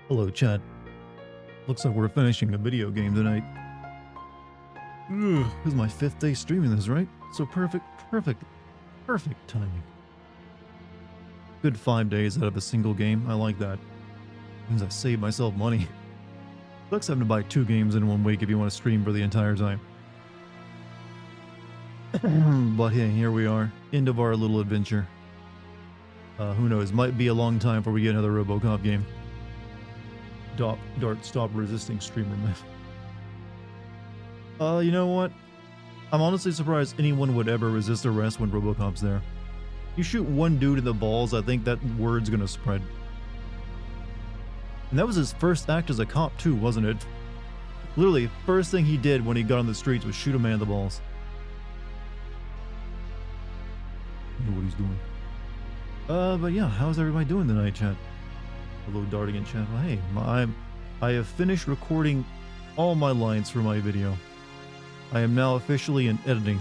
Hello, chat. Looks like we're finishing a video game tonight. This is my 5th day streaming this, right? So perfect timing. Good 5 days out of a single game. I like that. Means I save myself money. Sucks having to buy 2 games in 1 week if you want to stream for the entire time. But hey, here we are. End of our little adventure. Who knows? Might be a long time before we get another Robocop game. Dart, stop resisting streamer myth. You know what? I'm honestly surprised anyone would ever resist arrest when Robocop's there. You shoot one dude in the balls, I think that word's gonna spread. And that was his first act as a cop too, wasn't it? Literally, first thing he did when he got on the streets was shoot a man in the balls. I know what he's doing. But yeah, how's everybody doing tonight, chat? Hello, Dartigan chat. Well, hey, I have finished recording all my lines for my video. I am now officially in editing.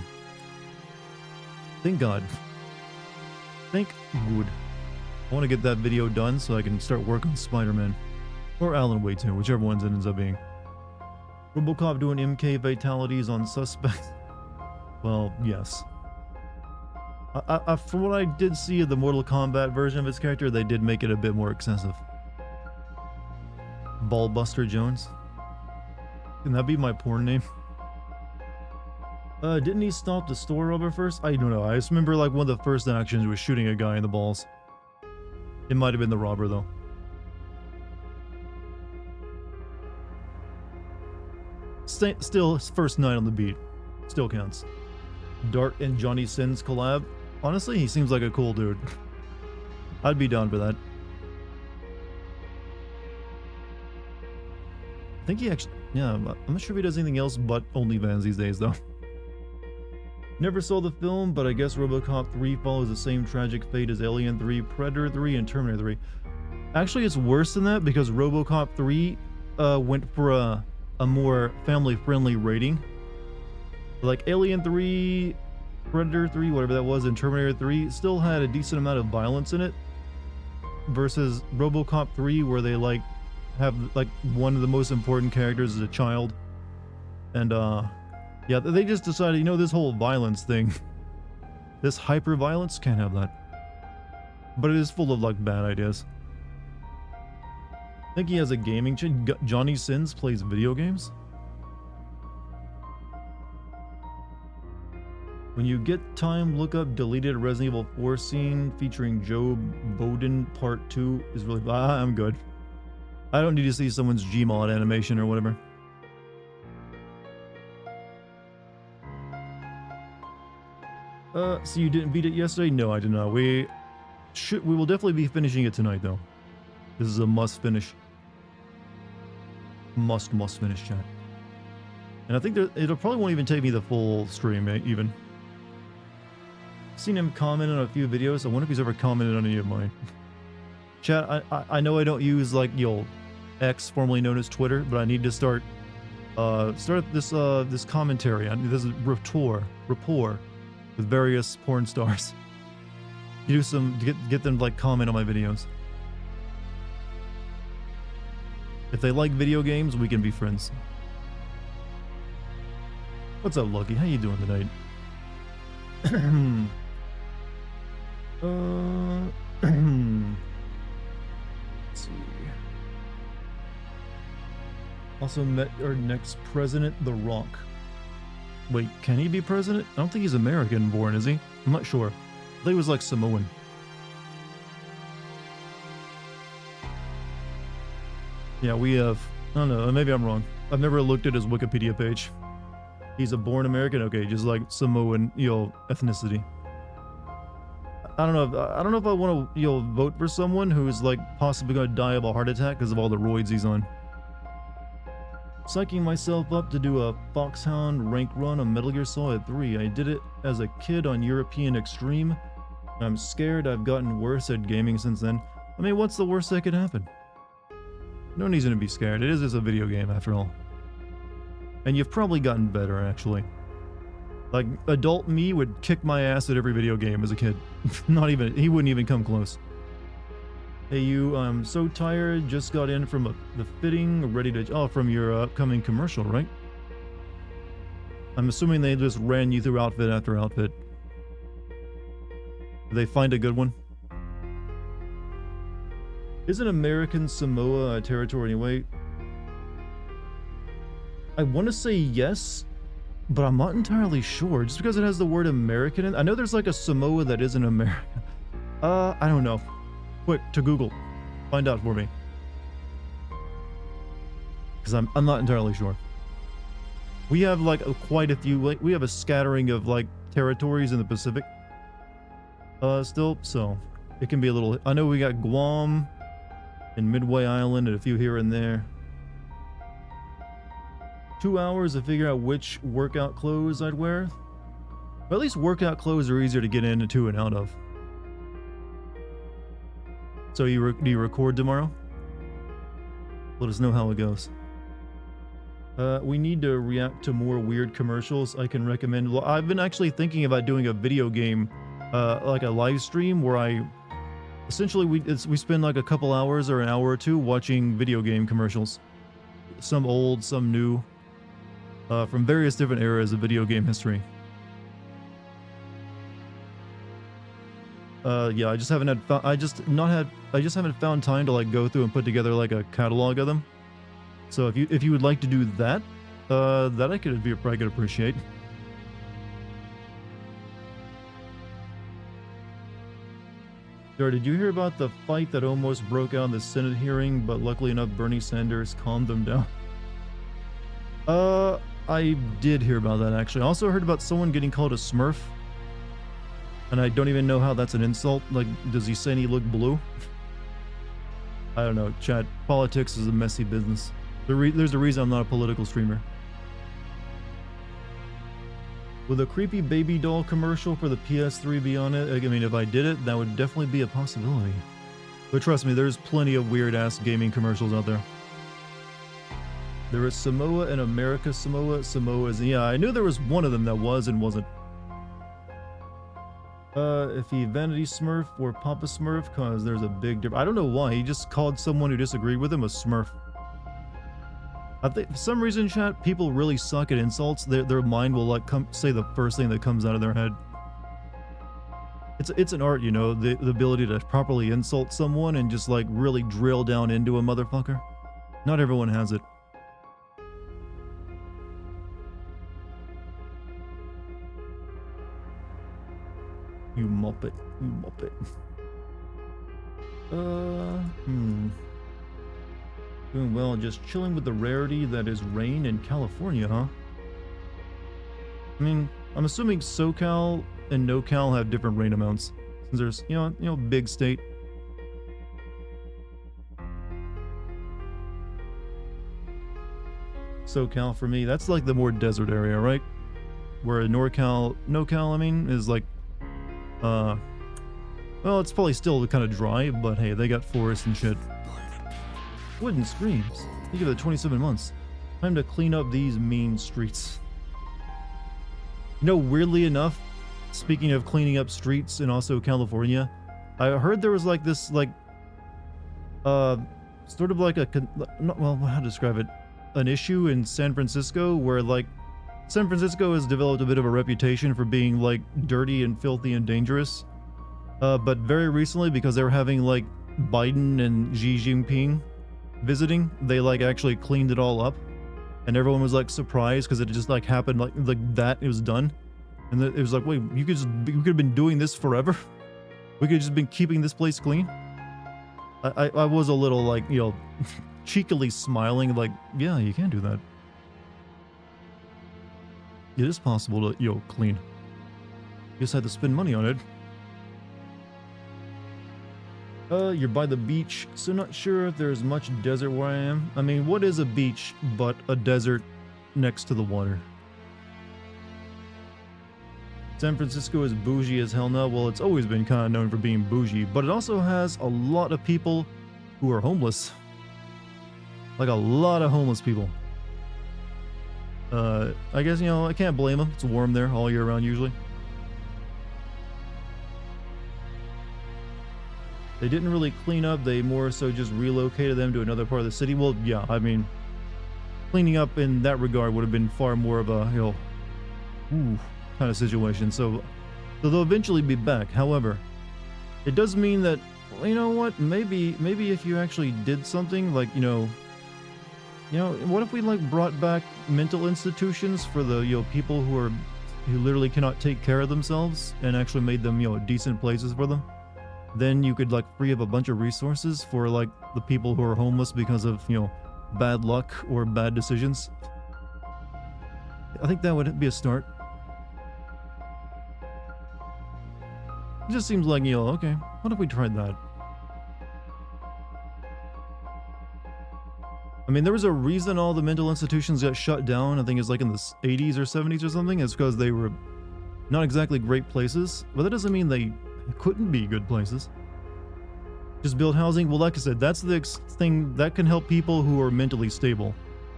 Thank God. Thank good. I want to get that video done so I can start work on Spider-Man. Or Alan Wake 2, whichever one it ends up being. Robocop doing MK fatalities on suspects. Well, yes. From what I did see of the Mortal Kombat version of his character, they did make it a bit more excessive. Ballbuster Jones. Can that be my porn name? Didn't he stop the store robber first? I don't know. I just remember like one of the first actions was shooting a guy in the balls. It might have been the robber though. Still, his first night on the beat. Still counts. Dart and Johnny Sins collab. Honestly, he seems like a cool dude. I'd be down for that. I think he actually... Yeah, I'm not sure if he does anything else but OnlyFans these days, though. Never saw the film, but I guess Robocop 3 follows the same tragic fate as Alien 3, Predator 3, and Terminator 3. Actually, it's worse than that because Robocop 3 went for a more family-friendly rating. Like Alien 3, Predator 3, whatever that was, and Terminator 3 still had a decent amount of violence in it. Versus Robocop 3, where they like have like one of the most important characters as a child. And yeah, they just decided, you know, this whole violence thing, this hyper violence, can't have that. But it is full of like bad ideas. I think he has a gaming channel. Johnny Sins plays video games. When you get time, look up deleted Resident Evil 4 scene featuring Joe Bowden Part 2 is really... I'm good. I don't need to see someone's Gmod animation or whatever. So you didn't beat it yesterday? No, I did not. We will definitely be finishing it tonight though. This is a must finish. Must finish, chat. And I think it'll probably won't even take me the full stream even. Seen him comment on a few videos. I wonder if he's ever commented on any of mine. Chat, I know I don't use like X, formerly known as Twitter, but I need to start this commentary. This is rapport with various porn stars. You do some get them to like comment on my videos. If they like video games, we can be friends. What's up, Lucky? How you doing tonight? Let's see. Also met our next president, The Rock. Wait, can he be president? I don't think he's American born, is he? I'm not sure. I think he was like Samoan. Yeah, we have... I don't know, maybe I'm wrong. I've never looked at his Wikipedia page. He's a born American? Okay, just like Samoan, ethnicity. I don't know if I want to, vote for someone who's like possibly going to die of a heart attack because of all the roids he's on. Psyching myself up to do a Foxhound rank run on Metal Gear Solid 3. I did it as a kid on European Extreme. I'm scared I've gotten worse at gaming since then. I mean, what's the worst that could happen? No reason to be scared. It is just a video game after all. And you've probably gotten better, actually. Like, adult me would kick my ass at every video game as a kid. Not even, he wouldn't even come close. Hey you, I'm so tired, just got in from the fitting, ready to, oh, from your upcoming commercial, right? I'm assuming they just ran you through outfit after outfit. Did they find a good one? Isn't American Samoa a territory anyway? I want to say yes, but I'm not entirely sure. Just because it has the word American in, I know there's like a Samoa that isn't American. I don't know. Quick, to Google. Find out for me. Because I'm not entirely sure. We have like quite a few, like we have a scattering of like territories in the Pacific. Still, so it can be a little, I know we got Guam and Midway Island and a few here and there. 2 hours to figure out which workout clothes I'd wear. But at least workout clothes are easier to get into and out of. So do you record tomorrow? Let us know how it goes. We need to react to more weird commercials. I can recommend. Well, I've been actually thinking about doing a video game, like a live stream where I essentially we spend like a couple hours or an hour or two watching video game commercials, some old, some new, from various different eras of video game history. Yeah, I just haven't had. I just haven't found time to like go through and put together like a catalog of them. So if you would like to do that, that I could appreciate. Dar, did you hear about the fight that almost broke out in the Senate hearing, but luckily enough Bernie Sanders calmed them down? I did hear about that actually. I also heard about someone getting called a Smurf. And I don't even know how that's an insult. Like, does he say he look blue? I don't know, chat. Politics is a messy business. There's a reason I'm not a political streamer. Will a creepy baby doll commercial for the PS3 be on it? I mean, if I did it, that would definitely be a possibility. But trust me, there's plenty of weird-ass gaming commercials out there. There is Samoa and America Samoa. Samoa's, yeah, I knew there was one of them that was and wasn't. If he Vanity Smurf or Papa Smurf, cause there's a big difference. I don't know why, he just called someone who disagreed with him a Smurf. I think for some reason, chat, people really suck at insults. Their mind will like say the first thing that comes out of their head. It's an art, you know, the ability to properly insult someone and just like really drill down into a motherfucker. Not everyone has it. You muppet, you muppet. Doing well, just chilling with the rarity that is rain in California, huh? I mean, I'm assuming SoCal and NoCal have different rain amounts, since there's, you know, big state. SoCal for me, that's like the more desert area, right? Where NoCal, I mean, is like, well, it's probably still kind of dry, but hey, they got forests and shit. Wooden screams. Think of it, 27 months. Time to clean up these mean streets. You know, weirdly enough, speaking of cleaning up streets in also California, I heard there was like this, like, sort of like a, well, how to describe it? An issue in San Francisco where, like, San Francisco has developed a bit of a reputation for being, like, dirty and filthy and dangerous. But very recently, because they were having, like, Biden and Xi Jinping visiting, they, like, actually cleaned it all up. And everyone was, like, surprised because it just, like, happened like that. It was done. And it was like, wait, we could have been doing this forever? We could have just been keeping this place clean? I was a little, like, you know, cheekily smiling, like, yeah, you can do that. It is possible to, you know, clean. You just had to spend money on it. You're by the beach, so not sure if there's much desert where I am. I mean, what is a beach but a desert next to the water? San Francisco is bougie as hell now. Well, it's always been kind of known for being bougie, but it also has a lot of people who are homeless. Like a lot of homeless people. I guess, you know, I can't blame them. It's warm there all year round usually. They didn't really clean up, they more so just relocated them to another part of the city. Well, yeah, I mean, cleaning up in that regard would have been far more of a, ooh, kind of situation. So they'll eventually be back. However, it does mean that, well, you know what? Maybe if you actually did something like, what if we like brought back mental institutions for the, people who literally cannot take care of themselves and actually made them, decent places for them? Then you could like free up a bunch of resources for like the people who are homeless because of, bad luck or bad decisions. I think that would be a start. It just seems like, okay, what if we tried that? I mean, there was a reason all the mental institutions got shut down. I think it's like in the 80s or 70s or something. It's because they were not exactly great places, but that doesn't mean they couldn't be good places. Just build housing. Well, like I said, that's the thing that can help people who are mentally stable.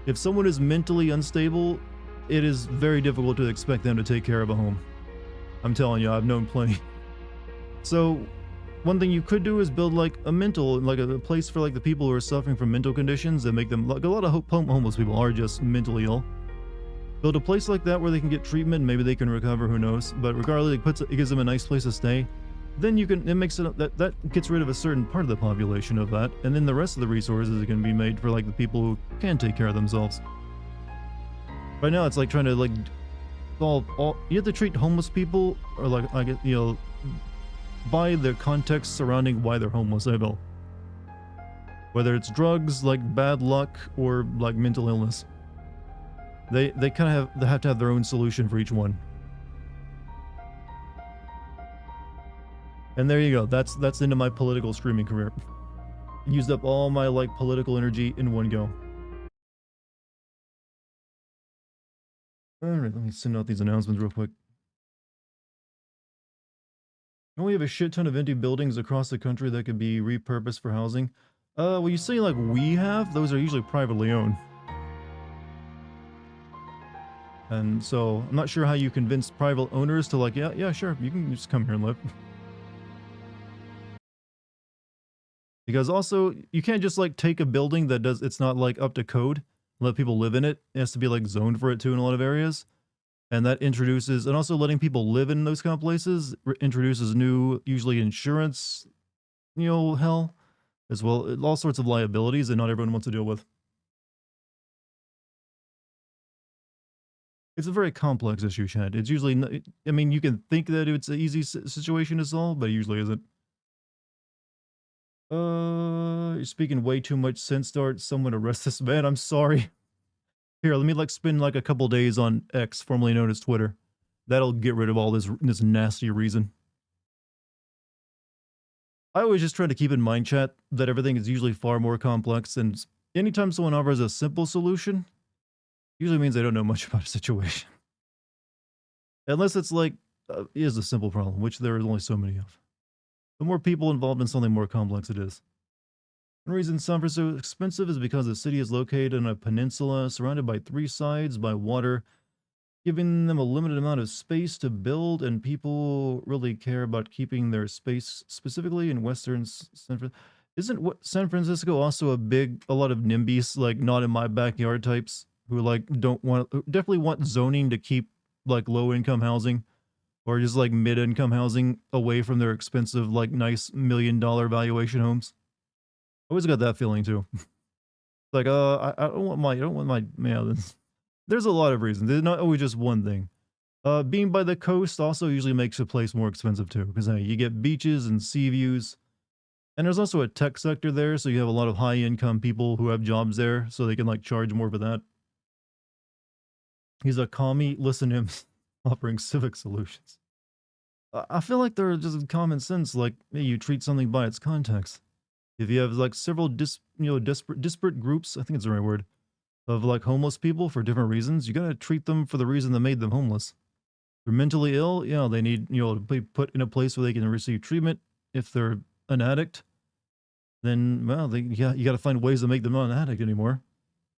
If someone is mentally unstable, it is very difficult to expect them to take care of a home. I'm telling you, I've known plenty. So one thing you could do is build like a place for like the people who are suffering from mental conditions and make them, like a lot of homeless people are just mentally ill. Build a place like that where they can get treatment, maybe they can recover, who knows. But regardless, it gives them a nice place to stay. Then it makes it that gets rid of a certain part of the population of that, and then the rest of the resources can be made for like the people who can take care of themselves. Right now it's like trying to like solve all, you have to treat homeless people or like, I guess, by the context surrounding why they're homeless, I feel. Whether it's drugs, like bad luck, or like mental illness. They kind of have to have their own solution for each one. And there you go. That's the end of my political streaming career. Used up all my like political energy in one go. Alright, let me send out these announcements real quick. Don't we have a shit ton of empty buildings across the country that could be repurposed for housing? Well, you say like we have, those are usually privately owned. And so I'm not sure how you convince private owners to like, yeah, sure, you can just come here and live. Because also, you can't just like take a building that it's not like up to code, let people live in it. It has to be like zoned for it too in a lot of areas. And that introduces, and also letting people live in those kind of places introduces new, usually insurance, hell, as well, all sorts of liabilities that not everyone wants to deal with. It's a very complex issue, Chad. It's usually, I mean, you can think that it's an easy situation to solve, but it usually isn't. You're speaking way too much sense, Dart. Someone arrest this man. I'm sorry. Here, let me like spend like a couple days on X, formerly known as Twitter. That'll get rid of all this nasty reason. I always just try to keep in mind, chat, that everything is usually far more complex, and anytime someone offers a simple solution, usually means they don't know much about a situation. Unless it's like, is a simple problem, which there are only so many of. The more people involved in something, more complex it is. The reason San Francisco is so expensive is because the city is located on a peninsula surrounded by three sides by water, giving them a limited amount of space to build, and people really care about keeping their space, specifically in Western San Francisco. Isn't San Francisco also a lot of NIMBYs, like not in my backyard types, who like definitely want zoning to keep like low income housing or just like mid income housing away from their expensive, like nice $1 million valuation homes? I always got that feeling too. Like, I don't want my, there's a lot of reasons. There's not always just one thing. Being by the coast also usually makes a place more expensive too, because you get beaches and sea views. And there's also a tech sector there, so you have a lot of high income people who have jobs there, so they can like charge more for that. He's a commie, listen to him offering civic solutions. I feel like they're just common sense, like you treat something by its context. If you have like several disparate groups, I think it's the right word, of like homeless people for different reasons, you gotta treat them for the reason that made them homeless. They're mentally ill, they need, to be put in a place where they can receive treatment. If they're an addict, then, well, you gotta find ways to make them not an addict anymore.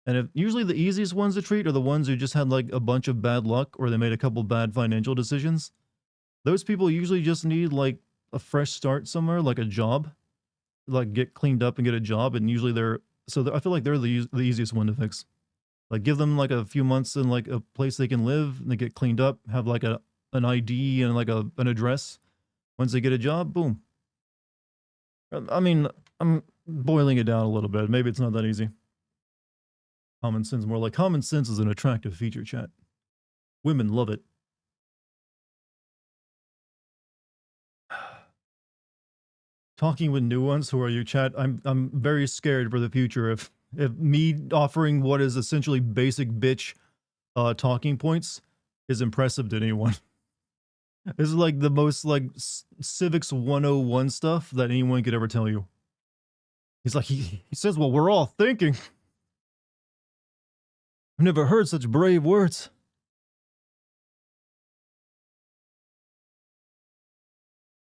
And usually the easiest ones to treat are the ones who just had like a bunch of bad luck or they made a couple bad financial decisions. Those people usually just need like a fresh start somewhere, like a job. like get cleaned up and get a job, and usually I feel like they're the easiest one to fix. Like give them like a few months in like a place they can live, and they get cleaned up, have like an ID and like an address. Once they get a job, boom. I mean, I'm boiling it down a little bit. Maybe it's not that easy. Common sense, more like common sense is an attractive feature, chat. Women love it. Talking with nuance, who are you, chat? I'm very scared for the future if me offering what is essentially basic bitch talking points is impressive to anyone. This is like the most like civics 101 stuff that anyone could ever tell you. He's like he says, well, we're all thinking. I've never heard such brave words.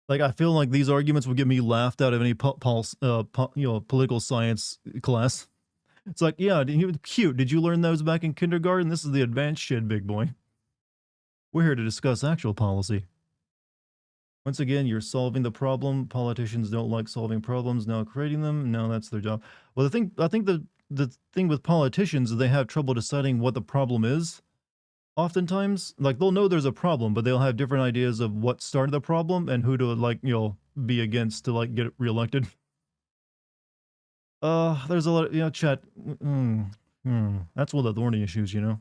Like I feel like these arguments would get me laughed out of any political science class. It's like, yeah, cute. Did you learn those back in kindergarten? This is the advanced shit, big boy. We're here to discuss actual policy. Once again, you're solving the problem. Politicians don't like solving problems. Now creating them, no, that's their job. Well, I think the thing with politicians is they have trouble deciding what the problem is. Oftentimes, like they'll know there's a problem, but they'll have different ideas of what started the problem and who to like, be against to like get reelected. There's a lot of, chat. That's one of the thorny issues, Well,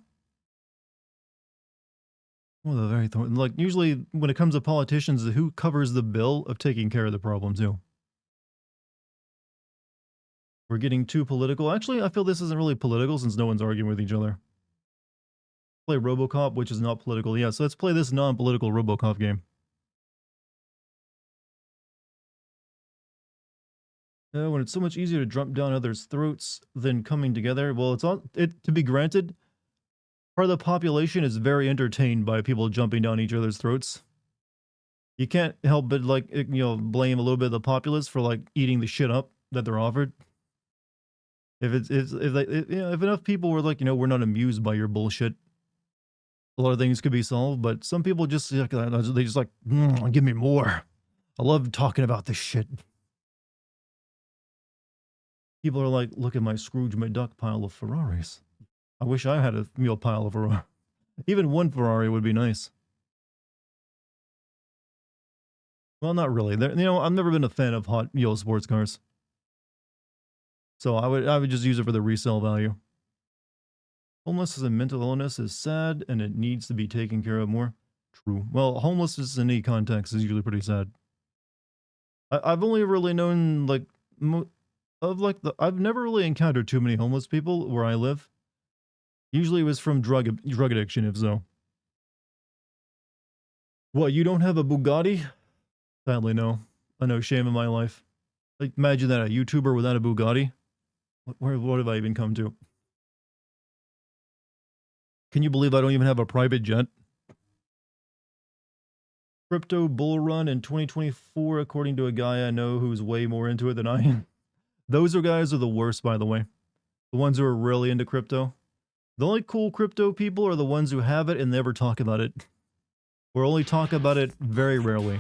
the very like usually when it comes to politicians, who covers the bill of taking care of the problem too? We're getting too political. Actually, I feel this isn't really political since no one's arguing with each other. Play Robocop, which is not political. Yeah, so let's play this non-political Robocop game. When it's so much easier to jump down others' throats than coming together. Well, to be granted, part of the population is very entertained by people jumping down each other's throats. You can't help but like blame a little bit of the populace for like eating the shit up that they're offered. If enough people were like, we're not amused by your bullshit, a lot of things could be solved. But some people just they just like give me more. I love talking about this shit. People are like, look at my Scrooge McDuck pile of Ferraris. I wish I had a pile of Ferrari. Even one Ferrari would be nice. Well, not really. I've never been a fan of hot sports cars. So I would just use it for the resale value. Homelessness and mental illness is sad and it needs to be taken care of more. True. Well, homelessness in any context is usually pretty sad. I've only really known like I've never really encountered too many homeless people where I live. Usually it was from drug addiction, if so. What, you don't have a Bugatti? Sadly, no. I know, shame in my life. Like, imagine that, a YouTuber without a Bugatti. What have I even come to? Can you believe I don't even have a private jet? Crypto bull run in 2024, according to a guy I know who's way more into it than I am. Those guys are the worst, by the way. The ones who are really into crypto. The only cool crypto people are the ones who have it and never talk about it. Or only talk about it very rarely.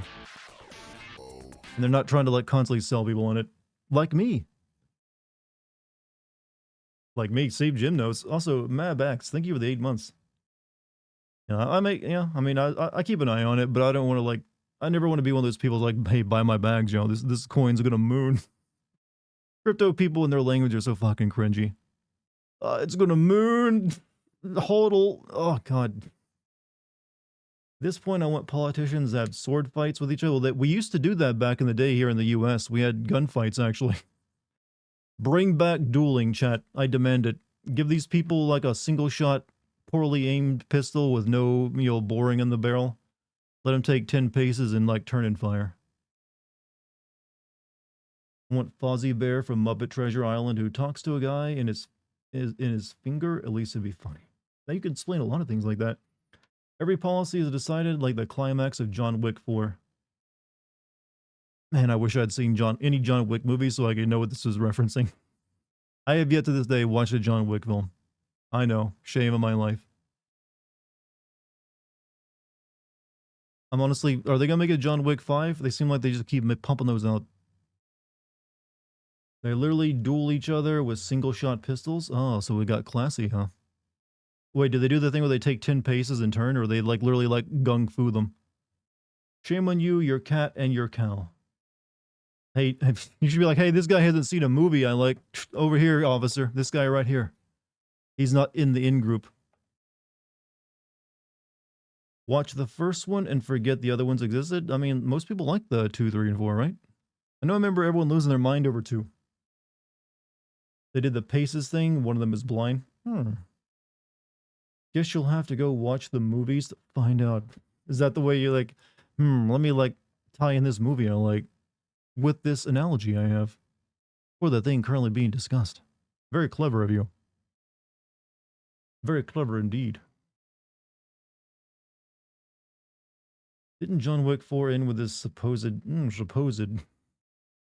And they're not trying to like constantly sell people on it. Like me. Like me, save gym notes. Also, Mabax, thank you for the 8 months. I keep an eye on it, but I don't want to like, I never want to be one of those people like, hey, buy my bags, this coin's gonna moon. Crypto people and their language are so fucking cringy. It's gonna moon. Hodl. Oh, God. At this point, I want politicians to have sword fights with each other. Well, we used to do that back in the day here in the US. We had gunfights, actually. Bring back dueling, chat. I demand it. Give these people like a single shot, poorly aimed pistol with no, boring in the barrel. Let them take 10 paces and like turn and fire. I want Fozzie Bear from Muppet Treasure Island who talks to a guy in his finger. At least it'd be funny. Now you can explain a lot of things like that. Every policy is decided like the climax of John Wick 4. Man, I wish I'd seen any John Wick movie so I could know what this is referencing. I have yet to this day watched a John Wick film. I know, shame in my life. I'm honestly, are they gonna make a John Wick 5? They seem like they just keep pumping those out. They literally duel each other with single shot pistols. Oh, so we got classy, huh? Wait, do they do the thing where they take 10 paces in turn, or they like literally like gung fu them? Shame on you, your cat, and your cow. Hey, you should be like, hey, this guy hasn't seen a movie I like. Over here, officer. This guy right here. He's not in the in group. Watch the first one and forget the other ones existed. I mean, most people like the 2, 3, and 4, right? I know I remember everyone losing their mind over 2. They did the paces thing. One of them is blind. Guess you'll have to go watch the movies to find out. Is that the way you like, let me like tie in this movie I like with this analogy I have for the thing currently being discussed. Very clever of you. Very clever indeed. Didn't John Wick 4 end with his supposed,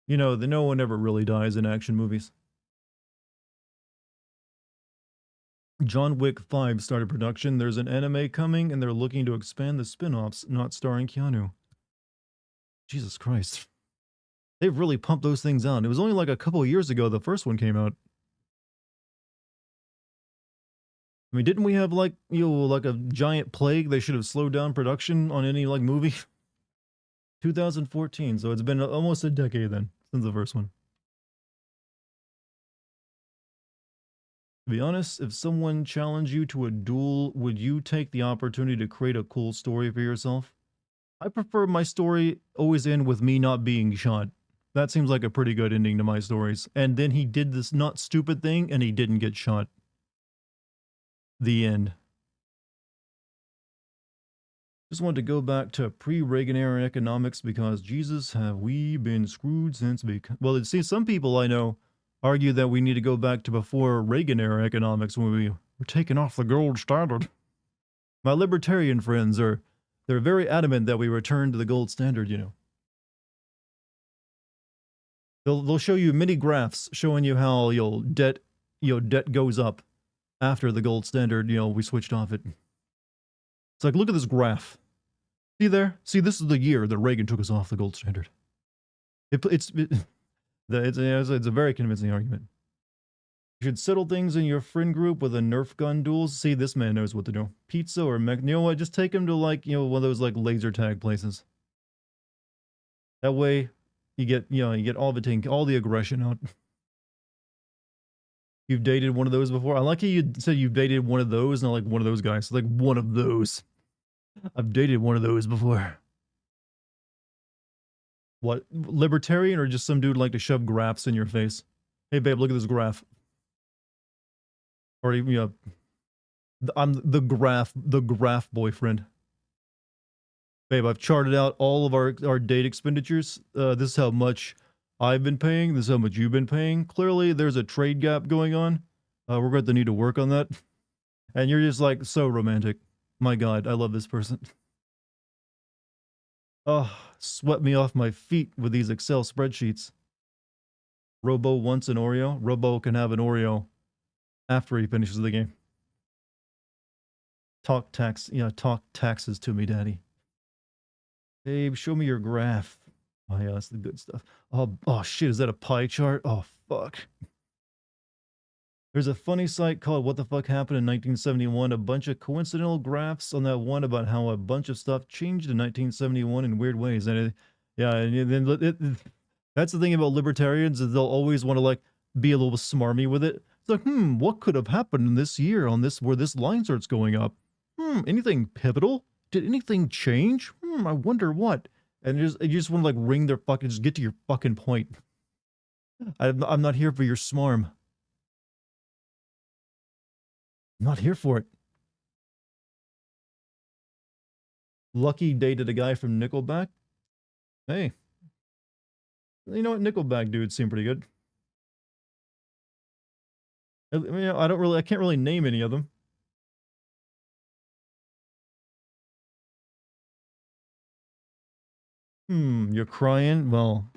you know, no one ever really dies in action movies. John Wick 5 started production. There's an anime coming, and they're looking to expand the spin-offs, not starring Keanu. Jesus Christ. They've really pumped those things out. It was only like a couple of years ago the first one came out. I mean, didn't we have like, you know, like a giant plague? They should have slowed down production on any like movie. 2014, so it's been almost a decade then since the first one. To be honest, if someone challenged you to a duel, would you take the opportunity to create a cool story for yourself? I prefer my story always end with me not being shot. That seems like a pretty good ending to my stories. And then he did this not stupid thing and he didn't get shot. The end. Just wanted to go back to pre-Reagan era economics because Jesus, have we been screwed since? Well, it seems some people I know argue that we need to go back to before Reagan era economics when we were taking off the gold standard. My libertarian friends they're very adamant that we return to the gold standard, you know. They'll show you many graphs showing you how debt goes up after the gold standard, we switched off it. It's like, look at this graph. See there? See, this is the year that Reagan took us off the gold standard. It's a very convincing argument. You should settle things in your friend group with a Nerf gun duels. See, this man knows what to do. Pizza or you know what? Just take him to like, one of those like laser tag places. That way, you get all the aggression out. You've dated one of those before? I like how you said you've dated one of those, not like one of those guys. Like one of those. I've dated one of those before. What? Libertarian or just some dude like to shove graphs in your face? Hey babe, look at this graph. Or I'm the graph boyfriend. Babe, I've charted out all of our date expenditures. This is how much I've been paying. This is how much you've been paying. Clearly, there's a trade gap going on. We're going to need to work on that. And you're just like so romantic. My God, I love this person. Oh, swept me off my feet with these Excel spreadsheets. Robo wants an Oreo. Robo can have an Oreo after he finishes the game. Talk taxes to me, daddy. Babe, show me your graph. Oh yeah, that's the good stuff. Oh shit, is that a pie chart? Oh fuck. There's a funny site called What the Fuck Happened in 1971. A bunch of coincidental graphs on that one about how a bunch of stuff changed in 1971 in weird ways. And that's the thing about libertarians is they'll always want to like be a little smarmy with it. It's like, what could have happened in this year on this where this line starts going up? Anything pivotal? Did anything change? I wonder what. And you just want to like ring their fucking, just get to your fucking point. I'm not here for your smarm. I'm not here for it. Lucky dated a guy from Nickelback. Hey. You know what? Nickelback dudes seem pretty good. I mean, I can't really name any of them. You're crying? Well,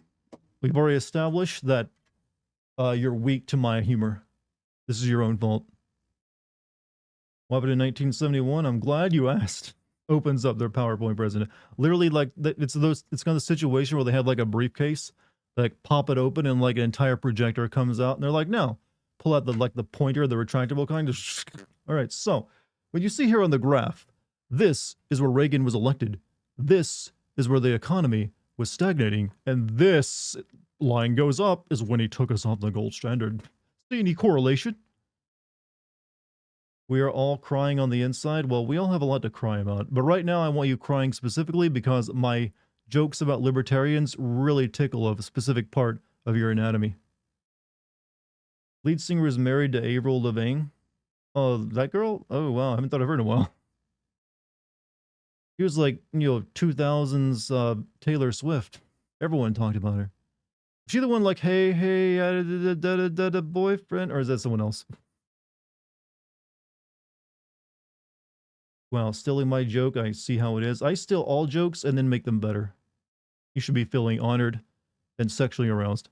we've already established that you're weak to my humor. This is your own fault. What happened in 1971? I'm glad you asked. Opens up their PowerPoint presentation. Literally, like, it's kind of the situation where they have like a briefcase. Like pop it open and like an entire projector comes out and they're like, no, pull out the like the pointer, the retractable kind. Just all right. So what you see here on the graph, this is where Reagan was elected. This is where the economy was stagnating, and this line goes up is when he took us off the gold standard. See any correlation? We are all crying on the inside. Well, we all have a lot to cry about, but right now I want you crying specifically because my jokes about libertarians really tickle a specific part of your anatomy. Lead singer is married to Avril Lavigne. Oh, that girl? Oh, wow. I haven't thought of her in a while. She was like, 2000s Taylor Swift. Everyone talked about her. Is she the one like, hey, hey, boyfriend? Or is that someone else? Wow, stealing my joke. I see how it is. I steal all jokes and then make them better. You should be feeling honored and sexually aroused.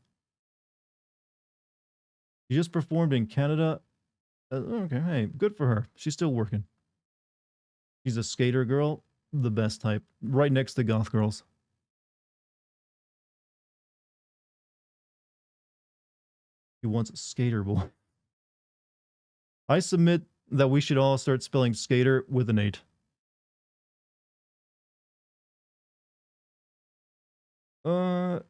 She just performed in Canada. Okay, hey, good for her. She's still working. She's a skater girl, the best type, right next to goth girls. She wants a skater boy. I submit that we should all start spelling skater with an 8.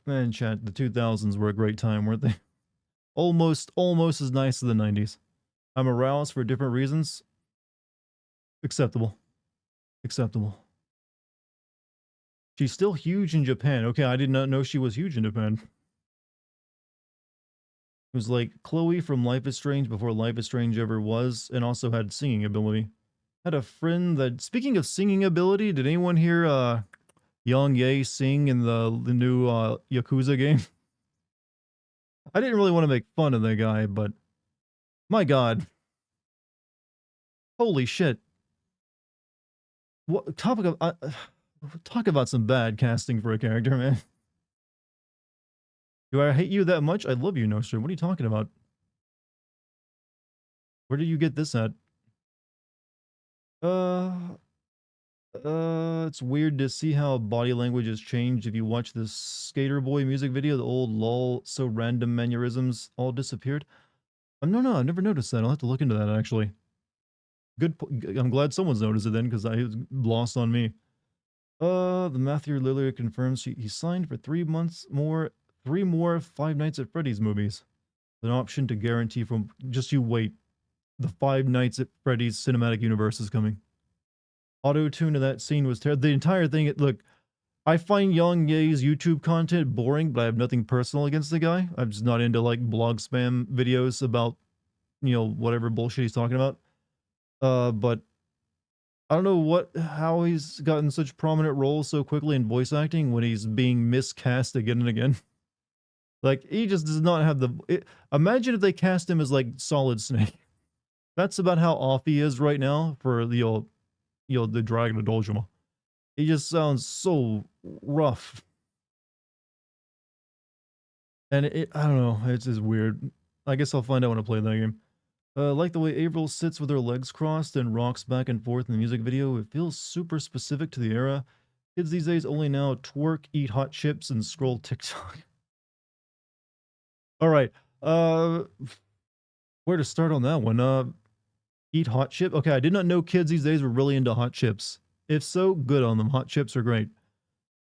Man, chat, the 2000s were a great time, weren't they? Almost as nice as the 90s. I'm aroused for different reasons. Acceptable. Acceptable. She's still huge in Japan. Okay, I did not know she was huge in Japan. It was like Chloe from Life is Strange before Life is Strange ever was, and also had singing ability. Had a friend that, speaking of singing ability, did anyone hear Yang Ye sing in the new Yakuza game? I didn't really want to make fun of that guy, but my god. Holy shit. What topic of talk about some bad casting for a character, man. Do I hate you that much? I love you, Nostrum. What are you talking about? Where did you get this at? Uh, it's weird to see how body language has changed if you watch this Skater Boy music video. The old lol, so random mannerisms all disappeared. No, I've never noticed that. I'll have to look into that actually. Good. I'm glad someone's noticed it then, because I was lost on me. The Matthew Lillard confirms he signed for 3 months more, 3 more Five Nights at Freddy's movies. An option to guarantee from just you wait. The Five Nights at Freddy's cinematic universe is coming. Auto tune to that scene was terrible. The entire thing. Look, I find Yang Ye's YouTube content boring, but I have nothing personal against the guy. I'm just not into like blog spam videos about whatever bullshit he's talking about. But I don't know how he's gotten such prominent roles so quickly in voice acting when he's being miscast again and again. Like he just does not have imagine if they cast him as like Solid Snake. That's about how off he is right now for the Dragon of Dojima. He just sounds so rough. And I don't know, it's just weird. I guess I'll find out when I play that game. Like the way Avril sits with her legs crossed and rocks back and forth in the music video. It feels super specific to the era. Kids these days only now twerk, eat hot chips, and scroll TikTok. All right. Where to start on that one? Eat hot chip. Okay, I did not know kids these days were really into hot chips. If so, good on them. Hot chips are great.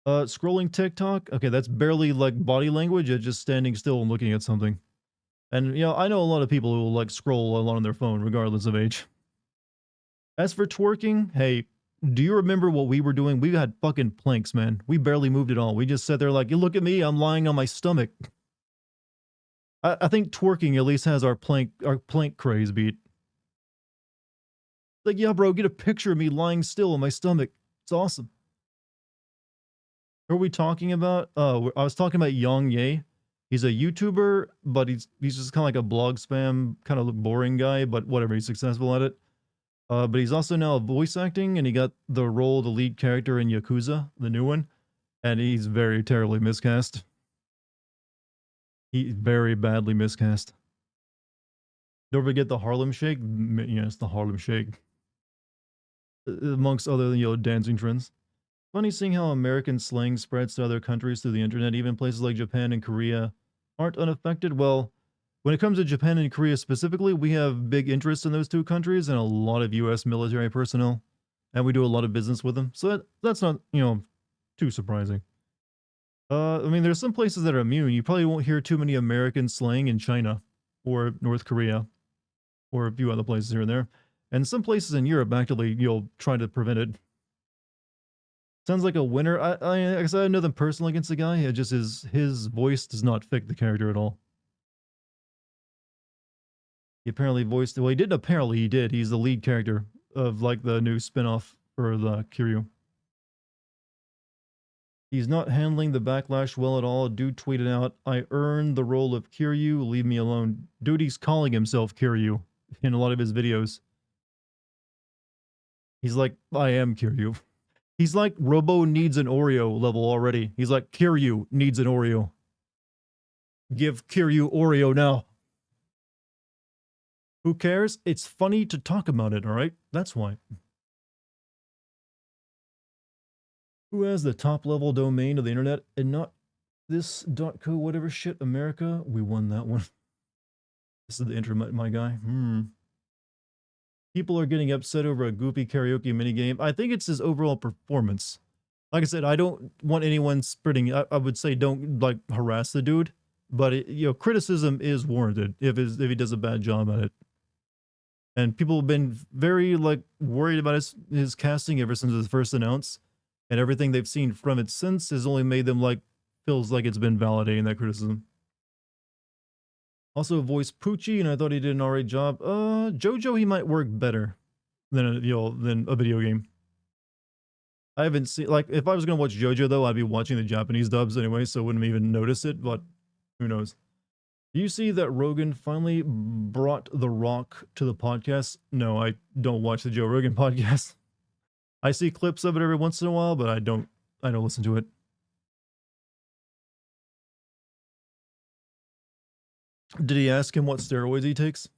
Scrolling TikTok. Okay, that's barely like body language. It's just standing still and looking at something. And I know a lot of people who will like scroll a lot on their phone, regardless of age. As for twerking, hey, do you remember what we were doing? We had fucking planks, man. We barely moved at all. We just sat there like, you look at me, I'm lying on my stomach. I think twerking at least has our plank craze beat. Like, yeah, bro, get a picture of me lying still on my stomach. It's awesome. Who are we talking about? I was talking about Yang Ye. He's a YouTuber, but he's just kind of like a blog spam, kind of boring guy, but whatever, he's successful at it. But he's also now voice acting, and he got the role of the lead character in Yakuza, the new one, and he's very terribly miscast. He's very badly miscast. Don't forget the Harlem Shake. Yes, the Harlem Shake. Amongst other, dancing trends. Funny seeing how American slang spreads to other countries through the internet. Even places like Japan and Korea aren't unaffected. Well, when it comes to Japan and Korea specifically, we have big interests in those two countries and a lot of US military personnel, and we do a lot of business with them. So that's not, too surprising. I mean, there's some places that are immune. You probably won't hear too many American slang in China or North Korea or a few other places here and there. And some places in Europe actively, you'll try to prevent it. Sounds like a winner. I guess I know them personally against the guy. It just his voice does not fit the character at all. He apparently voiced, well, he didn't apparently, he did. He's the lead character of like the new spin-off for the Kiryu. He's not handling the backlash well at all. Dude tweeted out, I earned the role of Kiryu, leave me alone. Dude, he's calling himself Kiryu in a lot of his videos. He's like, I am Kiryu. He's like Robo needs an Oreo level already. He's like, Kiryu needs an Oreo. Give Kiryu Oreo now. Who cares? It's funny to talk about it, alright? That's why. Who has the top level domain of the internet and not this .co whatever shit America? We won that one. This is the internet, my guy. People are getting upset over a goofy karaoke minigame. I think it's his overall performance. Like I said, I don't want anyone spreading. I would say don't like harass the dude, but criticism is warranted if he does a bad job at it. And people have been very like worried about his casting ever since it was first announced, and everything they've seen from it since has only made them like feels like it's been validating that criticism. Also voiced Poochie, and I thought he did an alright job. Jojo, he might work better than a video game. I haven't seen, like, if I was gonna watch Jojo though, I'd be watching the Japanese dubs anyway, so I wouldn't even notice it, but who knows. Do you see that Rogan finally brought The Rock to the podcast? No, I don't watch the Joe Rogan podcast. I see clips of it every once in a while, but I don't listen to it. Did he ask him what steroids he takes?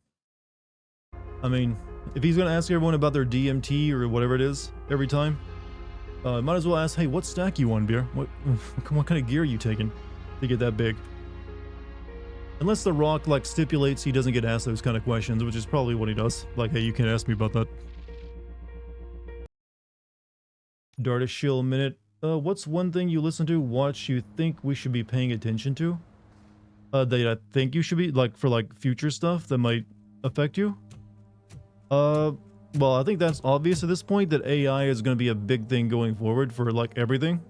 I mean, if he's going to ask everyone about their DMT or whatever it is every time, might as well ask, hey, what stack you on, Beer? What kind of gear are you taking to get that big? Unless The Rock, like, stipulates he doesn't get asked those kind of questions, which is probably what he does. Like, hey, you can't ask me about that. Dartigan minute. What's one thing you listen to, watch, you think we should be paying attention to? That I think you should be, like, for, like, future stuff that might affect you? Well, I think that's obvious at this point that AI is going to be a big thing going forward for, like, everything.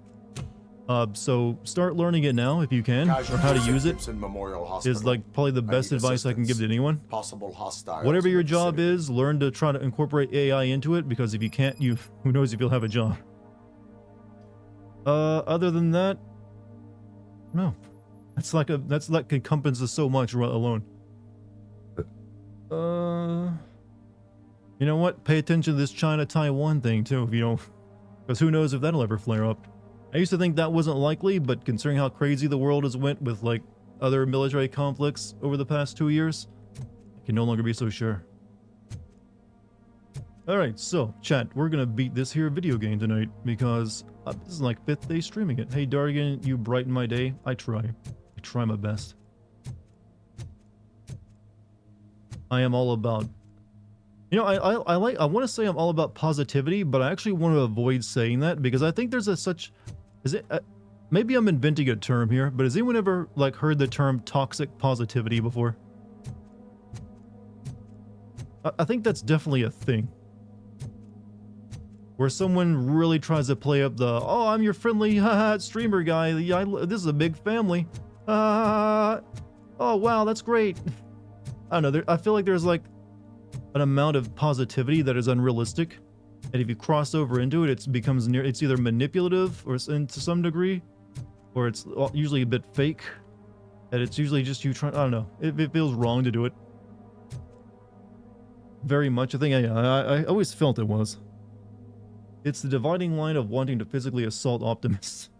So start learning it now if you can, or how to use it is, like, probably the best advice I can give to anyone. Whatever your job is, learn to try to incorporate AI into it, because if you can't, who knows if you'll have a job. Other than that, no. That's like encompasses so much alone. You know what? Pay attention to this China-Taiwan thing too, if you don't, because who knows if that'll ever flare up. I used to think that wasn't likely, but considering how crazy the world has went with like other military conflicts over the past 2 years, I can no longer be so sure. Alright, so, chat, we're gonna beat this here video game tonight, because this is like 5th day streaming it. Hey Dartigan, you brighten my day. I try my best. I am all about, I want to say I'm all about positivity, but I actually want to avoid saying that, because I think there's maybe I'm inventing a term here, but has anyone ever like heard the term toxic positivity before? I think that's definitely a thing, where someone really tries to play up the, oh, I'm your friendly streamer guy, this is a big family, oh wow, that's great. I don't know, I feel like there's like an amount of positivity that is unrealistic, and if you cross over into it, it's either manipulative or to some degree, or it's usually a bit fake, and it's usually just you trying, I don't know, it feels wrong to do it. Very much, I think, I always felt it was. It's the dividing line of wanting to physically assault optimists.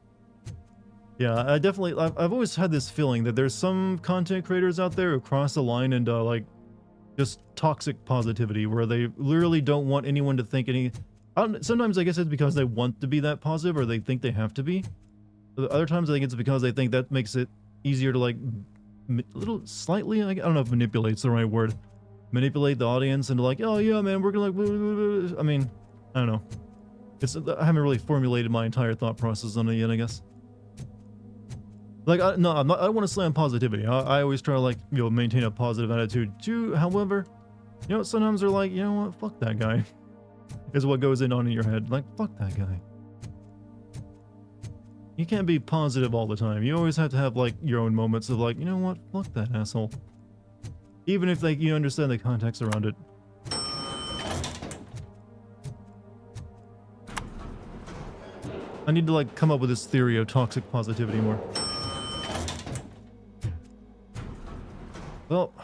Yeah, I've always had this feeling that there's some content creators out there who cross the line into like just toxic positivity, where they literally don't want anyone to think Sometimes I guess it's because they want to be that positive or they think they have to be. Other times I think it's because they think that makes it easier to like little slightly, I don't know if manipulate's the right word, manipulate the audience into like, oh yeah man, we're gonna like, I mean, I don't know. I haven't really formulated my entire thought process on it yet, I guess. Like, no, I don't want to slam positivity. I always try to like, you know, maintain a positive attitude too. However, you know, sometimes they're like, you know what, fuck that guy. Is what goes on in your head. Like, fuck that guy. You can't be positive all the time. You always have to have like your own moments of like, you know what, fuck that asshole. Even if like you understand the context around it. I need to like come up with this theory of toxic positivity more. Well,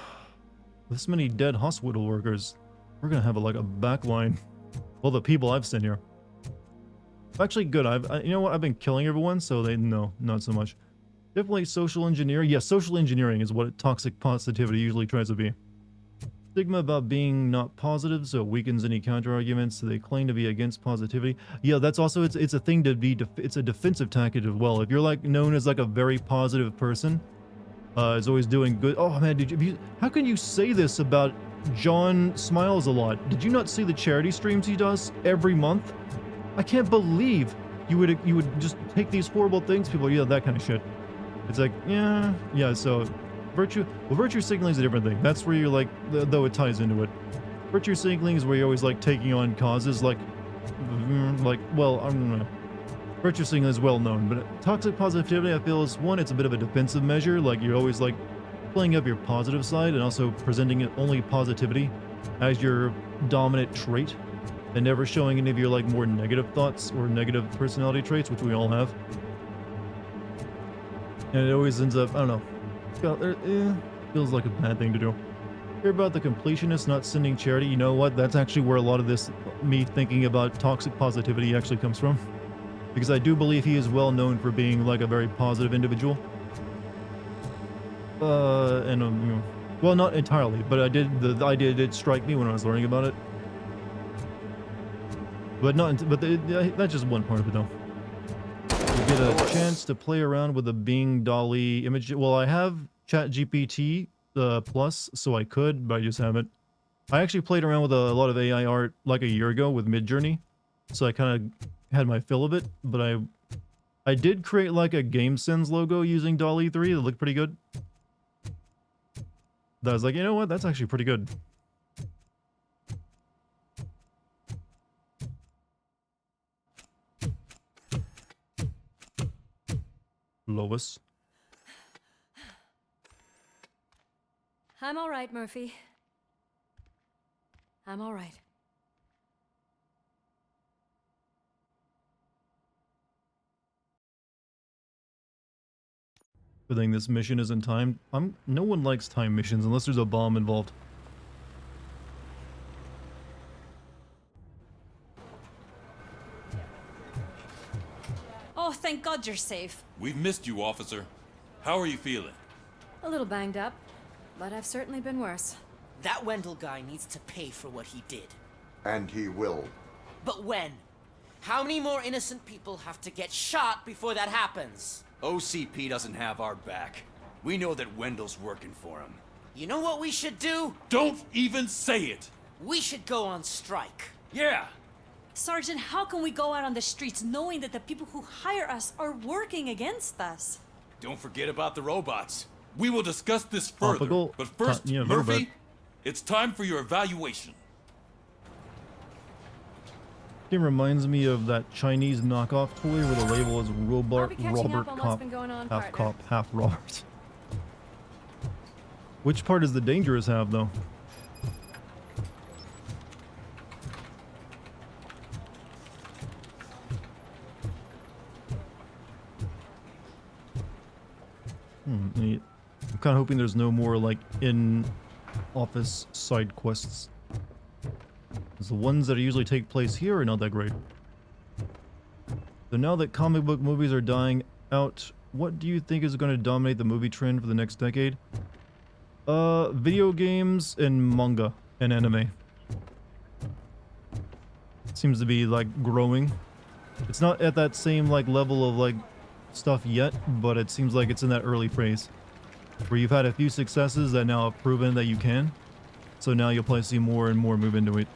this many dead hospital workers, we're gonna have like a backline. Well, the people I've seen here. Actually, good. You know what? I've been killing everyone, so no, not so much. Definitely social engineer. Yeah, social engineering is what toxic positivity usually tries to be. Stigma about being not positive, so it weakens any counter arguments. So they claim to be against positivity. Yeah, that's also it's a thing to be. It's a defensive tactic as well. If you're like known as like a very positive person, is always doing good. Oh man, how can you say this about John Smiles a lot? Did you not see the charity streams he does every month? I can't believe you would just take these horrible things. People, yeah, that kind of shit. It's like, yeah. So, virtue signaling is a different thing. That's where you're like, though it ties into it. Virtue signaling is where you're always like taking on causes, like, well, I don't know. Virtue signaling is well known, but toxic positivity, I feel, is one, it's a bit of a defensive measure. Like you're always like playing up your positive side and also presenting only positivity as your dominant trait. And never showing any of your like more negative thoughts or negative personality traits, which we all have. And it always ends up, I don't know, feels like a bad thing to do. Hear about the completionist not sending charity. You know what? That's actually where a lot of this, me thinking about toxic positivity actually comes from. Because I do believe he is well known for being like a very positive individual. You know, well, not entirely, but the idea did strike me when I was learning about it. But that's just one part of it, though. You get a chance to play around with the Bing Dolly image. Well, I have ChatGPT Plus, so I could, but I just haven't. I actually played around with a lot of AI art like a year ago with Midjourney, so I kind of had my fill of it. But I did create like a GameSense logo using Dolly 3 that looked pretty good. That was like, you know what? That's actually pretty good. Lois. I'm all right, Murphy. I'm all right. Good thing this mission isn't timed. No one likes time missions unless there's a bomb involved. Oh, thank God you're safe. We've missed you, officer. How are you feeling? A little banged up, but I've certainly been worse. That Wendell guy needs to pay for what he did. And he will. But when? How many more innocent people have to get shot before that happens? OCP doesn't have our back. We know that Wendell's working for him. You know what we should do? Don't even say it! We should go on strike. Yeah! Sergeant, how can we go out on the streets knowing that the people who hire us are working against us? Don't forget about the robots. We will discuss this further. Topical. But first, Yeah, Murphy, it's time for your evaluation. It reminds me of that Chinese knockoff toy where the label is I'll be catching Robert up on what's Cop, been going on, half partner. cop, half Robert. Which part is the dangerous half, though? Neat. I'm kind of hoping there's no more, like, in-office side quests. 'Cause the ones that usually take place here are not that great. So now that comic book movies are dying out, what do you think is going to dominate the movie trend for the next decade? Video games and manga and anime. seems to be like growing. It's not at that same like level of like stuff yet, but it seems like it's in that early phase where you've had a few successes that now have proven that you can. So now you'll probably see more and more move into it.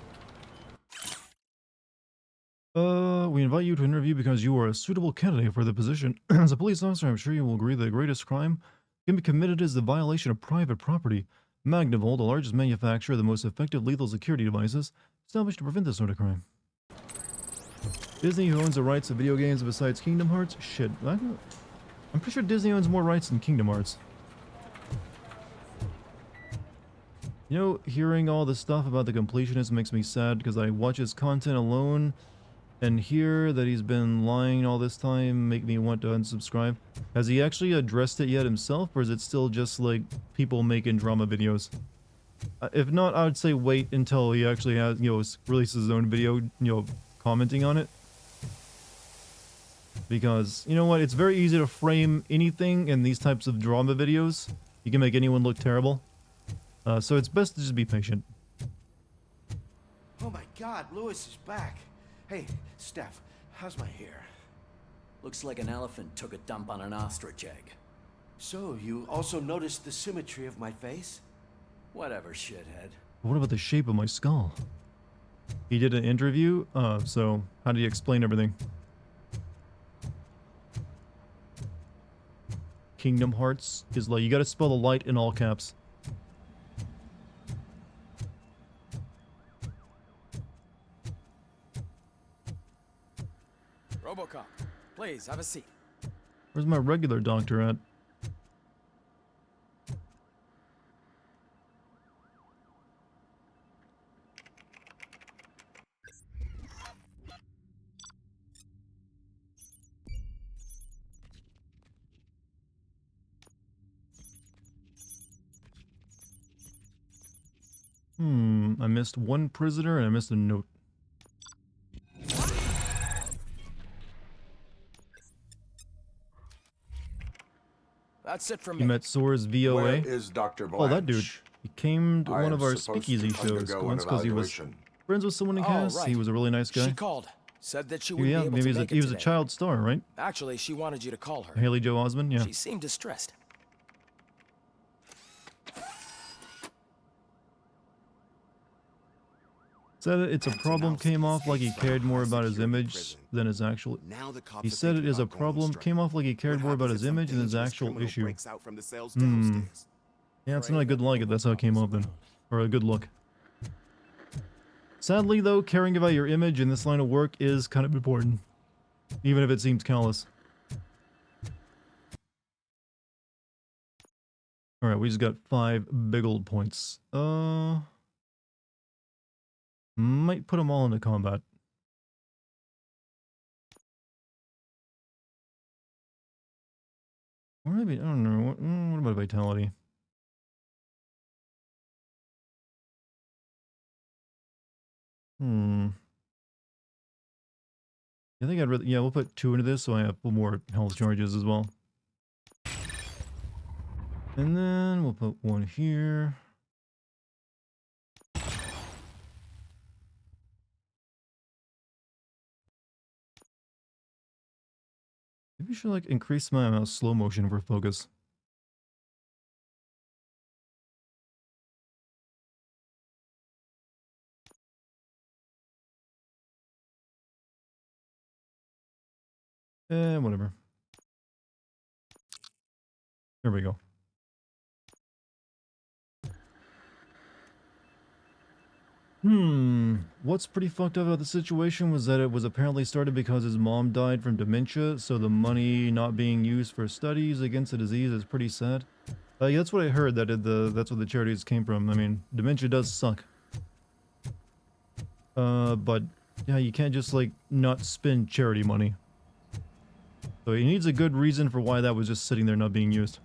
We invite you to interview because you are a suitable candidate for the position. As a police officer, I'm sure you will agree that the greatest crime can be committed is the violation of private property. Magnavolt, the largest manufacturer of the most effective lethal security devices, established to prevent this sort of crime. Disney, who owns the rights to video games besides Kingdom Hearts? Shit, I'm pretty sure Disney owns more rights than Kingdom Hearts. You know, hearing all this stuff about the completionist makes me sad because I watch his content alone and hear that he's been lying all this time make me want to unsubscribe. Has he actually addressed it yet himself, or is it still just like people making drama videos? If not, I would say wait until he actually has, you know, releases his own video, you know, commenting on it. Because, you know what, it's very easy to frame anything in these types of drama videos. You can make anyone look terrible. So it's best to just be patient. Oh my God, Lewis is back. Hey, Steph, how's my hair? Looks like an elephant took a dump on an ostrich egg. So, you also noticed the symmetry of my face? Whatever, shithead. What about the shape of my skull? He did an interview, so how did he explain everything? Kingdom Hearts is like, you gotta spell the light in all caps. Robocop, please have a seat. Where's my regular doctor at? I missed one prisoner and I missed a note. That's it from You me. met Soar's VOA? Where is Dr. Blanche? Oh, that dude. He came to I one am of our supposed speakeasy to shows undergo once an because he was evaluation. friends with someone in Oh, cast. right. He was a really nice guy. She called. Said that she wouldn't Yeah, be able maybe to make he it was a today. child star, right? Actually, she wanted you to call her. Haley Joe Osment, yeah. She seemed distressed. Said it's a problem came off like he cared more about his image than his actual. He said it is a problem came off like he cared more about his image than his actual issue. Yeah, it's not a good look if that's how it came off then. Or a good look. Sadly though, caring about your image in this line of work is kind of important. Even if it seems callous. Alright, we just got 5 big old points. Might put them all into combat. Or maybe, I don't know, what about vitality? I think I'd rather, yeah, we'll put 2 into this so I have more health charges as well. And then we'll put 1 here. Maybe we should like increase my amount of slow motion for focus. Whatever. There we go. What's pretty fucked up about the situation was that it was apparently started because his mom died from dementia, so the money not being used for studies against the disease is pretty sad. Yeah, that's what I heard, that that's what the charities came from. I mean, dementia does suck. But yeah, you can't just like not spend charity money. So he needs a good reason for why that was just sitting there not being used.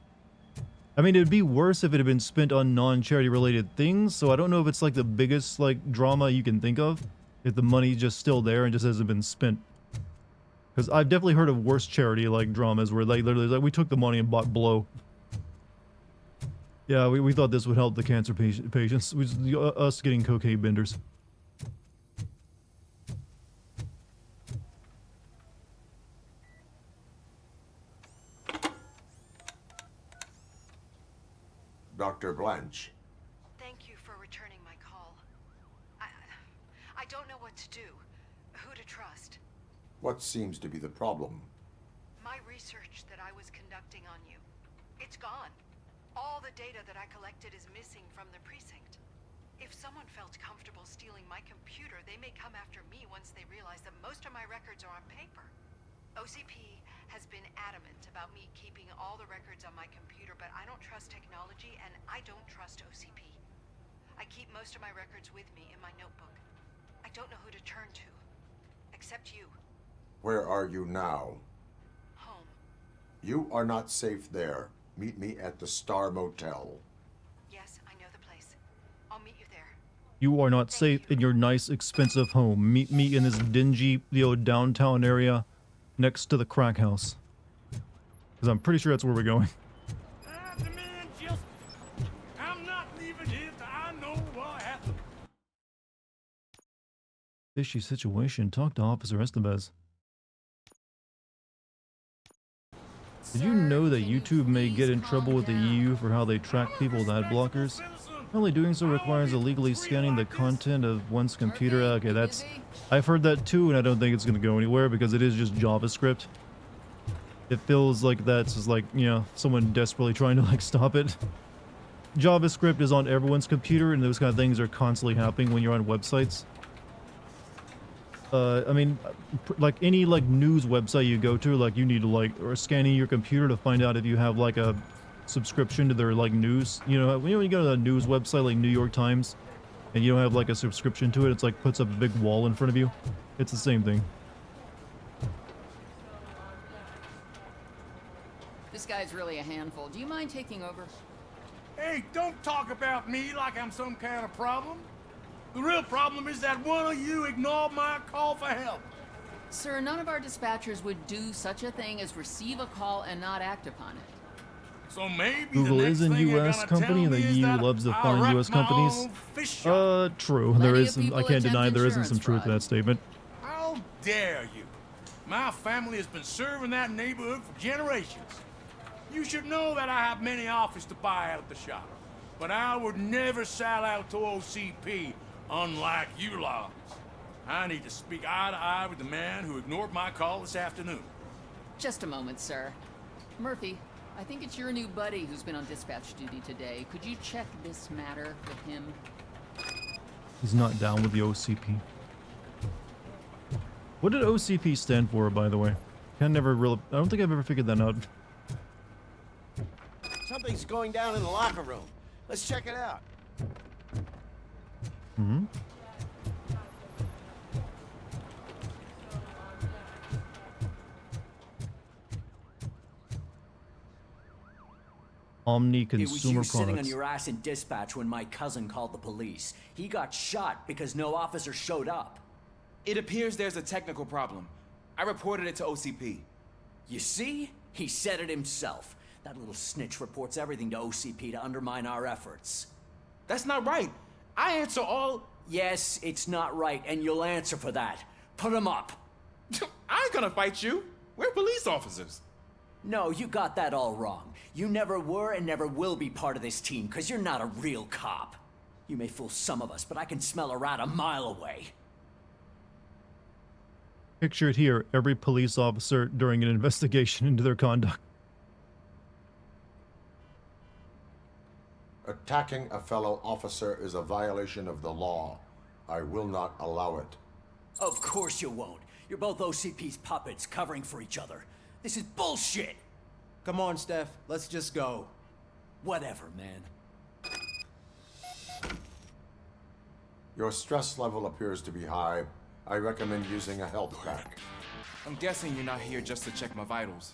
I mean, it'd be worse if it had been spent on non-charity related things, so I don't know if it's like the biggest like drama you can think of, if the money's just still there and just hasn't been spent. Because I've definitely heard of worse charity like dramas where like literally like we took the money and bought blow. Yeah, we thought this would help the cancer patients. Us getting cocaine benders. Dr. Blanche. Thank you for returning my call. I don't know what to do. Who to trust. What seems to be the problem? My research that I was conducting on you. It's gone. All the data that I collected is missing from the precinct. If someone felt comfortable stealing my computer, they may come after me once they realize that most of my records are on paper. OCP has been adamant about me keeping all the records on my computer, but I don't trust technology and I don't trust OCP. I keep most of my records with me in my notebook. I don't know who to turn to, except you. Where are you now? Home. You are not safe there. Meet me at the Star Motel. Yes, I know the place. I'll meet you there. You are not safe in your nice, expensive home. Meet me in this dingy, downtown area next to the crack house. Because I'm pretty sure that's where we're going. I demand justice. I'm not leaving here till I know what happened. Fishy situation. Talk to Officer Estevez. Did you know that YouTube may get in trouble with the EU for how they track people with ad blockers? Only doing so requires illegally scanning the content of one's computer. Okay, that's... I've heard that too, and I don't think it's going to go anywhere because it is just JavaScript. It feels like that's just like, you know, someone desperately trying to like stop it. JavaScript is on everyone's computer, and those kind of things are constantly happening when you're on websites. I mean, like any like news website you go to, like you need to like, or scanning your computer to find out if you have like a subscription to their like news. You know, when you go to a news website like New York Times, and you don't have like a subscription to it, it's like puts up a big wall in front of you. It's the same thing. This guy's really a handful. Do you mind taking over? Hey, don't talk about me like I'm some kind of problem. The real problem is that one of you ignored my call for help. Sir, none of our dispatchers would do such a thing as receive a call and not act upon it. So maybe Google the next is a thing you're U.S. gonna company, and tell the me is EU that loves to I find wrecked U.S. my companies. own fish shop. True. Plenty There of is some, I people can't deny attempt there isn't some insurance truth to fraud. that statement. How dare you? My family has been serving that neighborhood for generations. You should know that I have many offers to buy out the shop. But I would never sell out to OCP, unlike you lot. I need to speak eye to eye with the man who ignored my call this afternoon. Just a moment, sir. Murphy, I think it's your new buddy who's been on dispatch duty today. Could you check this matter with him? He's not down with the OCP. What did OCP stand for, by the way? I don't think I've ever figured that out. Something's going down in the locker room. Let's check it out. Hmm? Omni It was Consumer you sitting on Products. your ass in dispatch when my cousin called the police. He got shot because no officer showed up. It appears there's a technical problem. I reported it to OCP. You see? He said it himself. That little snitch reports everything to OCP to undermine our efforts. That's not right. I answer all... Yes, it's not right, and you'll answer for that. Put him up. I ain't gonna fight you. We're police officers. No, you got that all wrong. You never were and never will be part of this team, because you're not a real cop. You may fool some of us, but I can smell a rat a mile away. Picture it here, every police officer during an investigation into their conduct. Attacking a fellow officer is a violation of the law. I will not allow it. Of course you won't. You're both OCP's puppets covering for each other. This is bullshit! Come on, Steph. Let's just go. Whatever, man. Your stress level appears to be high. I recommend using a health pack. I'm guessing you're not here just to check my vitals.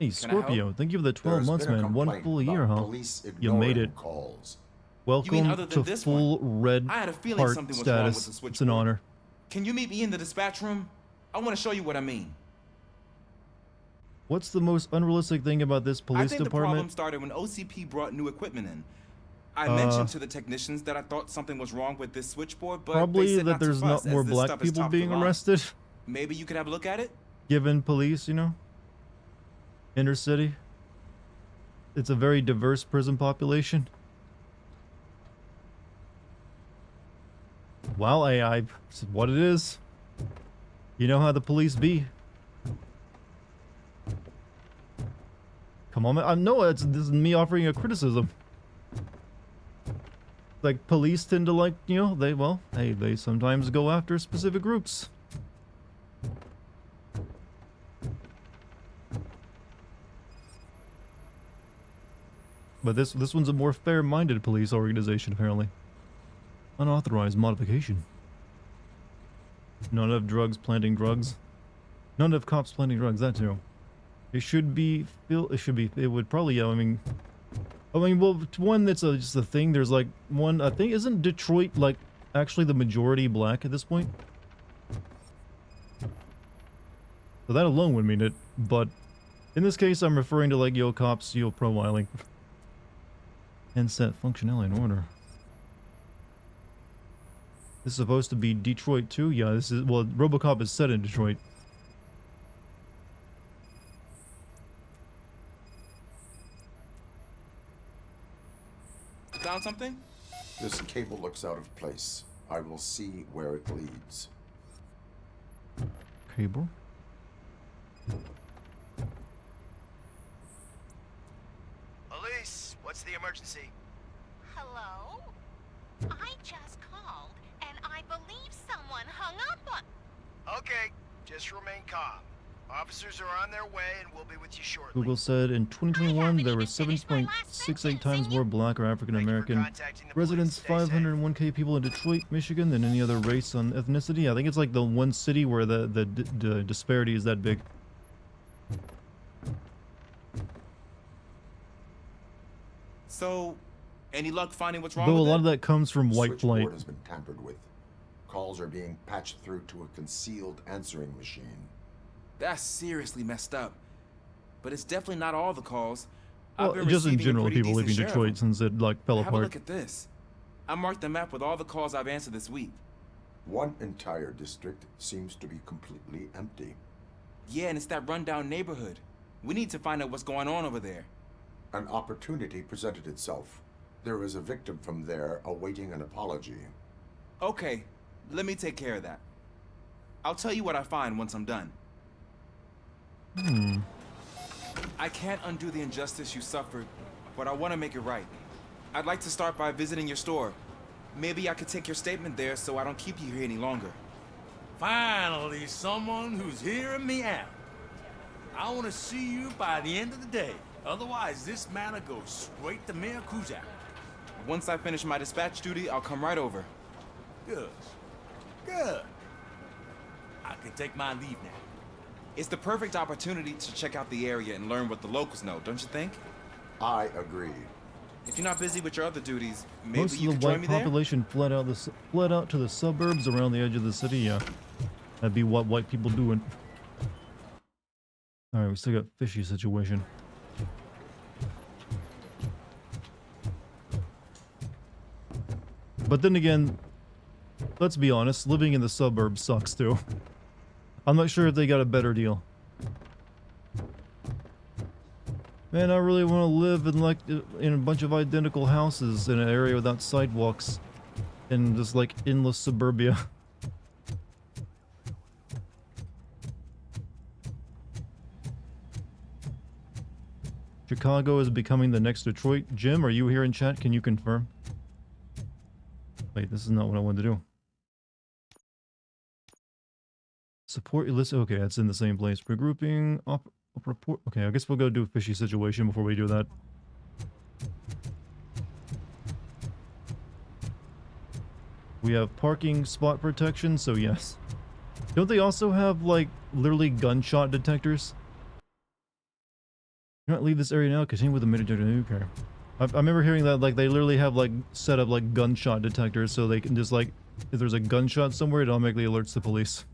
Hey, Scorpio, thank you for the 12 There's months, been a man. One complaint full year, about huh? police You made ignoring it. calls. Welcome other than to this full red I had a feeling heart something was wrong with status. the It's switchboard. an honor. Can you meet me in the dispatch room? I want to show you what I mean. What's the most unrealistic thing about this I police think the problem department? started when OCP brought new equipment in. I mentioned to the technicians that I thought something was wrong with this switchboard, but they Probably said that not to there's fuss, not more as this black stuff is people top of the, being line. arrested. Maybe you could have a look at it? Given police, you know? Inner city. it's a very diverse prison population. Well, AI, it's what it is. You know how the police be. Come on, man. I know this is me offering a criticism. Like, police tend to, like, you know, they sometimes go after specific groups. But this one's a more fair-minded police organization, apparently. Unauthorized modification. Not enough drugs planting drugs. Not enough cops planting drugs, that too. It should be, it would probably, yeah, I mean, well, one that's just a thing, there's like one, I think, isn't Detroit, like, actually the majority black at this point? So that alone would mean it, but in this case, I'm referring to, like, yo, cops, yo, profiling. And set functionality in order. This is supposed to be Detroit too? Yeah, this is, well, Robocop is set in Detroit. Found something? This cable looks out of place. I will see where it leads. Cable? Elise, what's the emergency? Hello? I just called, and I believe someone hung up on... Okay, just remain calm. Officers are on their way and we'll be with you shortly. Google said in 2021 there were 7.68 times more black or African American residents, 501k people in Detroit, Michigan than any other race on ethnicity. I think it's like the one city where the disparity is that big. So, any luck finding what's wrong Though a with lot it? of that comes from white flight. Switchboard has been tampered with. Calls are being patched through to a concealed answering machine. That's seriously messed up. But it's definitely not all the calls. Well, I've been just in receiving a general, pretty people decent leaving share of Detroit them. since it like fell Have a apart. look at this. I marked the map with all the calls I've answered this week. One entire district seems to be completely empty. Yeah, and it's that rundown neighborhood. We need to find out what's going on over there. An opportunity presented itself. There is a victim from there awaiting an apology. Okay, let me take care of that. I'll tell you what I find once I'm done. I can't undo the injustice you suffered, but I want to make it right. I'd like to start by visiting your store. Maybe I could take your statement there so I don't keep you here any longer. Finally, someone who's hearing me out. I want to see you by the end of the day. Otherwise, this matter goes straight to Mayor Kuzak. Once I finish my dispatch duty, I'll come right over. Good. Good. I can take my leave now. It's the perfect opportunity to check out the area and learn what the locals know, don't you think? I agree. If you're not busy with your other duties, maybe Most you of could the join white me there? population fled out to the suburbs around the edge of the city. Yeah, that'd be what white people doing. All right, we still got fishy situation. But then again, let's be honest, living in the suburbs sucks too. I'm not sure if they got a better deal. Man, I really want to live in like in a bunch of identical houses in an area without sidewalks and just like endless suburbia. Chicago is becoming the next Detroit. Jim, are you here in chat? Can you confirm? Wait, this is not what I wanted to do. Support list. Okay, that's in the same place. Regrouping. Report. Okay, I guess we'll go do a fishy situation before we do that. We have parking spot protection, so yes. Don't they also have like literally gunshot detectors? Do not leave this area now. Continue with the mitigator. Okay. I remember hearing that like they literally have like set up like gunshot detectors so they can just like if there's a gunshot somewhere it automatically alerts the police.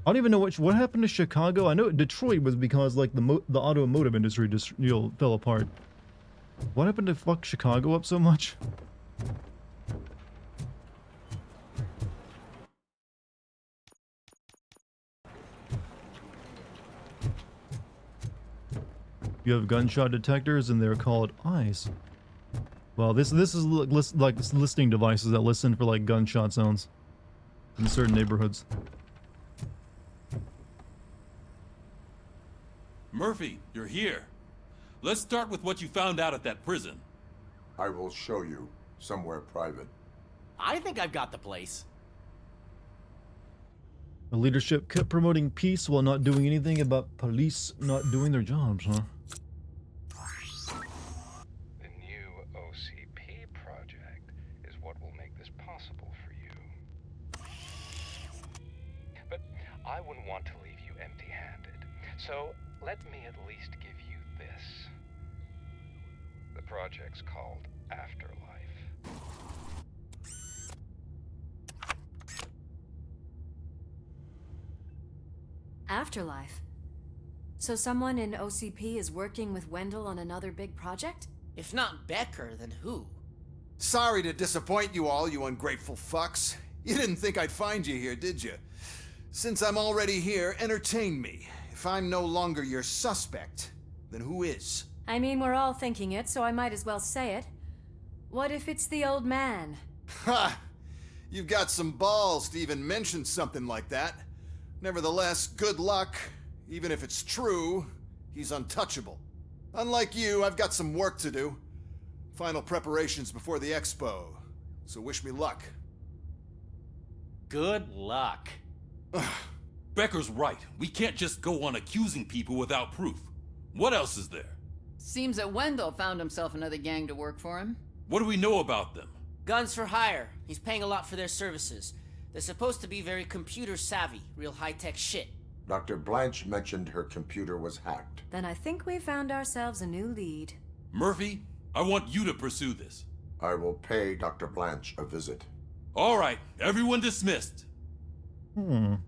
I don't even know what happened to Chicago. I know Detroit was because like the automotive industry just fell apart. What happened to fuck Chicago up so much? You have gunshot detectors, and they're called eyes. Well, this is like listening devices that listen for like gunshot sounds in certain neighborhoods. Murphy, you're here. Let's start with what you found out at that prison. I will show you somewhere private. I think I've got the place. The leadership kept promoting peace while not doing anything about police not doing their jobs, huh? The new OCP project is what will make this possible for you. But I wouldn't want to leave you empty-handed, so let me at least give you this. The project's called Afterlife. Afterlife. So someone in OCP is working with Wendell on another big project? If not Becker, then who? Sorry to disappoint you all, you ungrateful fucks. You didn't think I'd find you here, did you? Since I'm already here, entertain me. If I'm no longer your suspect, then who is? I mean, we're all thinking it, so I might as well say it. What if it's the old man? Ha! You've got some balls to even mention something like that. Nevertheless, good luck. Even if it's true, he's untouchable. Unlike you, I've got some work to do. Final preparations before the expo. So wish me luck. Good luck. Becker's right. We can't just go on accusing people without proof. What else is there? Seems that Wendell found himself another gang to work for him. What do we know about them? Guns for hire. He's paying a lot for their services. They're supposed to be very computer savvy, real high-tech shit. Dr. Blanche mentioned her computer was hacked. Then I think we found ourselves a new lead. Murphy, I want you to pursue this. I will pay Dr. Blanche a visit. All right, everyone dismissed. Can't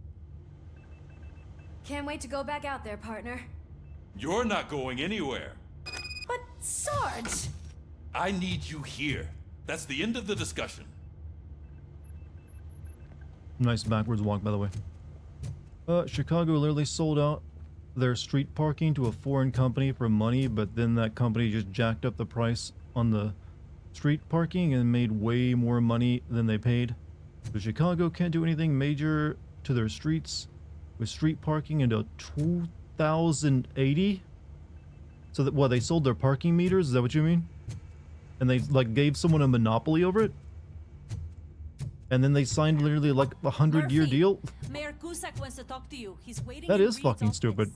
wait to go back out there, partner. You're not going anywhere. But, Sarge! I need you here. That's the end of the discussion. Nice backwards walk, by the way. Chicago literally sold out their street parking to a foreign company for money, but then that company just jacked up the price on the street parking and made way more money than they paid. So Chicago can't do anything major to their streets with street parking until 2080. So that what, they sold their parking meters? Is that what you mean? And they like gave someone a monopoly over it? And then they signed literally like a 100-year deal? Mayor Cusack wants to talk to you. He's waiting. That is fucking stupid.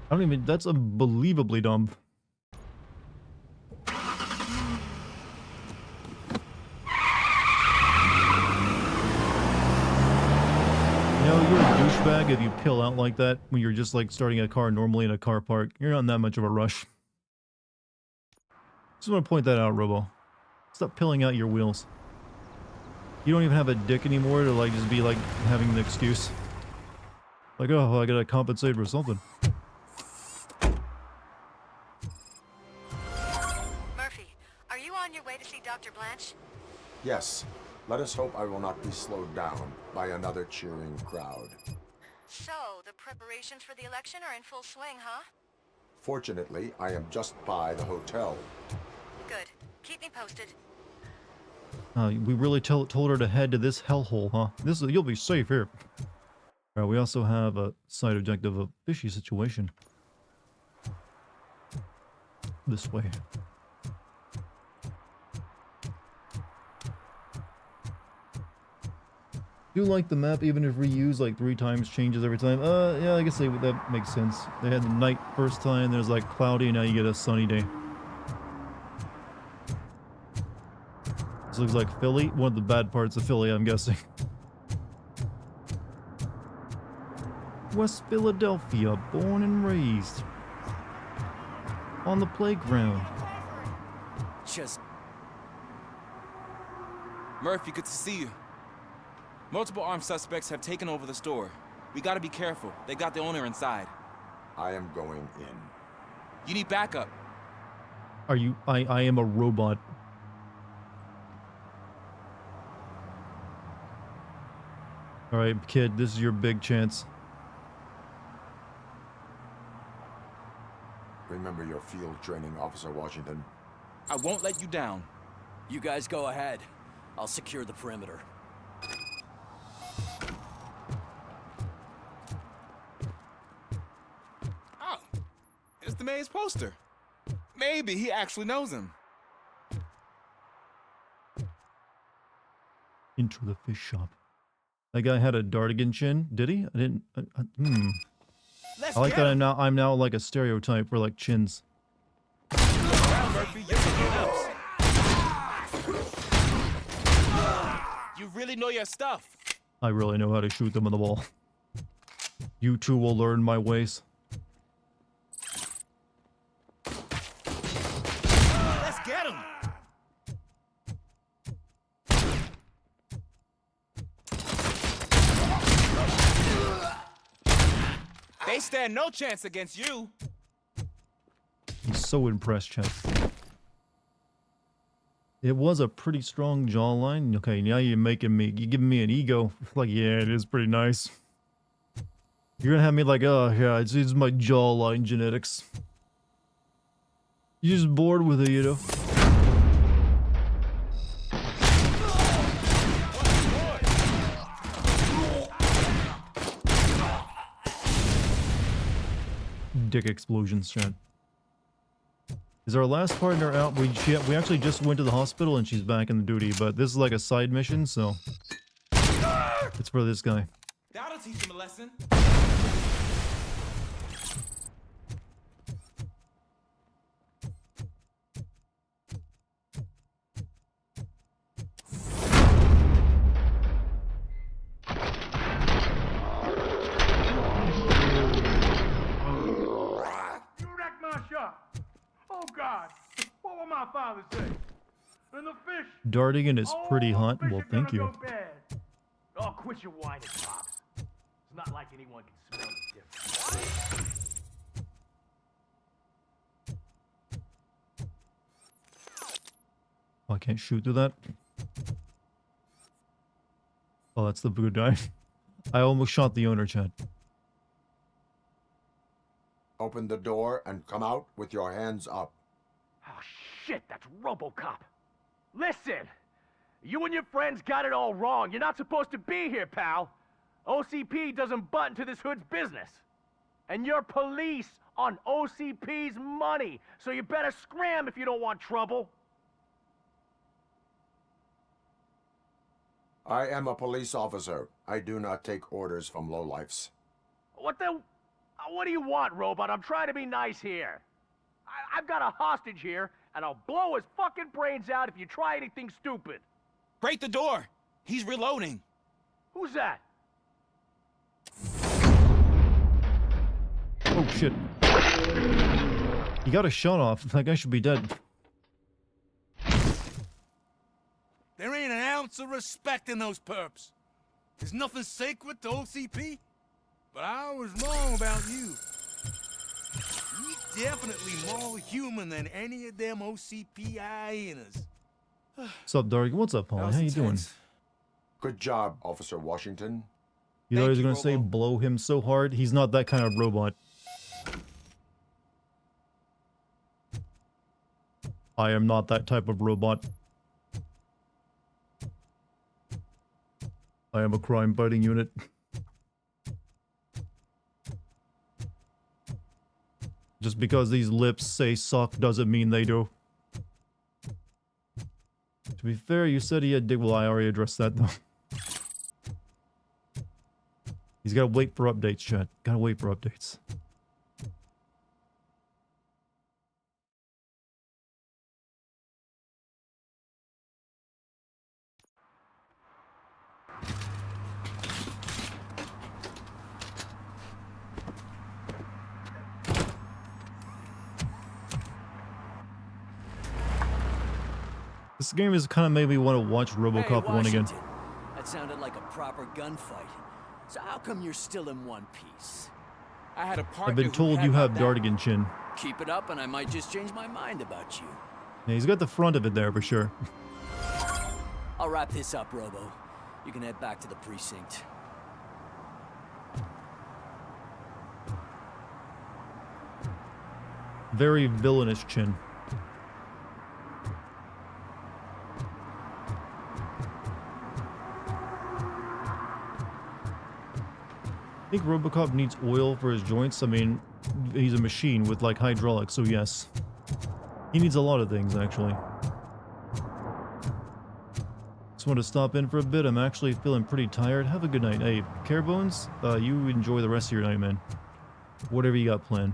I don't even, that's unbelievably dumb. You know, you're a douchebag if you pill out like that when you're just like starting a car normally in a car park. You're not in that much of a rush. Just want to point that out, Robo. Stop pilling out your wheels. You don't even have a dick anymore to like just be like having an excuse. Like, oh, I gotta compensate for something. Murphy, are you on your way to see Dr. Blanche? Yes. Let us hope I will not be slowed down by another cheering crowd. So, the preparations for the election are in full swing, huh? Fortunately, I am just by the hotel. Good. Keep me posted. We really told her to head to this hellhole, huh? You'll be safe here. Alright, we also have a side objective of fishy situation. This way. Do like the map, even if reused like 3 times, changes every time. Yeah, I guess that makes sense. They had the night first time, there's like cloudy, and now you get a sunny day. This looks like Philly. One of the bad parts of Philly, I'm guessing. West Philadelphia, born and raised. On the playground. Just... Murphy, good to see you. Multiple armed suspects have taken over the store. We gotta be careful. They got the owner inside. I am going in. You need backup. Are you... I am a robot. Alright, kid, this is your big chance. Remember your field training, Officer Washington. I won't let you down. You guys go ahead. I'll secure the perimeter. Oh, it's the mayor's poster. Maybe he actually knows him. Into the fish shop. That guy had a Dartigan chin, did he? I didn't. I like that I'm now like a stereotype for like chins. Now, Murphy, you're something else. You really know your stuff. I really know how to shoot them in the wall. You two will learn my ways. Let's get him! They stand no chance against you. I'm so impressed, Chad. It was a pretty strong jawline. Okay, now you're giving me an ego. Like, yeah, it is pretty nice. You're gonna have me like, oh, yeah, it's my jawline genetics. You're just bored with it, you know? Dick explosions, Chad. Is our last partner out? We actually just went to the hospital and she's back in the duty, but this is like a side mission, so it's for this guy. That'll teach him a lesson. Dartigan is pretty hot. Well, thank you. Oh, quit your whining, Pops. It's not like anyone can smell the difference. Oh, I can't shoot through that. Oh, that's the good guy. I almost shot the owner, Chad. Open the door and come out with your hands up. Oh, shit, that's Robocop. Listen, you and your friends got it all wrong. You're not supposed to be here, pal. OCP doesn't butt into this hood's business. And you're police on OCP's money, so you better scram if you don't want trouble. I am a police officer. I do not take orders from lowlifes. What do you want, Robot? I'm trying to be nice here. I've got a hostage here, and I'll blow his fucking brains out if you try anything stupid. Break the door. He's reloading. Who's that? Oh, shit. He got a shot off. That guy should be dead. There ain't an ounce of respect in those perps. There's nothing sacred to OCP. But I was wrong about you. You're definitely more human than any of them OCP hyenas. What's up, Dark? What's up, Paul? How you doing? Good job, Officer Washington. You thought he was gonna say blow him so hard? He's not that kind of robot. I am not that type of robot. I am a crime-fighting unit. Just because these lips say suck doesn't mean they do. To be fair, you said he had dig. Well, I already addressed that though. He's gotta wait for updates, chat. Gotta wait for updates. This game has kind of made me want to watch Robocop 1 again. That sounded like a proper gunfight. So how come you're still in one piece? I had a partner. I've been told you have Dartigan chin. Keep it up and I might just change my mind about you. Yeah, he's got the front of it there for I'll wrap this up, Robo. You can head back to the precinct. Very villainous chin. I think Robocop needs oil for his joints. I mean, he's a machine with like hydraulics, so yes. He needs a lot of things, actually. Just want to stop in for a bit. I'm actually feeling pretty tired. Have a good night. Hey, Carebones, you enjoy the rest of your night, man. Whatever you got planned.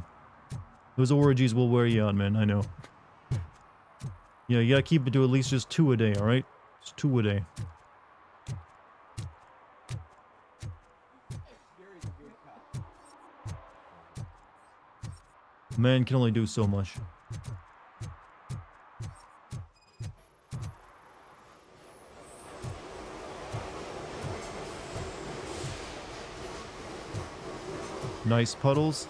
Those orgies will wear you out, man. I know. Yeah, you gotta keep it to at least just 2 a day, alright? Just 2 a day. Man can only do so much. Nice puddles.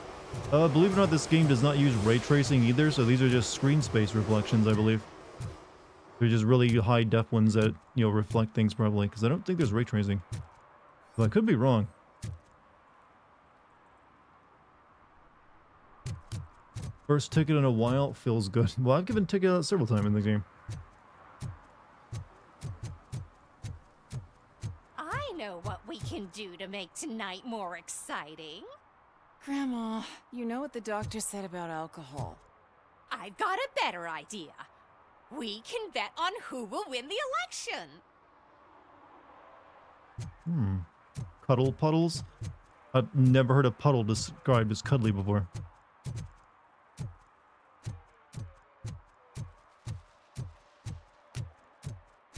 Believe it or not, this game does not use ray tracing either, so these are just screen space reflections, I believe. They're just really high def ones that, you know, reflect things probably, because I don't think there's ray tracing. But I could be wrong. First ticket in a while, feels good. Well, I've given ticket out several times in the game. I know what we can do to make tonight more exciting. Grandma, you know what the doctor said about alcohol. I've got a better idea. We can bet on who will win the election. Cuddle puddles? I've never heard a puddle described as cuddly before.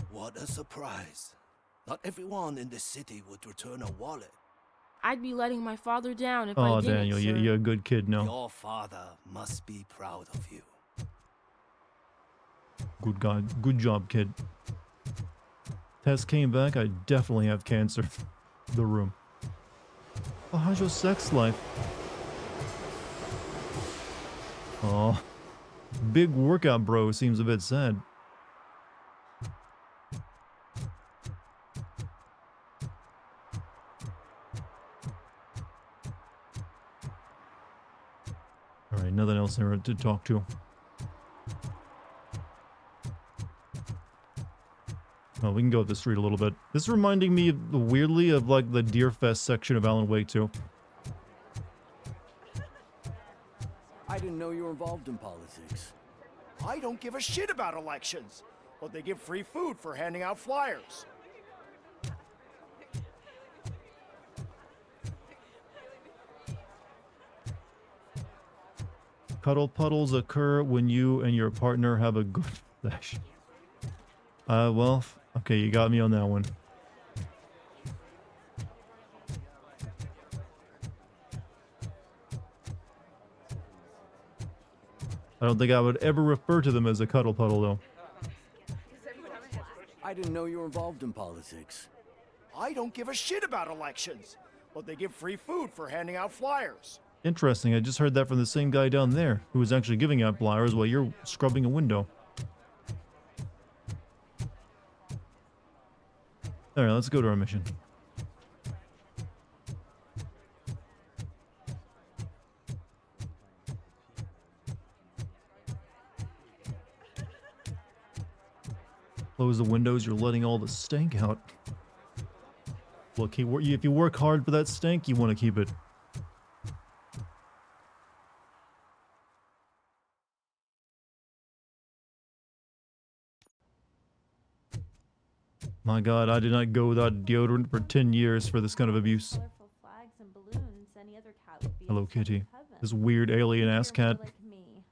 What a surprise. Not everyone in this city would return a wallet. I'd be letting my father down if I Oh, didn't, Daniel, sir. you're a good kid now. Your father must be proud of you. Good God. Good job, kid. Test came back. I definitely have cancer. The room. Oh, how's your sex life? Oh. Big workout bro seems a bit sad. Alright, nothing else there to talk to. Oh, we can go up the street a little bit. This is reminding me weirdly of like the Deer Fest section of Alan Wake 2. I didn't know you were involved in politics. I don't give a shit about elections, but they give free food for handing out flyers. Cuddle puddles occur when you and your partner have a good flash. Well, okay, you got me on that one. I don't think I would ever refer to them as a cuddle puddle, though. I didn't know you were involved in politics. I don't give a shit about elections, but they give free food for handing out flyers. Interesting, I just heard that from the same guy down there, who was actually giving out flyers while you're scrubbing a window. Alright, let's go to our mission. Close the windows, you're letting all the stank out. Look, if you work hard for that stank, you want to keep it. My God, I did not go without deodorant for 10 years for this kind of abuse. Colorful flags and balloons, any other cat would be Hello, in heaven. Kitty. This weird alien-ass You're more cat. like me,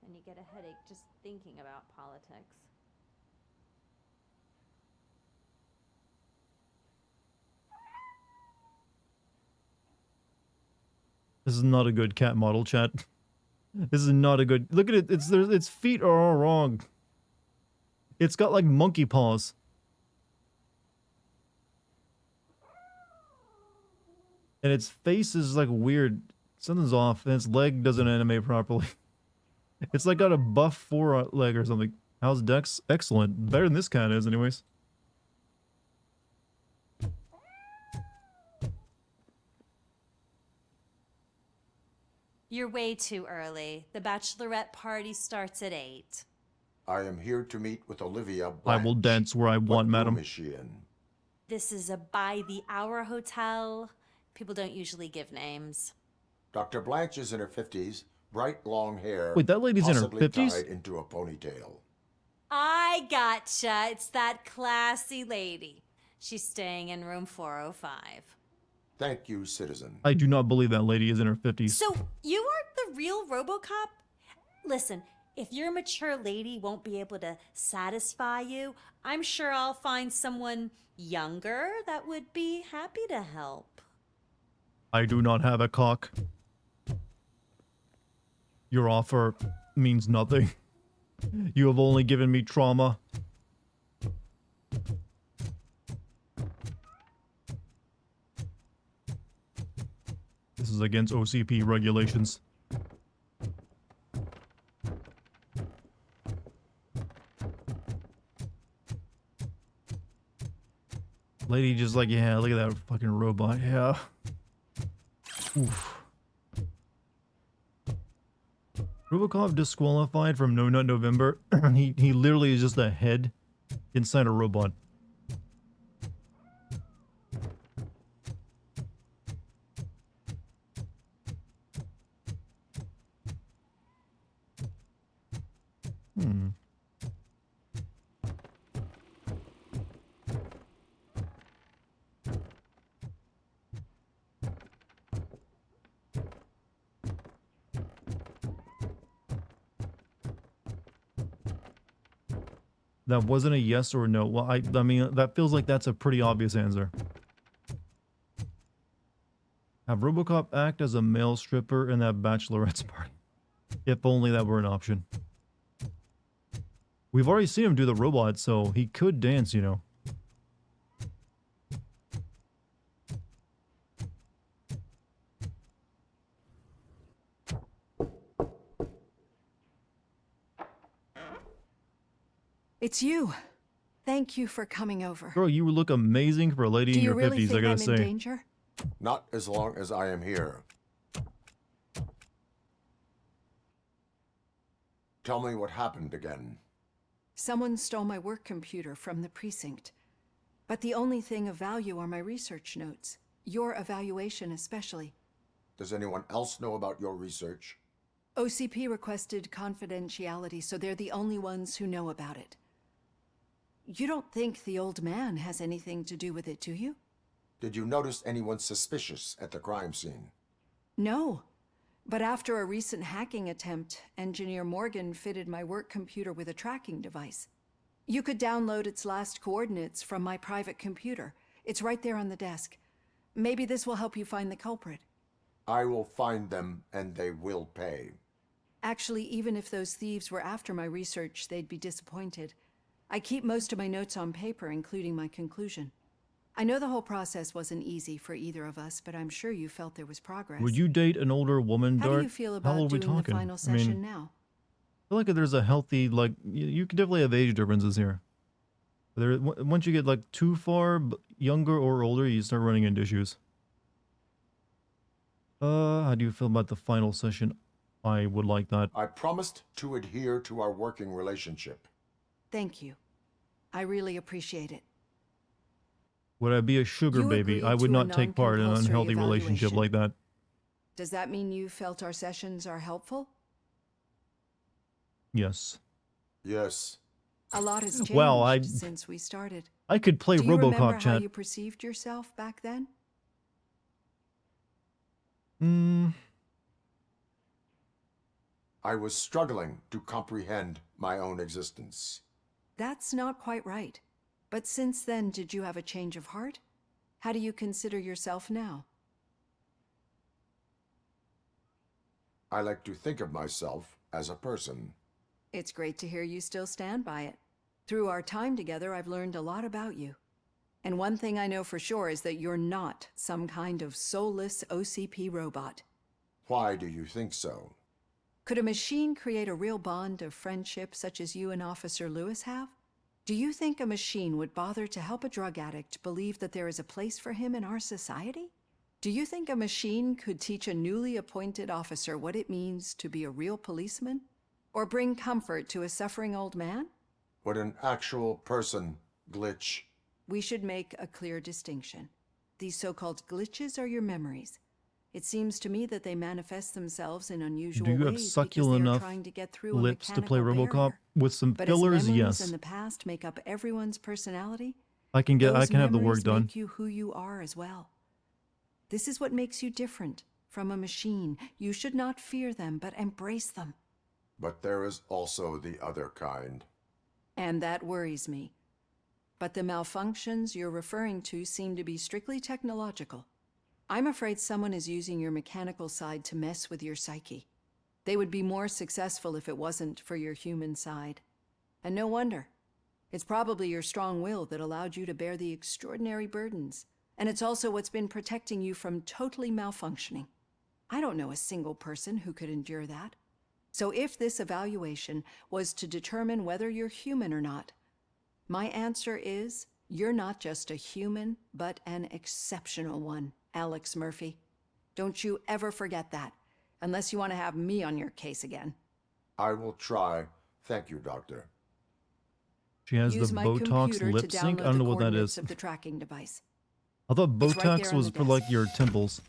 and you get a headache just thinking about politics. This is not a good cat model, chat. This is not a good... Look at it. Its feet are all wrong. It's got like monkey paws. And its face is like weird. Something's off. And its leg doesn't animate properly. It's like got a buff foreleg or something. How's Dex? Excellent. Better than this cat is, anyways. You're way too early. The bachelorette party starts at 8. I am here to meet with Olivia I Blanche. will dance where I want, What madam. room is she in? This is a by-the-hour hotel. People don't usually give names. Dr. Blanche is in her 50s, bright long hair. Wait, that lady's in her possibly 50s? tied into a ponytail. I gotcha. It's that classy lady. She's staying in room 405. Thank you, citizen. I do not believe that lady is in her 50s. So, you aren't the real Robocop? Listen, if your mature lady won't be able to satisfy you, I'm sure I'll find someone younger that would be happy to help. I do not have a cock. Your offer means nothing. You have only given me trauma. This is against OCP regulations. Lady just like, yeah, look at that fucking robot, yeah. Oof. Robocop disqualified from No Nut November. he literally is just a head inside a robot. Hmm. That wasn't a yes or a no. Well, I mean, that feels like that's a pretty obvious answer. Have Robocop act as a male stripper in that bachelorette's party. If only that were an option. We've already seen him do the robot, so he could dance, you know. It's you. Thank you for coming over. Girl, you look amazing for a lady in your really 50s, I think gotta I'm say. in danger? Not as long as I am here. Tell me what happened again. Someone stole my work computer from the precinct. But the only thing of value are my research notes. Your evaluation especially. Does anyone else know about your research? OCP requested confidentiality, so they're the only ones who know about it. You don't think the old man has anything to do with it, do you? Did you notice anyone suspicious at the crime scene? No. But after a recent hacking attempt, Engineer Morgan fitted my work computer with a tracking device. You could download its last coordinates from my private computer. It's right there on the desk. Maybe this will help you find the culprit. I will find them, and they will pay. Actually, even if those thieves were after my research, they'd be disappointed. I keep most of my notes on paper, including my conclusion. I know the whole process wasn't easy for either of us, but I'm sure you felt there was progress. Would you date an older woman, How Dart? do you feel How about old are we doing the talking? final I session mean, now? I feel like there's a healthy, like, you could definitely have age differences here. Once you get, like, too far younger or older, you start running into issues. How do you feel about the final session? I would like that. I promised to adhere to our working relationship. Thank you. I really appreciate it. Would I be a sugar You baby? agreed I would to a not take part in an non-compulsory unhealthy relationship evaluation. like that. Does that mean you felt our sessions are helpful? Yes. Yes. A lot has changed Well, since we started. I could play Do you remember Robocop how chat. you perceived yourself back then? I was struggling to comprehend my own existence. That's not quite right. But since then, did you have a change of heart? How do you consider yourself now? I like to think of myself as a person. It's great to hear you still stand by it. Through our time together, I've learned a lot about you. And one thing I know for sure is that you're not some kind of soulless OCP robot. Why do you think so? Could a machine create a real bond of friendship such as you and Officer Lewis have? Do you think a machine would bother to help a drug addict believe that there is a place for him in our society? Do you think a machine could teach a newly appointed officer what it means to be a real policeman? Or bring comfort to a suffering old man? Would an actual person glitch? We should make a clear distinction. These so-called glitches are your memories. It seems to me that they manifest themselves in unusual Do you have ways succulent because they are enough trying to get through lips a to play mechanical RoboCop? barrier. With some But fillers, as memories yes. in the past make up everyone's personality, I can those have the work memories done. make you who you are as well. This is what makes you different from a machine. You should not fear them, but embrace them. But there is also the other kind. And that worries me. But the malfunctions you're referring to seem to be strictly technological. I'm afraid someone is using your mechanical side to mess with your psyche. They would be more successful if it wasn't for your human side. And no wonder. It's probably your strong will that allowed you to bear the extraordinary burdens. And it's also what's been protecting you from totally malfunctioning. I don't know a single person who could endure that. So if this evaluation was to determine whether you're human or not, my answer is you're not just a human, but an exceptional one, Alex Murphy. Don't you ever forget that, unless you want to have me on your case again. I will try. Thank you, Doctor. She has Use the my Botox computer lip to sync. I download don't know the what that coordinates is. of the tracking device. I thought It's right Botox there on was the for desk. like your temples.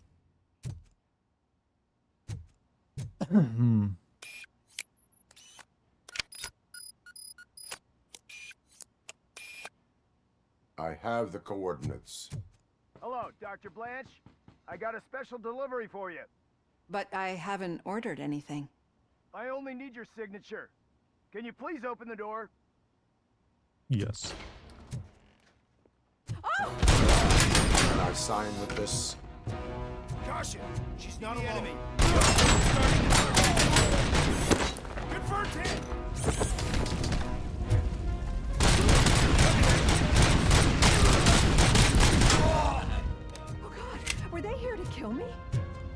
Hmm. I have the coordinates. Hello, Dr. Blanche. I got a special delivery for you. But I haven't ordered anything. I only need your signature. Can you please open the door? Yes. Can I sign with this? Caution! She's not alone. Enemy. Confirmed hit! Oh God, were they here to kill me?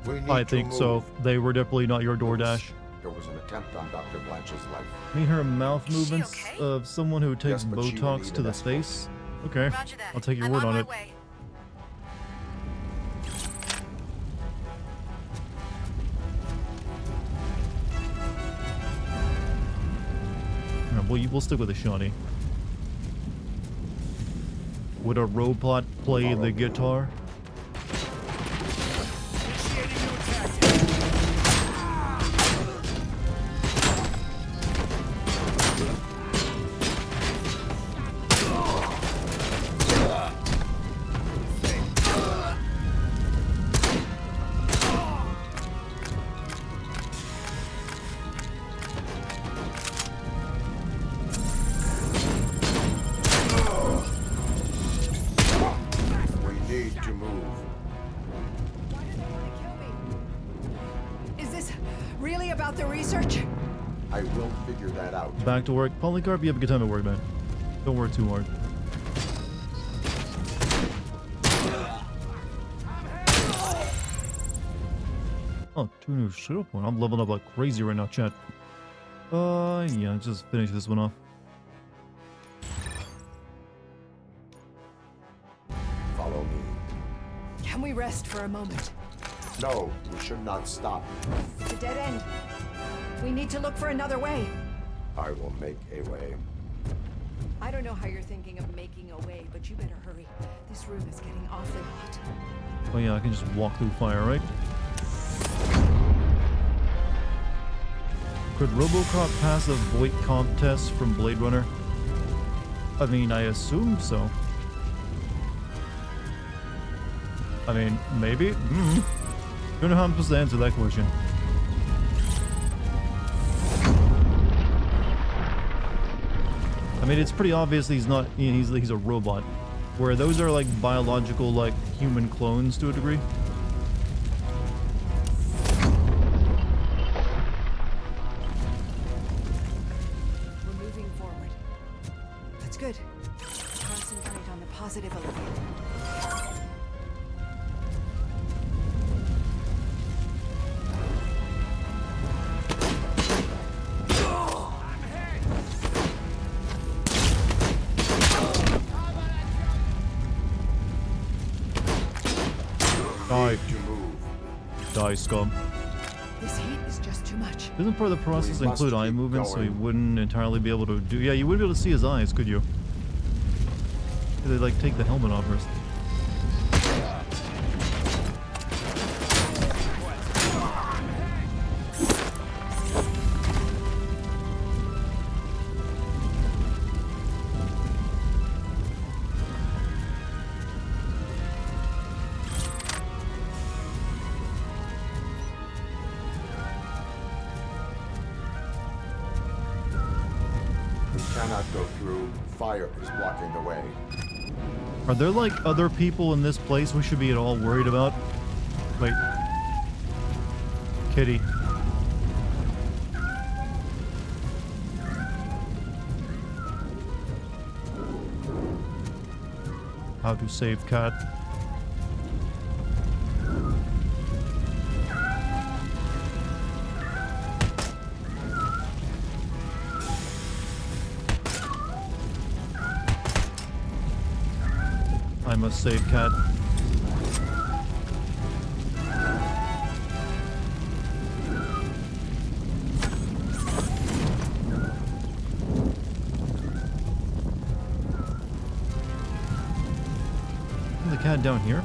We need I to think move. so. They were definitely not your DoorDash. There was an attempt on Dr. Blanche's life. Me her mouth movements of someone who takes Yes, but she will Botox need to an the escort. face. Okay, Roger that. I'll take your I'm word on on my it. way. Yeah, we'll stick with the shoddy. Would a robot play the guitar? Initiating new attack. We need to move. Why do they want to kill me? Is this really about the research? I will figure that out. Back to work. Polycarp, you have a good time at work, man. Don't work too hard. Oh, 2 new skill point. I'm leveling up like crazy right now, chat. Yeah, just finish this one off. Follow me. Can we rest for a moment? No, we should not stop. It's a dead end. We need to look for another way. I will make a way. I don't know how you're thinking of making a way, but you better hurry. This room is getting awfully hot. Oh yeah, I can just walk through fire, right? Could Robocop pass a voice comp test from Blade Runner? I mean, I assume so. I mean, maybe? Don't know how I'm supposed to answer that question. I mean, it's pretty obvious he's not, he's a robot. Where those are like biological, like human clones to a degree. We're moving forward. That's good. Concentrate on the positive element. Die. die, scum. This heat is just too much. Doesn't part of the process We must include eye keep movement, so he going. wouldn't entirely be able to do... Yeah, you wouldn't be able to see his eyes, could you? They, like, take the helmet off first. We cannot go through. Fire is blocking the way. Are there, like, other people in this place we should be at all worried about? Wait. Kitty. How to save cat. I must save cat. The cat down here?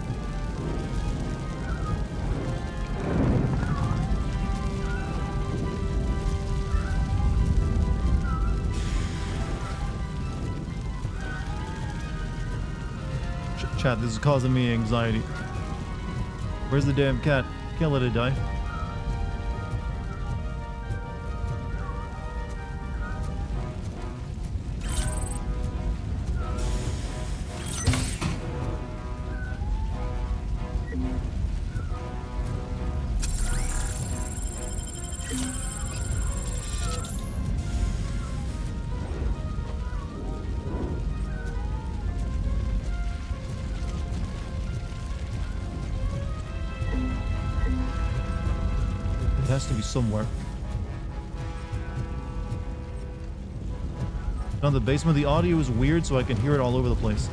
Chat, this is causing me anxiety. Where's the damn cat? Can't let it die. It has to be somewhere. Now the basement, the audio is weird, so I can hear it all over the place.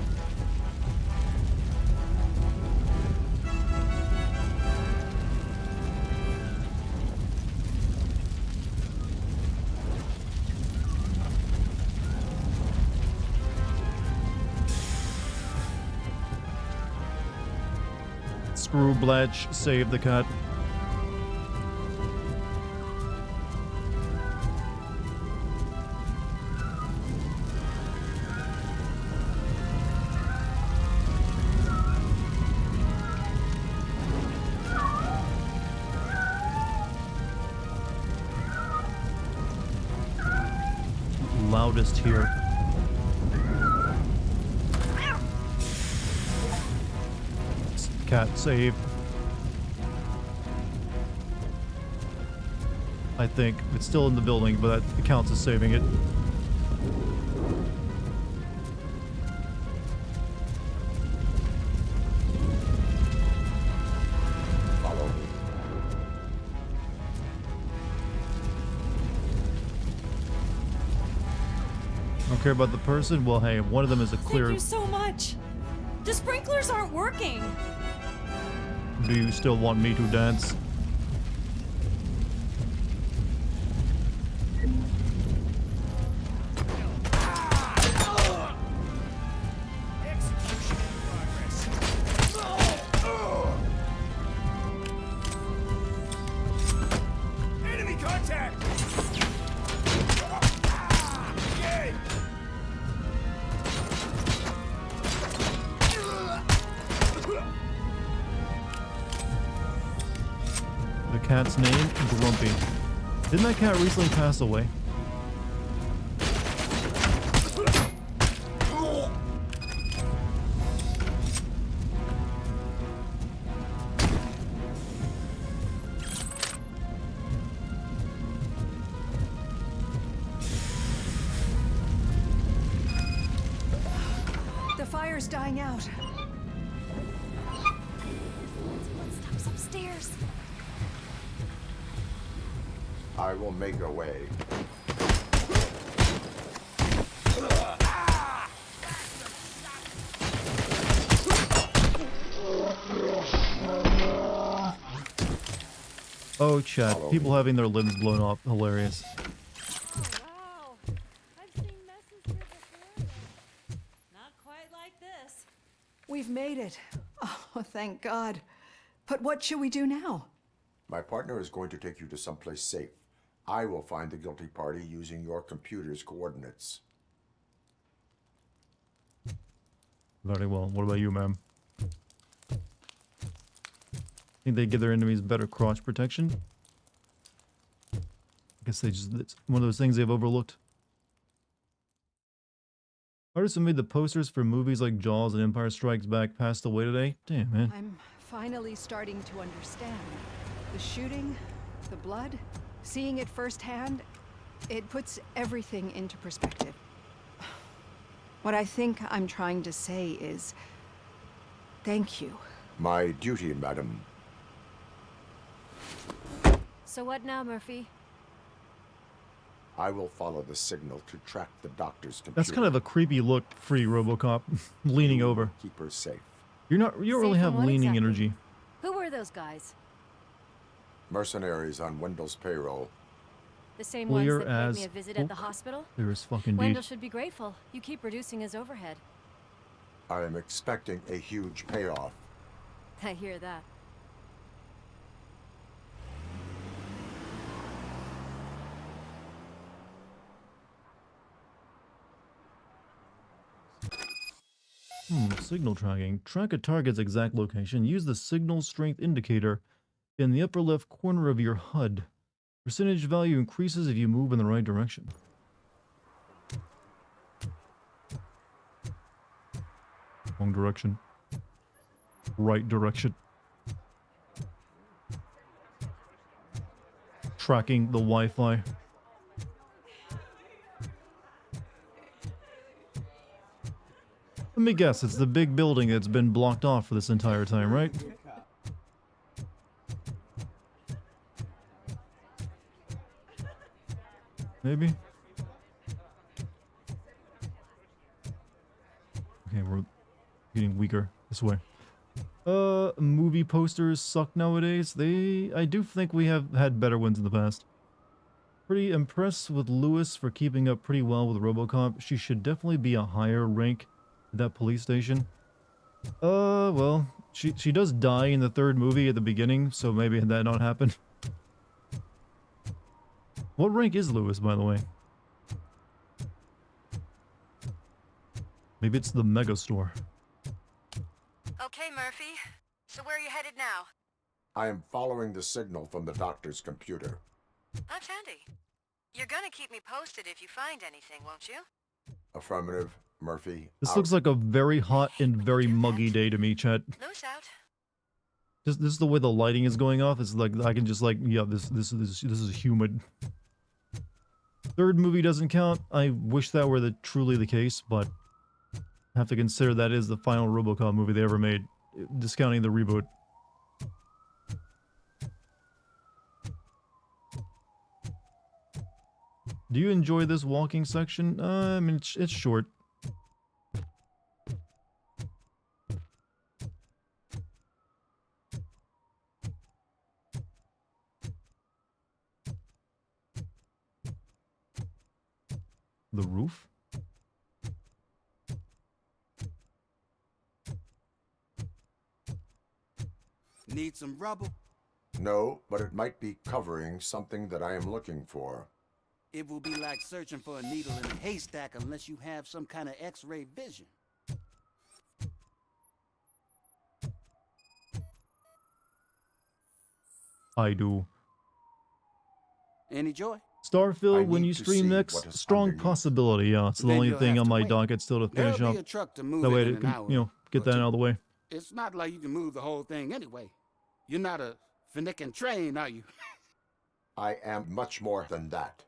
Screw Bletch, save the cat. Loudest here. Cat save. I think it's still in the building, but that counts as saving it. Follow me. Don't care about the person? Well, hey, one of them is a clear... Thank you so much. The sprinklers aren't working. Do you still want me to dance? Enemy contact! Yay! The cat's name? Grumpy. Didn't that cat recently pass away? The fire's dying out. Footsteps upstairs. I will make a way. Oh, chat. People having their limbs blown off. Hilarious. Wow. I've seen messes here before. Not quite like this. We've made it. Oh, thank God. But what should we do now? My partner is going to take you to someplace safe. I will find the guilty party using your computer's coordinates. Very well. What about you, ma'am? Think they give their enemies better crotch protection? I guess it's one of those things they've overlooked. Artists who made the posters for movies like Jaws and Empire Strikes Back passed away today. Damn, man. I'm finally starting to understand. The shooting, the blood, seeing it firsthand, it puts everything into perspective. What I think I'm trying to say is, thank you. My duty, madam. So what now, Murphy? I will follow the signal to track the doctor's computer. That's kind of a creepy look for you, Robocop. Leaning over. Keep her safe. You don't really have leaning energy. Who were those guys? Mercenaries on Wendell's payroll. The same Clear ones that paid as me a visit at the hospital? Clear as fucking Wendell deed. should be grateful. You keep reducing his overhead. I am expecting a huge payoff. I hear that. Signal tracking. Track a target's exact location. Use the signal strength indicator in the upper left corner of your HUD. Percentage value increases if you move in the right direction. Wrong direction. Right direction. Tracking the Wi-Fi. Let me guess, it's the big building that's been blocked off for this entire time, right? Maybe? Okay, we're getting weaker this way. Movie posters suck nowadays. I do think we have had better ones in the past. Pretty impressed with Lewis for keeping up pretty well with Robocop. She should definitely be a higher rank at that police station. Well, she does die in the third movie at the beginning, so maybe had that not happened. What rank is Lewis, by the way? Maybe it's the Mega Store. Okay, Murphy. So where are you headed now? I am following the signal from the doctor's computer. That's handy. You're gonna keep me posted if you find anything, won't you? Affirmative, Murphy. This looks like a very hot and very muggy day to me, chat. Loose out. This is the way the lighting is going off. It's like I can just like, yeah, this is humid. Third movie doesn't count. I wish that were truly the case, but I have to consider that is the final Robocop movie they ever made, discounting the reboot. Do you enjoy this walking section? I mean, it's short. The roof? Need some rubber? No, but it might be covering something that I am looking for. It will be like searching for a needle in a haystack unless you have some kind of X-ray vision. I do. Any joy? Starfield, when you stream next, strong possibility, yeah. It's the only thing on my docket still to finish There'll up. be a truck to move That way it I in an can, hour you know, get that out of the way. It's not like you can move the whole thing anyway. You're not a finicking train, are you? I am much more than that.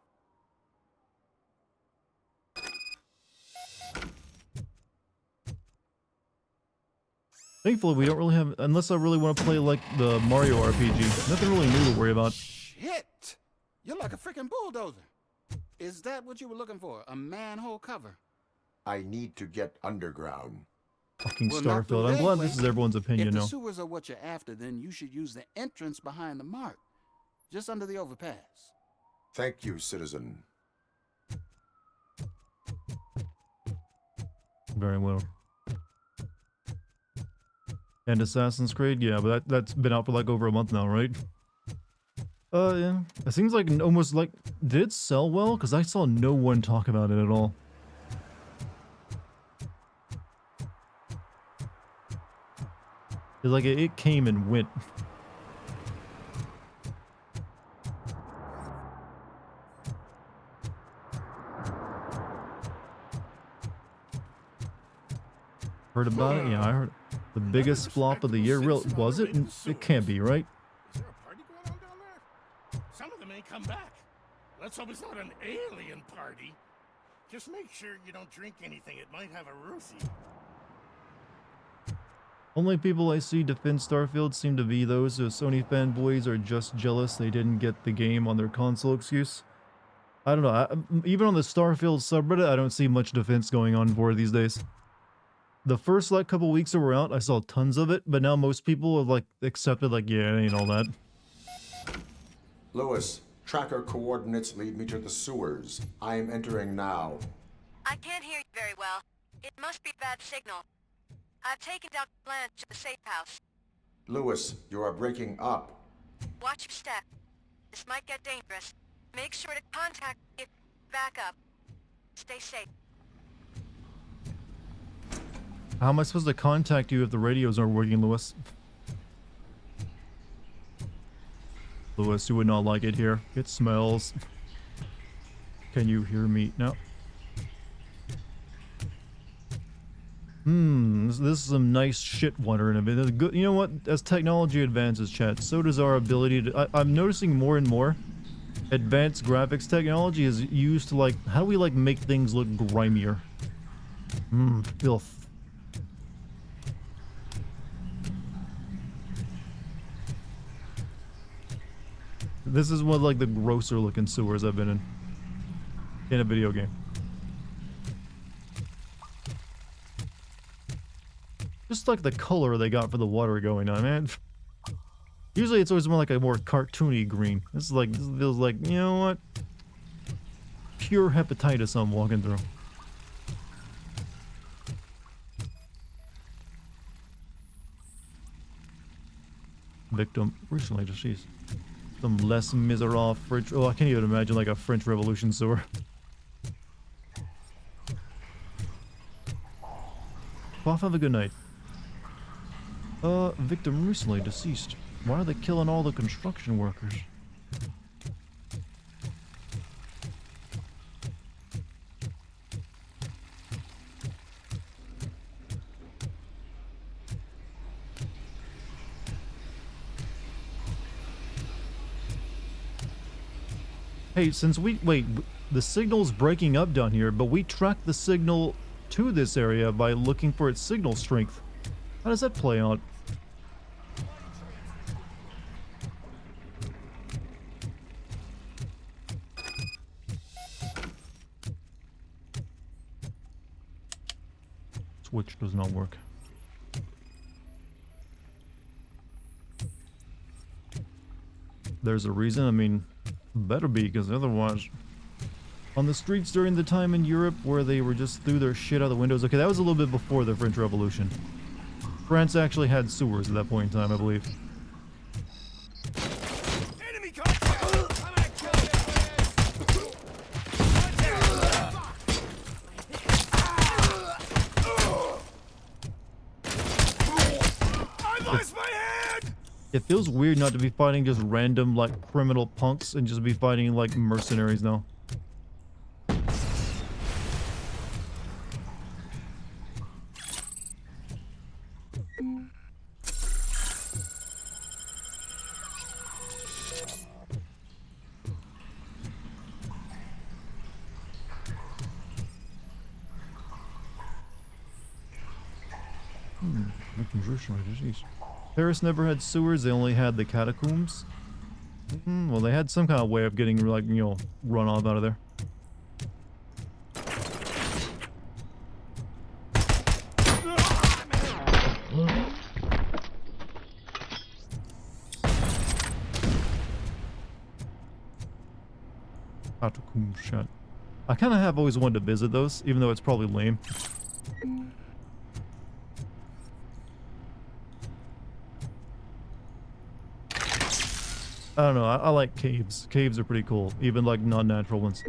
Thankfully, we don't really have, unless I really want to play like the Mario RPG. Nothing really new to worry about. Shit! You're like a freaking bulldozer. Is that what you were looking for? A manhole cover? I need to get underground. Fucking Well, not through Starfield. I'm glad that this way. is everyone's opinion If the now. sewers are what you're after, then you should use the entrance behind the mark. just under the overpass. Thank you, citizen. Very well. And Assassin's Creed, yeah, but that's been out for like over a month now, right? Yeah. It seems like almost like, did it sell well? Because I saw no one talk about it at all. It's like it came and went. Heard about it? Yeah, I heard. The biggest flop of the year. Real was it? It can't be, right? Is there a party going on down there? Some of them ain't come back. Let's hope it's not an alien party. Just make sure you don't drink anything. It might have a Ruthie. Only people I see defend Starfield seem to be those who Sony fanboys are just jealous they didn't get the game on their console excuse. I don't know. Even on the Starfield subreddit, I don't see much defense going on for it these days. The first like couple weeks that were out, I saw tons of it, but now most people have like accepted like, yeah, it ain't all that. Lewis, tracker coordinates lead me to the sewers. I am entering now. I can't hear you very well. It must be bad signal. I've taken Dr. Blanche to the safe house. Lewis, you are breaking up. Watch your step. This might get dangerous. Make sure to contact me. Back up. Stay safe. How am I supposed to contact you if the radios aren't working, Lewis? Lewis, you would not like it here. It smells. Can you hear me? No. This is some nice shit water in a bit. Good. You know what? As technology advances, chat, so does our ability to... I'm noticing more and more advanced graphics technology is used to like... How do we like make things look grimier? Filth. This is one of like the grosser looking sewers I've been in a video game. Just like the color they got for the water going on, man. Usually it's always more like a more cartoony green. This is like, this feels like, you know what? Pure hepatitis I'm walking through. Victim recently deceased. Some Les Miserables French... Oh, I can't even imagine like a French Revolution sewer. Off, have a good night. Victim recently deceased. Why are they killing all the construction workers? Hey, since wait, the signal's breaking up down here, but we tracked the signal to this area by looking for its signal strength. How does that play out? Switch does not work. There's a reason, I mean, better be, because otherwise... On the streets during the time in Europe where they were just threw their shit out the windows. Okay, that was a little bit before the French Revolution. France actually had sewers at that point in time, I believe. Enemy contact! I'm gonna kill I lost my hand! It feels weird not to be fighting just random, like, criminal punks and just be fighting, like, mercenaries now. Paris never had sewers, they only had the catacombs. Well, they had some kind of way of getting, like, you know, runoff out of there. Catacomb shit. I kind of have always wanted to visit those, even though it's probably lame. I don't know, I like caves. Caves are pretty cool, even like non-natural ones.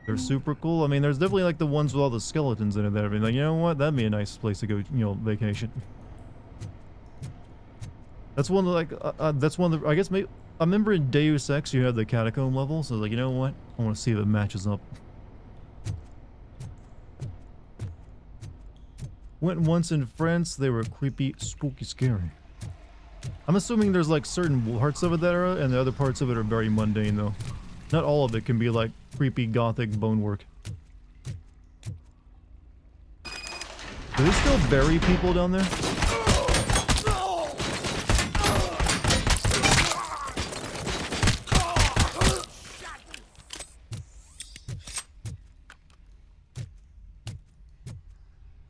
They're super cool. I mean, there's definitely like the ones with all the skeletons in it that I've been like, you know what, that'd be a nice place to go, you know, vacation. That's one of like, that's one of the, I guess maybe, I remember in Deus Ex you had the catacomb level, so I was like, you know what, I want to see if it matches up. Went once in France, they were creepy, spooky, scary. I'm assuming there's like certain parts of it that are, and the other parts of it are very mundane though. Not all of it can be like creepy gothic bonework. Do they still bury people down there?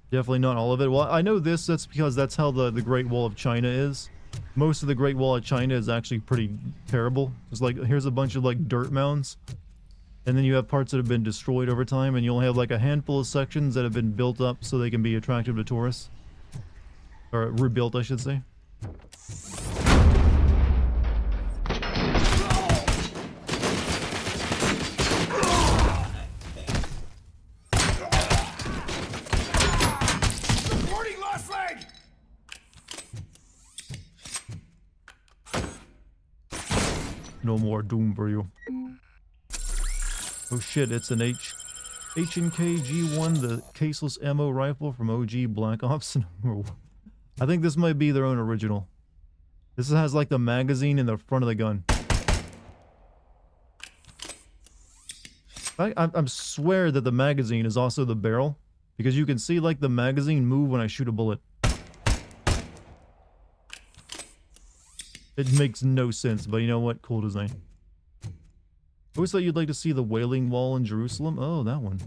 Definitely not all of it. Well, I know this, that's because that's how the Great Wall of China is. Most of the Great Wall of China is actually pretty terrible. It's like, here's a bunch of like dirt mounds. And then you have parts that have been destroyed over time, and you only have like a handful of sections that have been built up so they can be attractive to tourists. Or rebuilt, I should say. No more doom for you. Oh shit, it's an H&K G1, the caseless ammo rifle from OG Black Ops. I think this might be their own original. This has like the magazine in the front of the gun. I swear that the magazine is also the barrel, because you can see like the magazine move when I shoot a bullet. It makes no sense, but you know what? Cool design. I always thought you'd like to see the Wailing Wall in Jerusalem. Oh, that one.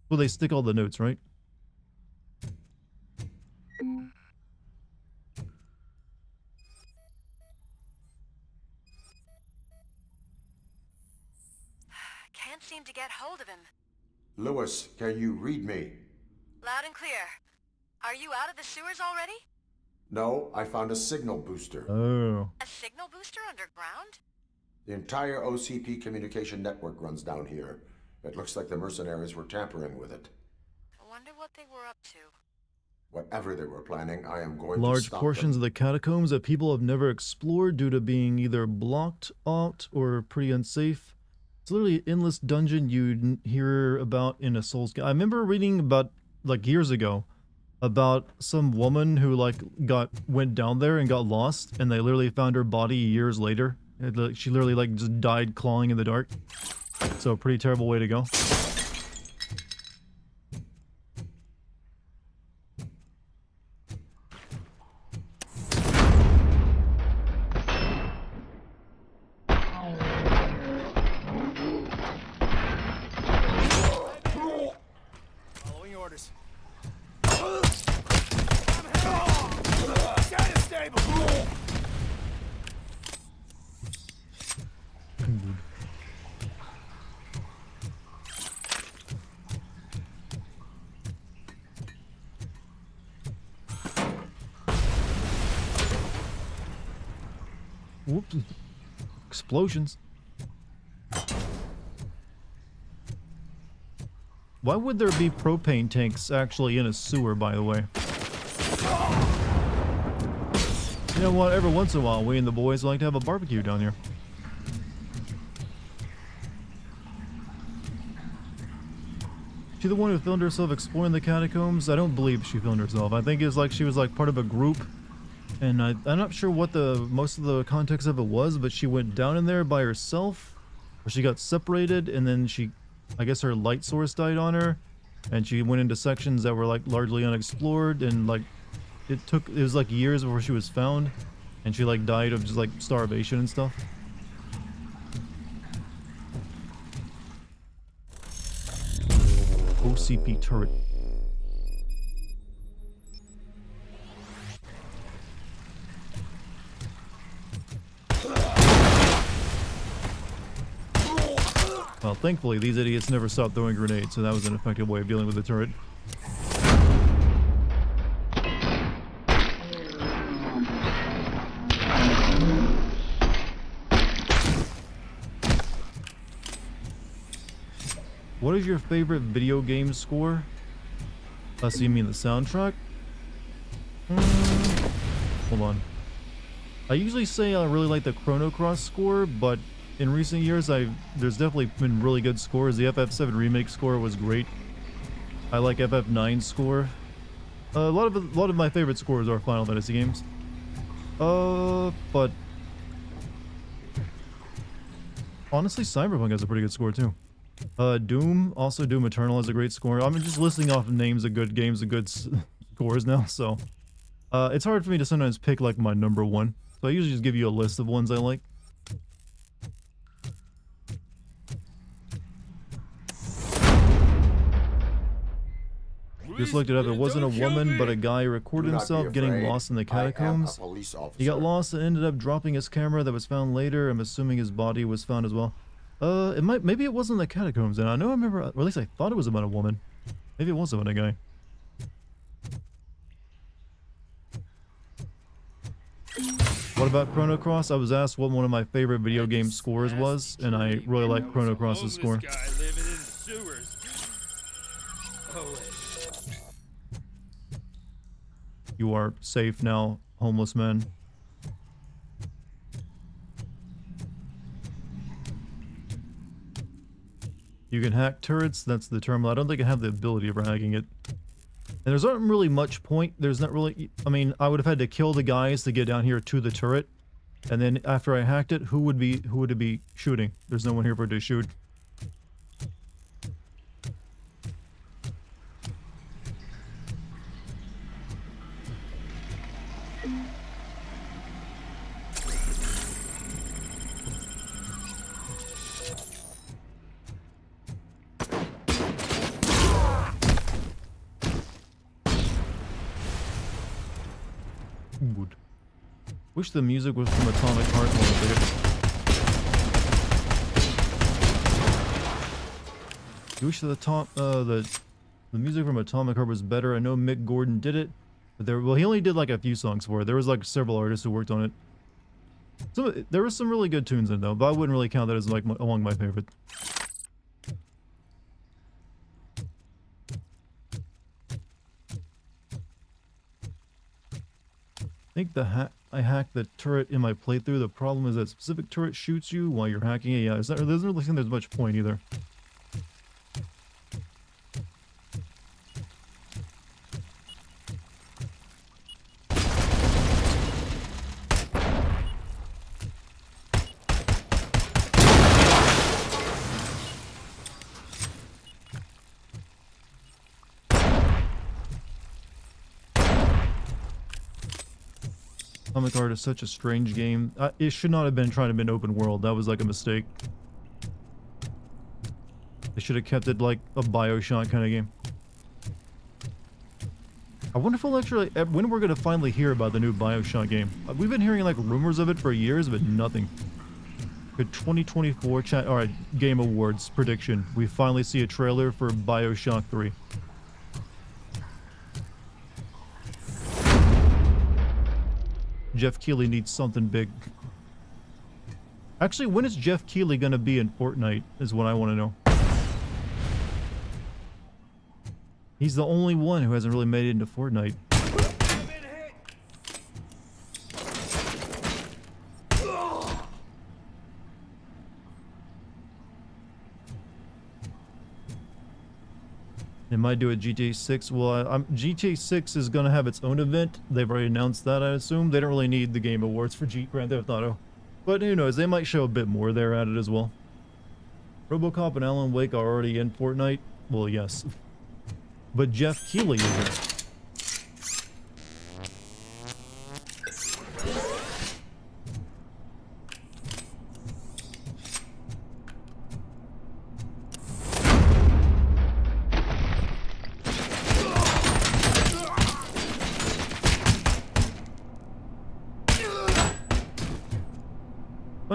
Well, they stick all the notes, right? Can't seem to get hold of him. Lewis, can you read me? Loud and clear. Are you out of the sewers already? No, I found a signal booster. Oh. A signal booster underground? The entire OCP communication network runs down here. It looks like the mercenaries were tampering with it. I wonder what they were up to. Whatever they were planning, I am going to Large stop portions them. of the catacombs that people have never explored due to being either blocked out or pretty unsafe. It's literally an endless dungeon you'd hear about in a Souls game. I remember reading about, like, years ago, about some woman who, like, went down there and got lost, and they literally found her body years later. She literally, like, just died clawing in the dark. So, a pretty terrible way to go. Following orders. Stand stable. Whoops. Explosions. Why would there be propane tanks actually in a sewer, by the way? You know what? Every once in a while, we and the boys like to have a barbecue down here. She the one who filmed herself exploring the catacombs? I don't believe she filmed herself. I think it's like she was like part of a group. And I'm not sure what most of the context of it was, but she went down in there by herself. Or she got separated, and then I guess her light source died on her. And she went into sections that were like largely unexplored, and like it was like years before she was found. And she like died of just like starvation and stuff. OCP turret. thankfully, these idiots never stopped throwing grenades, so that was an effective way of dealing with the turret. What is your favorite video game score? So you mean the soundtrack? Hold on. I usually say I really like the Chrono Cross score, but in recent years, there's definitely been really good scores. The FF7 remake score was great. I like FF9's score. A lot of my favorite scores are Final Fantasy games. But honestly, Cyberpunk has a pretty good score too. Doom, also Doom Eternal has a great score. I'm just listing off names of good games and good scores now, so it's hard for me to sometimes pick like my number one. So I usually just give you a list of ones I like. Just looked it up. It wasn't a woman, but a guy who recorded himself getting lost in the catacombs. He got lost and ended up dropping his camera that was found later. I'm assuming his body was found as well. Maybe it wasn't the catacombs, and I know I remember, or at least I thought it was about a woman. Maybe it was about a guy. What about Chrono Cross? I was asked what one of my favorite video game scores was, and I really like Chrono Cross's score. You are safe now, homeless man. You can hack turrets, that's the terminal. I don't think I have the ability of hacking it. And there's not really much point. There's not really... I mean, I would have had to kill the guys to get down here to the turret. And then after I hacked it, who would it be shooting? There's no one here for it to shoot. Good. Wish the music was from Atomic Heart a little bit. You wish the music from Atomic Heart was better. I know Mick Gordon did it, but he only did like a few songs for it. There was like several artists who worked on it. There were some really good tunes in it though, but I wouldn't really count that as like among my favorite. I think I hacked the turret in my playthrough. The problem is that specific turret shoots you while you're hacking it. Yeah, there doesn't really seem there's much point either. Atomic Heart is such a strange game. It should not have been trying to be an open world. That was like a mistake. They should have kept it like a BioShock kind of game. I wonder if we'll actually... when we're going to finally hear about the new BioShock game. We've been hearing like rumors of it for years, but nothing. Good 2024 Alright, Game Awards prediction. We finally see a trailer for BioShock 3. Jeff Keighley needs something big. Actually, when is Jeff Keighley gonna be in Fortnite is what I want to know. He's the only one who hasn't really made it into Fortnite. They might do a GTA 6. Well, GTA 6 is going to have its own event. They've already announced that, I assume. They don't really need the Game Awards for Grand Theft Auto. But who knows, they might show a bit more there at it as well. Robocop and Alan Wake are already in Fortnite. Well, yes. But Jeff Keighley isn't.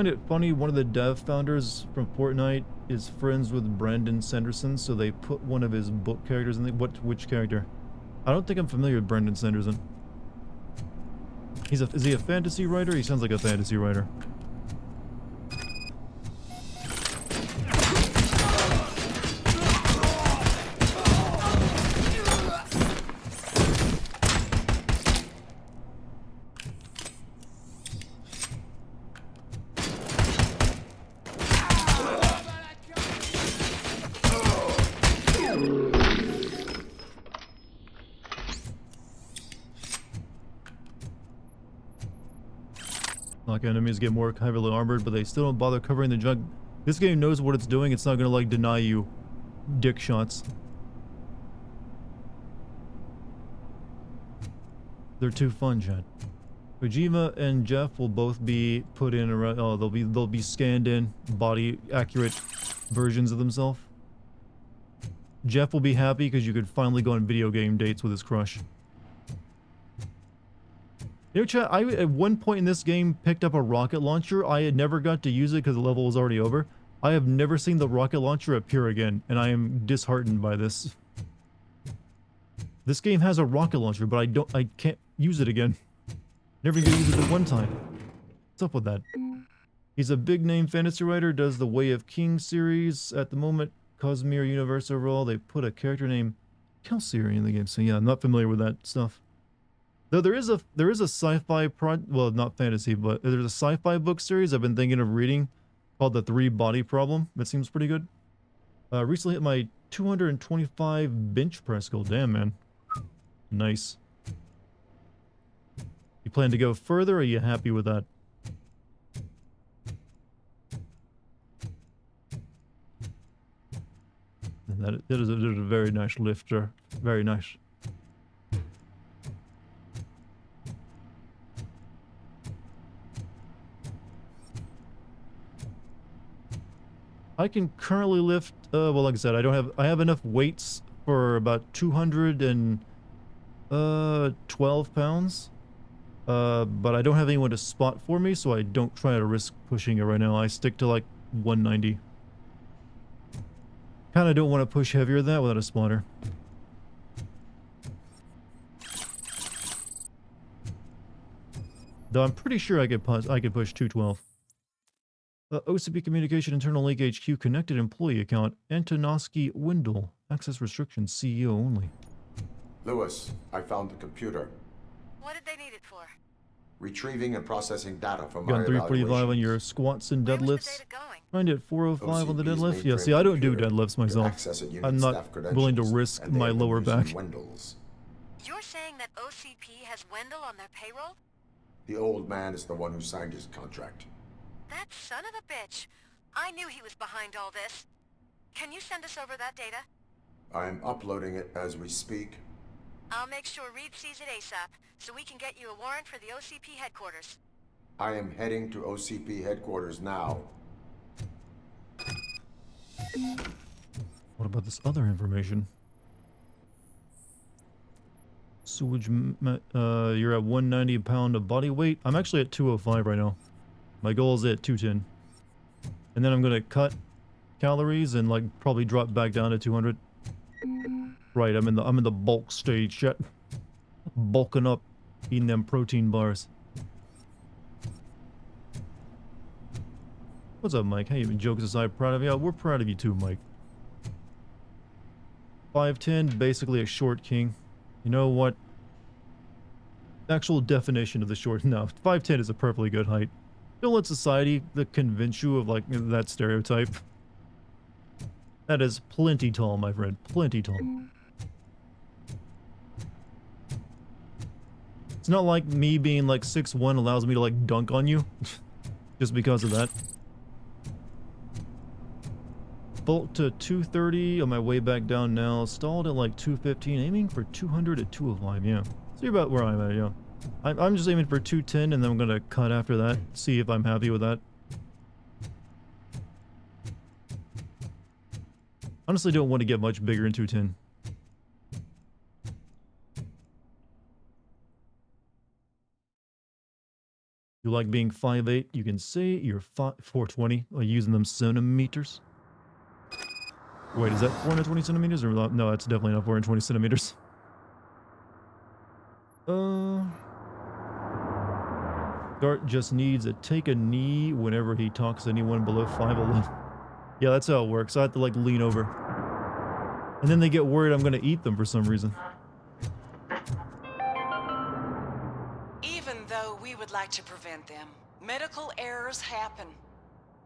Find it funny, one of the dev founders from Fortnite is friends with Brandon Sanderson, so they put one of his book characters in the... Which character? I don't think I'm familiar with Brandon Sanderson. Is he a fantasy writer? He sounds like a fantasy writer. Like enemies get more heavily armored, but they still don't bother covering the junk. This game knows what it's doing. It's not gonna like deny you dick shots. They're too fun, Chad. Kojima and Jeff will both be put in around. Oh, they'll be scanned in, body accurate versions of themselves. Jeff will be happy because you could finally go on video game dates with his crush. You know, chat, I at one point in this game picked up a rocket launcher. I had never got to use it because the level was already over. I have never seen the rocket launcher appear again, and I am disheartened by this. This game has a rocket launcher, but I can't use it again. Never gonna use it at one time. What's up with that? He's a big name fantasy writer, does the Way of Kings series. At the moment, Cosmere Universe overall, they put a character named Kelsier in the game, so yeah, I'm not familiar with that stuff. Though there is a sci-fi well, not fantasy, but there's a sci-fi book series I've been thinking of reading called The Three Body Problem. It seems pretty good. Recently hit my 225 bench press goal. Damn, man. Nice. You plan to go further, or are you happy with that? And that is a very nice lifter. Very nice. I can currently lift, well, like I said, I have enough weights for about 212 pounds. But I don't have anyone to spot for me, so I don't try to risk pushing it right now. I stick to like 190. Kind of don't want to push heavier than that without a spotter. Though I'm pretty sure I could push 212. OCP Communication Internal Link HQ Connected Employee Account Antonovsky Wendell. Access restrictions CEO only. Lewis, I found the computer. What did they need it for? Retrieving and processing data from Got my 345 on your squats and deadlifts. Find it 405 on the deadlift. Yeah, see, I don't do deadlifts myself. I'm not willing to risk my lower back. You're saying that OCP has Wendell on their payroll? The old man is the one who signed his contract. That son of a bitch. I knew he was behind all this. Can you send us over that data? I'm uploading it as we speak. I'll make sure Reed sees it ASAP, so we can get you a warrant for the OCP headquarters. I am heading to OCP headquarters now. What about this other information? Sewage, you're at 190 pound of body weight. I'm actually at 205 right now. My goal is at 210. And then I'm gonna cut calories and like probably drop back down to 200. Right, I'm in the bulk stage yet. Bulking up, eating them protein bars. What's up, Mike? Hey, jokes aside, proud of you. Yeah, we're proud of you too, Mike. 5'10", basically a short king. You know what? Actual definition of the short. No, 5'10" is a perfectly good height. Don't let society convince you of like that stereotype. That is plenty tall, my friend. Plenty tall. It's not like me being like 6'1" allows me to like dunk on you. Just because of that. Bulk to 230 on my way back down now. Stalled at like 215. Aiming for 200 at 205, yeah. So you're about where I'm at, yeah. I'm just aiming for 210 and then I'm gonna cut after that. See if I'm happy with that. Honestly, don't want to get much bigger in 210. You like being 5'8"? You can say you're 420 by using them centimeters. Wait, is that 420 centimeters or not? No, that's definitely not 420 centimeters. Dart just needs to take a knee whenever he talks to anyone below 5'11". Yeah, that's how it works. I have to like lean over. And then they get worried I'm gonna eat them for some reason. Even though we would like to prevent them, medical errors happen.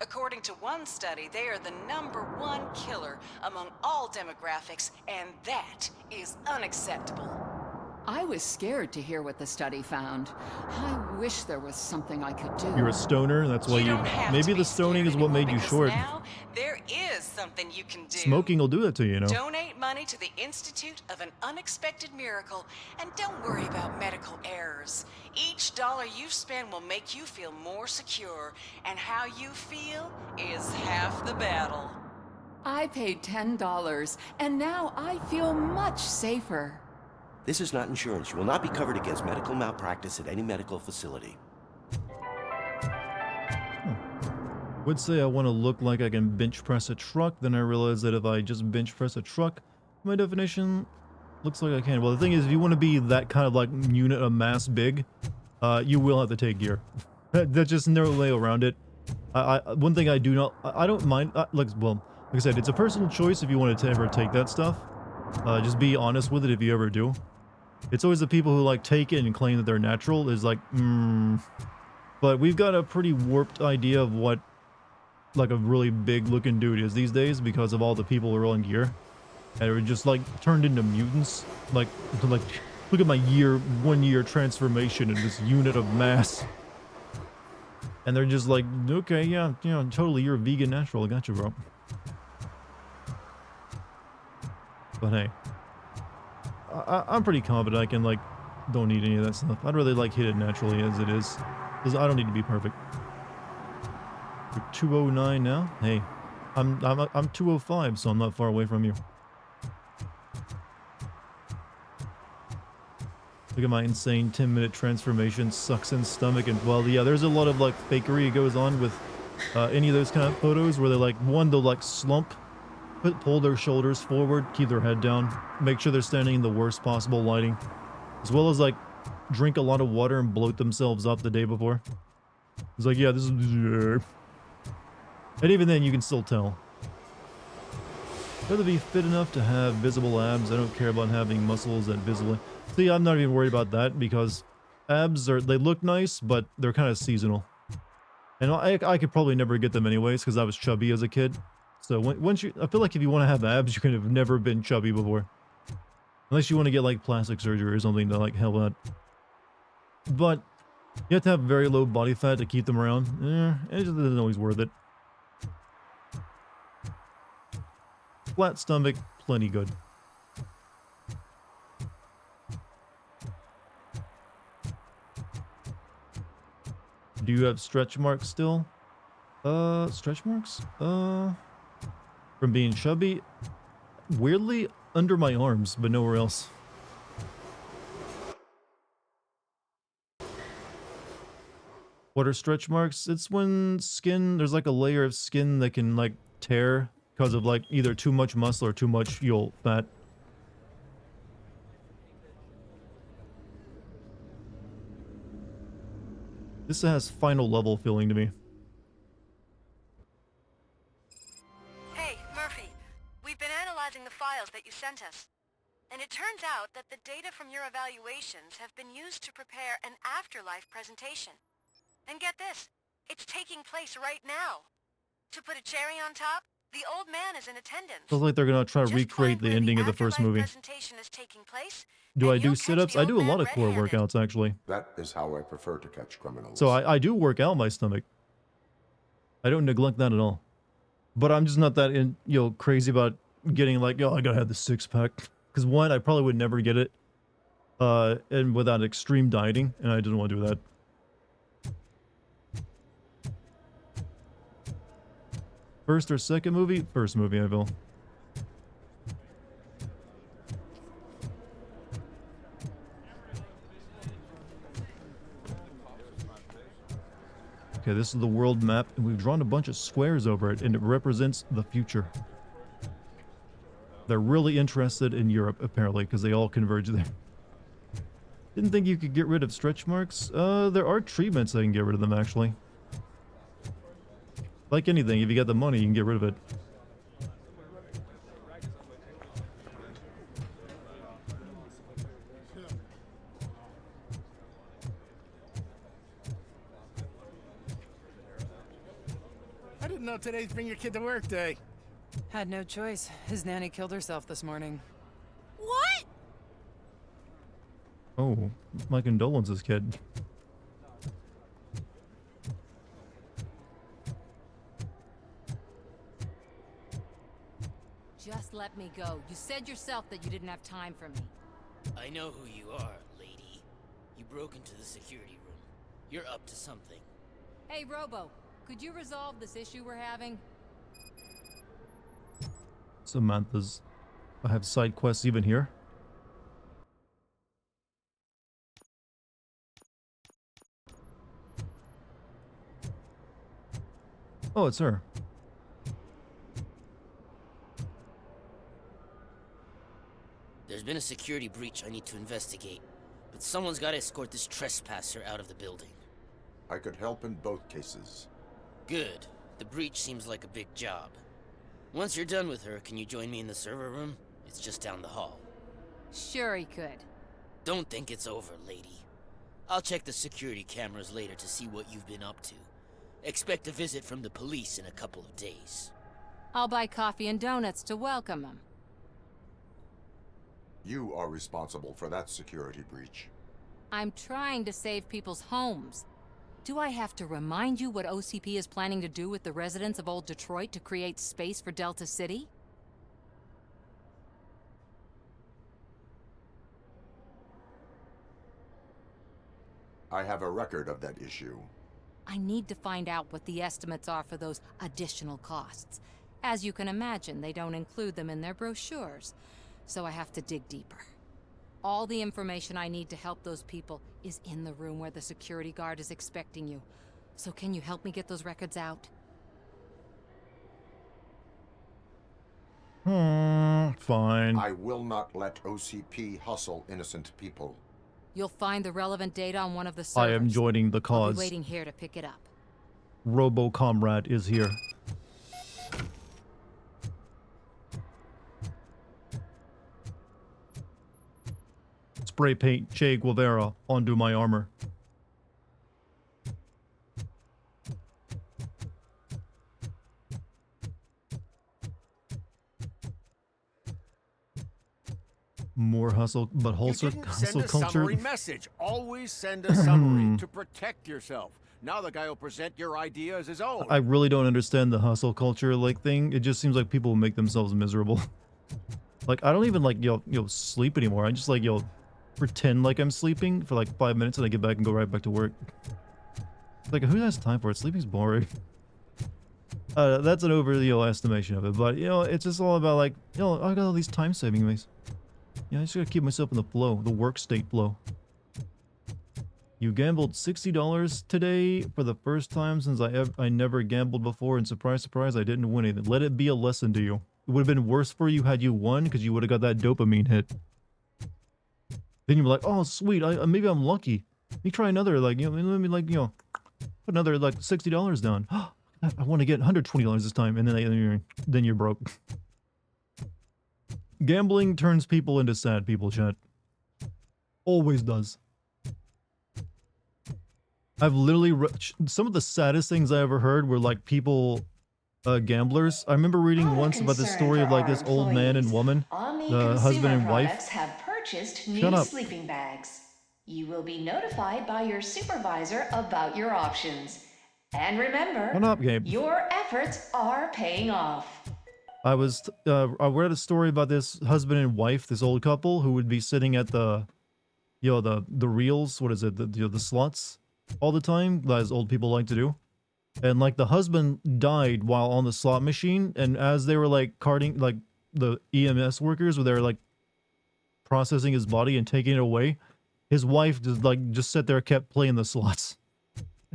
According to one study, they are the #1 killer among all demographics, and that is unacceptable. I was scared to hear what the study found. I wish there was something I could do. You're a stoner, that's why you... Maybe the stoning is what made you short. Now, there is something you can do. Smoking will do that to you, you know. Donate money to the Institute of an Unexpected Miracle, and don't worry about medical errors. Each dollar you spend will make you feel more secure, and how you feel is half the battle. I paid $10, and now I feel much safer. This is not insurance. You will not be covered against medical malpractice at any medical facility. Would say I want to look like I can bench press a truck, then I realize that if I just bench press a truck, my definition looks like I can. Well, the thing is, if you want to be that kind of like unit of mass big, you will have to take gear. There's just no way around it. One thing I do not, I don't mind, like I said, it's a personal choice if you want to ever take that stuff. Just be honest with it if you ever do. It's always the people who like take it and claim that they're natural is like, But we've got a pretty warped idea of what like a really big looking dude is these days because of all the people who are on gear. And we're just like turned into mutants. Like look at my 1 year transformation in this unit of mass. And they're just like, okay, yeah, you know, totally, you're a vegan natural. I got you, bro. But hey, I'm pretty confident I can, like, don't need any of that stuff. I'd rather, like, hit it naturally as it is. Because I don't need to be perfect. We're 209 now. Hey, I'm 205, so I'm not far away from you. Look at my insane 10-minute transformation, sucks in stomach, and, well, yeah, there's a lot of, like, fakery that goes on with any of those kind of photos where they're, like, they'll, like, slump, pull their shoulders forward, keep their head down, make sure they're standing in the worst possible lighting, as well as like drink a lot of water and bloat themselves up the day before. It's like, yeah, this is... And even then you can still tell. Rather be fit enough to have visible abs. I don't care about having muscles that visibly... See, I'm not even worried about that because abs they look nice, but they're kind of seasonal. And I could probably never get them anyways because I was chubby as a kid. So once I feel like if you want to have abs, you could have never been chubby before. Unless you want to get like plastic surgery or something to like help out. But you have to have very low body fat to keep them around. It just isn't always worth it. Flat stomach, plenty good. Do you have stretch marks still? Stretch marks? From being chubby? Weirdly, under my arms, but nowhere else. What are stretch marks? It's when skin, there's like a layer of skin that can like tear because of like either too much muscle or too much fat. This has final level feeling to me. Hey, Murphy. We've been analyzing the files that you sent us. And it turns out that the data from your evaluations have been used to prepare an afterlife presentation. And get this, it's taking place right now. To put a cherry on top, the old man is in attendance. Feels like they're gonna try to recreate the ending of the first movie. Do I do sit-ups? I do a lot of core workouts, actually. That is how I prefer to catch criminals. So I do work out my stomach. I don't neglect that at all. But I'm just not that crazy about getting like, I gotta have the six-pack. Because one, I probably would never get it. And without extreme dieting, and I didn't want to do that. First or second movie? First movie, I feel. Okay, this is the world map, and we've drawn a bunch of squares over it, and it represents the future. They're really interested in Europe, apparently, because they all converge there. Didn't think you could get rid of stretch marks. There are treatments that can get rid of them, actually. Like anything, if you got the money, you can get rid of it. I didn't know today's Bring Your Kid to Work Day. Had no choice. His nanny killed herself this morning. What? Oh, my condolences, kid. Just let me go. You said yourself that you didn't have time for me. I know who you are, lady. You broke into the security room. You're up to something. Hey, Robo, could you resolve this issue we're having? Samantha's. I have side quests even here. Oh, it's her. There's been a security breach I need to investigate, but someone's got to escort this trespasser out of the building. I could help in both cases. Good. The breach seems like a big job. Once you're done with her, can you join me in the server room? It's just down the hall. Sure he could. Don't think it's over, lady. I'll check the security cameras later to see what you've been up to. Expect a visit from the police in a couple of days. I'll buy coffee and donuts to welcome him. You are responsible for that security breach. I'm trying to save people's homes. Do I have to remind you what OCP is planning to do with the residents of Old Detroit to create space for Delta City? I have a record of that issue. I need to find out what the estimates are for those additional costs. As you can imagine, they don't include them in their brochures, so I have to dig deeper. All the information I need to help those people is in the room where the security guard is expecting you. So can you help me get those records out? Fine. I will not let OCP hustle innocent people. You'll find the relevant data on one of the servers. I am joining the I'll cause. be waiting here to pick it up. Robo Comrade is here. Spray paint Che Guevara onto my armor. More hustle, but hustle Send a culture. summary message. Always send a summary to protect yourself. Now the guy will present your idea as his own. I really don't understand the hustle culture like thing. It just seems like people make themselves miserable. Like I don't even like sleep anymore. I just like pretend like I'm sleeping for like 5 minutes and I get back and go right back to work. Like who has time for it? Sleeping's boring. That's an estimation of it, but it's just all about like I got all these time saving ways. I just gotta keep myself in the flow, the work state flow. You gambled $60 today for the first time since I never gambled before, and surprise, surprise, I didn't win anything. Let it be a lesson to you. It would have been worse for you had you won, because you would have got that dopamine hit. Then you'd be like, oh sweet, maybe I'm lucky. Let me try another, let me put another like $60 down. I want to get $120 this time, and then you're broke. Gambling turns people into sad people, chat. Always does. I've literally some of the saddest things I ever heard were like people, gamblers. I remember reading once about the story of like this old man and woman, the husband and wife. Have purchased new Shut up. sleeping bags. You will be notified by your supervisor about your options. And remember, Shut up, Gabe. your efforts are paying off. I read a story about this husband and wife, this old couple who would be sitting at the reels, what is it, the slots all the time, as old people like to do. And like the husband died while on the slot machine, and as they were like carting, like the EMS workers, where they were like processing his body and taking it away, his wife just sat there, kept playing the slots.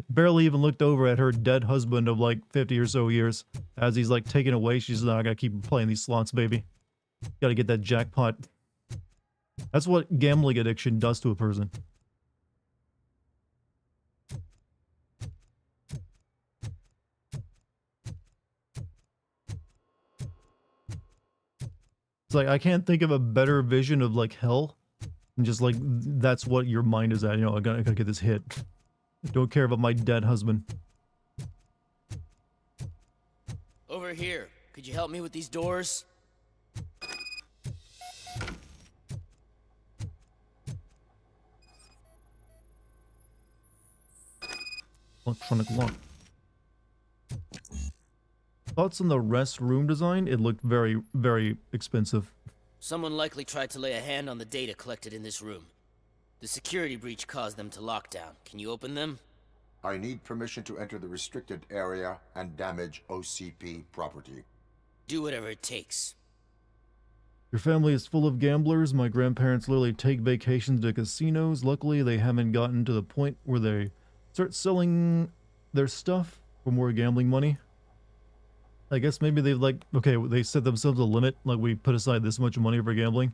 Barely even looked over at her dead husband of like 50 or so years. As he's like taken away, she's like, I gotta keep playing these slots, baby. Gotta get that jackpot. That's what gambling addiction does to a person. It's like, I can't think of a better vision of like hell. And just like, that's what your mind is at. You know, I gotta get this hit. Don't care about my dead husband. Over here. Could you help me with these doors? Electronic lock. Thoughts on the restroom design? It looked very, very expensive. Someone likely tried to lay a hand on the data collected in this room. The security breach caused them to lock down. Can you open them? I need permission to enter the restricted area and damage OCP property. Do whatever it takes. Your family is full of gamblers. My grandparents literally take vacations to casinos. Luckily, they haven't gotten to the point where they start selling their stuff for more gambling money. I guess maybe they've like, okay, they set themselves a limit, like we put aside this much money for gambling.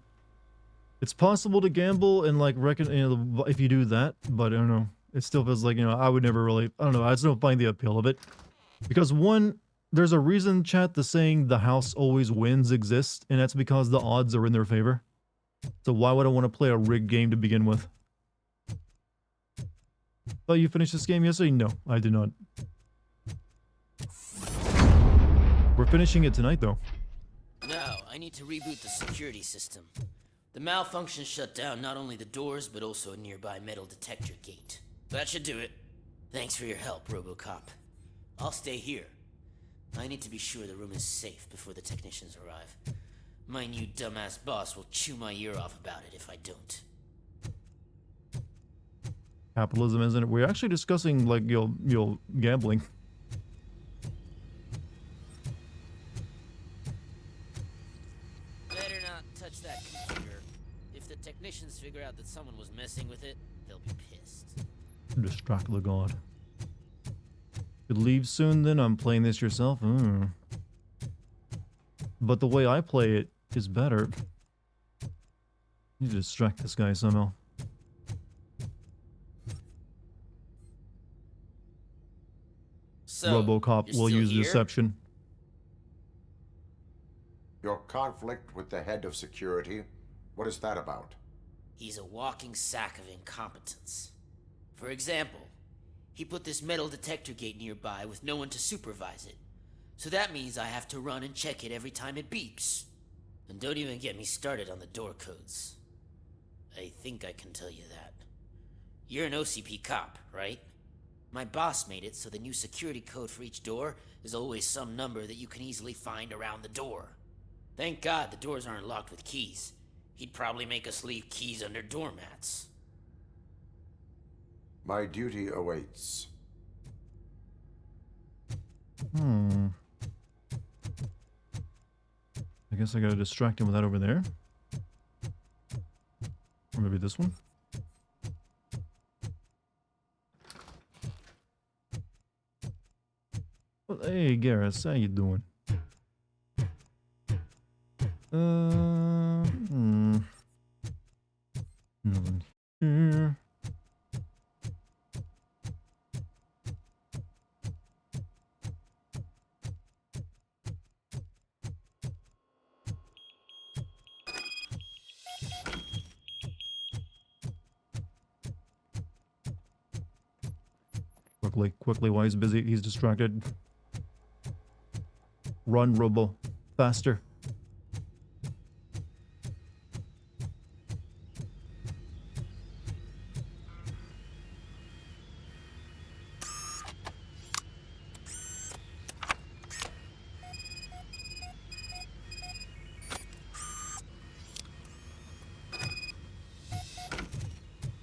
It's possible to gamble and like reckon, you know, if you do that, but I don't know. It still feels like, you know, I would never really, I don't know, I just don't find the appeal of it. Because one, there's a reason, chat, the saying the house always wins exists, and that's because the odds are in their favor. So why would I want to play a rigged game to begin with? Thought you finished this game yesterday? No, I did not. We're finishing it tonight, though. Now, I need to reboot the security system. The malfunction shut down not only the doors, but also a nearby metal detector gate. That should do it. Thanks for your help, Robocop. I'll stay here. I need to be sure the room is safe before the technicians arrive. My new dumbass boss will chew my ear off about it if I don't. Capitalism, isn't it? We're actually discussing, like, you know, gambling. Better not touch that computer. If the technicians figure out that someone was messing with it, they'll be pissed. Distract the god. Could leave soon then? I'm playing this yourself? But the way I play it is better. Need to distract this guy somehow. So, Robocop you're will still use here? deception. Your conflict with the head of security, what is that about? He's a walking sack of incompetence. For example, he put this metal detector gate nearby with no one to supervise it. So that means I have to run and check it every time it beeps. And don't even get me started on the door codes. I think I can tell you that. You're an OCP cop, right? My boss made it so the new security code for each door is always some number that you can easily find around the door. Thank God the doors aren't locked with keys. He'd probably make us leave keys under doormats. My duty awaits. I guess I gotta distract him with that over there. Or maybe this one. Well, hey, Garrus, how you doing? Nothing here. Quickly, while he's busy, he's distracted. Run, Robo. Faster.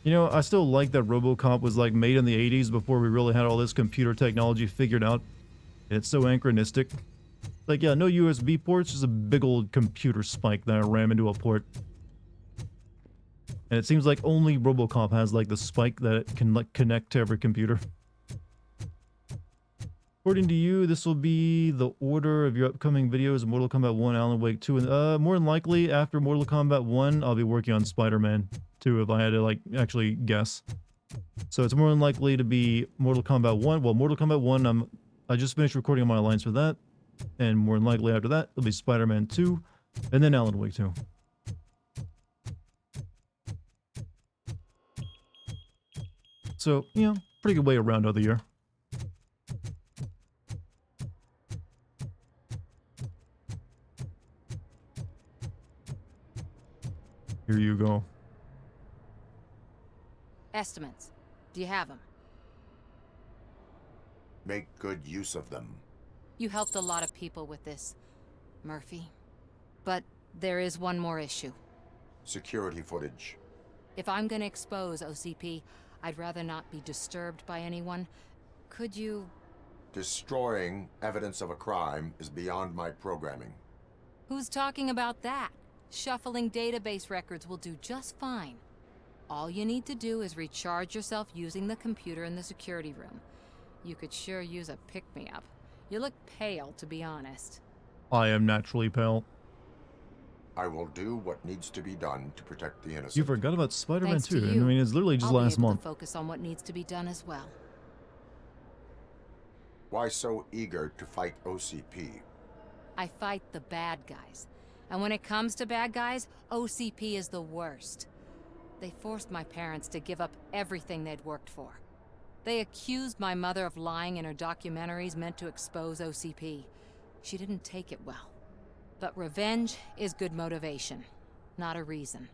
You know, I still like that Robocop was like made in the 80s before we really had all this computer technology figured out. It's so anachronistic. Like, yeah, no USB ports, just a big old computer spike that I ram into a port. And it seems like only Robocop has like the spike that it can like connect to every computer. According to you, this will be the order of your upcoming videos: Mortal Kombat 1, Alan Wake 2, and more than likely after Mortal Kombat 1, I'll be working on Spider-Man 2 if I had to like actually guess. So it's more than likely to be Mortal Kombat 1. Well, Mortal Kombat 1, I just finished recording on my lines for that, and more than likely after that, it'll be Spider-Man 2, and then Alan Wake 2. So, you know, pretty good way to round out the year. Here you go. Estimates. Do you have them? Make good use of them. You helped a lot of people with this, Murphy. But there is one more issue. Security footage. If I'm gonna expose OCP, I'd rather not be disturbed by anyone. Could you... Destroying evidence of a crime is beyond my programming. Who's talking about that? Shuffling database records will do just fine. All you need to do is recharge yourself using the computer in the security room. You could sure use a pick-me-up. You look pale, to be honest. I am naturally pale. I will do what needs to be done to protect the innocent. You forgot about Spider-Man 2. I You. mean, it's literally just I'll last be able month. to focus on what needs to be done as well. Why so eager to fight OCP? I fight the bad guys. And when it comes to bad guys, OCP is the worst. They forced my parents to give up everything they'd worked for. They accused my mother of lying in her documentaries meant to expose OCP. She didn't take it well. But revenge is good motivation, not a reason.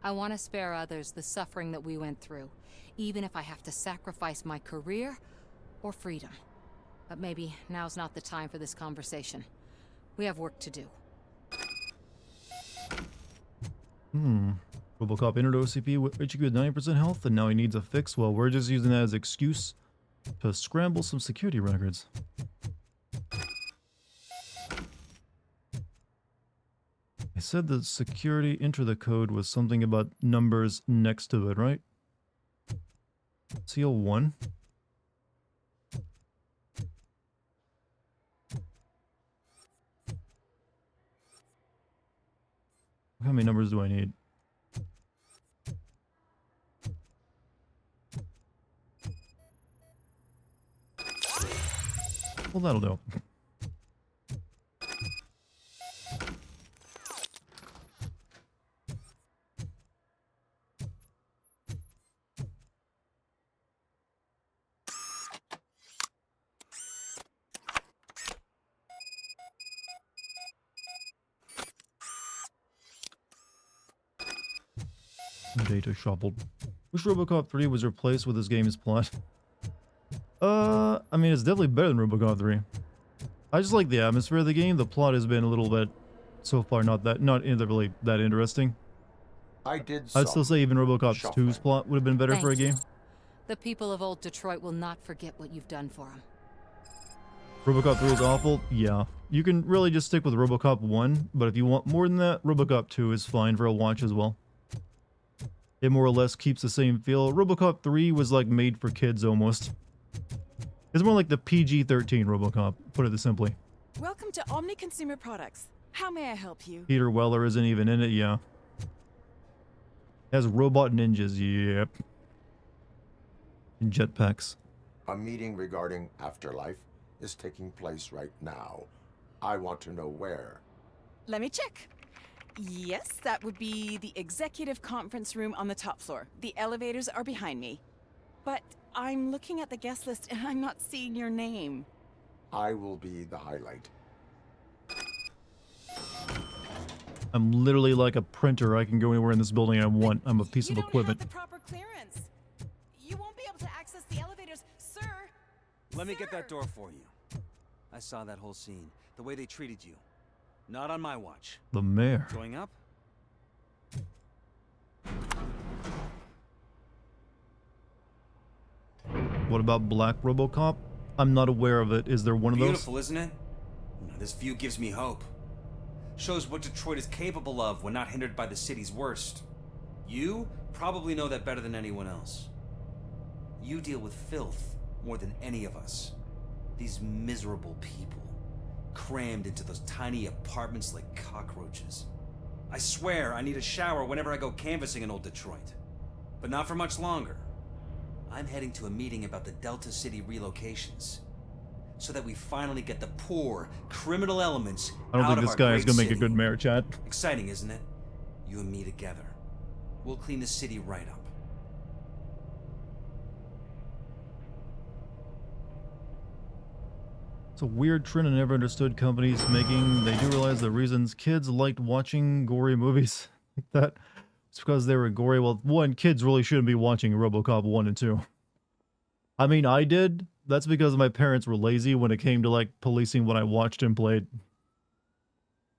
I want to spare others the suffering that we went through, even if I have to sacrifice my career or freedom. But maybe now's not the time for this conversation. We have work to do. Robocop entered OCP with HQ at 90% health, and now he needs a fix. Well, we're just using that as an excuse to scramble some security records. I said that security enter the code was something about numbers next to it, right? Seal 1. How many numbers do I need? Well, that'll do. Data shuffled. Wish Robocop 3 was replaced with this game's plot. I mean, it's definitely better than Robocop 3. I just like the atmosphere of the game. The plot has been a little bit, so far, not really that interesting. I'd still say even Robocop 2's plot would have been better for a game. The people of old Detroit will not forget what you've done for them. Robocop 3 is awful? Yeah. You can really just stick with Robocop 1, but if you want more than that, Robocop 2 is fine for a watch as well. It more or less keeps the same feel. Robocop 3 was like made for kids almost. It's more like the PG-13 Robocop, put it simply. Welcome to Omni Consumer Products. How may I help you? Peter Weller isn't even in it, yeah. It has robot ninjas, yep. And jetpacks. A meeting regarding afterlife is taking place right now. I want to know where. Let me check. Yes, that would be the executive conference room on the top floor. The elevators are behind me. But I'm looking at the guest list and I'm not seeing your name. I will be the highlight. I'm literally like a printer. I can go anywhere in this building I want. I'm a piece of equipment. You don't have the proper clearance. You won't be able to access the elevators, sir. Let me get that door for you. I saw that whole scene. The way they treated you. Not on my watch. The mayor. Going up? What about Black Robocop? I'm not aware of it. Is there one of those? Beautiful, isn't it? This view gives me hope. Shows what Detroit is capable of when not hindered by the city's worst. You probably know that better than anyone else. You deal with filth more than any of us. These miserable people, crammed into those tiny apartments like cockroaches. I swear I need a shower whenever I go canvassing in old Detroit. But not for much longer. I'm heading to a meeting about the Delta City relocations, so that we finally get the poor, criminal elements I don't out think of this our guy is great gonna make a city. good mayor, chat. Exciting, isn't it? You and me together. We'll clean the city right up. It's a weird trend I never understood companies making. They do realize the reasons kids liked watching gory movies like that. It's because they were gory. Well, one, kids really shouldn't be watching Robocop 1 and 2. I mean, I did. That's because my parents were lazy when it came to, like, policing what I watched and played.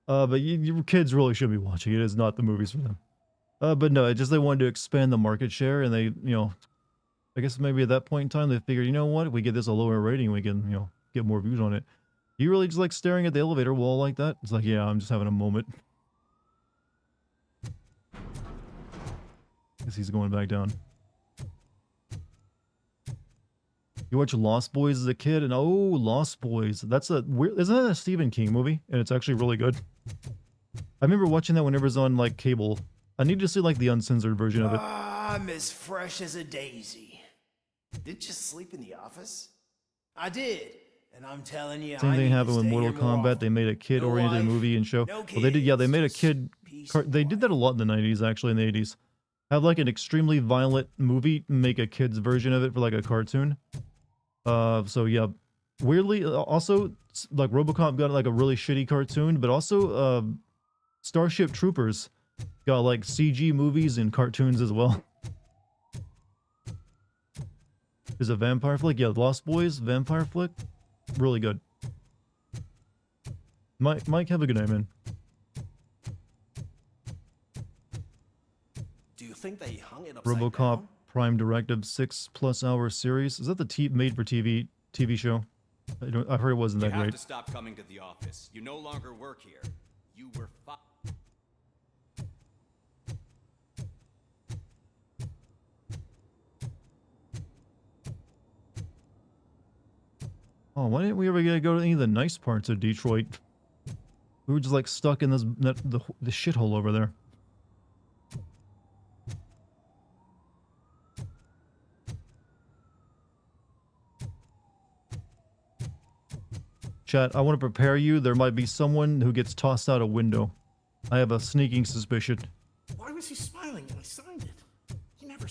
But you kids really shouldn't be watching it. It is not the movies for them. But no, it just they wanted to expand the market share, and they, you know, I guess maybe at that point in time, they figured, you know what, if we get this a lower rating, we can, you know, get more views on it. You really just like staring at the elevator wall like that? It's like, yeah, I'm just having a moment. Guess he's going back down. You watch Lost Boys as a kid, and oh, Lost Boys. That's a weird, isn't that a Stephen King movie? And it's actually really good. I remember watching that whenever it was on, like, cable. I need to see, like, the uncensored version of it. I'm as fresh as a daisy. Didn't you sleep in the office? I did. And I'm telling you, Same I thing need to happened with stay Mortal here more Kombat. often. They made a kid-oriented No wife, movie and show. no Well, they did, yeah, they kids, made a just kid. They did that a lot in the 90s, actually, in the 80s. Have like an extremely violent movie, make a kid's version of it for like a cartoon. So yeah, weirdly, also like Robocop got like a really shitty cartoon, but also Starship Troopers got like CG movies and cartoons as well. Is a vampire flick? Yeah, Lost Boys vampire flick, really good. Mike, have a good night, man. Do you think they hung it upside Robocop down? Prime Directive 6+ hour series. Is that the made for TV show? I heard it wasn't that You have great. to stop coming to the office. You no longer work here. You were Oh, why didn't we ever get to go to any of the nice parts of Detroit? We were just like stuck in this the shithole over there. Chat, I want to prepare you. There might be someone who gets tossed out a window. I have a sneaking suspicion. Why was he smiling when I signed it? He never.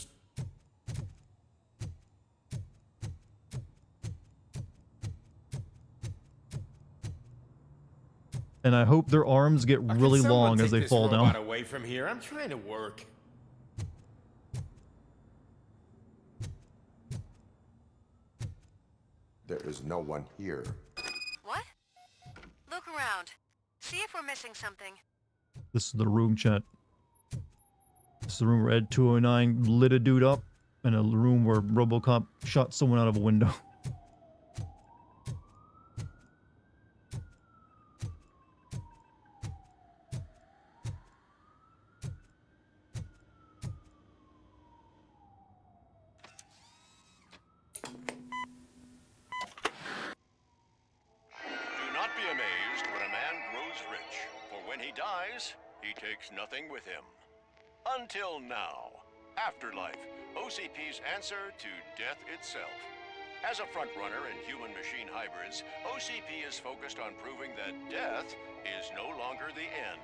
And I hope their arms get really long as they fall down. Away from here. I'm trying to work. There is no one here. What? Look around. See if we're missing something. This is the room, chat. This is the room where Ed 209 lit a dude up, and a room where Robocop shot someone out of a window. Do not be amazed when a man grows rich, for when he dies, he takes nothing with him. Until now. Afterlife, OCP's answer to death itself. As a frontrunner in human-machine hybrids, OCP is focused on proving that death is no longer the end.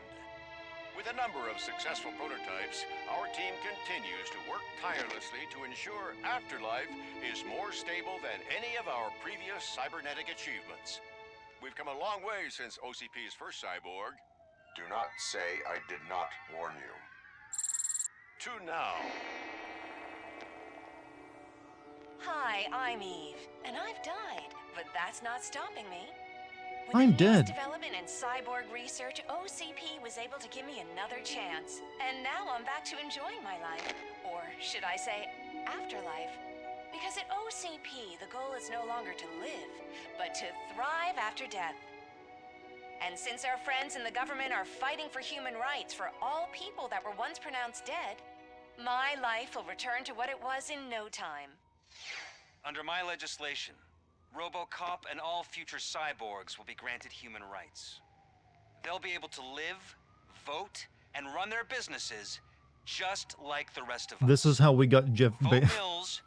With a number of successful prototypes, our team continues to work tirelessly to ensure Afterlife is more stable than any of our previous cybernetic achievements. We've come a long way since OCP's first cyborg. Do not say I did not warn you. To now. Hi, I'm Eve, and I've died, but that's not stopping me. With I'm the newest dead. development in cyborg research, OCP was able to give me another chance. And now I'm back to enjoying my life. Or should I say, afterlife. Because at OCP, the goal is no longer to live, but to thrive after death. And since our friends in the government are fighting for human rights for all people that were once pronounced dead, my life will return to what it was in no time. Under my legislation, Robocop and all future cyborgs will be granted human rights. They'll be able to live, vote, and run their businesses just like the rest of us. This is how we got Jeff Vote Mills,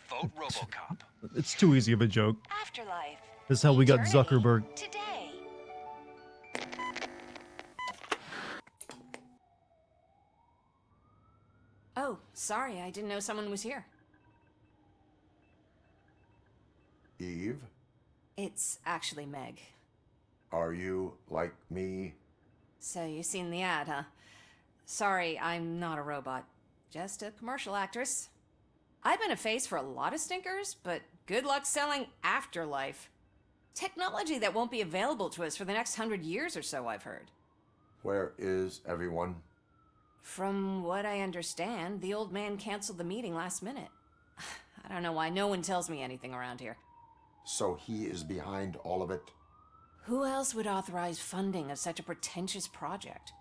vote Robocop. It's too easy of a joke. Afterlife. This is how we got Zuckerberg. Today. Oh, sorry, I didn't know someone was here. Eve, It's actually Meg. are you like me? So you've seen the ad, huh? Sorry, I'm not a robot. Just a commercial actress. I've been a face for a lot of stinkers, but good luck selling Afterlife. Technology that won't be available to us for the next 100 years or so, I've heard. Where is everyone? From what I understand, the old man canceled the meeting last minute. I don't know why no one tells me anything around here. So he is behind all of it? Who else would authorize funding of such a pretentious project?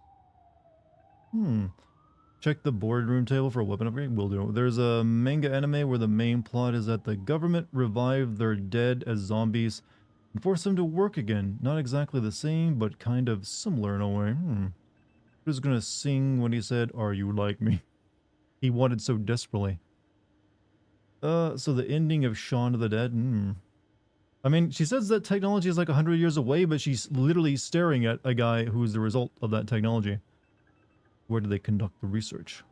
Check the boardroom table for a weapon upgrade. Will do. There's a manga anime where the main plot is that the government revived their dead as zombies and forced them to work again. Not exactly the same, but kind of similar in a way. Who's gonna sing when he said, "Are you like me?" He wanted so desperately. So the ending of Shaun of the Dead. I mean, she says that technology is like 100 years away, but she's literally staring at a guy who's the result of that technology. Where do they conduct the research?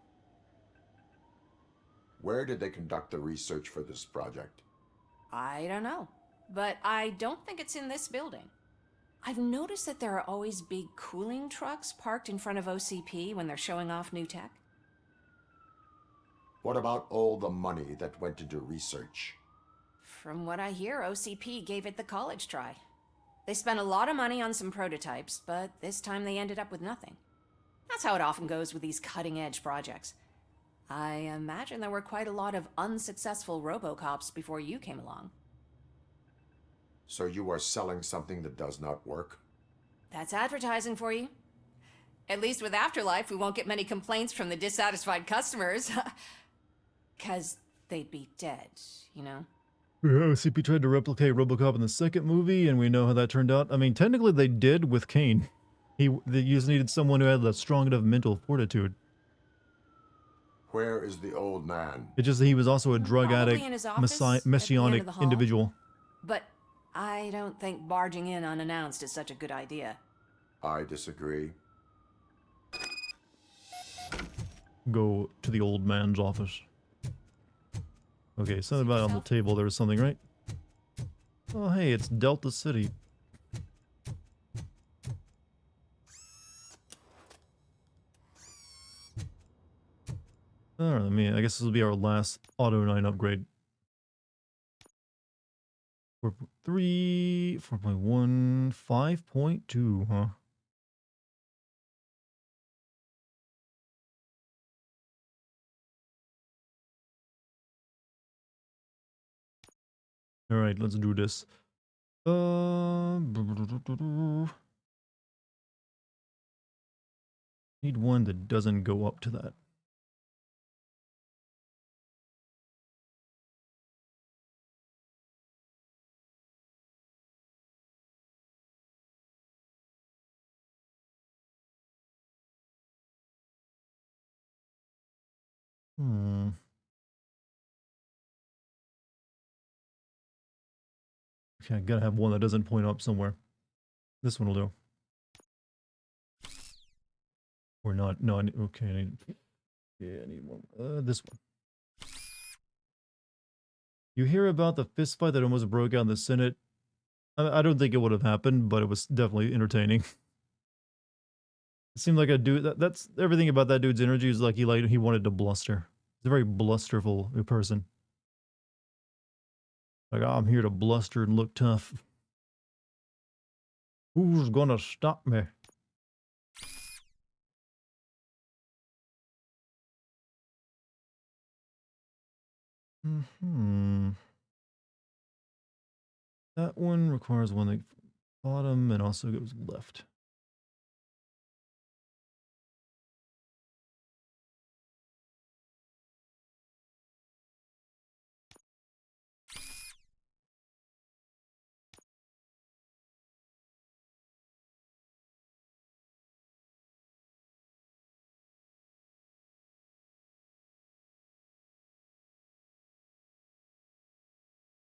Where did they conduct the research for this project? I don't know, but I don't think it's in this building. I've noticed that there are always big cooling trucks parked in front of OCP when they're showing off new tech. What about all the money that went into research? From what I hear, OCP gave it the college try. They spent a lot of money on some prototypes, but this time they ended up with nothing. That's how it often goes with these cutting-edge projects. I imagine there were quite a lot of unsuccessful Robocops before you came along. So you are selling something that does not work? That's advertising for you. At least with Afterlife, we won't get many complaints from the dissatisfied customers. 'Cause they'd be dead, you know? OCP tried to replicate Robocop in the second movie, and we know how that turned out. I mean, technically they did with Kane. They just needed someone who had a strong enough mental fortitude. Where is the old man? It's just that he was also a drug Probably addict, in his office at the end messianic of the hall. individual. But I don't think barging in unannounced is such a good idea. I disagree. Go to the old man's office. Okay, something about on the table. There was something, right? Oh, hey, it's Delta City. Alright, I guess this will be our last Auto 9 upgrade. 4.3, 4.1, 5.2, huh? Alright, let's do this. Need one that doesn't go up to that. Okay, I gotta have one that doesn't point up somewhere. This one will do. Or not. No, okay, I need one. This one. You hear about the fistfight that almost broke out in the Senate? I don't think it would have happened, but it was definitely entertaining. It seemed like a dude. That's everything about that dude's energy is like he wanted to bluster. He's a very blusterful person. Like, I'm here to bluster and look tough. Who's gonna stop me? That one requires one that bottom and also goes left.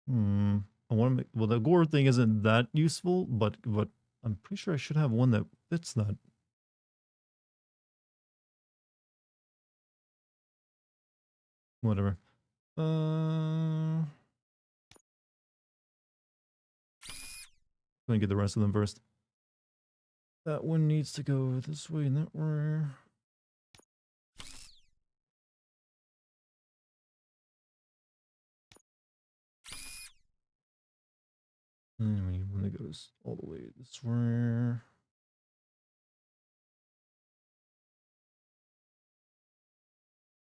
Hmm. I want to make, well, the gore thing isn't that useful, but I'm pretty sure I should have one that fits that. Whatever. Gonna get the rest of them first. That one needs to go this way and that way. And we need one that goes all the way this way.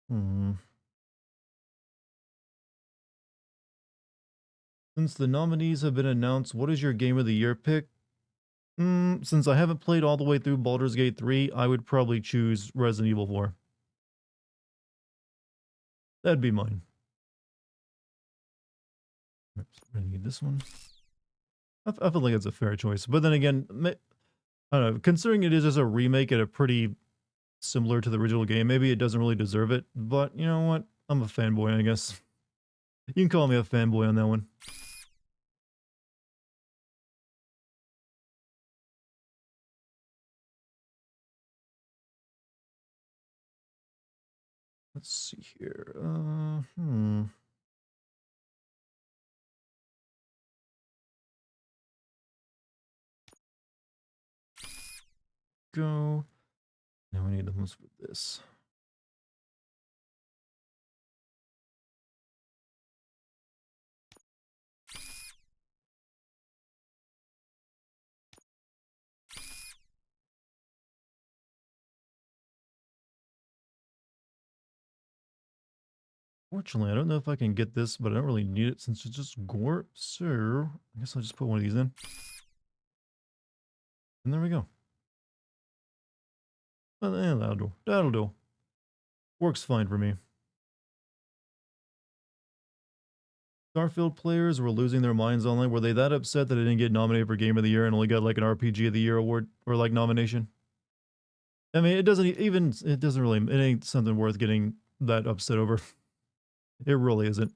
Hmm. Since the nominees have been announced, what is your game of the year pick? Since I haven't played all the way through Baldur's Gate 3, I would probably choose Resident Evil 4. That'd be mine. Oops, I need this one. I feel like it's a fair choice. But then again, I don't know, considering it is just a remake at a pretty similar to the original game, maybe it doesn't really deserve it. But you know what? I'm a fanboy, I guess. You can call me a fanboy on that one. Let's see here. Go. Now we need the ones with this. Fortunately, I don't know if I can get this, but I don't really need it since it's just gore. So I guess I'll just put one of these in. And there we go. And that'll do. That'll do. Works fine for me. Starfield players were losing their minds online. Were they that upset that it didn't get nominated for Game of the Year and only got like an RPG of the Year award or like nomination? I mean, it doesn't really, it ain't something worth getting that upset over. It really isn't.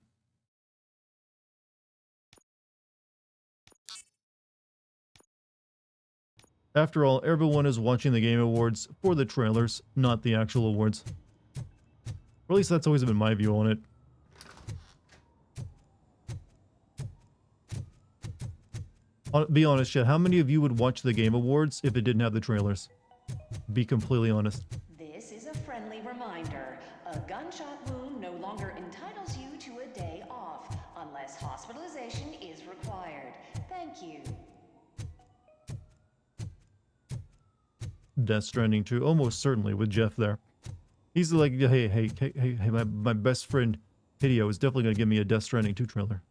After all, everyone is watching the Game Awards for the trailers, not the actual awards. Or at least that's always been my view on it. Be honest, Chet, how many of you would watch the Game Awards if it didn't have the trailers? Be completely honest. This is a friendly reminder. A gunshot wound no longer entitles you to a day off, unless hospitalization is required. Thank you. Death Stranding 2, almost certainly with Jeff there. He's like, hey, my best friend Hideo is definitely going to give me a Death Stranding 2 trailer.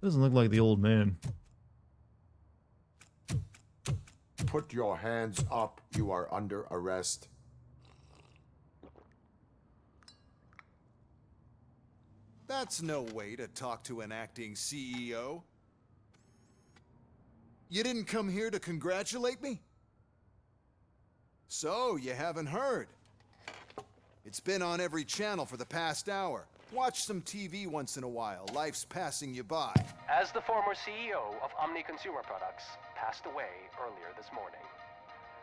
Doesn't look like the old man. Put your hands up. You are under arrest. That's no way to talk to an acting CEO. You didn't come here to congratulate me? So, you haven't heard. It's been on every channel for the past hour. Watch some TV once in a while. Life's passing you by. As the former CEO of Omni Consumer Products passed away earlier this morning,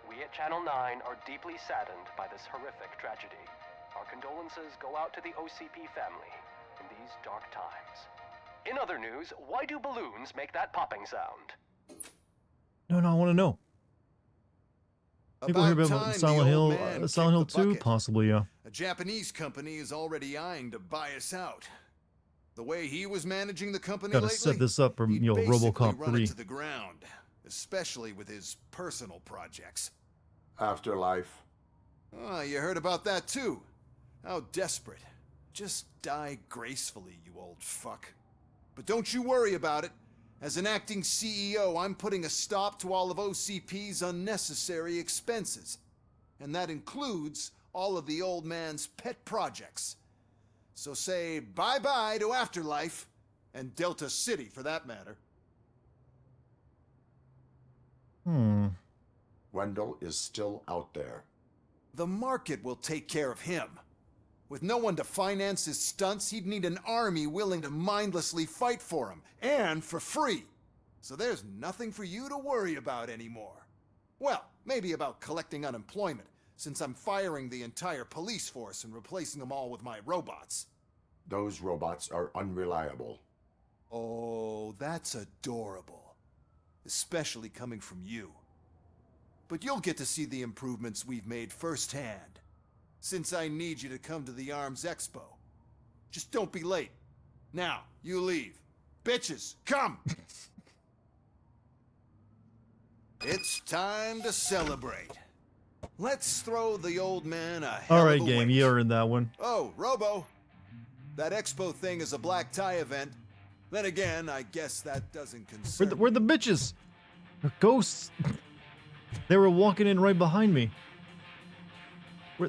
we at Channel 9 are deeply saddened by this horrific tragedy. Our condolences go out to the OCP family in these dark times. In other news, why do balloons make that popping sound? No, I want to know. People hear about Silent Hill 2? Possibly, yeah. A Japanese company is already eyeing to buy us out. The way he was managing the company Gotta lately, set this up for, you know, Robocop run 3. it to the ground, especially with his personal projects. Afterlife. Oh, you heard about that too. How desperate. Just die gracefully, you old fuck. But don't you worry about it. As an acting CEO, I'm putting a stop to all of OCP's unnecessary expenses. And that includes all of the old man's pet projects. So say bye-bye to Afterlife, and Delta City for that matter. Wendell is still out there. The market will take care of him. With no one to finance his stunts, he'd need an army willing to mindlessly fight for him, and for free. So there's nothing for you to worry about anymore. Well, maybe about collecting unemployment, since I'm firing the entire police force and replacing them all with my robots. Those robots are unreliable. Oh, that's adorable. Especially coming from you. But you'll get to see the improvements we've made firsthand. Since I need you to come to the Arms Expo. Just don't be late. Now, you leave. Bitches, come! It's time to celebrate. Let's throw the old man a hell All of right, a game, wake. you earned that one. Oh, Robo. That expo thing is a black tie event. Then again, I guess that doesn't concern Where the bitches? They're ghosts. They were walking in right behind me.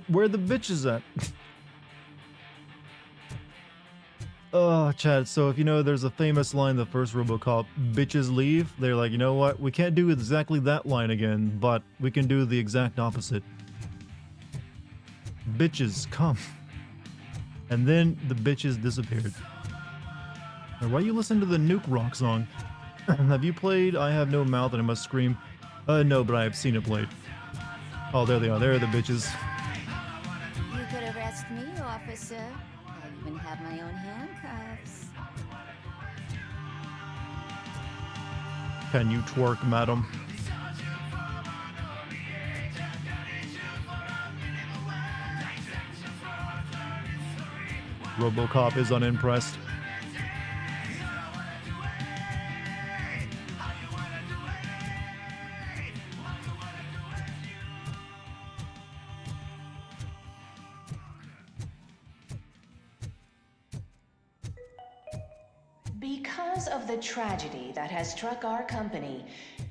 Where the bitches at? Oh, Chad, so if you know, there's a famous line, the first Robocop, bitches leave. They're like, you know what? We can't do exactly that line again, but we can do the exact opposite. Bitches, come. And then the bitches disappeared. Now, why you listen to the Nuke Rock song? Have you played I Have No Mouth and I Must Scream? No, but I have seen it played. Oh, there they are. There are the bitches. You could arrest me, officer. I even have my own handcuffs. Can you twerk, madam? Robocop is unimpressed. Because of the tragedy that has struck our company,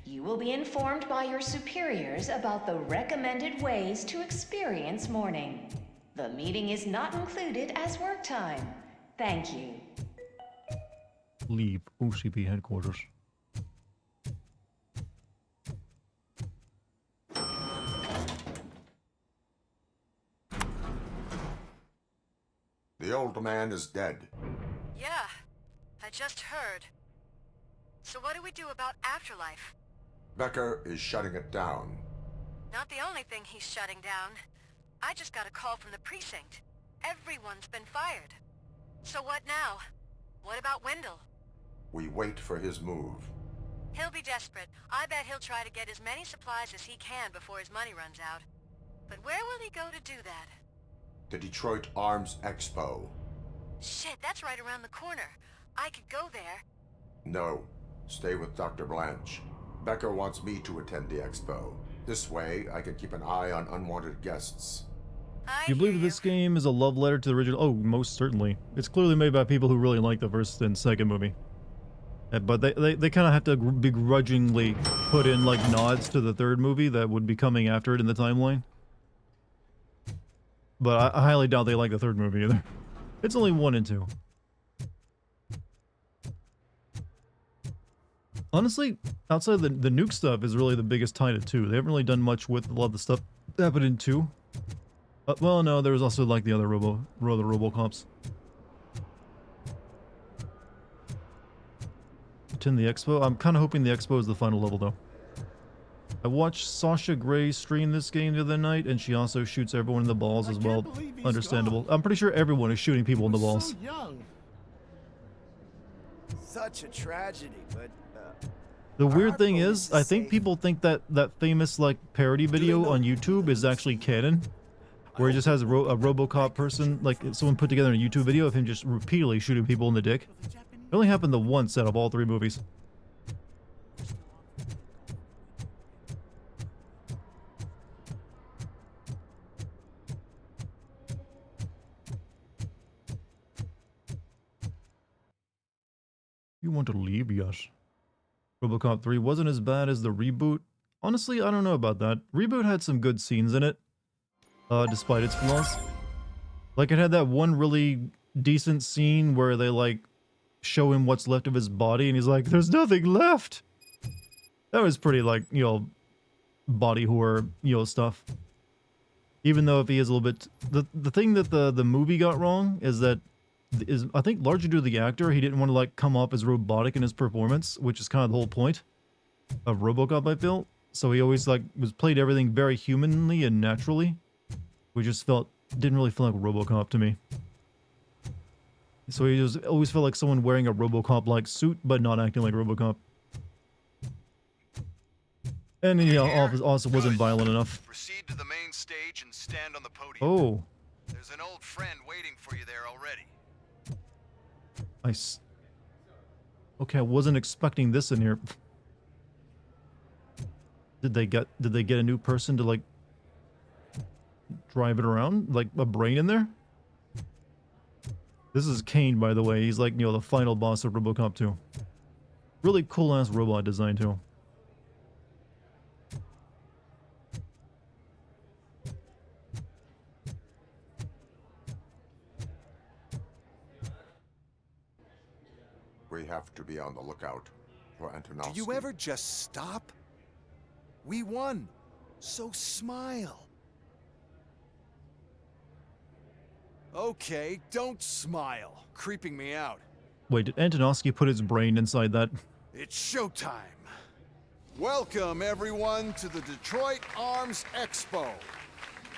you will be informed by your superiors about the recommended ways to experience mourning. The meeting is not included as work time. Thank you. Leave OCP headquarters. The old man is dead. Yeah, I just heard. So what do we do about Afterlife? Becker is shutting it down. Not the only thing he's shutting down. I just got a call from the precinct. Everyone's been fired. So what now? What about Wendell? We wait for his move. He'll be desperate. I bet he'll try to get as many supplies as he can before his money runs out. But where will he go to do that? The Detroit Arms Expo. Shit, that's right around the corner. I could go there. No. Stay with Dr. Blanche. Becker wants me to attend the expo. This way, I can keep an eye on unwanted guests. Do you believe this game is a love letter to the original? Oh, most certainly. It's clearly made by people who really like the first and second movie. But they kind of have to begrudgingly put in like nods to the third movie that would be coming after it in the timeline. But I highly doubt they like the third movie either. It's only 1 and 2. Honestly, outside of the nuke stuff is really the biggest tie to 2. They haven't really done much with a lot of the stuff that happened in 2. Well, no, there was also like the other Robocops. Attend the expo. I'm kind of hoping the expo is the final level, though. I watched Sasha Grey stream this game the other night, and she also shoots everyone in the balls as well. Understandable. I'm pretty sure everyone is shooting people in the balls. So young. Such a tragedy, but The weird thing is, I think people think that that famous like parody video on YouTube is actually canon, where he just has a Robocop person, like someone put together a YouTube video of him just repeatedly shooting people in the dick. It only happened the once out of all 3 movies. You want to leave? Yes. Robocop 3 wasn't as bad as the reboot. Honestly, I don't know about that. Reboot had some good scenes in it, despite its flaws. Like, it had that one really decent scene where they, like, show him what's left of his body, and he's like, there's nothing left! That was pretty, like, you know, body horror, you know, stuff. Even though if he is a little bit, the thing that the movie got wrong is that I think largely due to the actor. He didn't want to like come off as robotic in his performance, which is kind of the whole point of RoboCop, I feel. So he always like played everything very humanly and naturally. We just didn't really feel like RoboCop to me. So he just always felt like someone wearing a RoboCop-like suit, but not acting like RoboCop. And he also wasn't violent enough. Proceed to the main stage and stand on the podium. Oh. There's an old friend waiting for you there already. Okay, I wasn't expecting this in here. Did they get a new person to like drive it around? Like a brain in there? This is Kane, by the way. He's like, the final boss of RoboCop 2. Really cool ass robot design too. We have to be on the lookout for Antonovsky. Do you ever just stop? We won, so smile. Okay, don't smile. Creeping me out. Wait, did Antonovsky put his brain inside that? It's showtime. Welcome, everyone, to the Detroit Arms Expo,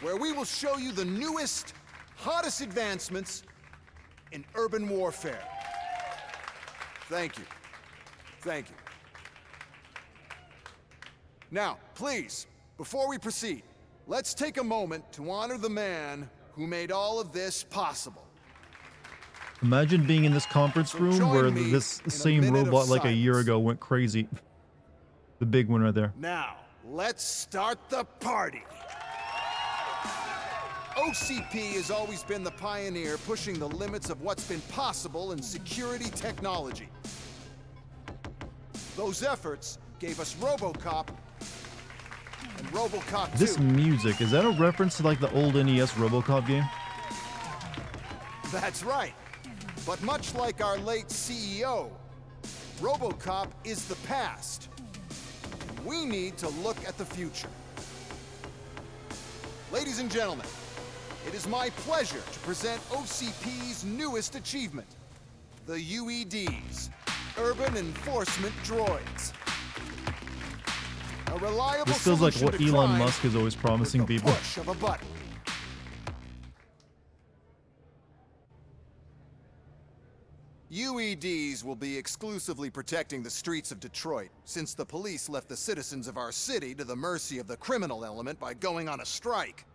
where we will show you the newest, hottest advancements in urban warfare. Thank you. Thank you. Now, please, before we proceed, let's take a moment to honor the man who made all of this possible. Imagine being in this conference room where this same robot like a year ago went crazy. The big one right there. Now, let's start the party. OCP has always been the pioneer pushing the limits of what's been possible in security technology. Those efforts gave us Robocop and Robocop 2. This music, is that a reference to like the old NES Robocop game? That's right. But much like our late CEO, Robocop is the past. We need to look at the future. Ladies and gentlemen, it is my pleasure to present OCP's newest achievement, the UEDs, Urban Enforcement Droids. A reliable This feels like solution what to Elon crime Musk is always promising with the people. push of a button. UEDs will be exclusively protecting the streets of Detroit, since the police left the citizens of our city to the mercy of the criminal element by going on a strike.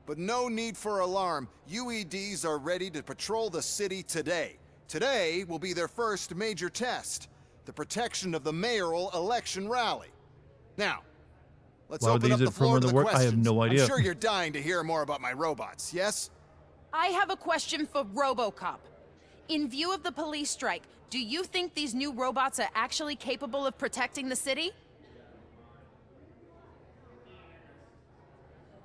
But no need for alarm. UEDs are ready to patrol the city today. Today will be their first major test, the protection of the mayoral election rally. Now, let's Why would they open up use the it for floor more to than the work? I have questions. no idea. I'm sure you're dying to hear more about my robots, yes? I have a question for Robocop. In view of the police strike, do you think these new robots are actually capable of protecting the city?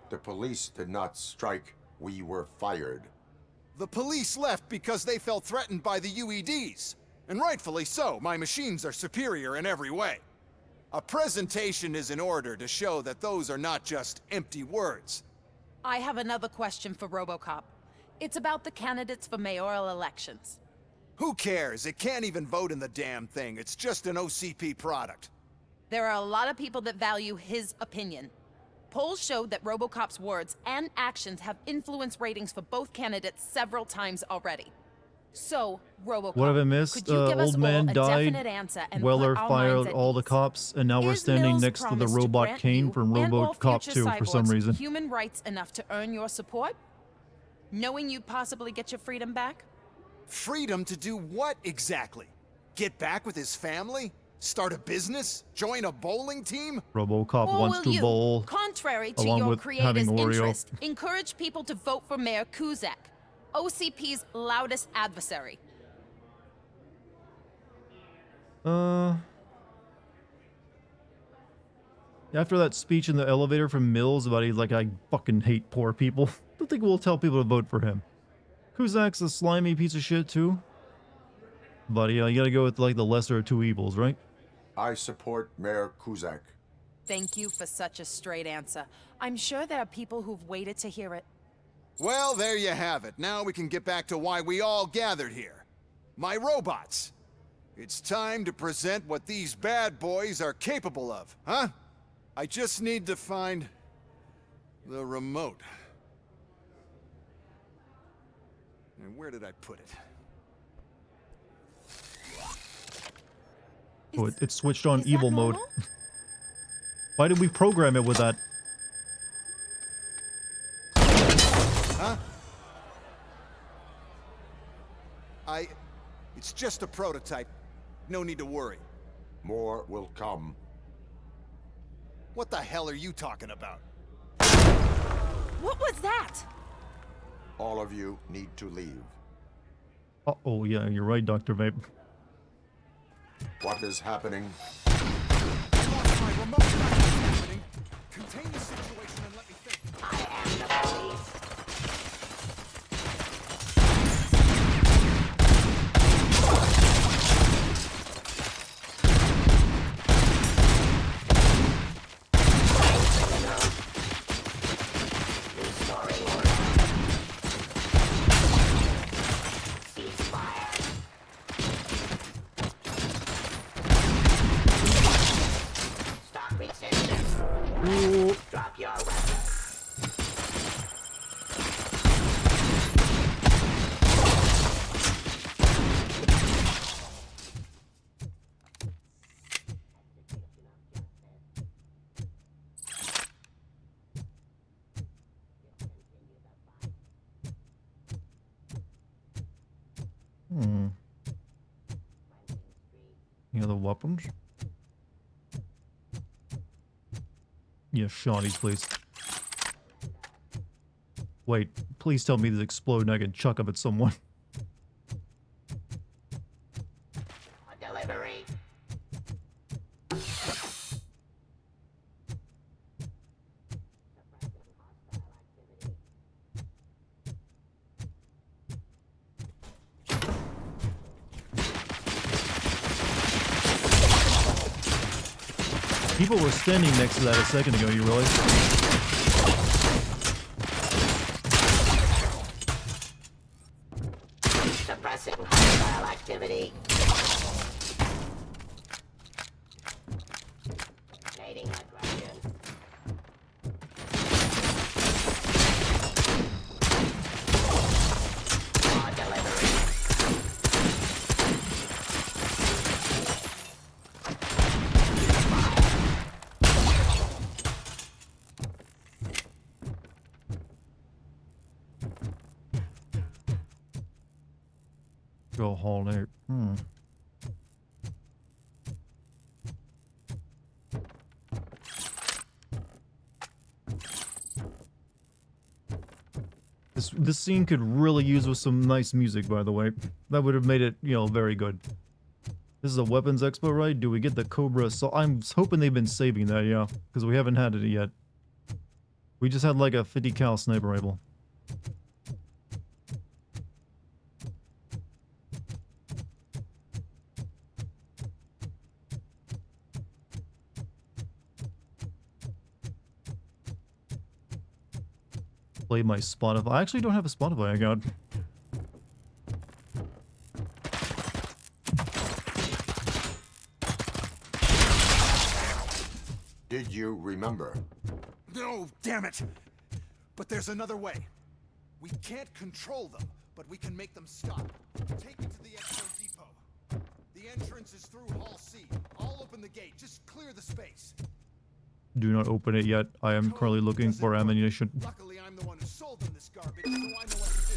The police did not strike. We were fired. The police left because they felt threatened by the UEDs. And rightfully so. My machines are superior in every way. A presentation is in order to show that those are not just empty words. I have another question for Robocop. It's about the candidates for mayoral elections. Who cares? It can't even vote in the damn thing. It's just an OCP product. There are a lot of people that value his opinion. Polls showed that Robocop's words and actions have influenced ratings for both candidates several times already. So, Robocop, What have I missed? could you give us Old man all a died. definite answer and Weller put our fired minds at all the ease? cops, and now we're Is standing Mills' next to the promise to robot grant Kane you from and all Robocop future 2 for some cyborgs reason. human rights enough to earn your support? Knowing you'd possibly get your freedom back? Freedom to do what exactly? Get back with his family? Start a business? Join a bowling team? Robocop Or wants will to you, bowl, contrary to along your with creator's having Oreo. interest, encourage people to vote for Mayor Kuzak, OCP's loudest adversary? After that speech in the elevator from Mills about he's like, I fucking hate poor people, I don't think we'll tell people to vote for him. Kuzak's a slimy piece of shit too. But yeah, you gotta go with like the lesser of two evils, right? I support Mayor Kuzak. Thank you for such a straight answer. I'm sure there are people who've waited to hear it. Well, there you have it. Now we can get back to why we all gathered here. My robots. It's time to present what these bad boys are capable of, huh? I just need to find the remote. And where did I put it? Oh, it switched on evil mode. Why did we program it with that? Huh? It's just a prototype. No need to worry. More will come. What the hell are you talking about? What was that? All of you need to leave. Oh yeah, you're right, Dr. Vape. What is happening? My remote happening. Contain the situation and let me think. I am the police. Drop your weapon. Any other weapons? Yeah, shotties, please. Wait, please tell me this explode and I can chuck them at someone. Delivery. People were standing next to that a second ago, you realize? Suppressing hostile activity. Igniting aggression. More delivery. Go haul there. This scene could really use with some nice music, by the way. That would have made it, you know, very good. This is a weapons expo, right? Do we get the Cobra? So I'm hoping they've been saving that, yeah, because we haven't had it yet. We just had like a 50 cal sniper rifle. Play my Spotify. I actually don't have a Spotify account. Did you remember? No, damn it! But there's another way. We can't control them, but we can make them stop. Take it to the Expo Depot. The entrance is through Hall C. I'll open the gate. Just clear the space. Do not open it yet. I am currently looking for ammunition. Luckily, I'm the one who sold them this garbage, so I know what to do.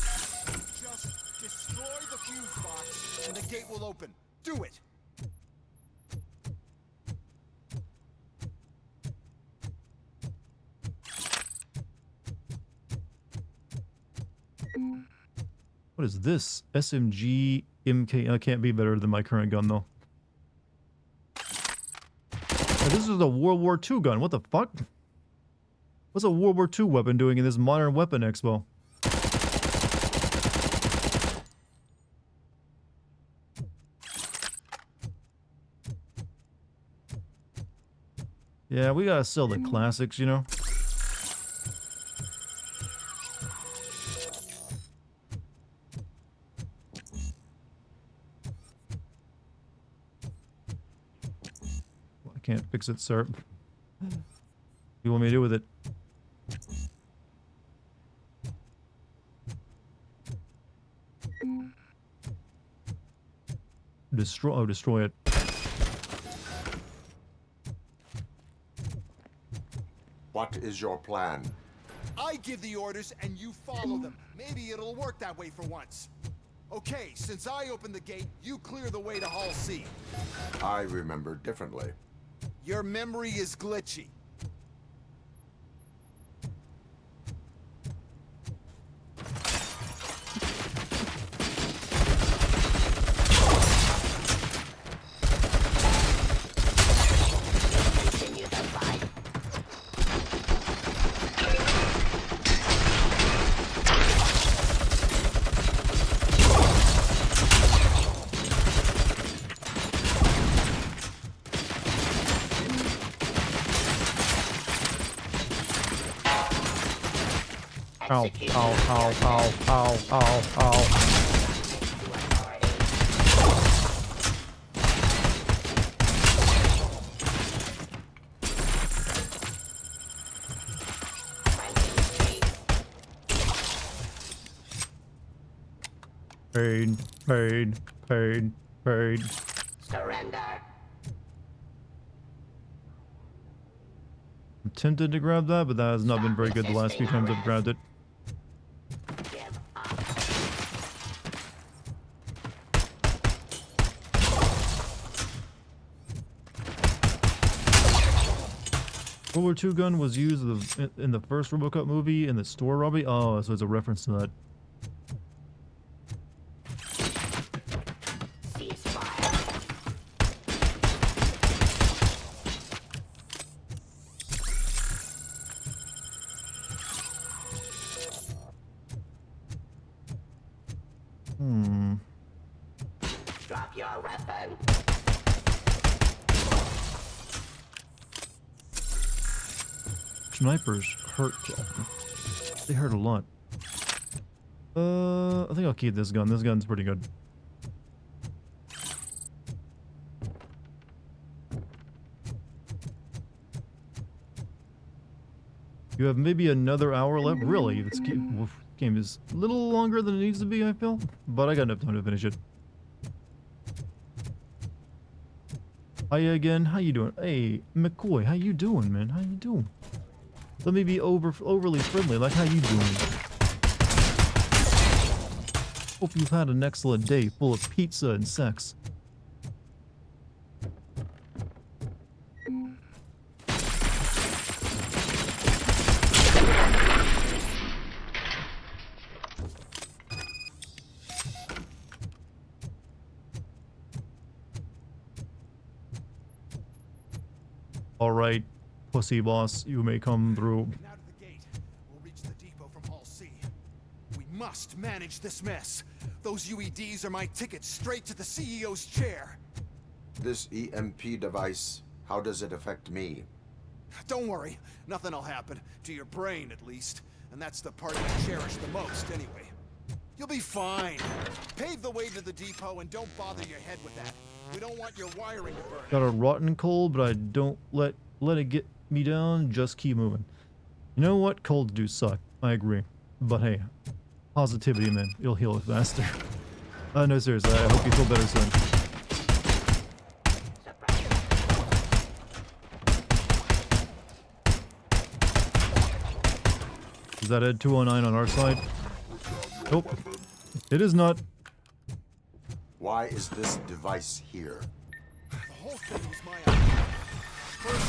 Just destroy the fuse box, and the gate will open. Do it! What is this? SMG MK. That can't be better than my current gun, though. This is a World War II gun. What the fuck? What's a World War II weapon doing in this modern weapon expo? Yeah, we gotta sell the classics, you know? I can't fix it, sir. What do you want me to do with it? Destroy it. What is your plan? I give the orders and you follow them. Maybe it'll work that way for once. Okay, since I opened the gate, you clear the way to Hall C. I remember differently. Your memory is glitchy. Ow, ow, ow, ow, ow, ow, ow. Pain, pain, pain, pain. Surrender. I'm tempted to grab that, but that has not been very good the last few times I've grabbed it. World War II gun was used in the first Robocop movie in the store robbery. Oh, so it's a reference to that. Drop your weapon. Snipers hurt. They hurt a lot. I think I'll keep this gun. This gun's pretty good. You have maybe another hour left. Really, this game is a little longer than it needs to be, I feel. But I got enough time to finish it. Hiya again. How you doing? Hey, McCoy, how you doing, man? How you doing? Let me be overly friendly, like how you doing? Hope you've had an excellent day full of pizza and sex. All right, pussy boss, you may come through. Now to the gate. We'll reach the depot from Hall C. We must manage this mess. Those UEDs are my ticket straight to the CEO's chair. This EMP device, how does it affect me? Don't worry, nothing'll happen. To your brain, at least. And that's the part you cherish the most, anyway. You'll be fine. Pave the way to the depot and don't bother your head with that. We don't want your wiring to burn. Got a rotten cold, but I don't let it get me down. Just keep moving. You know what? Colds do suck. I agree. But hey, positivity, man. It'll heal it faster. No, seriously. I hope you feel better soon. Is that Ed 209 on our side? Nope. It is not. Why is this device here? The whole thing was my idea. First,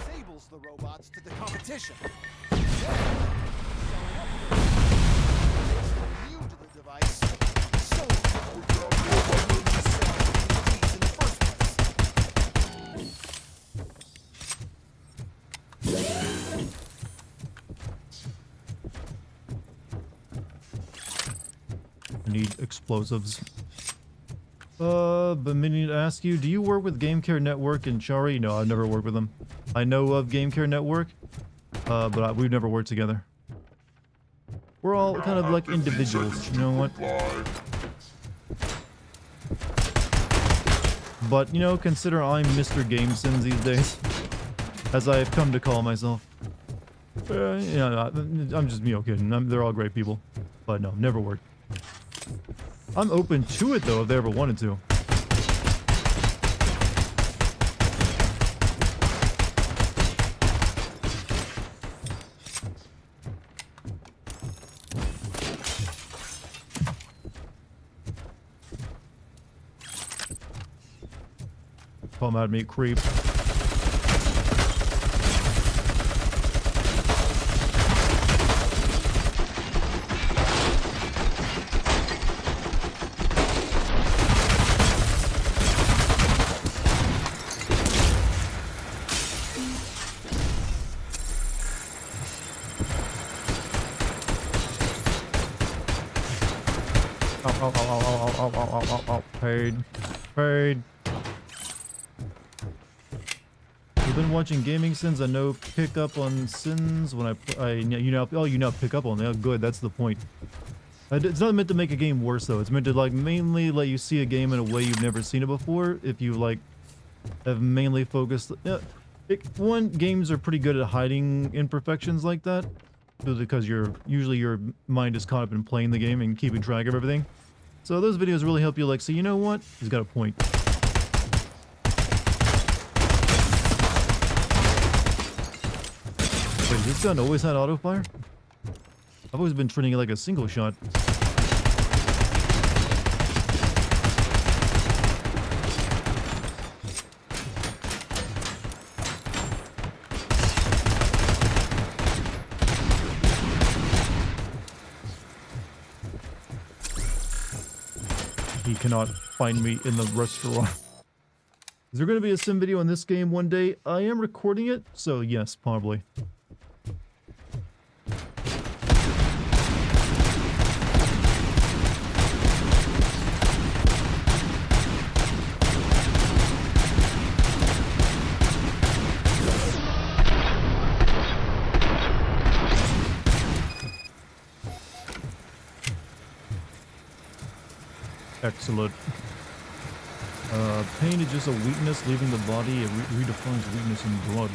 disables the robots to the competition. Then, new to the device, so in the first I need explosives. But meaning to ask you, do you work with Game Care Network and Chari? No, I've never worked with them. I know of Game Care Network, but we've never worked together. We're all kind of like individuals, you know what? But, you know, consider I'm Mr. GameSins these days, as I have come to call myself. Yeah, I'm just, you know, kidding. They're all great people. But no, never worked. I'm open to it, though, if they ever wanted to. Come at me, creep. Oh, paid. Paid. You've been watching gaming sins. I know pick up on sins when you now pick up on them. Oh, good, that's the point. It's not meant to make a game worse though. It's meant to like mainly let you see a game in a way you've never seen it before. If you like have mainly focused. One, games are pretty good at hiding imperfections like that, because usually your mind is caught up in playing the game and keeping track of everything. So those videos really help you like say, you know what? He's got a point. Wait, this gun always had auto fire? I've always been treating it like a single shot. He cannot find me in the restaurant. Is there going to be a sim video on this game one day? I am recording it, so yes, probably. Excellent. Pain is just a weakness leaving the body. It redefines weakness in blood.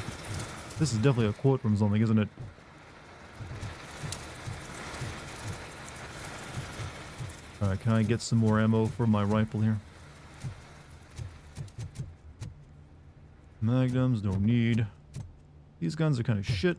This is definitely a quote from something, isn't it? Alright, can I get some more ammo for my rifle here? Magnums, no need. These guns are kind of shit.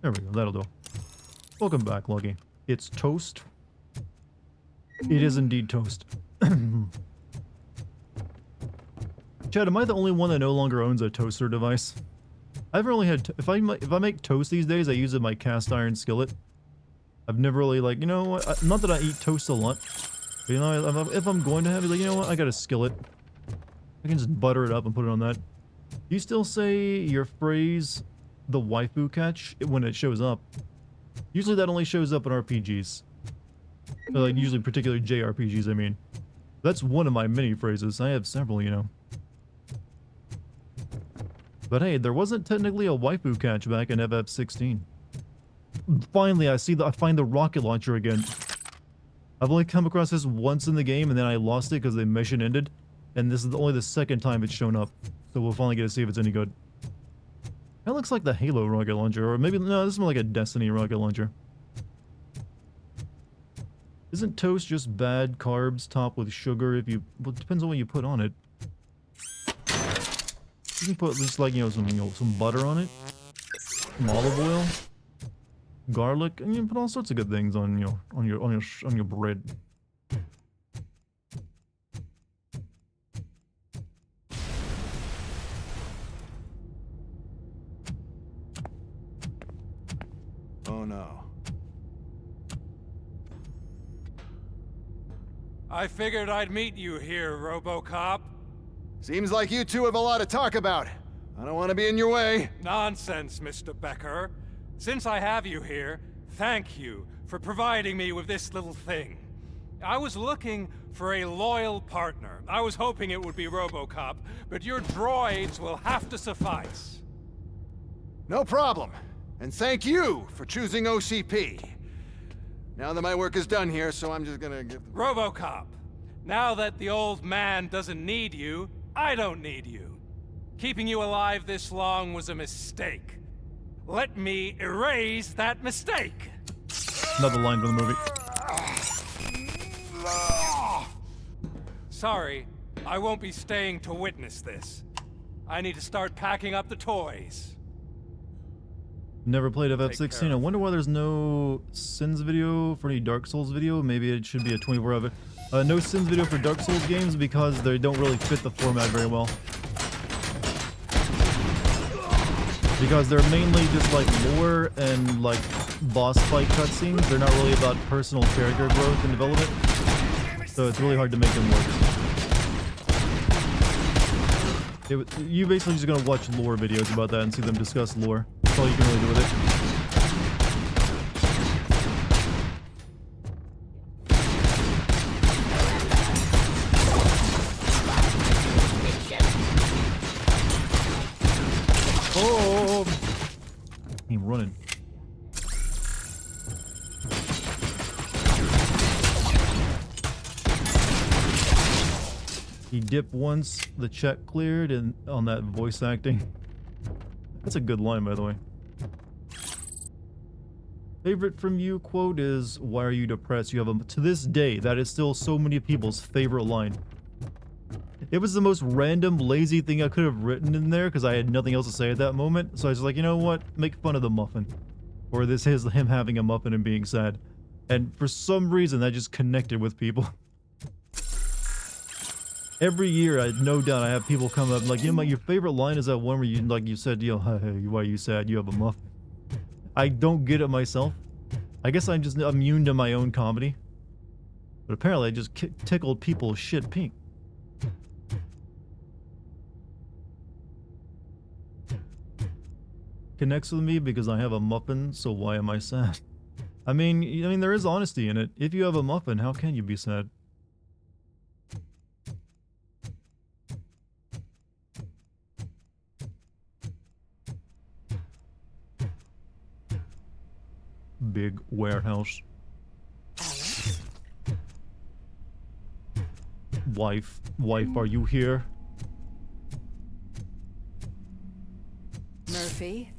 There we go, that'll do. Welcome back, Lucky. It's toast. It is indeed toast. Chad, am I the only one that no longer owns a toaster device? I've only had... if I make toast these days, I use it in my cast iron skillet. I've never really, like, you know what? Not that I eat toast a lot. But, you know, if I'm going to have it, like, you know what? I got a skillet. I can just butter it up and put it on that. Do you still say your phrase... the waifu catch when it shows up? Usually that only shows up in RPGs. Like usually particular JRPGs, I mean. That's one of my many phrases. I have several, you know. But hey, there wasn't technically a waifu catch back in FF16. Finally, I find the rocket launcher again. I've only come across this once in the game and then I lost it because the mission ended. And this is only the second time it's shown up. So we'll finally get to see if it's any good. That looks like the Halo rocket launcher, or maybe, no, this is more like a Destiny rocket launcher. Isn't toast just bad carbs topped with sugar if you, well, it depends on what you put on it. You can put just like, you know, some butter on it, some olive oil, garlic, and you can put all sorts of good things on your bread. Oh no. I figured I'd meet you here, Robocop. Seems like you two have a lot to talk about. I don't want to be in your way. Nonsense, Mr. Becker. Since I have you here, thank you for providing me with this little thing. I was looking for a loyal partner. I was hoping it would be Robocop, but your droids will have to suffice. No problem. And thank you for choosing OCP. Now that my work is done here, so I'm just gonna give... Robocop, now that the old man doesn't need you, I don't need you. Keeping you alive this long was a mistake. Let me erase that mistake! Another line from the movie. Sorry, I won't be staying to witness this. I need to start packing up the toys. Never played FF16. I wonder why there's no Sins video for any Dark Souls video. Maybe it should be a 24-hour. No Sins video for Dark Souls games because they don't really fit the format very well. Because they're mainly just like lore and like boss fight cutscenes. They're not really about personal character growth and development. So it's really hard to make them work. You basically just gonna watch lore videos about that and see them discuss lore. That's all you can really do with it. Oh! I'm running. He dipped once, the check cleared, and on that voice acting. That's a good line, by the way. Favorite from you quote is, "Why are you depressed?" You have a, to this day, that is still so many people's favorite line. It was the most random, lazy thing I could have written in there because I had nothing else to say at that moment. So I was like, you know what? Make fun of the muffin. Or this is him having a muffin and being sad. And for some reason, that just connected with people. Every year, I no doubt I have people come up like, you know, your favorite line is that one where you, like you said, you know, hey, why are you sad? You have a muffin. I don't get it myself. I guess I'm just immune to my own comedy. But apparently I just tickled people's shit pink. Connects with me because I have a muffin, so why am I sad? I mean, there is honesty in it. If you have a muffin, how can you be sad? Big warehouse. Wife, are you here? Murphy?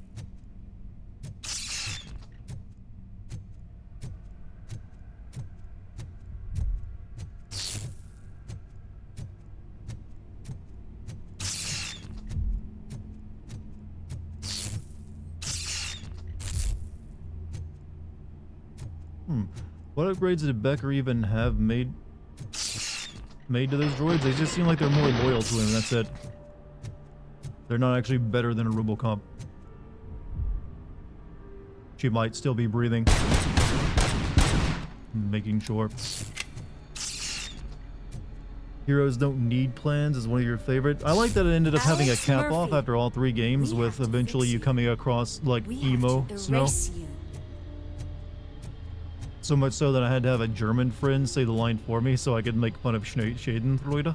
What upgrades did Becker even have made to those droids? They just seem like they're more loyal to him, that's it. They're not actually better than a Robocop. She might still be breathing. Making sure. Heroes don't need plans is one of your favorites. I like that it ended up having a cap off after all 3 games with eventually you coming across like emo Snow. So much so that I had to have a German friend say the line for me so I could make fun of Schadenfreude.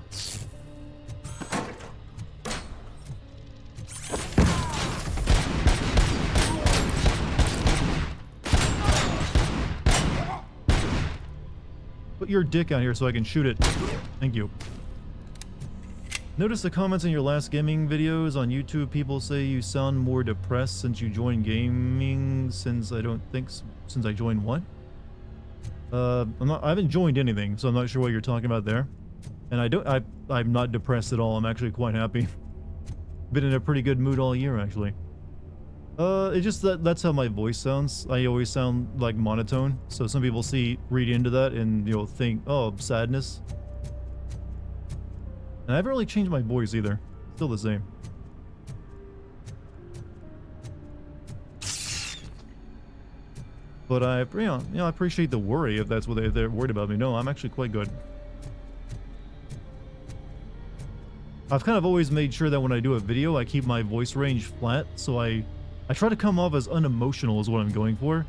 Put your dick out here so I can shoot it. Thank you. Notice the comments in your last gaming videos on YouTube. People say you sound more depressed since you joined gaming. Since I joined what? I haven't joined anything, so I'm not sure what you're talking about there. And I'm not depressed at all. I'm actually quite happy. Been in a pretty good mood all year, actually. It's just that's how my voice sounds. I always sound like monotone, so some people read into that and, you know, think, oh, sadness. And I haven't really changed my voice either. Still the same. But I appreciate the worry if that's what they're worried about me. No, I'm actually quite good. I've kind of always made sure that when I do a video, I keep my voice range flat, so I try to come off as unemotional is what I'm going for.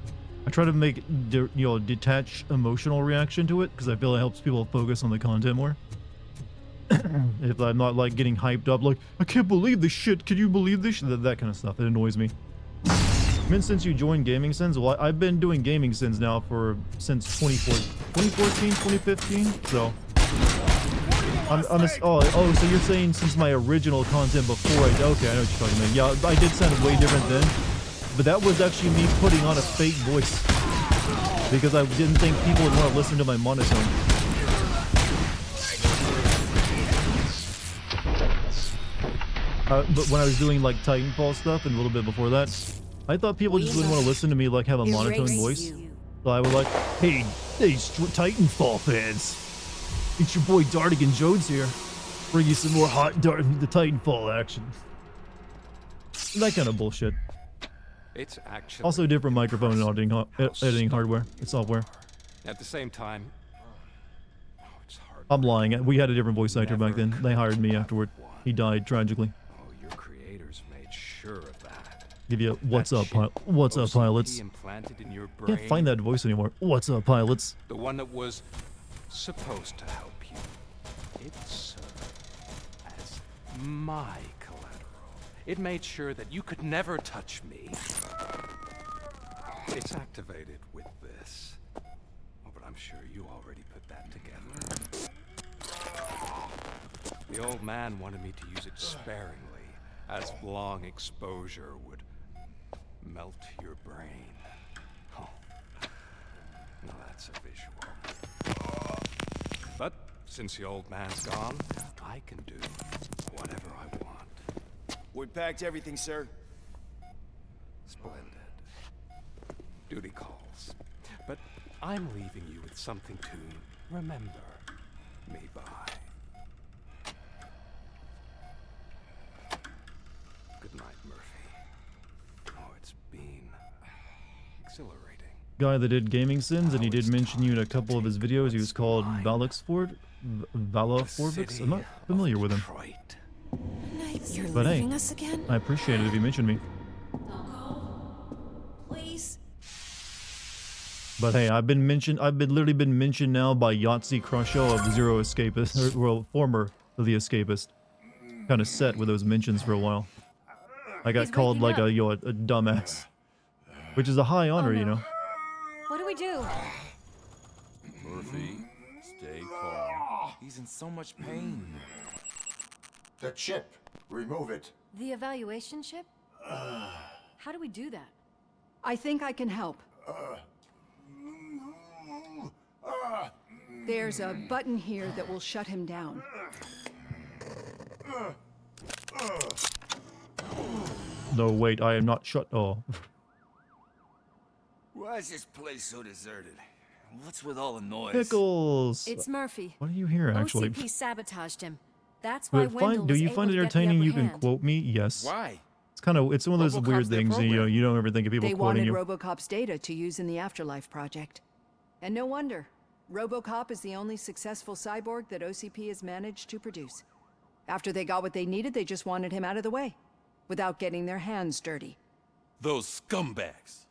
I try to make, detached emotional reaction to it, because I feel it helps people focus on the content more. If I'm not, like, getting hyped up, like, I can't believe this shit, can you believe this shit? That kind of stuff, it annoys me. Since you joined Gaming Sins, well, I've been doing Gaming Sins now since 2014, 2015, so... so you're saying since my original content before okay, I know what you're talking about. Yeah, I did sound way different then, but that was actually me putting on a fake voice because I didn't think people would want to listen to my monotone. But when I was doing like Titanfall stuff and a little bit before that, I thought people just wouldn't want to listen to me like have a monotone voice. So I was like, hey, Titanfall fans. It's your boy Dartigan Jones here. Bring you some more hot the Titanfall action. That kind of bullshit. It's actually also different microphone and editing hardware and software. At the same time, it's hard. I'm lying. We had a different voice actor back then. They hired me afterward. He died tragically. Oh, your creators made sure of that. Give you a what's up, pilots? Can't find that voice anymore. What's up, pilots? The one that was supposed to help you. It served as my collateral. It made sure that you could never touch me. It's activated with this. Oh, but I'm sure you already put that together. The old man wanted me to use it sparingly, as long exposure would melt your brain. Oh, now that's a visual. But since the old man's gone, I can do whatever I want. We packed everything, sir. Splendid. Duty calls. But I'm leaving you with something to remember me by. Good night, Murphy. Oh, it's been exhilarating. Guy that did Gaming Sins, and he did mention you in a couple of his videos. He was called Valaxford? Valaxfordix? I'm not familiar with him. You're But hey, leaving us again? I appreciate it if you mentioned me. Please. But hey, I've literally been mentioned now by Yahtzee Crusho of Zero Escapist, or well, former of the Escapist. Kind of set with those mentions for a while. I got called like a dumbass, which is a high honor, you know. What do we do? Murphy, stay calm. He's in so much pain. The chip. Remove it. The evaluation chip? How do we do that? I think I can help. There's a button here that will shut him down. No, wait, I am not shut. Oh. Why is this place so deserted? What's with all the noise? Pickles. It's Murphy. What do you hear, actually? OCP sabotaged him. That's why But Wendell do was you able find it to get the entertaining? upper You can hand. quote me. Yes. Why? It's one of those weird things. You don't ever think of people They quoting wanted you. Robocop's data to use in the Afterlife project. And no wonder. Robocop is the only successful cyborg that OCP has managed to produce. After they got what they needed, they just wanted him out of the way, without getting their hands dirty. Those scumbags.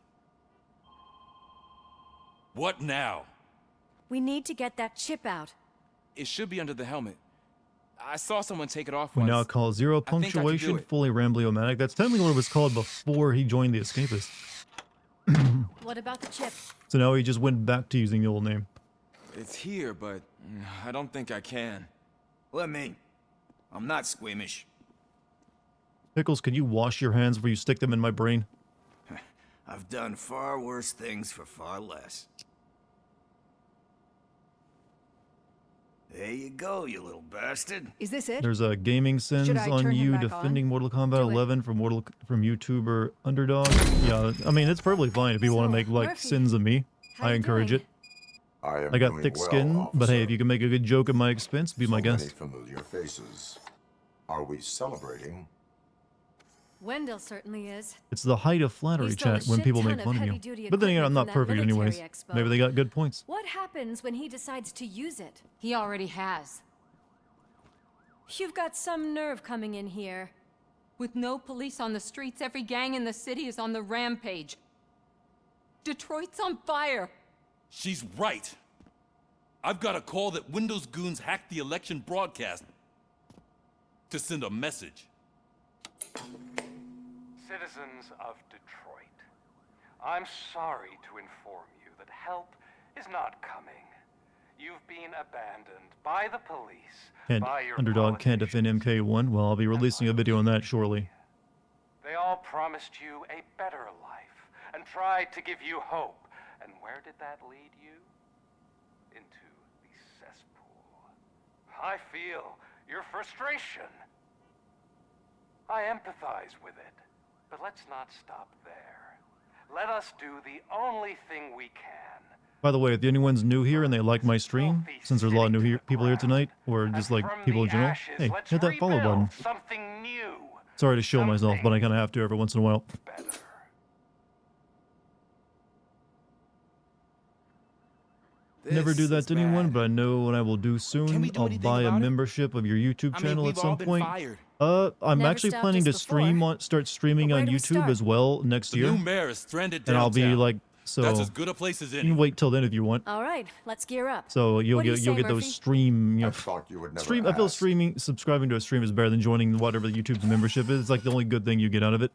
What now? We need to get that chip out. It should be under the helmet. I saw someone take it off We once. now call Zero I think I can do Punctuation it. fully Rambliomatic. That's technically what it was called before he joined the Escapist. What about the chip? So now he just went back to using the old name. It's here, but I don't think I can. Let me. I'm not squeamish. Pickles, could you wash your hands before you stick them in my brain? I've done far worse things for far less. There you go, you little bastard. Is this it? There's a Gaming Sins Should I on turn him you back defending on? Mortal Kombat 11 from YouTuber Underdog. Yeah, I mean it's perfectly fine if people want to make like Murphy, sins of me. I encourage it. I got doing thick well, skin, but hey, officer. if you can make a good joke at my expense, be my So many guest. familiar faces. Are we celebrating? Wendell certainly is. It's the height of flattery He stole a chat when shit people ton make of fun of you. heavy-duty But then again, I'm not equipment from that perfect anyways. military expo. Maybe they got good points. What happens when he decides to use it? He already has. You've got some nerve coming in here. With no police on the streets, every gang in the city is on the rampage. Detroit's on fire. She's right. I've got a call that Windows goons hacked the election broadcast to send a message. Citizens of Detroit, I'm sorry to inform you that help is not coming. You've been abandoned by the police, And by your Underdog can't defend MK1. Well, I'll be releasing a video on that shortly. They all promised you a better life and tried to give you hope. And where did that lead you? Into the cesspool. I feel your frustration. I empathize with it. But let's not stop there. Let us do the only thing we can. By the way, if anyone's new here and they like my stream, since there's a lot of new people here tonight, or just like people in general, hey, hit that follow button. Something new. Sorry to show myself, but I kind of have to every once in a while. Never do that to anyone, but I know what I will do soon. I'll buy a membership of your YouTube channel at some point. I'm actually planning to start streaming on YouTube as well next year. The new mayor is stranded And I'll be downtown. like, so That's as good a place as you any. can wait till then if you want. All right, let's gear up. So you'll What do get you you'll say, get those Murphy? stream. You know, thought you would never stream. I feel ask. subscribing to a stream is better than joining whatever YouTube's membership is. It's like the only good thing you get out of it.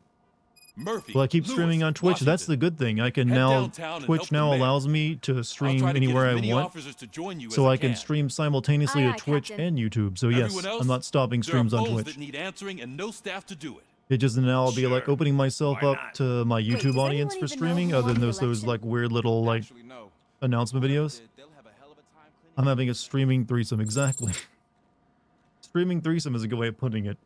Murphy, Well, I keep Lewis, streaming on Twitch. That's the good thing. I can Head now downtown and help Twitch the now mayor. allows me to I'll stream try to get anywhere as I many want, officers to join you so as I can stream simultaneously Aye, to aye, Twitch Captain. and YouTube. So yes, Everyone else, I'm not stopping there are streams on phones Twitch. that need answering and no staff to do it. It just now I'll be like opening myself Why up not? to my YouTube does audience anyone for even know streaming, who other won than the those election? like weird little like announcement videos. I'm having a streaming threesome, exactly. Streaming threesome is a good way of putting it.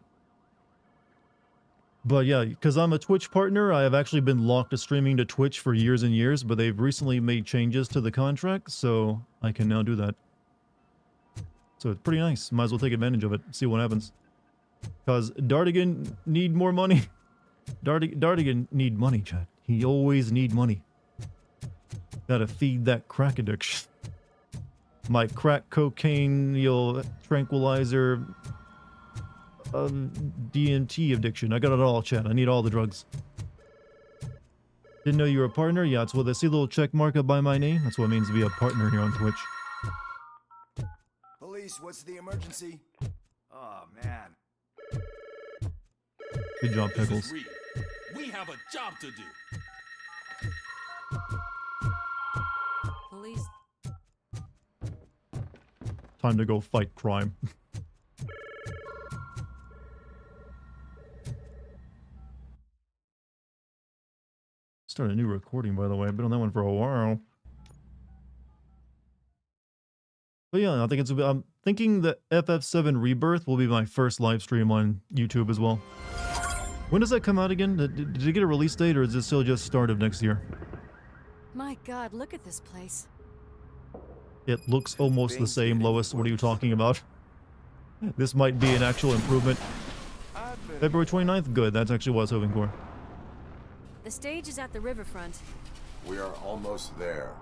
But yeah, because I'm a Twitch partner, I have actually been locked to streaming to Twitch for years and years, but they've recently made changes to the contract, so I can now do that. So it's pretty nice. Might as well take advantage of it, see what happens. Because Dartigan need more money. Dartigan need money, Chad. He always need money. Gotta feed that crack addiction. My crack cocaine, tranquilizer, DMT addiction. I got it all, Chad. I need all the drugs. Didn't know you were a partner? Yeah, it's what I see a little check mark up by my name. That's what it means to be a partner here on Twitch. Police, what's the emergency? Oh, man. Good job, This Pickles. is Reed. We have a job to do. Police. Time to go fight crime. Start a new recording, by the way. I've been on that one for a while. But yeah, I think I'm thinking that FF7 Rebirth will be my first live stream on YouTube as well. When does that come out again? Did it get a release date, or is it still just start of next year? My God, look at this place. It looks almost the same, Lois. What are you talking about? This might be an actual improvement. February 29th? Good. That's actually what I was hoping for. The stage is at the riverfront. We are almost there.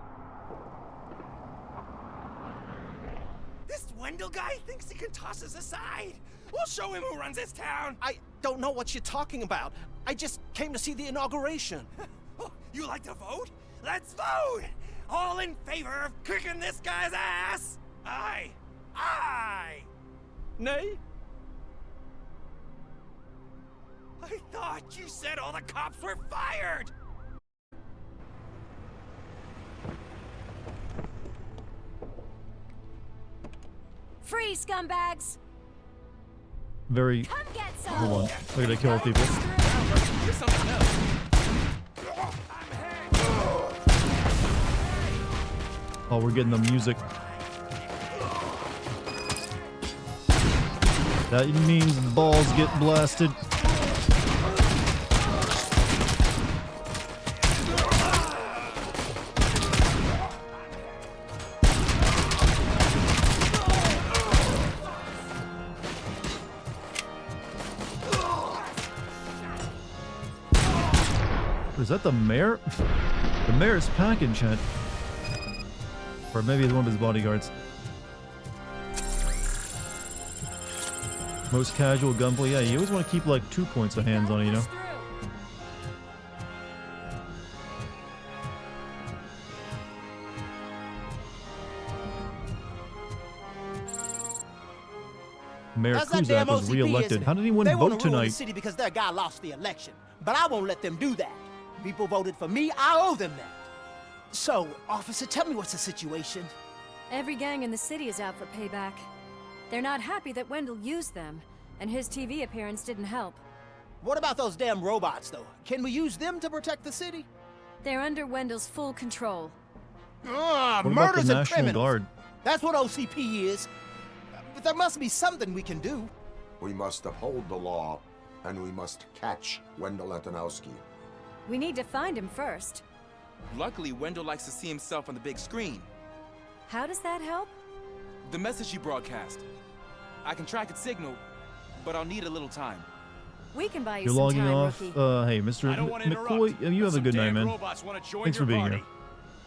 This Wendell guy thinks he can toss us aside. We'll show him who runs this town. I don't know what you're talking about. I just came to see the inauguration. Oh, you like to vote? Let's vote! All in favor of kicking this guy's ass? Aye. Aye. Nay? I thought you said all the cops were fired! Free, scumbags! Very... Come get some! Hold on. I gotta kill people. Here's something else. Oh, we're getting the music. That means balls get blasted. Is that the mayor? The mayor's packing, chat. Or maybe it's one of his bodyguards. Most casual gunplay. Yeah, you always want to keep like 2 points of hands on it, you know? Mayor That's that Kuzak damn was OCP, re-elected. isn't it? How did anyone they vote wanna ruin tonight? the city because their guy lost the election. But I won't let them do that. People voted for me, I owe them that. So, officer, tell me what's the situation. Every gang in the city is out for payback. They're not happy that Wendell used them, and his TV appearance didn't help. What about those damn robots, though? Can we use them to protect the city? They're under Wendell's full control. Ah, What about the murders and National criminals. Guard? That's what OCP is. But there must be something we can do. We must uphold the law, and we must catch Wendell Antonowski. We need to find him first. Luckily, Wendell likes to see himself on the big screen. How does that help? The message you broadcast. I can track its signal, but I'll need a little time. We can buy you You're some logging time, off. rookie. Hey, Mr. McCoy, you have a good night, man. Thanks for being here.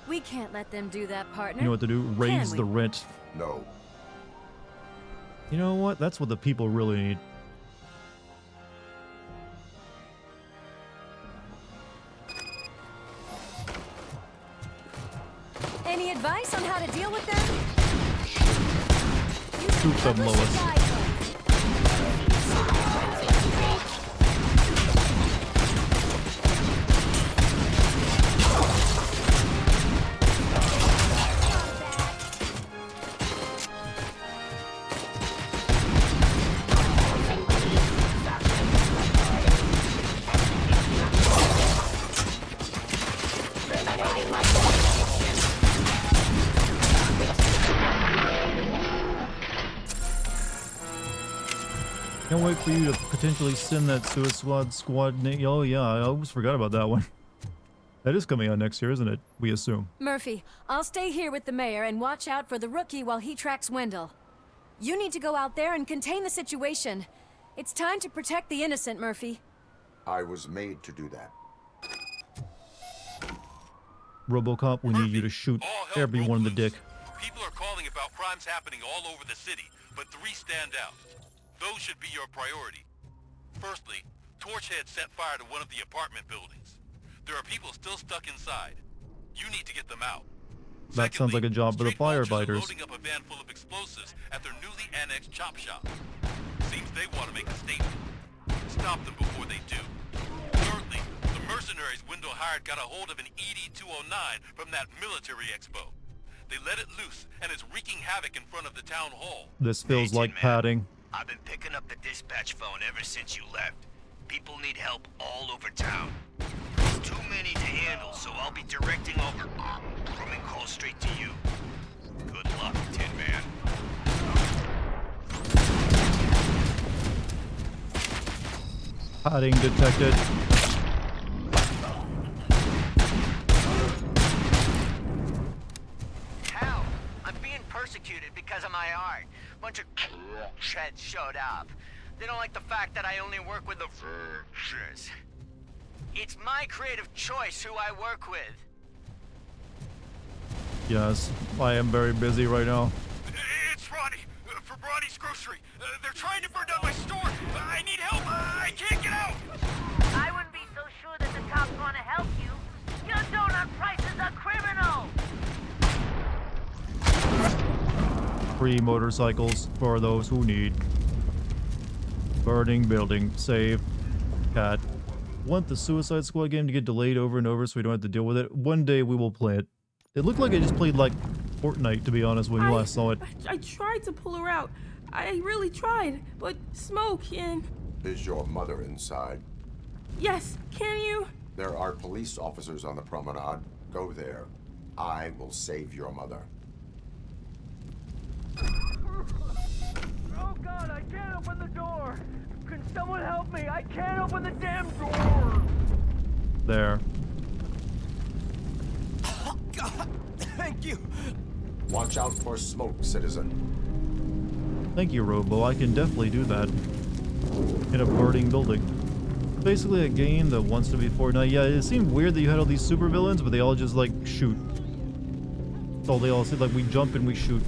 We can't let them do that, partner. You know what to do? Raise Can the we? rent. No. You know what? That's what the people really need. Any advice on how to deal with them? Scoop them, Lois. Can't wait for you to potentially send that Suicide Squad. Oh yeah, I almost forgot about that one. That is coming out next year, isn't it? We assume. Murphy, I'll stay here with the mayor and watch out for the rookie while he tracks Wendell. You need to go out there and contain the situation. It's time to protect the innocent, Murphy. I was made to do that. Robocop, we need you to shoot everyone in the dick. People are calling about crimes happening all over the city, but 3 stand out. Those should be your priority. Firstly, Torchhead set fire to one of the apartment buildings. There are people still stuck inside. You need to get them out. That sounds like a job for the firefighters. Loading up a van full of explosives at their newly annexed chop shop. Seems they want to make a statement. Stop them before they do. Thirdly, the mercenaries Wendell hired got a hold of an ED-209 from that military expo. They let it loose, and it's wreaking havoc in front of the town hall. This feels like padding. I've been picking up the dispatch phone ever since you left. People need help all over town. There's too many to handle, so I'll be directing over. Coming call straight to you. Good luck, Tin Man. Padding detected. Hell, I'm being persecuted because of my art. Bunch of sheds showed up. They don't like the fact that I only work with the virgins. It's my creative choice who I work with. Yes, I am very busy right now. It's Ronnie, for Ronnie's Grocery. They're trying to burn down my store. I need help. I can't get out. I wouldn't be so sure that the cops want to help you. Your donut prices are criminal. Free motorcycles for those who need. Burning building. Save. Cat. Want the Suicide Squad game to get delayed over and over so we don't have to deal with it. One day we will play it. It looked like I just played like Fortnite, to be honest, when you last saw it. I tried to pull her out. I really tried, but smoke and... Is your mother inside? Yes, can you? There are police officers on the promenade. Go there. I will save your mother. Oh God, I can't open the door! Can someone help me? I can't open the damn door! There. Oh God, thank you! Watch out for smoke, citizen. Thank you, Robo. I can definitely do that. In a burning building. Basically a game that wants to be Fortnite. Yeah, it seemed weird that you had all these supervillains, but they all just, like, shoot. That's all they all said, like, we jump and we shoot.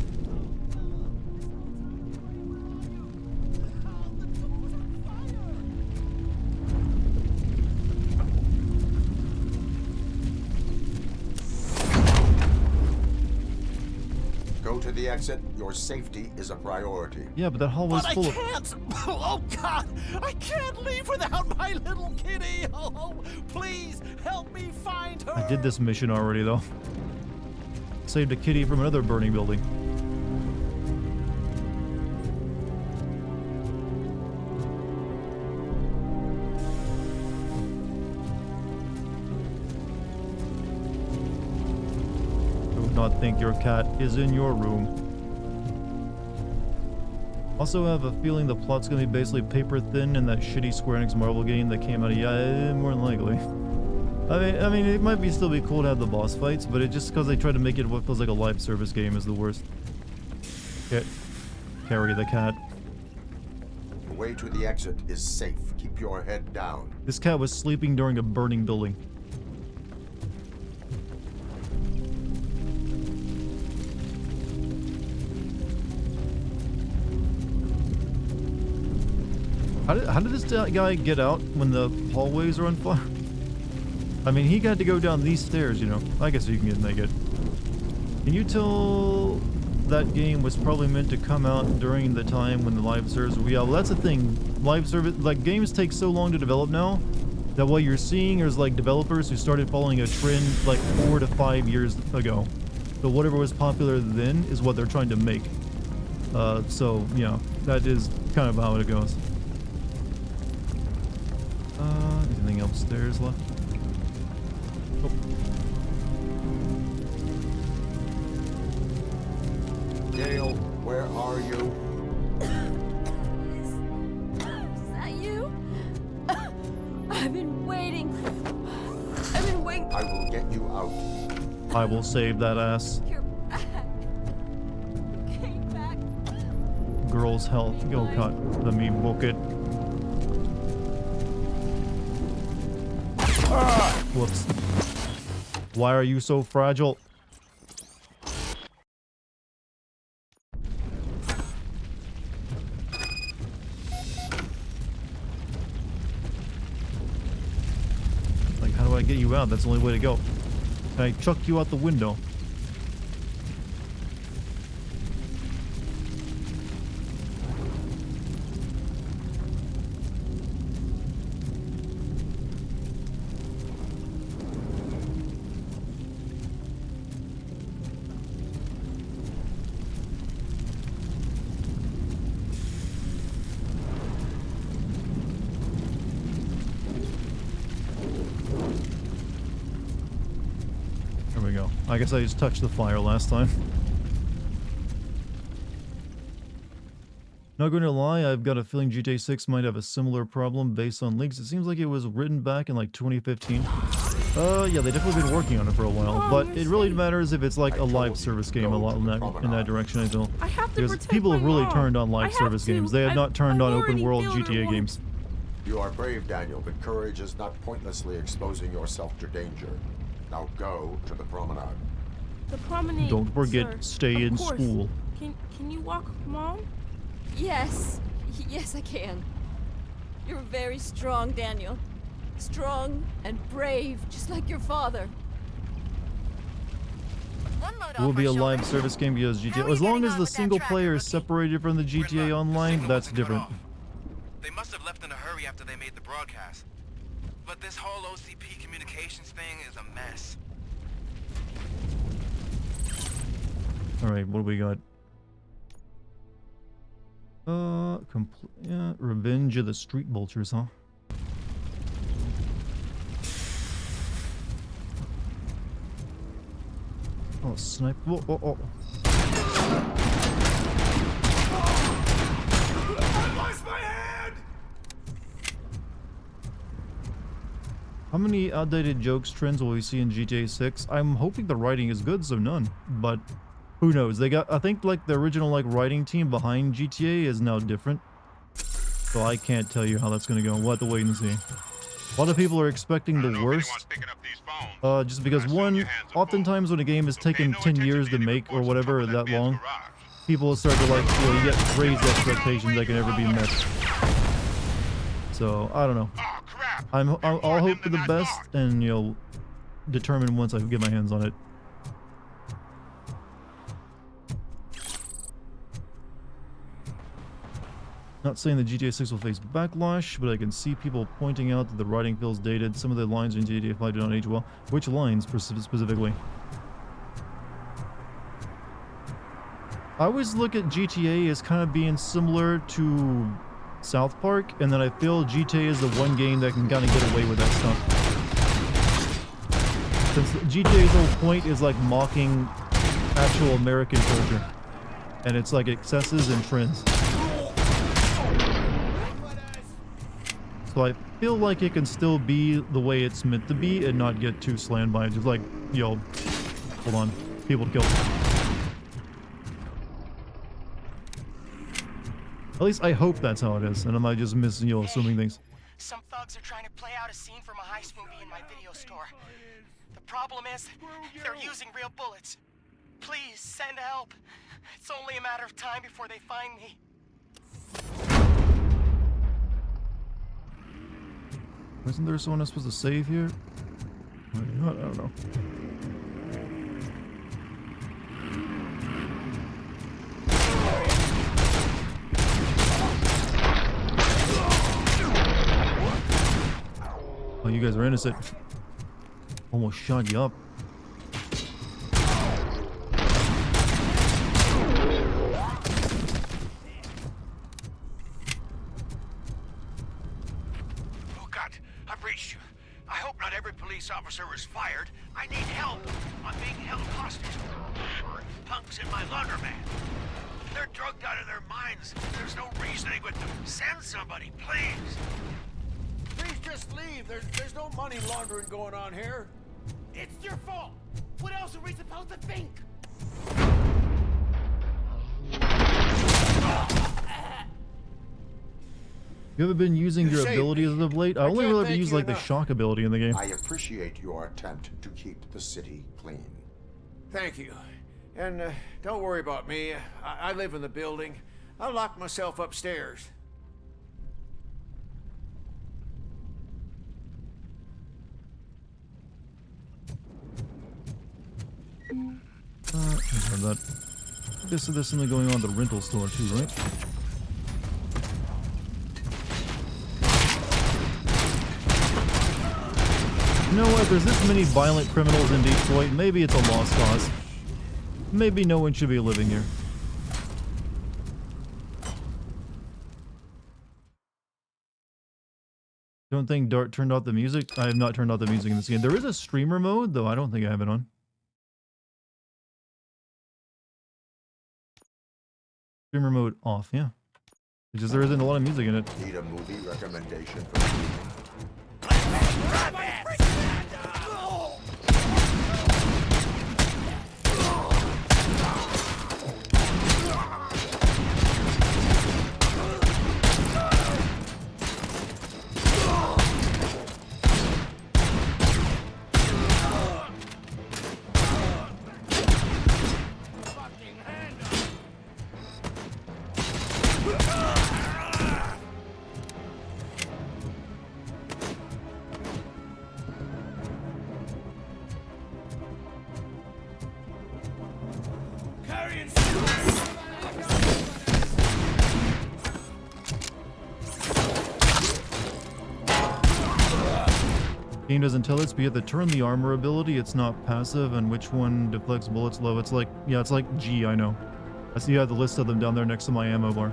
to the exit. Your safety is a priority. Yeah, but that hallway's But full I of... can't! Oh, God! I can't leave without my little kitty! Oh, please help me find her! I did this mission already, though. Saved a kitty from another burning building. Not think your cat is in your room. Also have a feeling the plot's gonna be basically paper thin in that shitty Square Enix Marvel game that came out of more than likely. I mean, it might still be cool to have the boss fights, but it just because they tried to make it what feels like a live service game is the worst. Carry the cat. The way to the exit is safe. Keep your head down. This cat was sleeping during a burning building. How did this guy get out when the hallways are on fire? I mean, he got to go down these stairs, you know. I guess you can make it. Can you tell that game was probably meant to come out during the time when the live servers were... Yeah, well, that's the thing. Live service... Like, games take so long to develop now that what you're seeing is, like, developers who started following a trend, like, 4 to 5 years ago. So whatever was popular then is what they're trying to make. So, yeah, that is kind of how it goes. Anything upstairs left? Oh. Gail, where are you? Is that you? I've been waiting. I've been waiting. I will get you out. I will save that ass. You're back. You came back. Girl's health. Go cut. Let me book it. Whoops. Why are you so fragile? Like, how do I get you out? That's the only way to go. Can I chuck you out the window? I guess I just touched the fire last time. Not going to lie, I've got a feeling GTA 6 might have a similar problem based on leaks. It seems like it was written back in like 2015. Yeah, they definitely been working on it for a while, but it really matters if it's like a live service game a lot in that direction, I feel. Because people have really turned on live service games. They have not turned on open world GTA games. You are brave, Daniel, but courage is not pointlessly exposing yourself to danger. Now go to the promenade. The promenade. Don't forget, sir. stay in school. Can you walk, Mom? Yes. Yes, I can. You're very strong, Daniel. Strong and brave, just like your father. It will be a live service game because GTA... As long as the single player is separated from the GTA Online, that's different. They must have left in a hurry after they made the broadcast. But this whole OCP communications thing is a mess. Alright, what do we got? Yeah, Revenge of the Street Vultures, huh? Oh, snipe. Whoa, oh, oh. How many outdated jokes trends will we see in GTA 6? I'm hoping the writing is good, so none. But who knows? They got, I think, like the original like writing team behind GTA is now different. So I can't tell you how that's gonna go. We'll have to wait and see. A lot of people are expecting the worst. Just because one, oftentimes when a game is taken 10 years to make or whatever, that long, people start to like, you know, get raised expectations that can never be met. So I don't know. I'll hope for the best, and you'll determine once I get my hands on it. Not saying that GTA 6 will face backlash, but I can see people pointing out that the writing feels dated. Some of the lines in GTA 5 do not age well. Which lines specifically? I always look at GTA as kind of being similar to South Park, and then I feel GTA is the one game that can kind of get away with that stuff. Since GTA's whole point is like mocking actual American culture, and it's like excesses and trends. So I feel like it can still be the way it's meant to be and not get too slammed by it. Just like, yo, hold on, people to kill. At least I hope that's how it is, and I'm not just assuming things. Some thugs are trying to play out a scene from a heist movie in my video store. The problem is, they're using real bullets. Please, send help. It's only a matter of time before they find me. Isn't there someone I'm supposed to save here? I don't know. Oh, you guys are innocent. Almost shot you up. Officer was fired. I need help. I'm being held hostage. Punks in my laundromat. They're drugged out of their minds. There's no reasoning with them. Send somebody, please. Please just leave. There's no money laundering going on here. It's your fault. What else are we supposed to think? You haven't been using your abilities as of late? I only really have to use like the shock ability in the game. I appreciate your attempt to keep the city clean. Thank you. And don't worry about me. I live in the building. I'll lock myself upstairs. That. This is something going on at the rental store too, right? You know what? There's this many violent criminals in Detroit. Maybe it's a lost cause. Maybe no one should be living here. Don't think Dart turned off the music? I have not turned off the music in this game. There is a streamer mode, though I don't think I have it on. Streamer mode off, yeah. It's just there isn't a lot of music in it. Need a movie recommendation from you? Game doesn't tell us, but you have to turn the armor ability. It's not passive, and which one deflects bullets low. It's like, yeah, it's like G, I know. I see you have the list of them down there next to my ammo bar.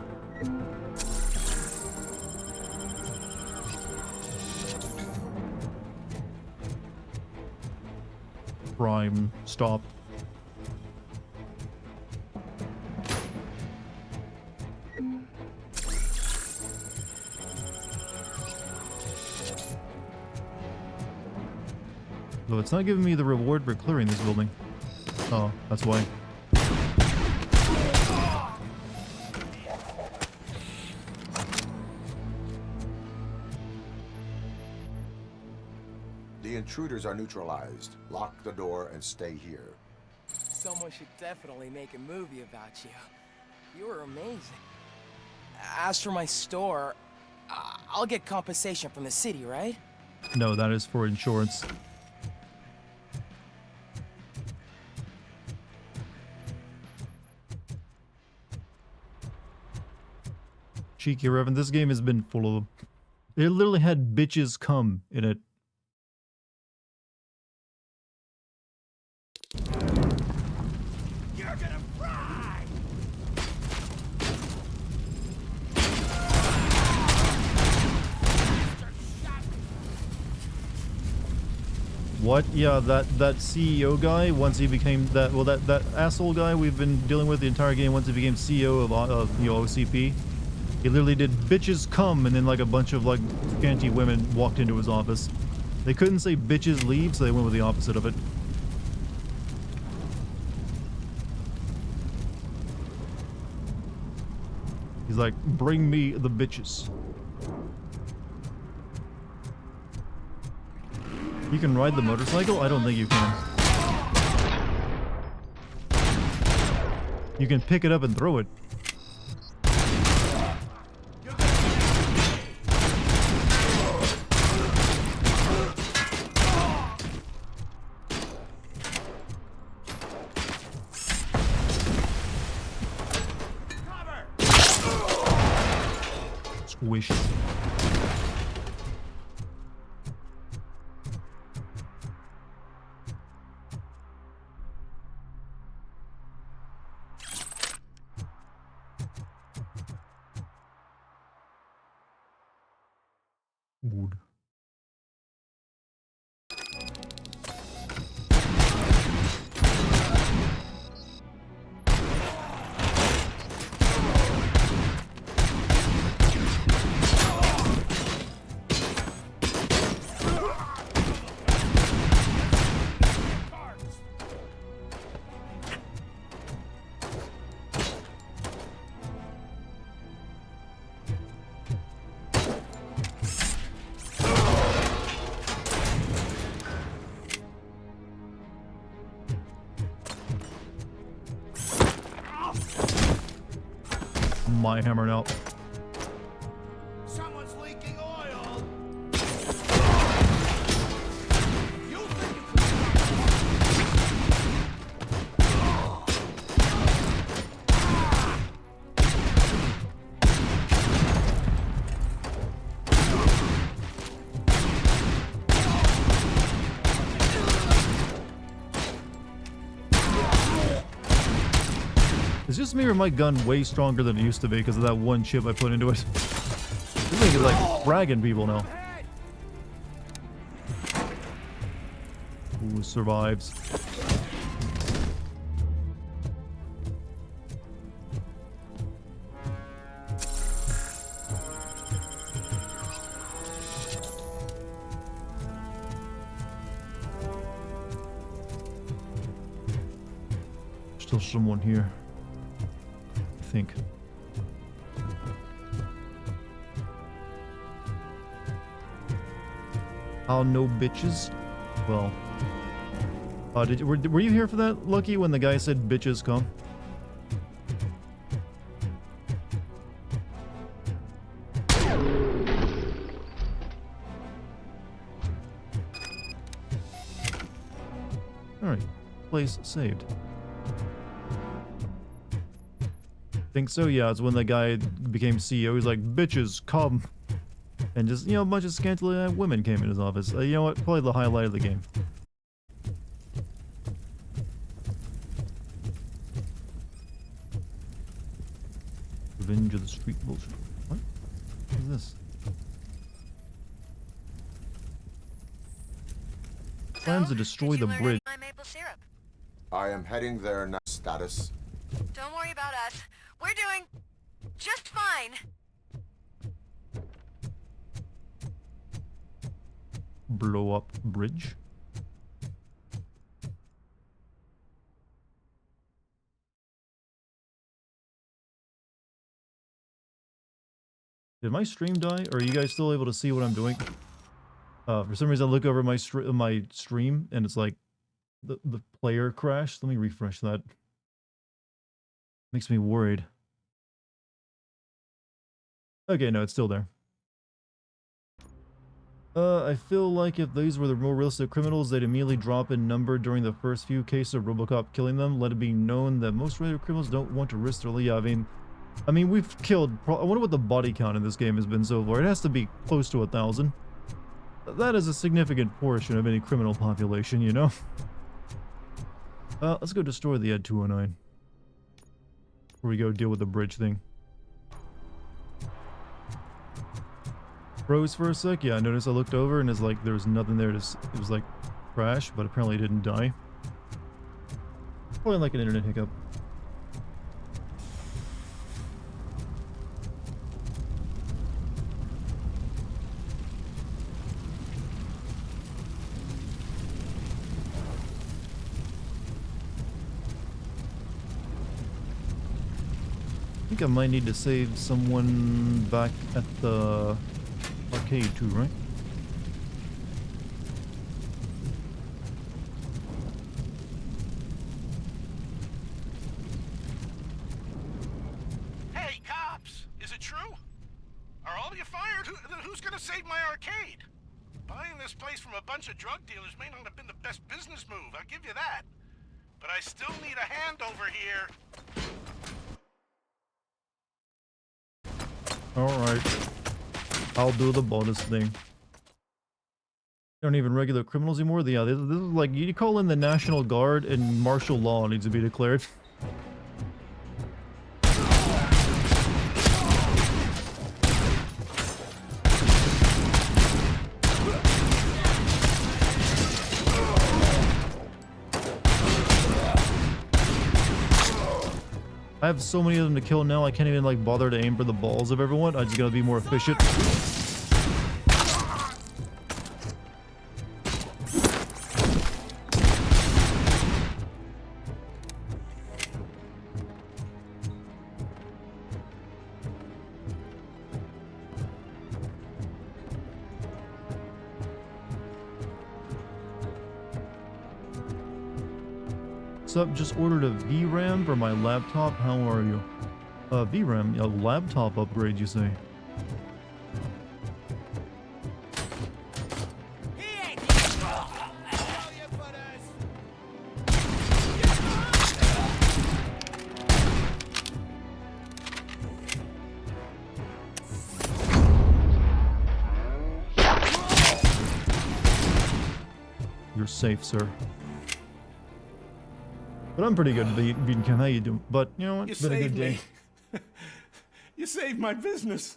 Prime, stop. Though it's not giving me the reward for clearing this building. Oh, that's why. The intruders are neutralized. Lock the door and stay here. Someone should definitely make a movie about you. You were amazing. As for my store, I'll get compensation from the city, right? No, that is for insurance. Cheeky Reverend. This game has been full of them. It literally had bitches come in it. You're gonna fry! What? Yeah, that CEO guy, once he became that, well, that asshole guy we've been dealing with the entire game, once he became CEO of you know, OCP, he literally did bitches come, and then like a bunch of like scanty women walked into his office. They couldn't say bitches leave, so they went with the opposite of it. He's like, bring me the bitches. You can ride the motorcycle? I don't think you can. You can pick it up and throw it. Squish. Wood. My hammer now. Someone's leaking oil! You think It's just me or my gun way stronger than it used to be because of that one chip I put into it. This thing is like fragging people now. Who survives? Still someone here. I think. I'll no bitches. Well, were you here for that, Lucky, when the guy said bitches come? All right, place saved. Think so? Yeah, it's when the guy became CEO. He's like, bitches, come. And just, you know, a bunch of scantily women came in his office. You know what? Probably the highlight of the game. Revenge of the Street Bullshit. What? What is this? Plans to destroy the bridge. I am heading there now. Status. Don't worry about us. We're doing just fine. Blow up bridge. Did my stream die, or are you guys still able to see what I'm doing? For some reason I look over my stream and it's like the player crashed. Let me refresh that. Makes me worried. Okay, no, it's still there. I feel like if these were the more realistic criminals, they'd immediately drop in number during the first few cases of Robocop killing them. Let it be known that most regular criminals don't want to risk their life. Yeah, I mean, I mean, we've killed... I wonder what the body count in this game has been so far. It has to be close to 1,000. That is a significant portion of any criminal population, you know? Let's go destroy the Ed 209. Before we go deal with the bridge thing. Froze for a sec? Yeah, I noticed I looked over and it's like there was nothing there to... It was like crash, but apparently it didn't die. Probably like an internet hiccup. I think I might need to save someone back at the arcade too, right? Hey, cops! Is it true? Are all of you fired? Who's gonna save my arcade? Buying this place from a bunch of drug dealers may not have been the best business move, I'll give you that. But I still need a hand over here. Alright. I'll do the bonus thing. They aren't even regular criminals anymore. Yeah, this is like, you call in the National Guard and martial law needs to be declared. I have so many of them to kill now, I can't even like bother to aim for the balls of everyone. I just gotta be more efficient. What's up? Just ordered a VRAM for my laptop. How are you? VRAM, a laptop upgrade, you say? You're safe, sir. But I'm pretty good at beating Cam. How you doing? But you know what? It's been a good day. You saved my business.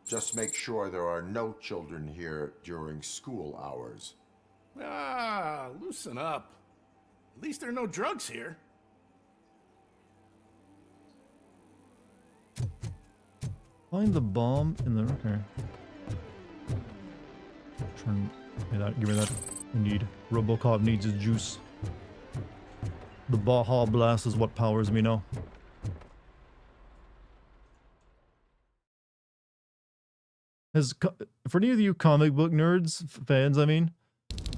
Just make sure there are no children here during school hours. Ah, loosen up. At least there are no drugs here. Find the bomb in the... Okay. Give me that. Indeed. Robocop needs his juice. The Baja Blast is what powers me now. For any of you comic book nerds, fans, I mean,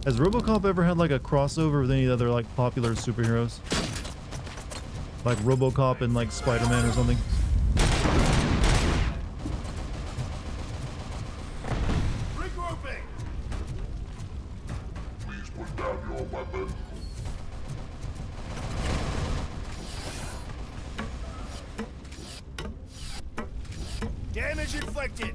has Robocop ever had like a crossover with any other like popular superheroes? Like Robocop and like Spider-Man or something? Regrouping! Please put down your weapon. Damage inflicted!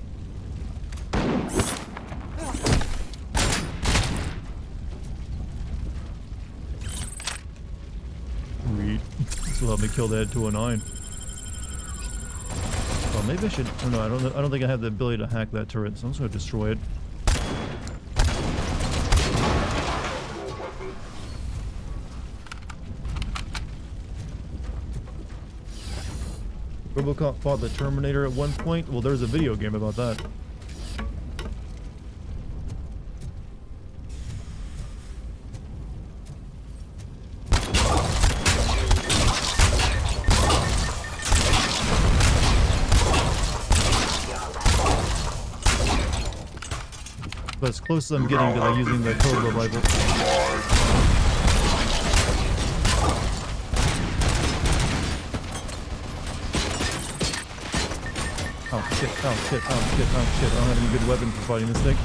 Sweet. This will help me kill the Ed 209. Well, maybe I should... Oh, no, I don't think I have the ability to hack that turret, so I'm just gonna destroy it. Robocop fought the Terminator at one point? Well, there's a video game about that. But as close as I'm getting to like using the Cobra rifle. Oh shit, oh shit, oh shit, oh shit. I don't have any good weapons for fighting this thing.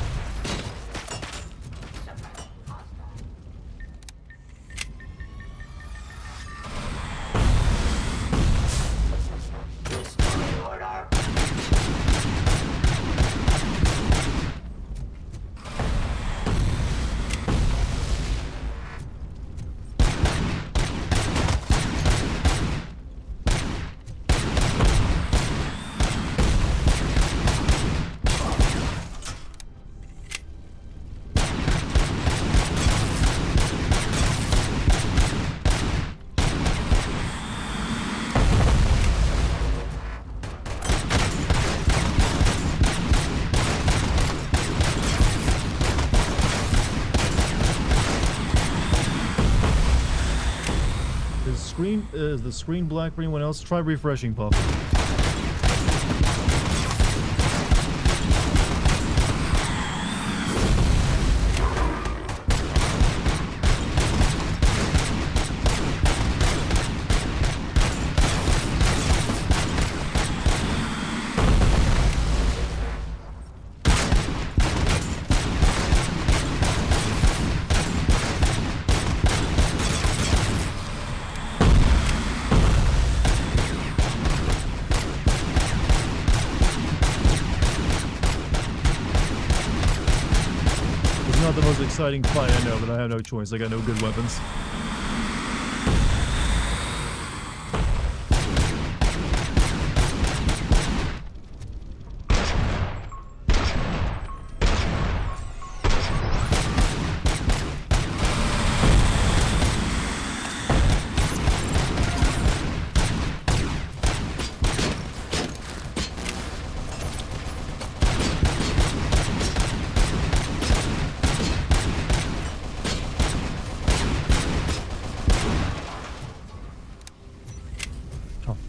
Is the screen black for anyone else? Try refreshing, Puff. Not the most exciting fight, I know, but I have no choice. I got no good weapons.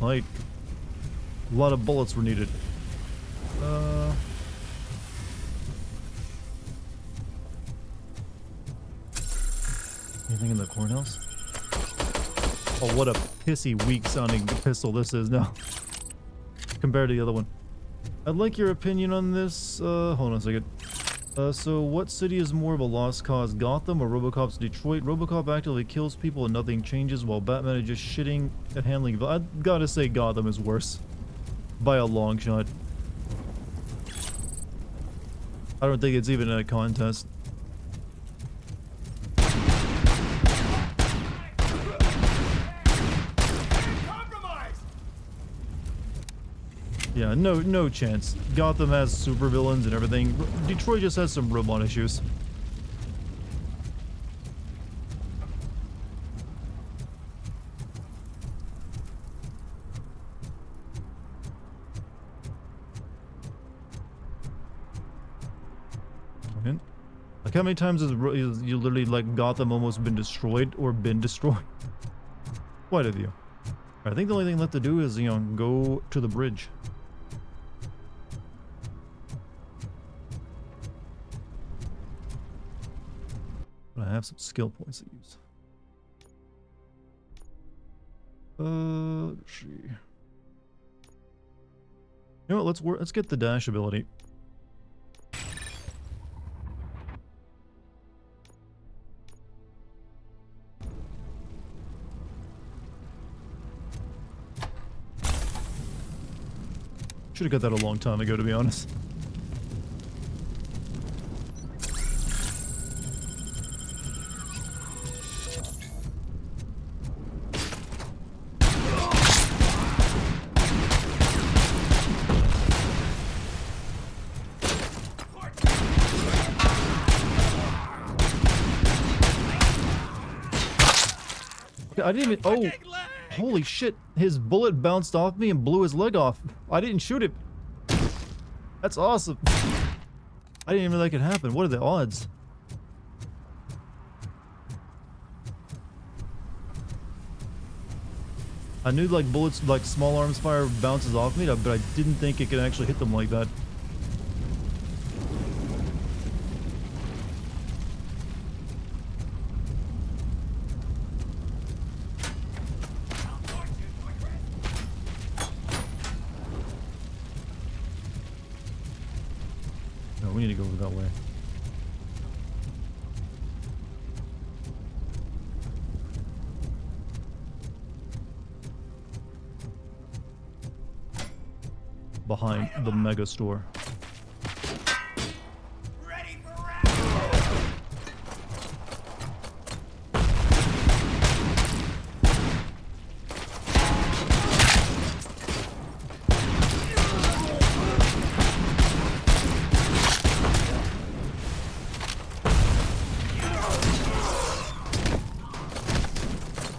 Like, a lot of bullets were needed. Anything in the courthouse? Oh, what a pissy, weak-sounding pistol this is now, compared to the other one. I'd like your opinion on this. Hold on a second. So what city is more of a lost cause, Gotham or Robocop's Detroit? Robocop actively kills people and nothing changes, while Batman is just shitting at handling. I've gotta say Gotham is worse. By a long shot. I don't think it's even a contest. Yeah, no chance. Gotham has supervillains and everything. Detroit just has some robot issues. Like, how many times has you literally, like, Gotham almost been destroyed or been destroyed? Quite a few. I think the only thing left to do is, you know, go to the bridge. But I have some skill points to use. Let's see. You know what? Let's get the dash ability. Should have got that a long time ago, to be honest. I didn't even. Oh, holy shit! His bullet bounced off me and blew his leg off. I didn't shoot him. That's awesome. I didn't even know that could happen. What are the odds? I knew like bullets, like small arms fire bounces off me, but I didn't think it could actually hit them like that. No, we need to go that way. Behind the mega store.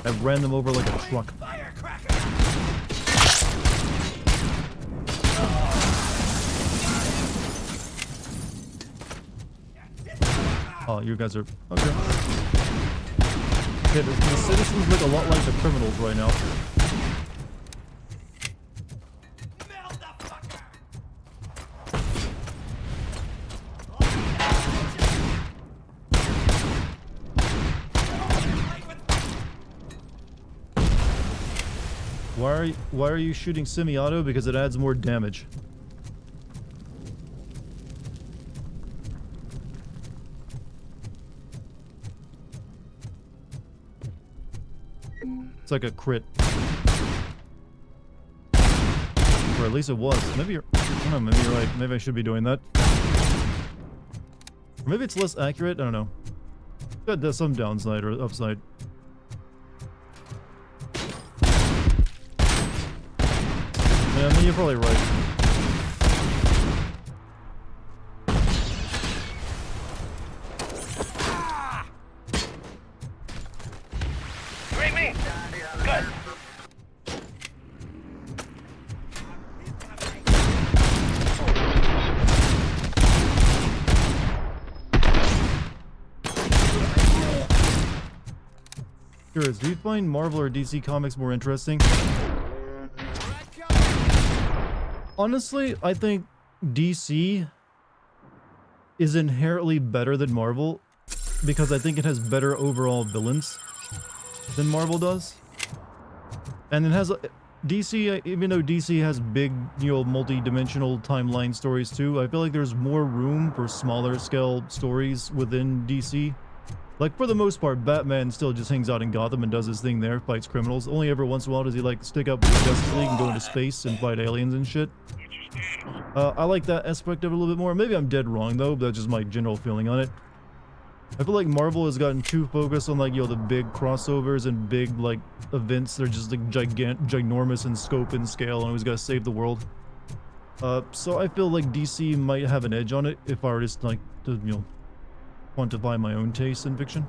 I ran them over like a truck. Oh, you guys are okay. Yeah, the citizens look a lot like the criminals right now. Why are you shooting semi-auto? Because it adds more damage. It's like a crit. Or at least it was. Maybe you're... I don't know, maybe you're right. Maybe I should be doing that. Or maybe it's less accurate. I don't know. There's some downside or upside. Yeah, I mean, you're probably right. Great me! Good! Curious, do you find Marvel or DC comics more interesting? Honestly, I think DC is inherently better than Marvel because I think it has better overall villains than Marvel does. And it has DC, even though DC has big, you know, multi-dimensional timeline stories too, I feel like there's more room for smaller scale stories within DC. Like, for the most part, Batman still just hangs out in Gotham and does his thing there, fights criminals. Only every once in a while does he, like, stick up with the Justice League and go into space and fight aliens and shit. I like that aspect of it a little bit more. Maybe I'm dead wrong, though, but that's just my general feeling on it. I feel like Marvel has gotten too focused on, like, you know, the big crossovers and big, like, events. They're just, like, ginormous in scope and scale and always gotta save the world. So I feel like DC might have an edge on it if I were just, like, to, you know, quantify my own taste in fiction.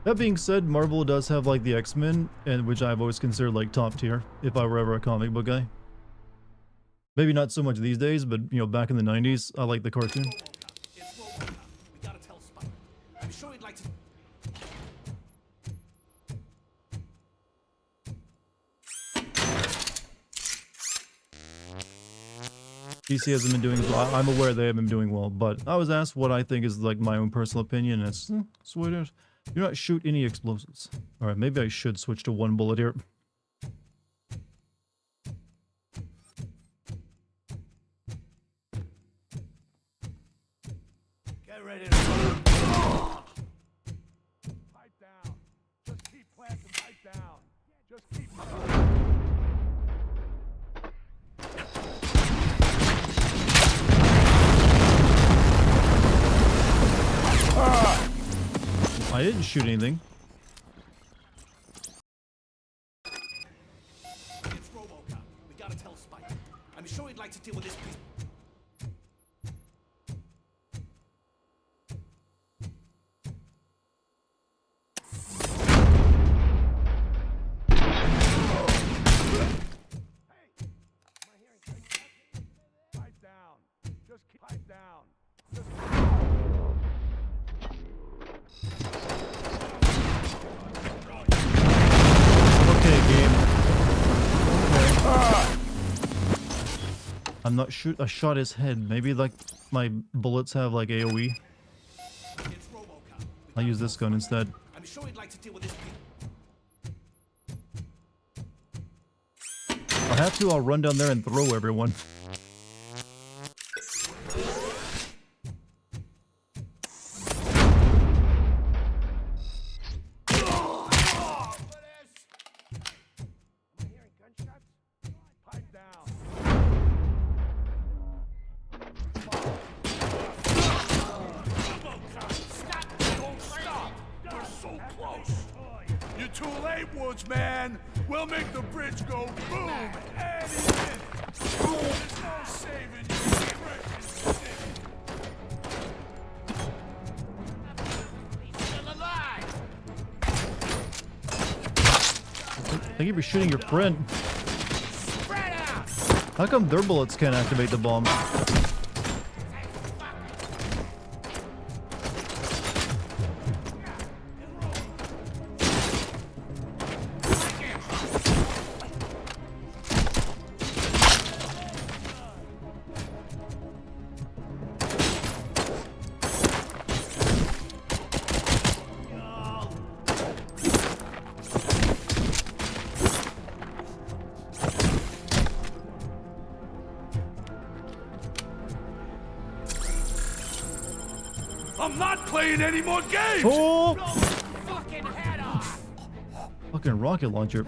That being said, Marvel does have like the X-Men, and which I've always considered like top tier if I were ever a comic book guy. Maybe not so much these days, but you know, back in the 90s, I like the cartoon. I'm sure he'd like to. DC hasn't been doing well. I'm aware they haven't been doing well, but I was asked what I think is like my own personal opinion, and it's what it is. Do not shoot any explosives. Alright, maybe I should switch to one bullet here. Get ready to run. Pipe down. Just keep planting, pipe down. Just keep I didn't shoot anything. It's Robocop. We gotta tell Spike. I'm sure he'd like to deal with this piece. Pipe down. Just keep pipe down. Okay, game. Okay. I'm not shoot. I shot his head. Maybe like my bullets have like AOE. I'll use this gun instead. I'm sure he'd like to deal with this piece. If I have to, I'll run down there and throw everyone. You're too late, Woodsman. We'll make the bridge go boom any minute. There's no saving you. Still alive. Thank you for shooting your friend. How come their bullets can't activate the bomb? I'm not playing any more games! Oh! Blow his fucking head off! Fucking rocket launcher.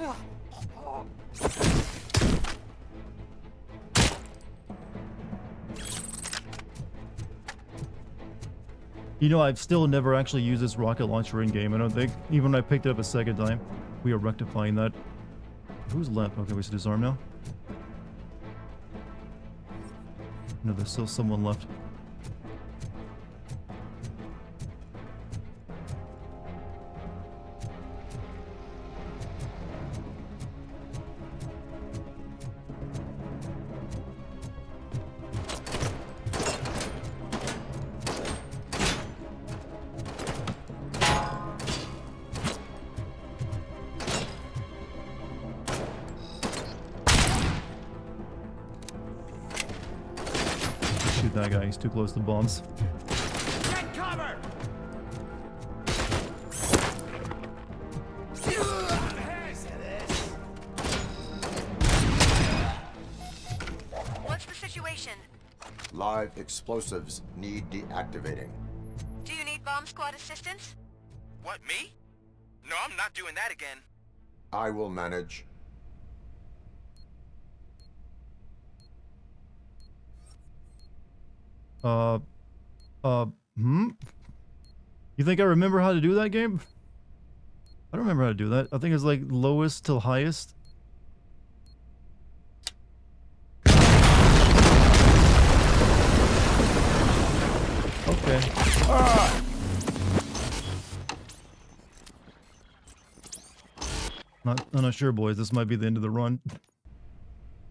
You know, I've still never actually used this rocket launcher in game. I don't think. Even when I picked it up a second time, we are rectifying that. Who's left? Okay, we should disarm now. No, there's still someone left. Shoot that guy, he's too close to bombs. Get cover! What's the situation? Live explosives need deactivating. Do you need bomb squad assistance? What, me? No, I'm not doing that again. I will manage. You think I remember how to do that game? I don't remember how to do that. I think it's like lowest till highest. Okay. I'm not sure, boys. This might be the end of the run.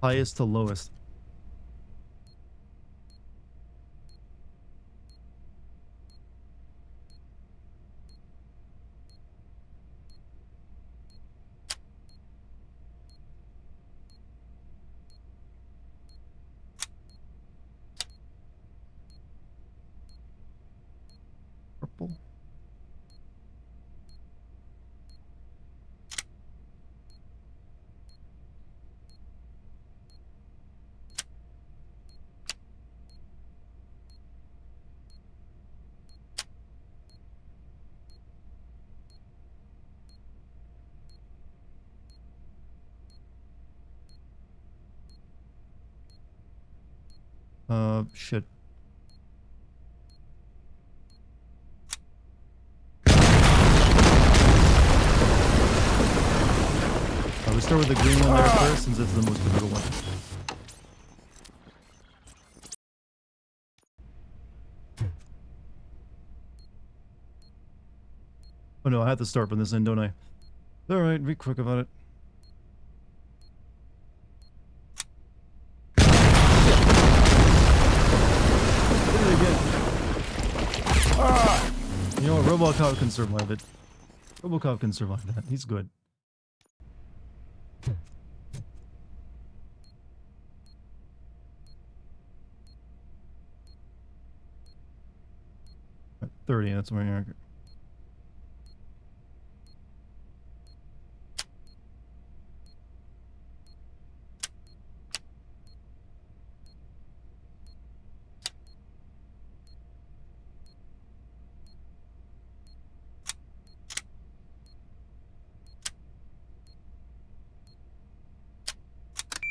Highest to lowest. Purple. Shit. We start with the green one there first, since it's the most difficult one. Oh no, I have to start from this end, don't I? Alright, be quick about it. You know what? Robocop can survive it. Robocop can survive that. He's good. At 30, that's where you're.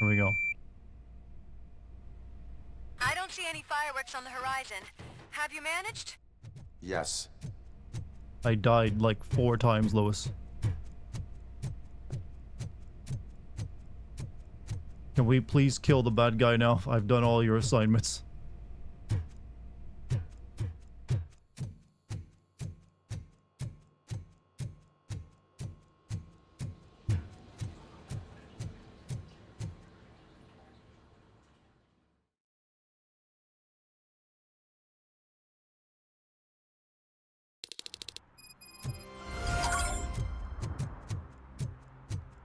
There we go. I don't see any fireworks on the horizon. Have you managed? Yes. I died like 4 times, Lois. Can we please kill the bad guy now? I've done all your assignments.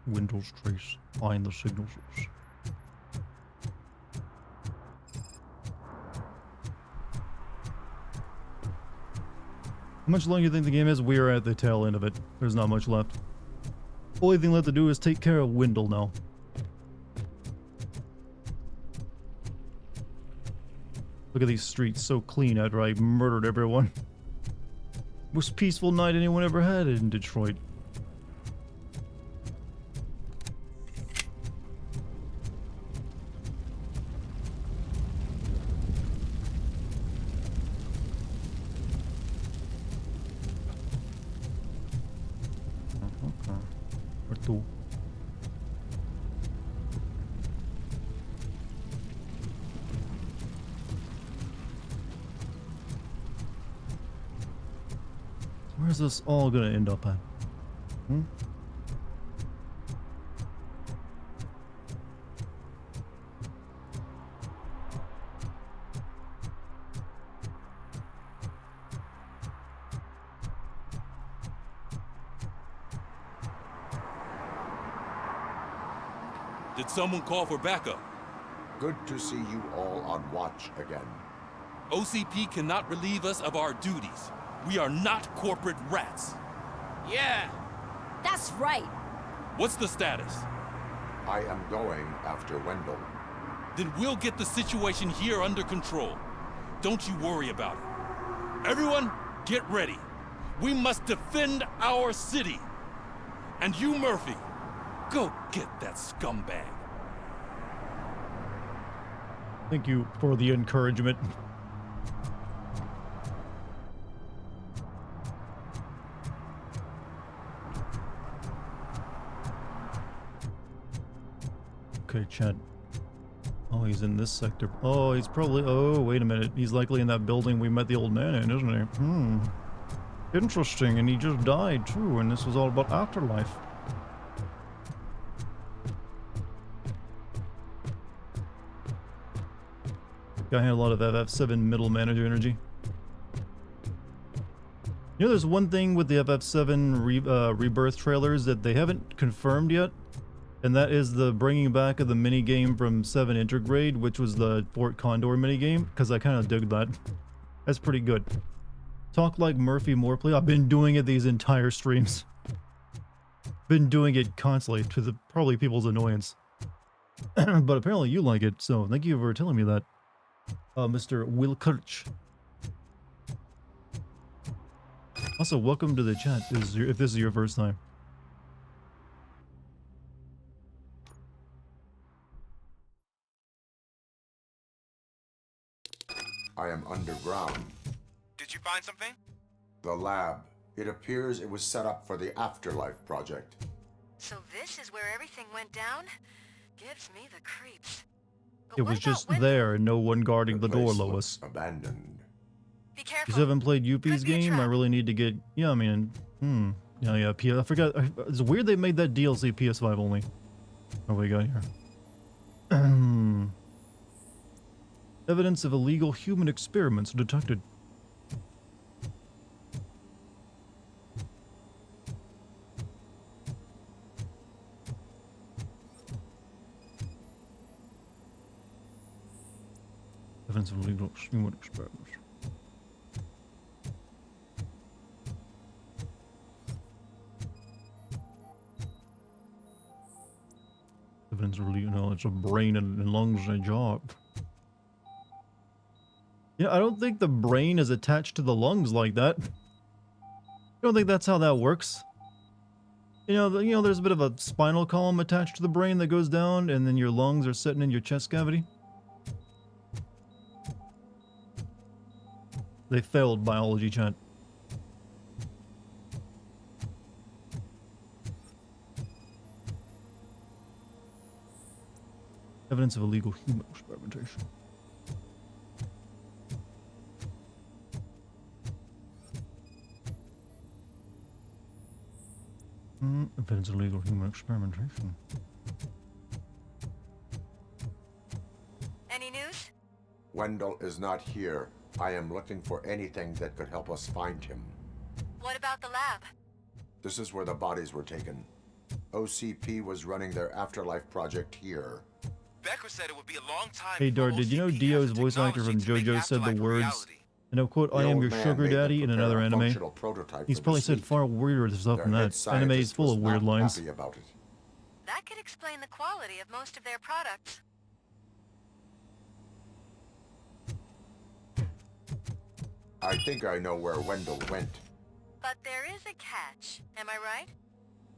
Windows trace. Find the signal source. How much longer do you think the game is? We are at the tail end of it. There's not much left. Only thing left to do is take care of Wendell now. Look at these streets, so clean after I murdered everyone. Most peaceful night anyone ever had in Detroit. Where's this all gonna end up at? Hmm? Did someone call for backup? Good to see you all on watch again. OCP cannot relieve us of our duties. We are not corporate rats. Yeah. That's right. What's the status? I am going after Wendell. Then we'll get the situation here under control. Don't you worry about it. Everyone, get ready. We must defend our city. And you, Murphy, go get that scumbag. Thank you for the encouragement. Okay, Chad. Oh, he's in this sector. Oh, he's probably... Oh, wait a minute. He's likely in that building we met the old man in, isn't he? Interesting, and he just died, too, and this was all about afterlife. Guy had a lot of FF7 middle manager energy. You know, there's one thing with the FF7 Rebirth trailers that they haven't confirmed yet, and that is the bringing back of the minigame from 7 Intergrade, which was the Fort Condor minigame, because I kind of dig that. That's pretty good. Talk like Murphy Moreplay. I've been doing it these entire streams. Been doing it constantly, to the probably people's annoyance. But apparently you like it, so thank you for telling me that. Mr. Will Kirch. Also, welcome to the chat if this is your first time. I am underground. Did you find something? The lab. It appears it was set up for the Afterlife project. So this is where everything went down? Gives me the creeps. It was just there and no one guarding the door, Lois. Abandoned. Be careful. Because I haven't played Yuppie's game, I really need to get... Yeah, I mean... Yeah, I forgot. It's weird they made that DLC PS5 only. What we got here? Evidence of illegal human experiments detected. Evidence of illegal human experiments. Evidence of illegal knowledge of brain and lungs and job. Yeah, I don't think the brain is attached to the lungs like that. I don't think that's how that works. You know, there's a bit of a spinal column attached to the brain that goes down, and then your lungs are sitting in your chest cavity. They failed biology, chat. Evidence of illegal human experimentation. Evidence of illegal human experimentation. Any news? Wendell is not here. I am looking for anything that could help us find him. What about the lab? This is where the bodies were taken. OCP was running their Afterlife project here. Becker said it would be a long time. Hey Dart, did you know Dio's voice actor from JoJo said the words, and I'll quote, "I am your sugar daddy" in another anime? He's probably said far weirder stuff than that. Anime is full of weird lines. About it. That could explain the quality of most of their products. I think I know where Wendell went. But there is a catch, am I right?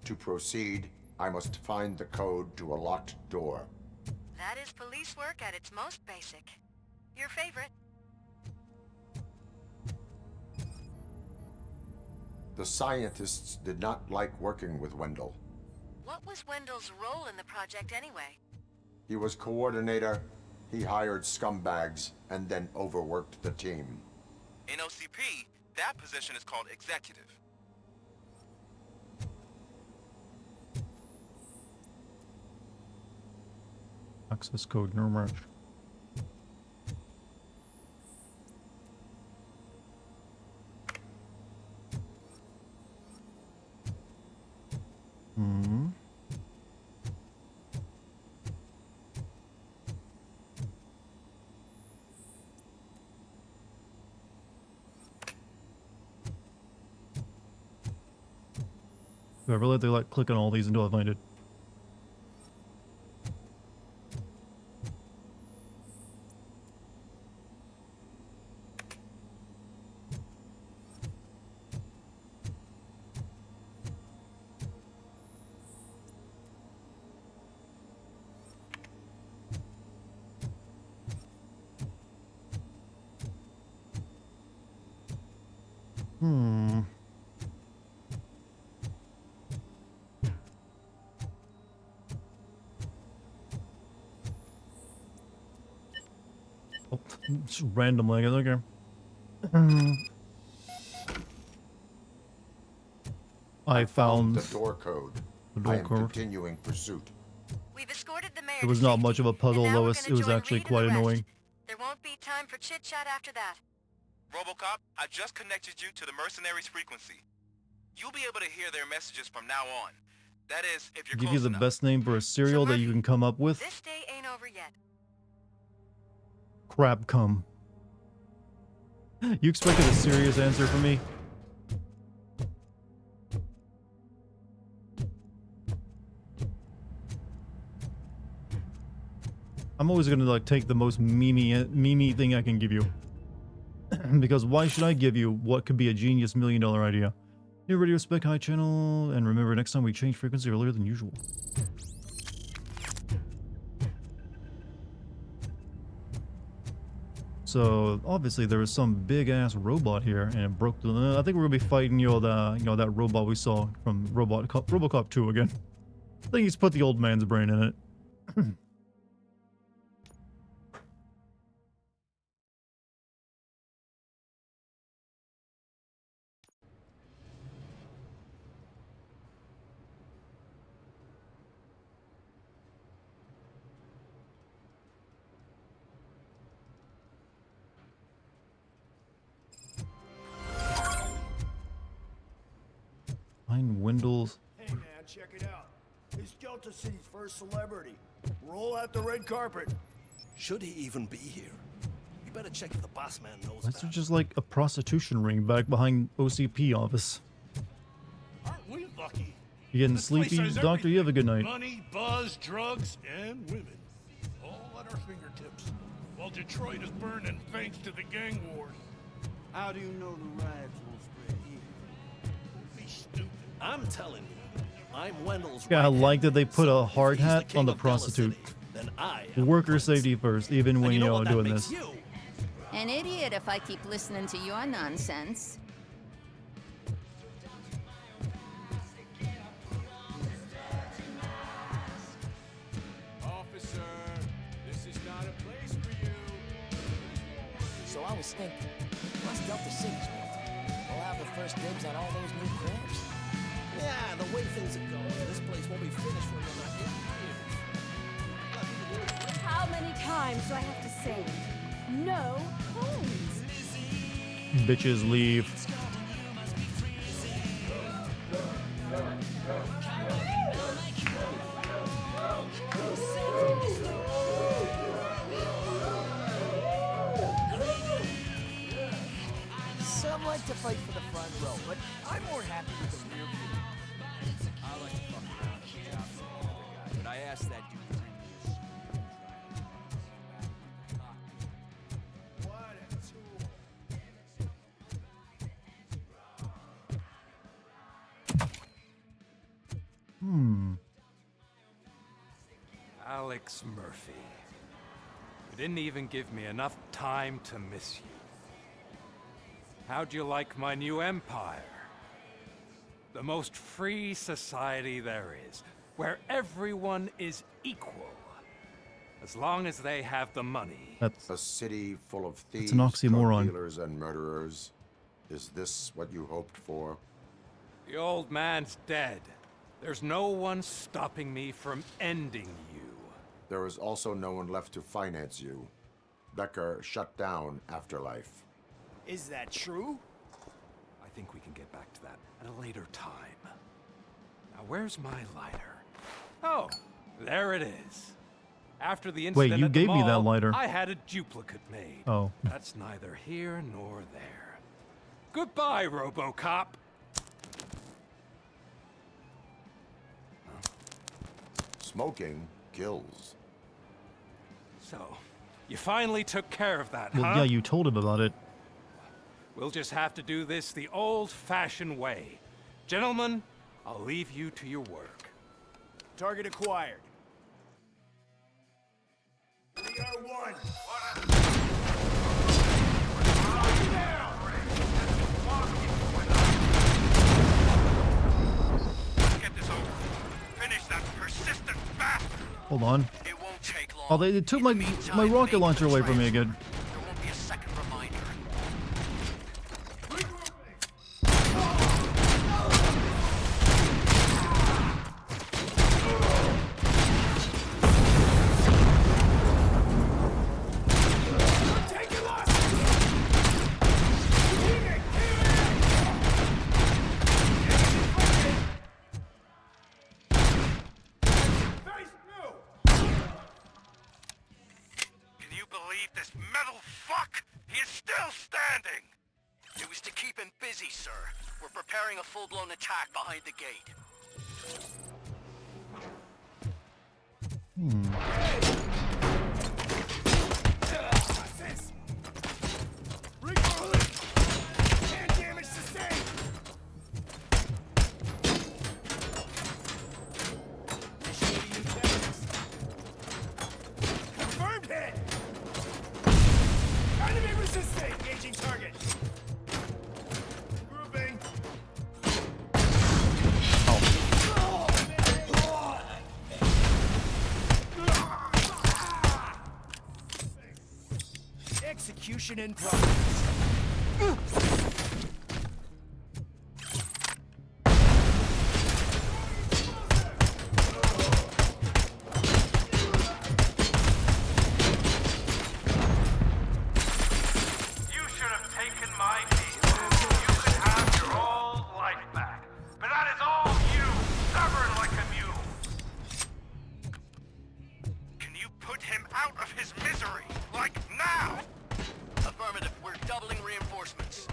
To proceed, I must find the code to a locked door. That is police work at its most basic. Your favorite. The scientists did not like working with Wendell. What was Wendell's role in the project anyway? He was coordinator, he hired scumbags, and then overworked the team. In OCP, that position is called executive. Access code, no match. Hmm. I really like click on all these until I find it. Hmm. Oh, just randomly, okay. I found the door code. the door I am code. continuing pursuit. We've escorted the mayor It was not much of a puzzle, and now though. we're It gonna was join actually Reed and quite the rest. annoying. There won't be time for chit-chat after that. Robocop, I just connected you to the mercenaries' frequency. You'll be able to hear their messages from now on. That is, if you're Give close you the enough. best name for a cereal that you can come up with. This day ain't over yet. Crab cum. You expected a serious answer from me? I'm always gonna like take the most memey thing I can give you. Because why should I give you what could be a genius $1 million idea? New Radio Spec High channel, and remember next time we change frequency earlier than usual. So obviously there was some big ass robot here, and it broke the. I think we're gonna be fighting that robot we saw from Robocop 2 again. I think he's put the old man's brain in it. Find Wendell's. Hey man, check it out. He's Delta City's first celebrity. Roll out the red carpet. Should he even be here? You better check if the boss man knows That's about just like a prostitution ring back behind OCP office. Aren't we lucky? You getting This place sleepy, has Doctor? You have a good night. Money, buzz, drugs, and women. All at our fingertips. While Detroit is burning thanks to the gang wars. How do you know the riots will spread here? Don't be stupid. I'm telling you, I'm Wendell's Yeah, I right like that they put a So, hard if he's the hat king on the of Dallas prostitute. City, then I Worker safety first, even when you know what that doing makes this. you? An idiot if I keep listening to your nonsense. Officer, this is not a place for you. So I was thinking, once Delta City's built, we'll have the first dibs on all those new cribs. Yeah, the way things are going, this place won't be finished for another 8 years. How many times do I have to say it? No homes. Bitches leave. Some like to fight for the front row, but I'm more happy with the rear view. I like to fuck around at the job with the other guy, but I asked that dude to bring me a screwdriver. What a tool. Alex Murphy. You didn't even give me enough time to miss you. How'd you like my new empire? The most free society there is, where everyone is equal. As long as they have the money. That's a city full of thieves, an oxymoron. drug dealers, and murderers. Is this what you hoped for? The old man's dead. There's no one stopping me from ending you. There is also no one left to finance you. Becker shut down Afterlife. Is that true? I think we can get back to that at a later time. Now, where's my lighter? Oh, there it is. After the incident Wait, you at the gave me that mall, lighter. I had a duplicate made. Oh. That's neither here nor there. Goodbye, Robocop. Smoking kills. So, you finally took care of that, Well, huh? yeah, you told him about it. We'll just have to do this the old-fashioned way. Gentlemen, I'll leave you to your work. Target acquired. Get this over. Finish that persistent bastard. Hold on. It won't take long. Oh, they took my rocket launcher away from me again. There won't be a second reminder. Can you believe this metal fuck? He is still standing! It was to keep him busy, sir. We're preparing a full-blown attack behind the gate. Damage sustained. Confirmed hit. Enemy resisting. Engaging target. Grouping. Execution in progress. You should have taken my deal. You could have your old life back. But that is all you, stubborn like a mule. Can you put him out of his misery? Like now? Affirmative. We're doubling reinforcements.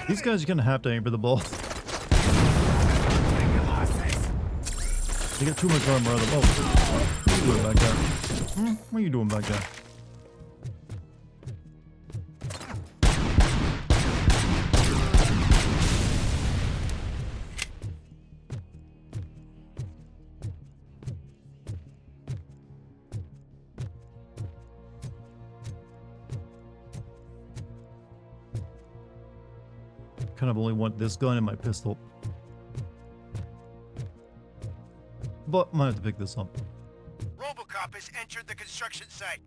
These guys are gonna have to aim for the ball. They got too much armor on them. Oh, what are you doing back there? What are you doing back there? Kind of only want this gun and my pistol. But might have to pick this up. Robocop has entered the construction site.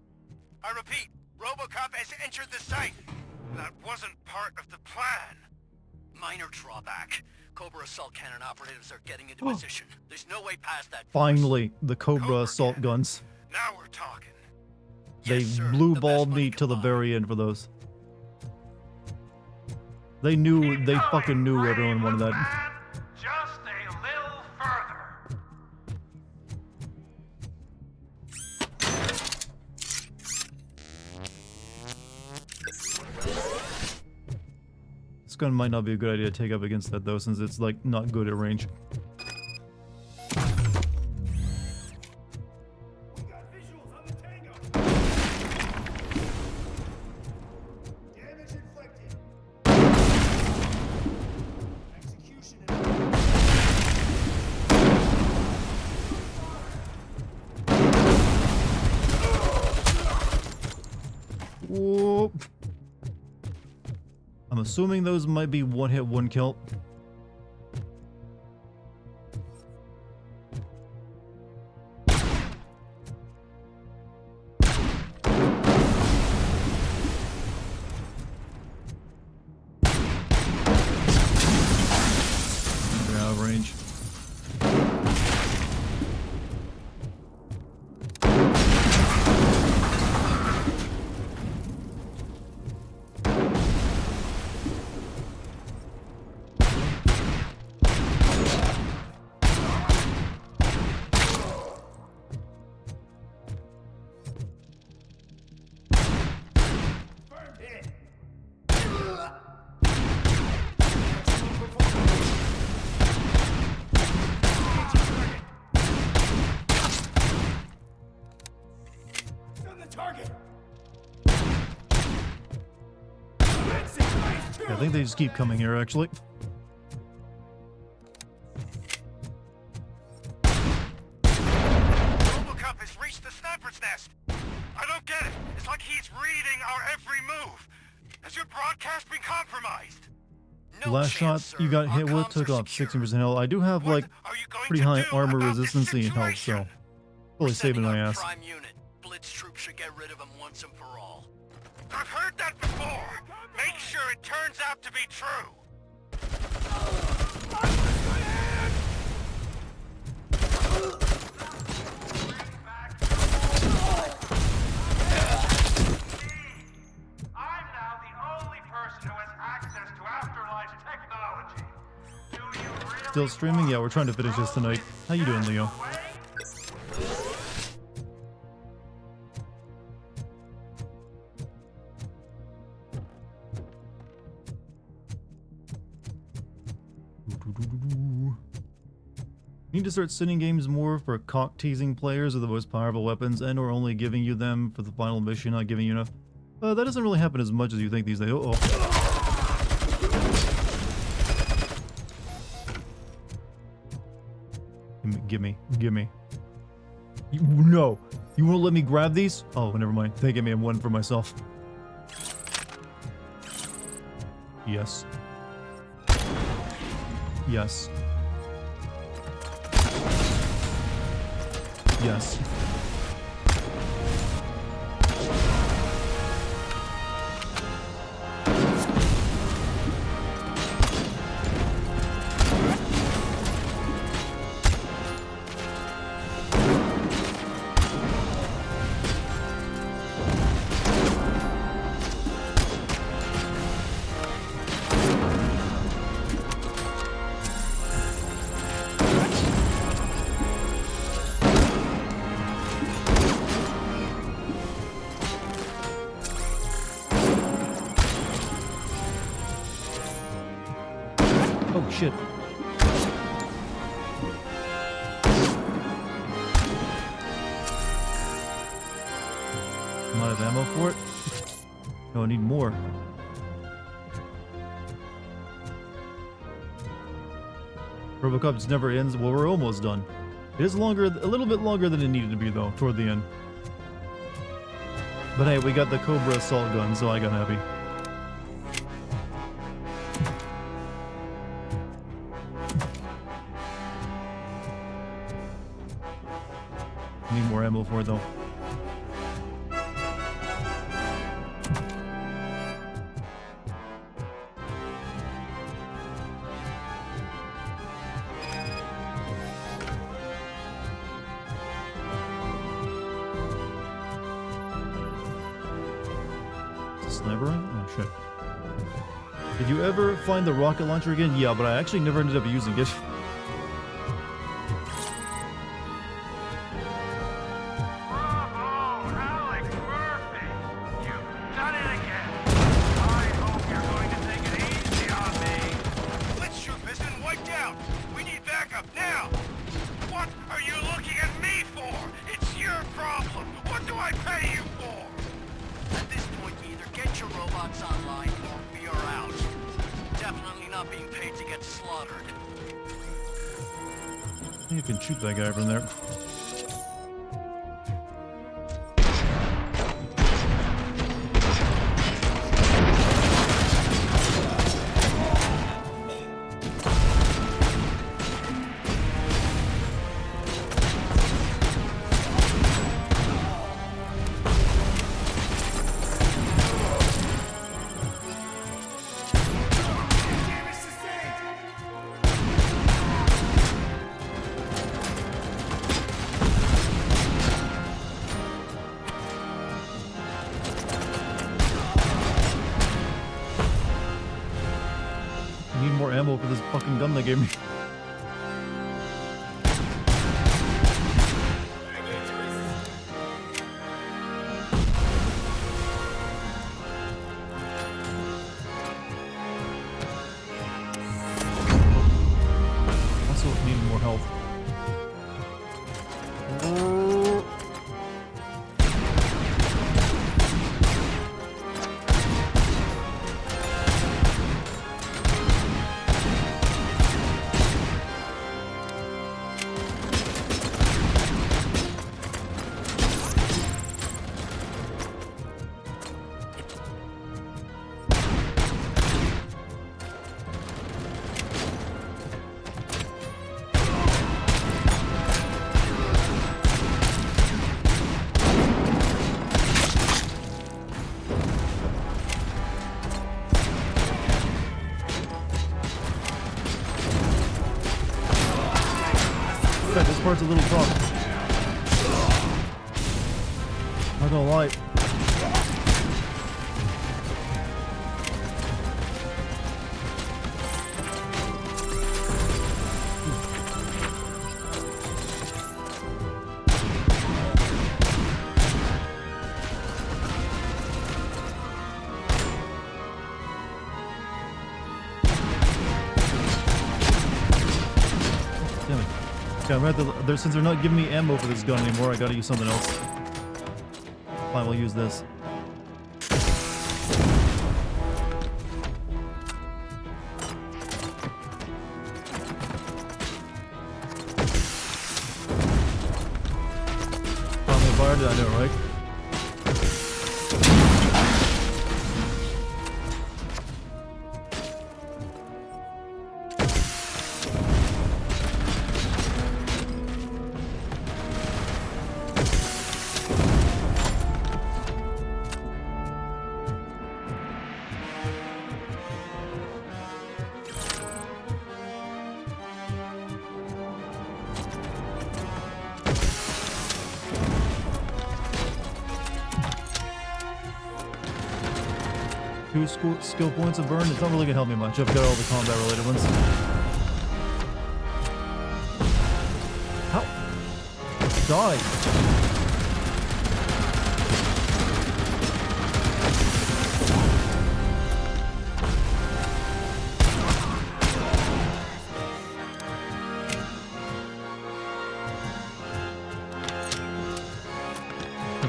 I repeat, Robocop has entered the site. That wasn't part of the plan. Minor drawback. Cobra assault cannon operatives are getting into position. There's no way past that. Finally, the Cobra assault guns. Now we're talking. They blue balled me to the very end for those. They fucking knew everyone wanted that. Just a little further. This gun might not be a good idea to take up against that though, since it's like not good at range. Whoa. I'm assuming those might be one hit, one kill. They're out of range. I think they just keep coming here, actually. Robocop has reached the sniper's nest. I don't get it. It's like he's reading our every move. Has your broadcast been compromised? Last shot you got hit with took off 16% health. I do have like pretty high armor resistance and health, so really saving my ass. Prime unit. Blitz troops should get rid of him once and for all. I've heard that before. Make sure it turns out to be true. I'm now the only person who has access to afterlife technology. Do you really Still streaming? Yeah, we're trying to finish this tonight. How you doing, Leo? Need to start sending games more for cock-teasing players with the most powerful weapons and or only giving you them for the final mission, not giving you enough. That doesn't really happen as much as you think these days. Uh-oh. Gimme. No! You won't let me grab these? Oh, never mind. They give me one for myself. Yes. Yes. Yes. Oh shit. I'm out of ammo for it. No, I need more. Robocop just never ends. Well, we're almost done. It is longer, a little bit longer than it needed to be though, toward the end. But hey, we got the Cobra assault gun, so I got happy. Need more ammo for it though. Sniper rifle? Oh shit. Did you ever find the rocket launcher again? Yeah, but I actually never ended up using it. think I can shoot that guy from there. Ammo for this fucking gun they gave me. Also need more health. This part's a little tough. Not gonna lie. Damn it. Okay, I'm gonna have to, since they're not giving me ammo for this gun anymore, I gotta use something else. Fine, we'll use this. Finally fired it, I know, right? Two skill points of burn. It's not really gonna help me much. I've got all the combat related ones. How? Die.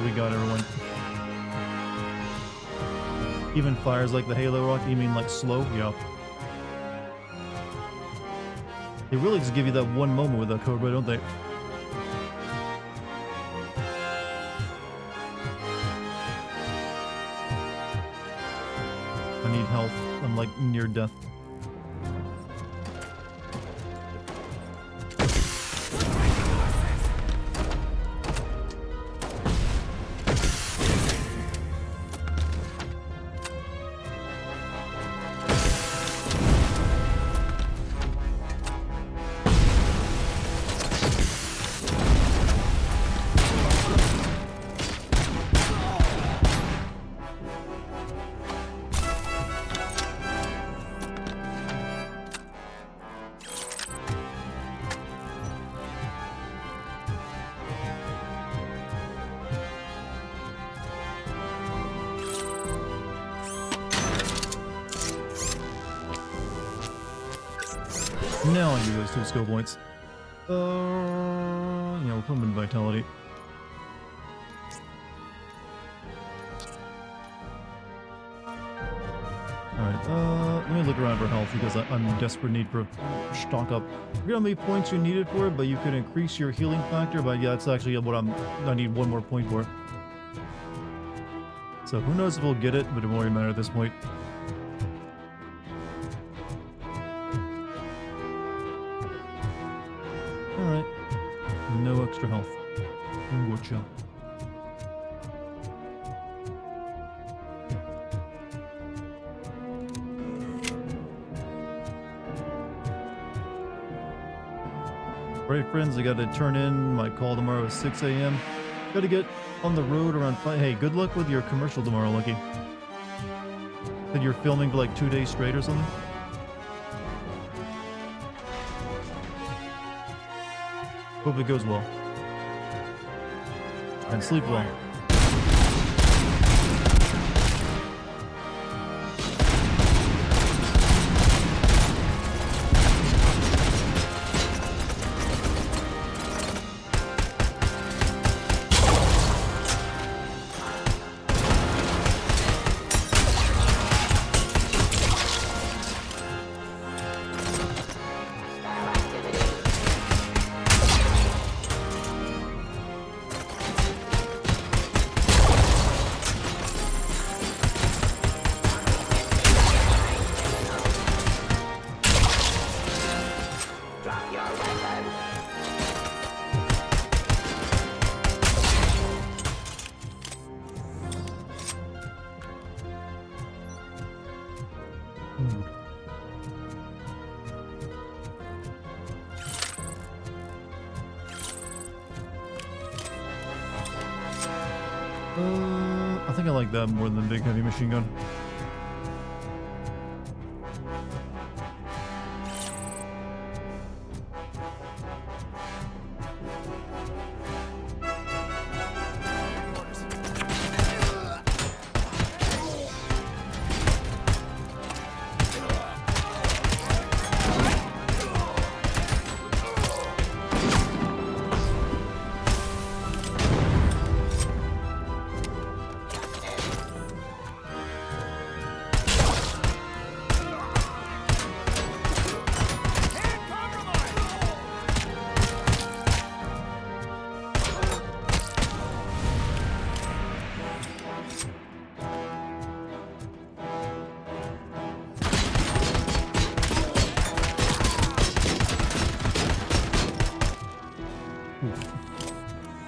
We got everyone. Even fires like the Halo rocket, you mean like slow? Yeah. They really just give you that one moment with that Cobra, don't they? I need health. I'm like near death. Now I use those 2 skill points. Yeah, we'll put them in vitality. Alright, let me definitely look around for health because I'm in desperate need for stock up. I forget how many points you needed for it, but you can increase your healing factor. But yeah, it's actually what I need one more point for it. So who knows if we'll get it, but it won't really matter at this point. Alright. No extra health. Gotcha. Alright friends, I gotta turn in my call tomorrow at 6 a.m. Gotta get on the road around 5. Hey, good luck with your commercial tomorrow, Lucky. Said you're filming for like 2 days straight or something? Hope it goes well. And sleep well. I think I like that more than the big heavy machine gun.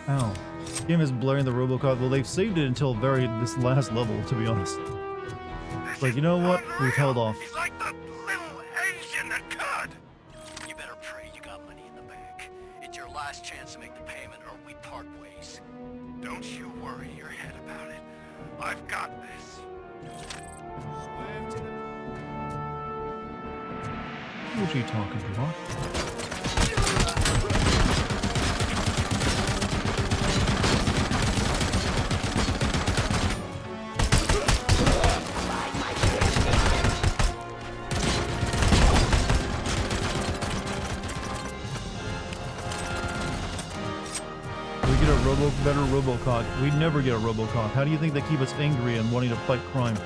Ow. Game is blurring the Robocop. Well, they've saved it until this last level, to be honest. Like, you know what? We've held off. He's like the little Asian that could. You better pray you got money in the bank. It's your last chance to make the payment or we part ways. Don't you worry your head about it. I've got this. Who's he talking to, huh? Better Robocop. We'd never get a Robocop. How do you think they keep us angry and wanting to fight crime?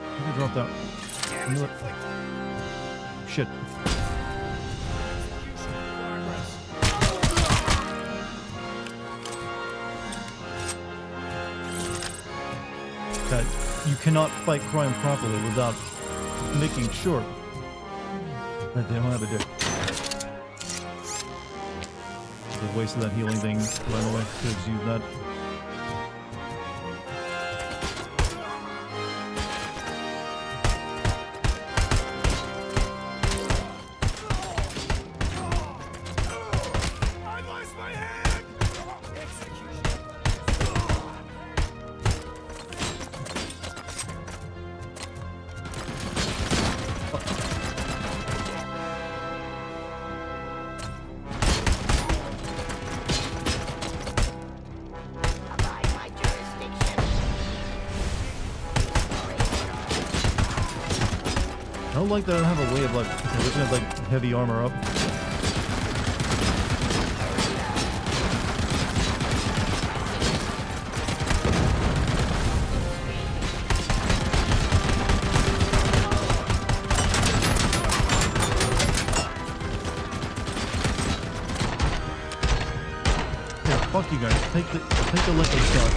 Let me drop that. You know what? Shit. That you cannot fight crime properly without making sure that they don't have a dick. Wasted that healing thing, by the way. Could have used that. I don't like that I don't have a way of like, okay, we're gonna have like heavy armor up. Fuck you guys. Take the liquid stuff.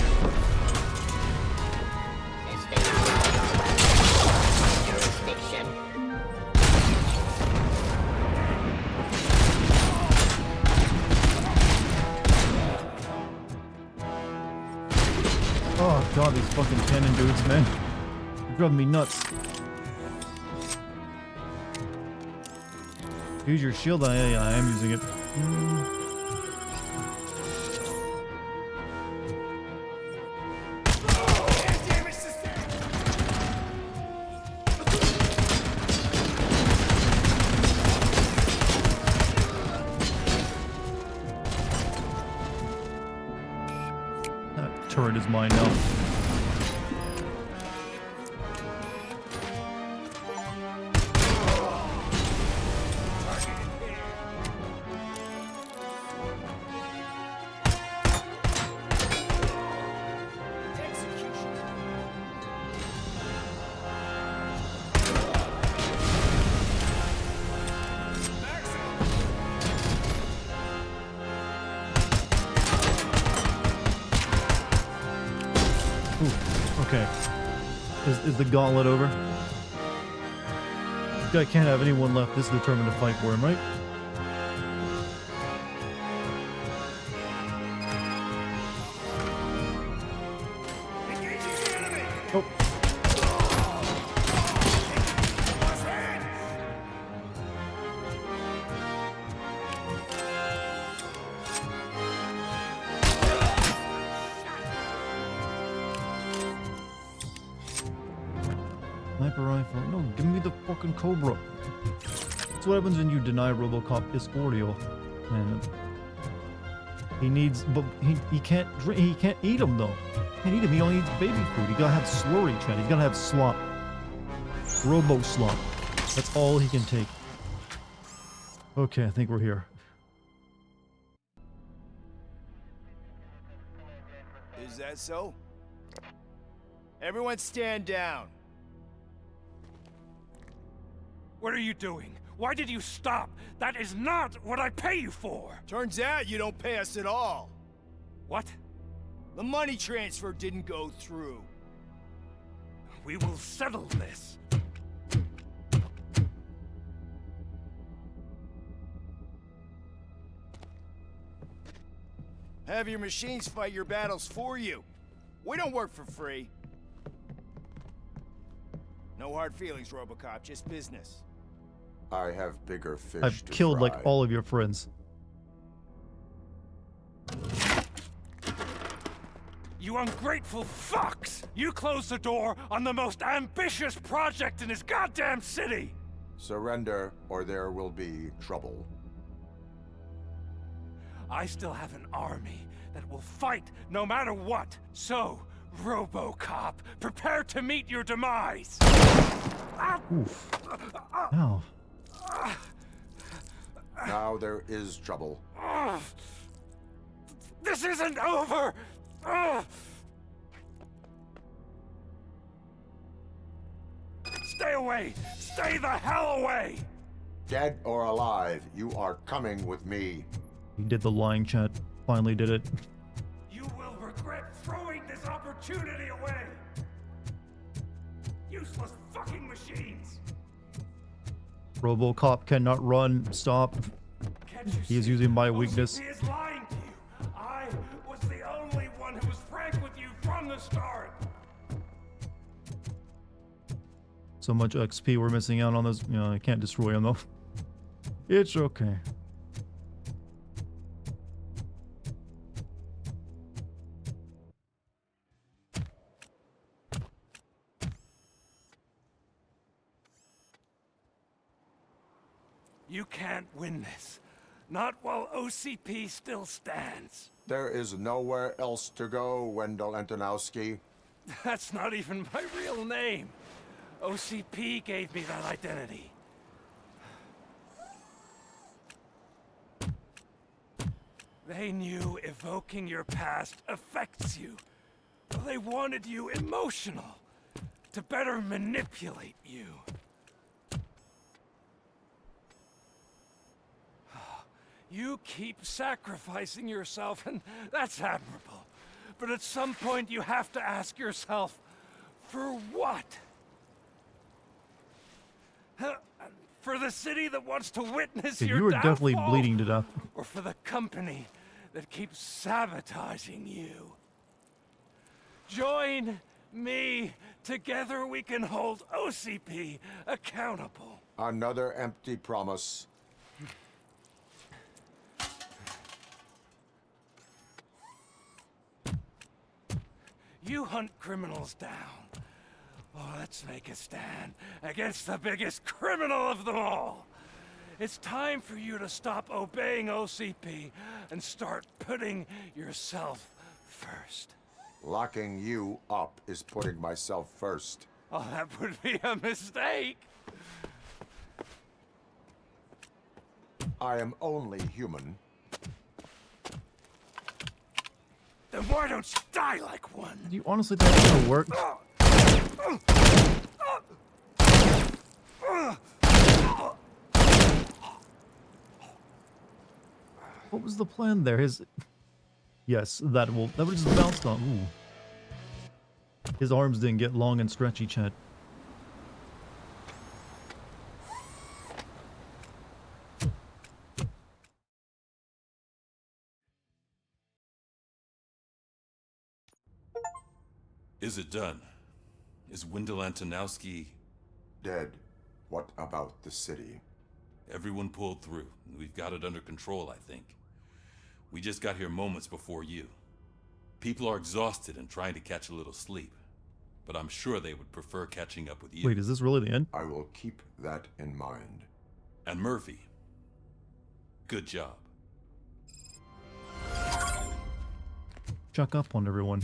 Oh god, these fucking cannon dudes, man. They're driving me nuts. Use your shield. Yeah, I am using it. That turret is mine now. Okay. Is the gauntlet over? This guy can't have anyone left this determined to fight for him, right? Oh. Sniper rifle. No, give me the fucking Cobra. That's what happens when you deny Robocop his ordeal. And he needs, but he can't drink. He can't eat them though. He can't eat them. He only eats baby food. He gotta have slurry, Chad. He's gotta have slop. Robo slop. That's all he can take. Okay, I think we're here. Is that so? Everyone stand down. What are you doing? Why did you stop? That is not what I pay you for! Turns out you don't pay us at all. What? The money transfer didn't go through. We will settle this. Have your machines fight your battles for you. We don't work for free. No hard feelings, Robocop, just business. I have bigger fish I've to killed fry. like all of your friends. You ungrateful fucks! You closed the door on the most ambitious project in this goddamn city! Surrender, or there will be trouble. I still have an army that will fight no matter what. So, Robocop, prepare to meet your demise! Oof. Ow. Now there is trouble. This isn't over! Stay away! Stay the hell away! Dead or alive, you are coming with me. He did the lying, chat. Finally did it. You will regret throwing this opportunity away! Useless fucking machines! Robocop cannot run. Stop. He is using my weakness. He is lying to you. I was the only one who was frank with you from the start. So much XP we're missing out on this. You know, I can't destroy him though. It's okay. You can't win this. Not while OCP still stands. There is nowhere else to go, Wendell Antonowski. That's not even my real name. OCP gave me that identity. They knew evoking your past affects you. They wanted you emotional, to better manipulate you. You keep sacrificing yourself, and that's admirable. But at some point, you have to ask yourself, for what? For the city that wants to witness Yeah, your you were downfall? definitely bleeding to death. Or for the company that keeps sabotaging you? Join me. Together we can hold OCP accountable. Another empty promise. You hunt criminals down. Oh, let's make a stand against the biggest criminal of them all. It's time for you to stop obeying OCP and start putting yourself first. Locking you up is putting myself first. Oh, that would be a mistake. I am only human. Then why don't you die like one? Do you honestly think that's gonna work? What was the plan there? Yes, that would just bounce on. Ooh. His arms didn't get long and stretchy, Chad. Is it done? Is Wendell Antonowski dead? What about the city? Everyone pulled through. We've got it under control, I think. We just got here moments before you. People are exhausted and trying to catch a little sleep. But I'm sure they would prefer catching up with you. Wait, is this really the end? I will keep that in mind. And Murphy, good job. Chuck up on everyone.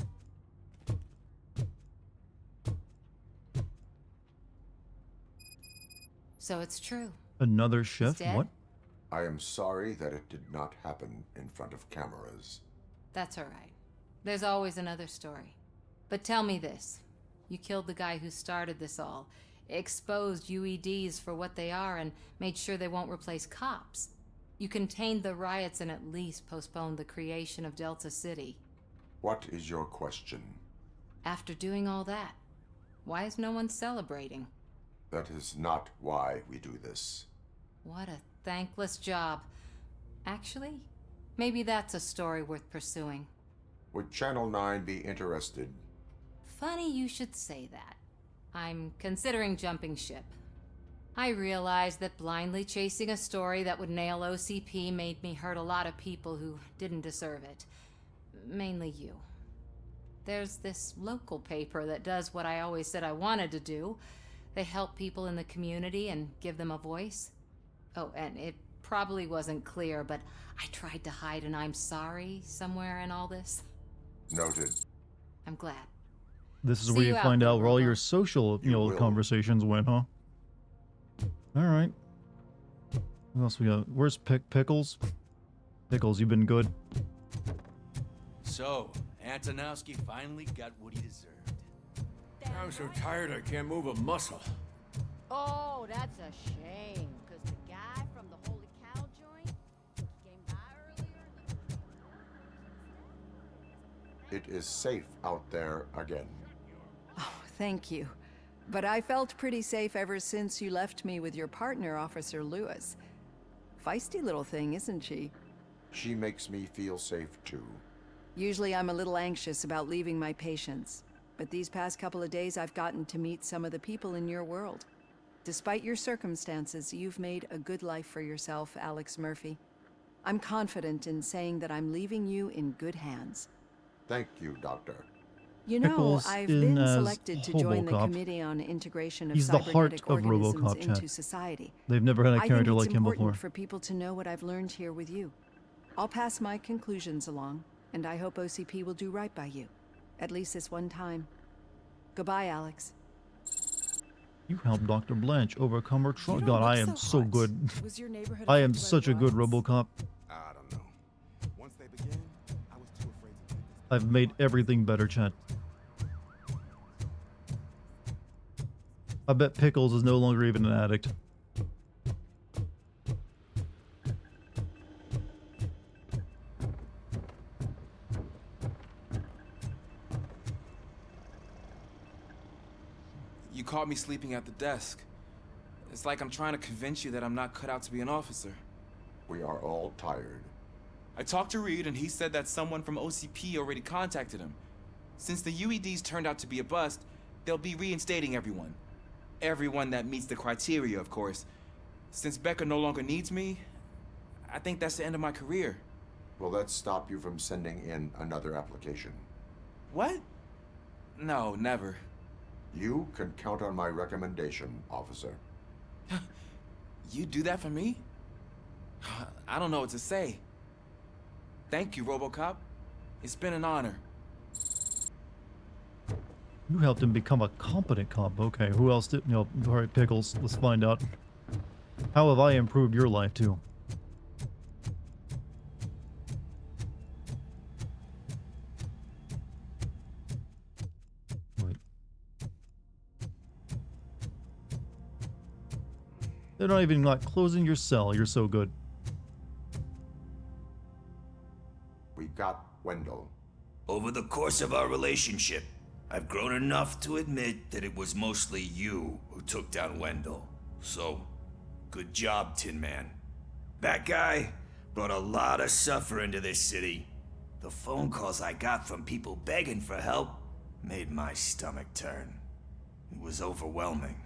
So it's true. Another shift? dead? What? I am sorry that it did not happen in front of cameras. That's all right. There's always another story. But tell me this. You killed the guy who started this all, exposed UEDs for what they are, and made sure they won't replace cops. You contained the riots and at least postponed the creation of Delta City. What is your question? After doing all that, why is no one celebrating? That is not why we do this. What a thankless job. Actually, maybe that's a story worth pursuing. Would Channel 9 be interested? Funny you should say that. I'm considering jumping ship. I realized that blindly chasing a story that would nail OCP made me hurt a lot of people who didn't deserve it. Mainly you. There's this local paper that does what I always said I wanted to do. They help people in the community and give them a voice. Oh, and it probably wasn't clear, but I tried to hide an I'm sorry somewhere in all this. Noted. I'm glad. This is See where you you out find there, out where all Robo. your social, conversations went, huh? Alright. What else we got? Where's Pickles? Pickles, you've been good. So, Antonowski finally got what he deserved. I'm so tired I can't move a muscle. Oh, that's a shame, because the guy from the Holy Cow joint came by earlier. It is safe out there again. Oh, thank you. But I felt pretty safe ever since you left me with your partner, Officer Lewis. Feisty little thing, isn't she? She makes me feel safe too. Usually I'm a little anxious about leaving my patients, but these past couple of days I've gotten to meet some of the people in your world. Despite your circumstances, you've made a good life for yourself, Alex Murphy. I'm confident in saying that I'm leaving you in good hands. Thank you, Doctor. You know, Pickles I've in been as selected to join the Robocop. Committee on Integration of He's the heart Cybernetic of Organisms Robocop, into Chad. society. They've never had a character I think like it's him important before. for people to know what I've learned here with you. I'll pass my conclusions along, and I hope OCP will do right by you. At least this one time. Goodbye, Alex. You helped Dr. Blanche overcome her trauma. don't God, look I am so so hot. good. Was your neighborhood I am affected by such a good riots? Robocop. I don't know. Once they began, I was too afraid to take this. I've made everything better, Chad. I bet Pickles is no longer even an addict. You caught me sleeping at the desk. It's like I'm trying to convince you that I'm not cut out to be an officer. We are all tired. I talked to Reed, and he said that someone from OCP already contacted him. Since the UEDs turned out to be a bust, they'll be reinstating everyone. Everyone that meets the criteria, of course. Since Becca no longer needs me, I think that's the end of my career. Will that stop you from sending in another application? What? No, never. You can count on my recommendation, officer. You do that for me? I don't know what to say. Thank you, Robocop. It's been an honor. You helped him become a competent cop. Okay, who else did? You know, alright, Pickles, let's find out. How have I improved your life, too? Wait. They're not even like closing your cell. You're so good. We got Wendell. Over the course of our relationship, I've grown enough to admit that it was mostly you who took down Wendell. So, good job, Tin Man. That guy brought a lot of suffering to this city. The phone calls I got from people begging for help made my stomach turn. It was overwhelming.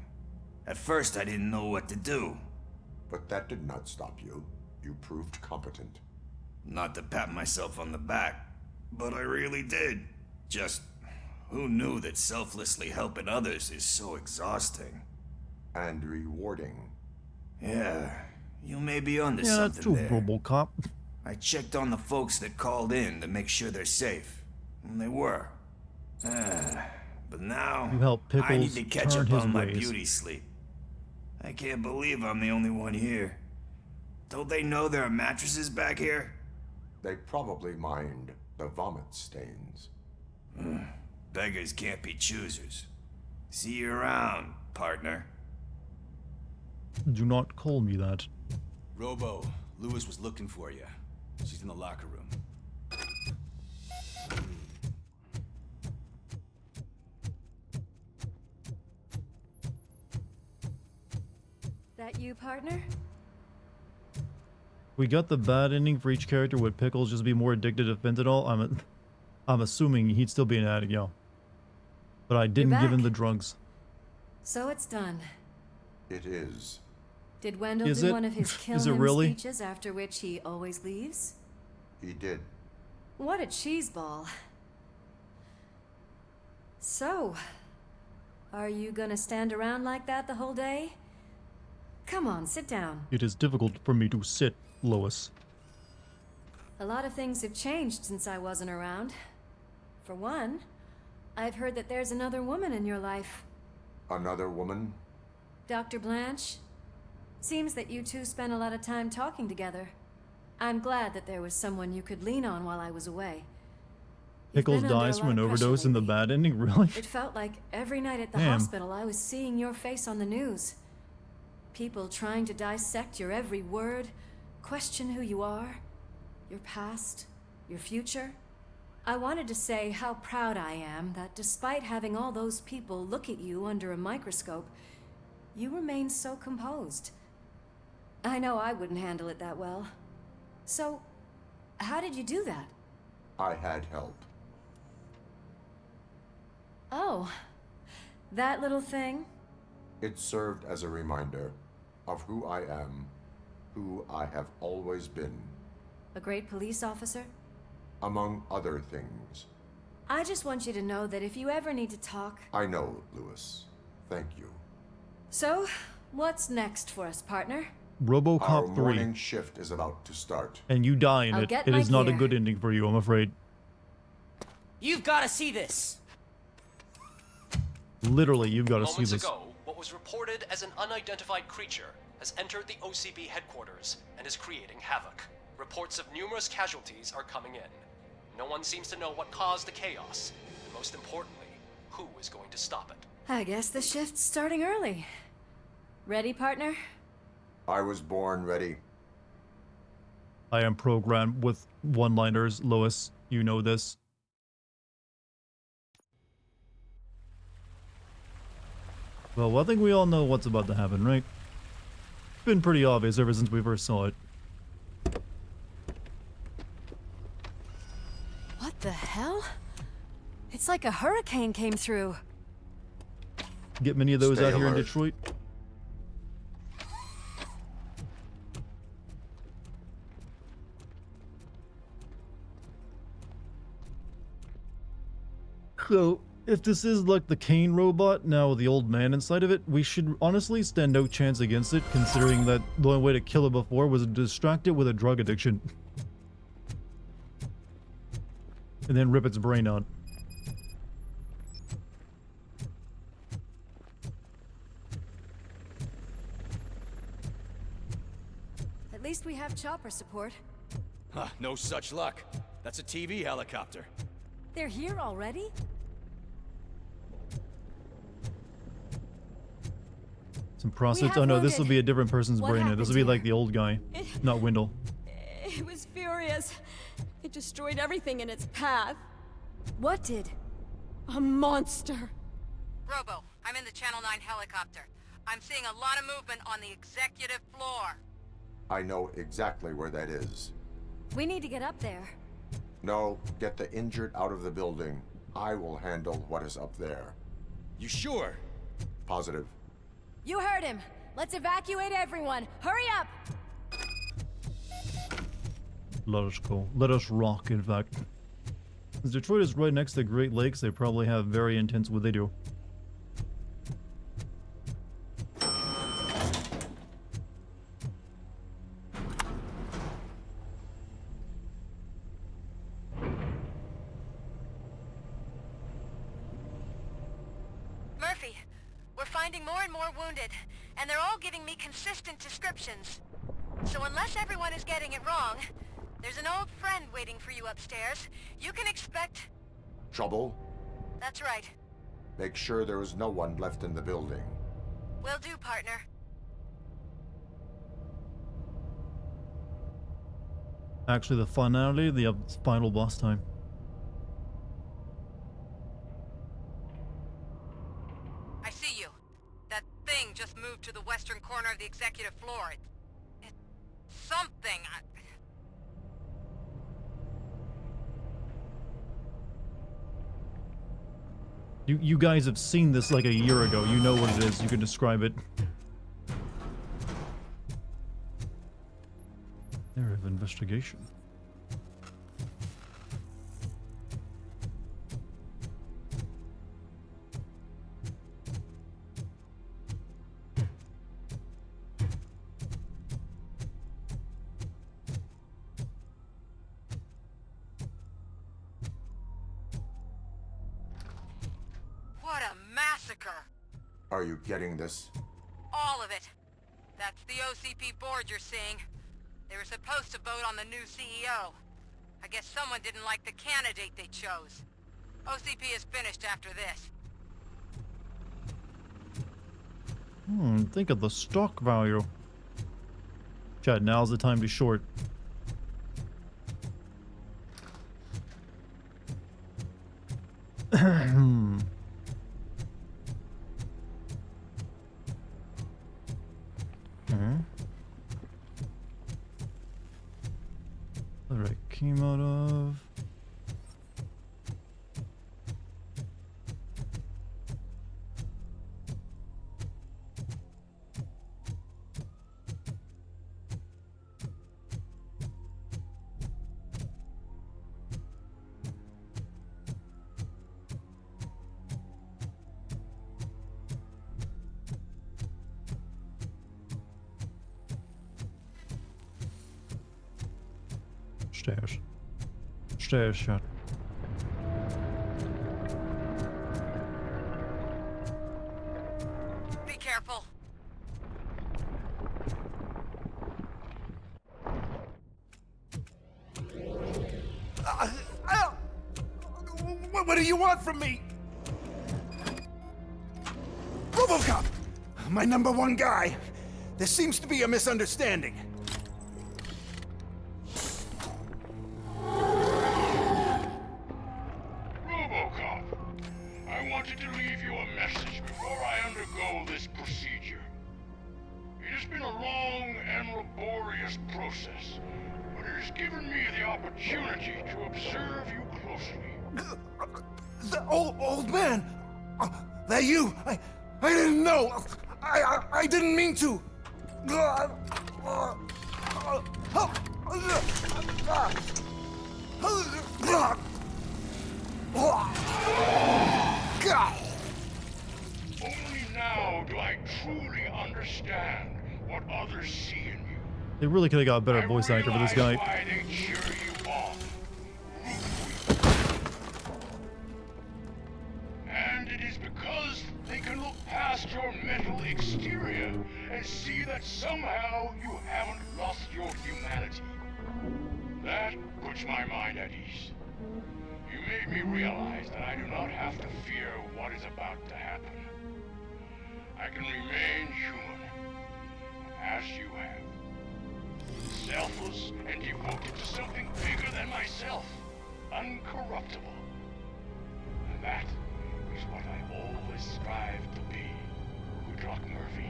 At first, I didn't know what to do. But that did not stop you. You proved competent. Not to pat myself on the back, but I really did. Just, who knew that selflessly helping others is so exhausting? And rewarding. Yeah, you may be onto Yeah, something true, there. Robocop. I checked on the folks that called in to make sure they're safe. And they were. But now, You helped Pickles I need to catch turn up his on my ways. beauty sleep. I can't believe I'm the only one here. Don't they know there are mattresses back here? They probably mind the vomit stains. Beggars can't be choosers. See you around, partner. Do not call me that. Robo, Lewis was looking for you. She's in the locker room. That you, partner? We got the bad ending for each character. Would Pickles just be more addicted to fentanyl? I'm assuming he'd still be an addict, yo. But I didn't give him the drugs. So it's done. It is. Did Wendell Is do it? one of his kill Is it him really? speeches after which he always leaves? He did. What a cheeseball. So, are you gonna stand around like that the whole day? Come on, sit down. It is difficult for me to sit, Lois. A lot of things have changed since I wasn't around. For one, I've heard that there's another woman in your life. Another woman? Dr. Blanche? Seems that you two spent a lot of time talking together. I'm glad that there was someone you could lean on while I was away. Pickles dies from an overdose in the bad ending? Really? It felt like every night at the Damn. hospital I was seeing your face on the news. People trying to dissect your every word, question who you are, your past, your future. I wanted to say how proud I am that despite having all those people look at you under a microscope, you remain so composed. I know I wouldn't handle it that well. So, how did you do that? I had help. Oh, that little thing? It served as a reminder of who I am, who I have always been. A great police officer? Among other things. I just want you to know that if you ever need to talk... I know, Lewis. Thank you. So, what's next for us, partner? Robocop Our 3. morning shift is about to start. And you die in I'll it. get It my is not a gear. good ending for you, I'm afraid. You've got to see this. Literally, you've got to see Moments this. ago, what was reported as an unidentified creature has entered the OCB headquarters and is creating havoc. Reports of numerous casualties are coming in. No one seems to know what caused the chaos, and most importantly, who is going to stop it. I guess the shift's starting early. Ready, partner? I was born ready. I am programmed with one-liners, Lois. You know this. Well, I think we all know what's about to happen, right? It's been pretty obvious ever since we first saw it. What the hell? It's like a hurricane came through. Get many of those Stay out here in alert. Detroit? So, if this is like the Kane robot, now with the old man inside of it, we should honestly stand no chance against it, considering that the only way to kill it before was to distract it with a drug addiction. And then rip its brain out. At least we have chopper support. Huh, no such luck. That's a TV helicopter. They're here already? Some process. have Oh no, this will wounded. be a different person's What brain. This happened will be like here? the old guy, not Wendell. It was furious. It destroyed everything in its path. What did? A monster. Robo, I'm in the Channel 9 helicopter. I'm seeing a lot of movement on the executive floor. I know exactly where that is. We need to get up there. No, get the injured out of the building. I will handle what is up there. You sure? Positive. You heard him. Let's evacuate everyone. Hurry up! Let us go. Let us rock, in fact. Since Detroit is right next to the Great Lakes, they probably have very intense what they do. Murphy, we're finding more and more wounded, and they're all giving me consistent descriptions. So unless everyone is getting it wrong, there's an old friend waiting for you upstairs. You can expect... Trouble? That's right. Make sure there is no one left in the building. Will do, partner. Actually, the finality, the final boss time. I see you. That thing just moved to the western corner of the executive floor. It's something. You guys have seen this like a year ago. You know what it is. You can describe it. Area of investigation. What a massacre! Are you getting this? All of it. That's the OCP board you're seeing. They were supposed to vote on the new CEO. I guess someone didn't like the candidate they chose. OCP is finished after this. Think of the stock value. Chad, now's the time to short. What I came out of. Stairs. Stairs shut. Be careful. What do you want from me? Robocop! My #1 guy. There seems to be a misunderstanding. Robocop, I wanted to leave you a message before I undergo this procedure. It has been a long and laborious process, but it has given me the opportunity to observe you closely. The old man! That you! I didn't know! I didn't mean to! Only now do I truly understand what others see in you. They really could have got a better voice actor for this guy. Why they cheer you on. And it is because they can look past your mental exterior and see that somehow you haven't lost your humanity. That puts my mind at ease. You made me realize that I do not have to fear what is about to happen. I can remain human, as you have. Selfless and devoted to something bigger than myself. Uncorruptible. And that is what I always strive to be, Woodrock Murphy.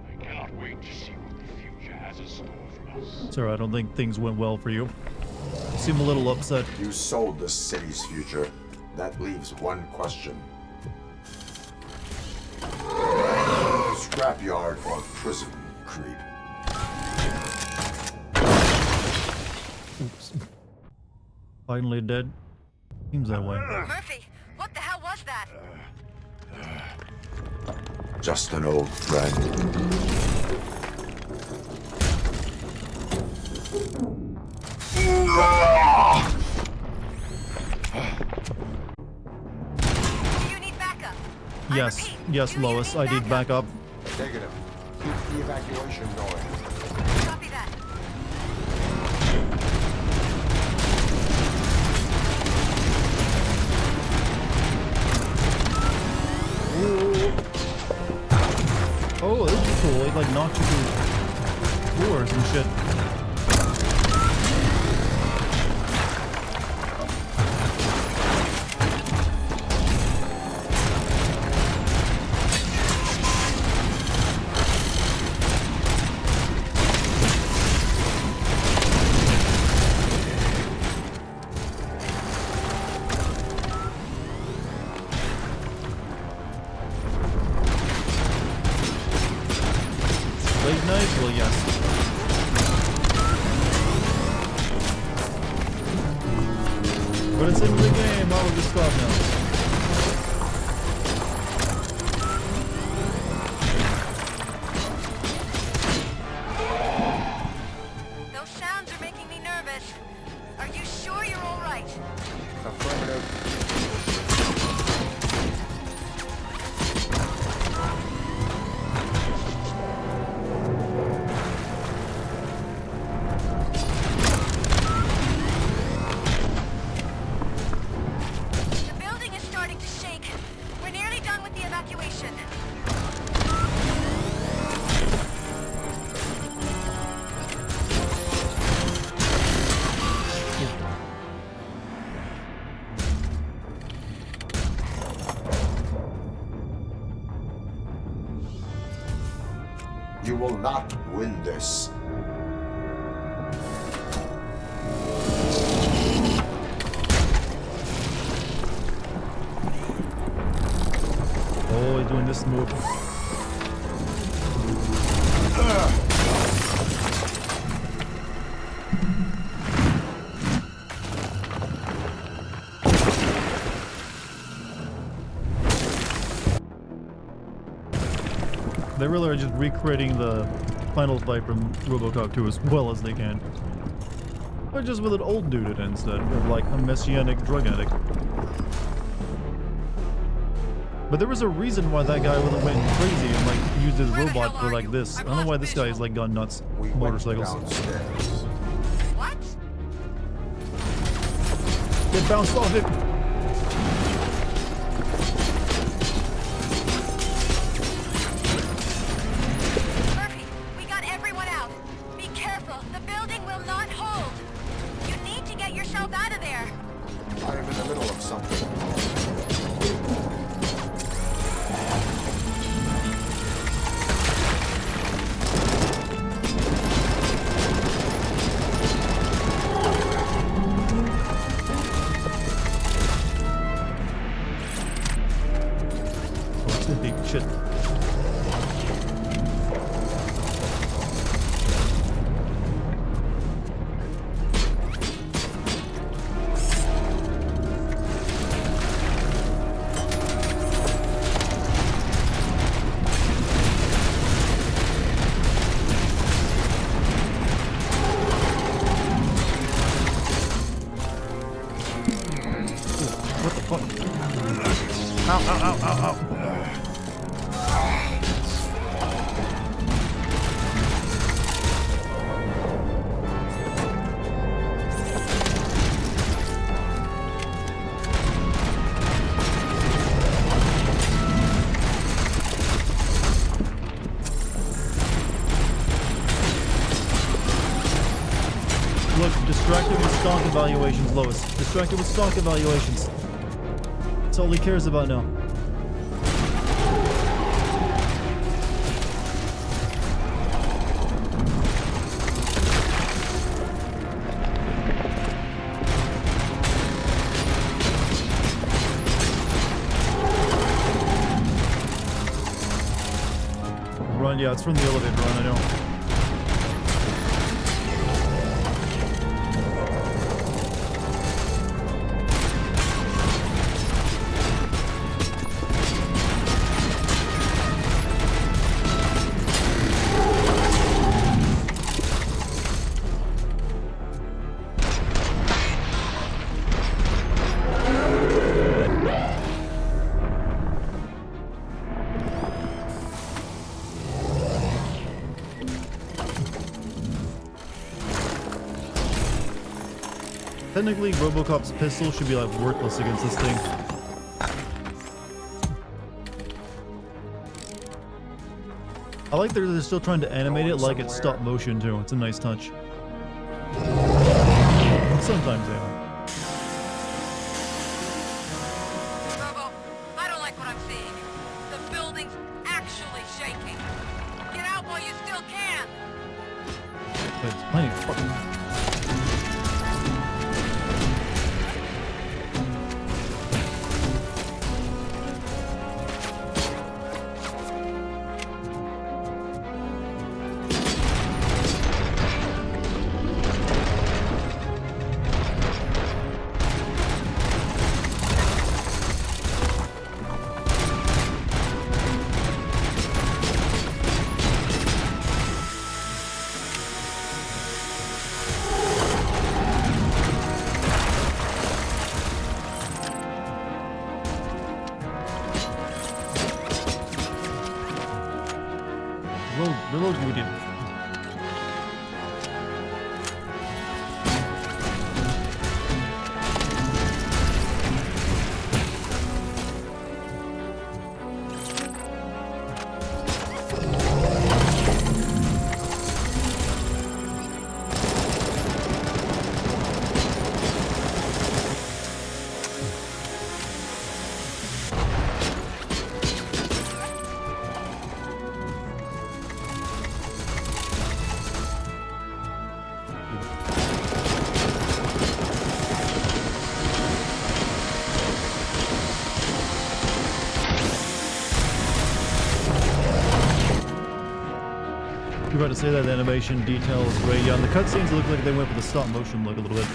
I cannot wait to see what the future has in store for us. Sir, I don't think things went well for you. You seem a little upset. You sold the city's future. That leaves one question. Scrapyard or prison, creep? Oops. Finally dead? Seems that way. Murphy, what the hell was that? Just an old friend. Yes, yes, Lois, I need backup. Negative. Keep the evacuation going. Copy that. Oh, this is cool. It like knocks you through floors and shit. But it's in the game, all of this stuff now. Those sounds are making me nervous. Are you sure you're all right? Affirmative. You will not win this. Oh, he's doing this move. They really are just recreating the final fight from Robocop 2 as well as they can. But just with an old dude instead, of like a messianic drug addict. But there was a reason why that guy went crazy and like used his robot for like this. I don't know why this guy is like gone nuts. Motorcycles. What? Get bounced off it. ow, ow, ow. Look, distracted with stock evaluations, Lois. Distracted with stock evaluations. That's all he cares about now. Run, yeah, it's from the elevator run, I know. Technically, Robocop's pistol should be like worthless against this thing. I like that they're still trying to animate it like it's stop motion too. It's a nice touch. Sometimes they are. Robo, I don't like what I'm seeing. The building's actually shaking. Get out while you still can. But it's plenty of fucking... Reload, you idiot. You were about to say that the animation detail is great. Yeah, and the cutscenes look like they went for the stop motion look a little bit.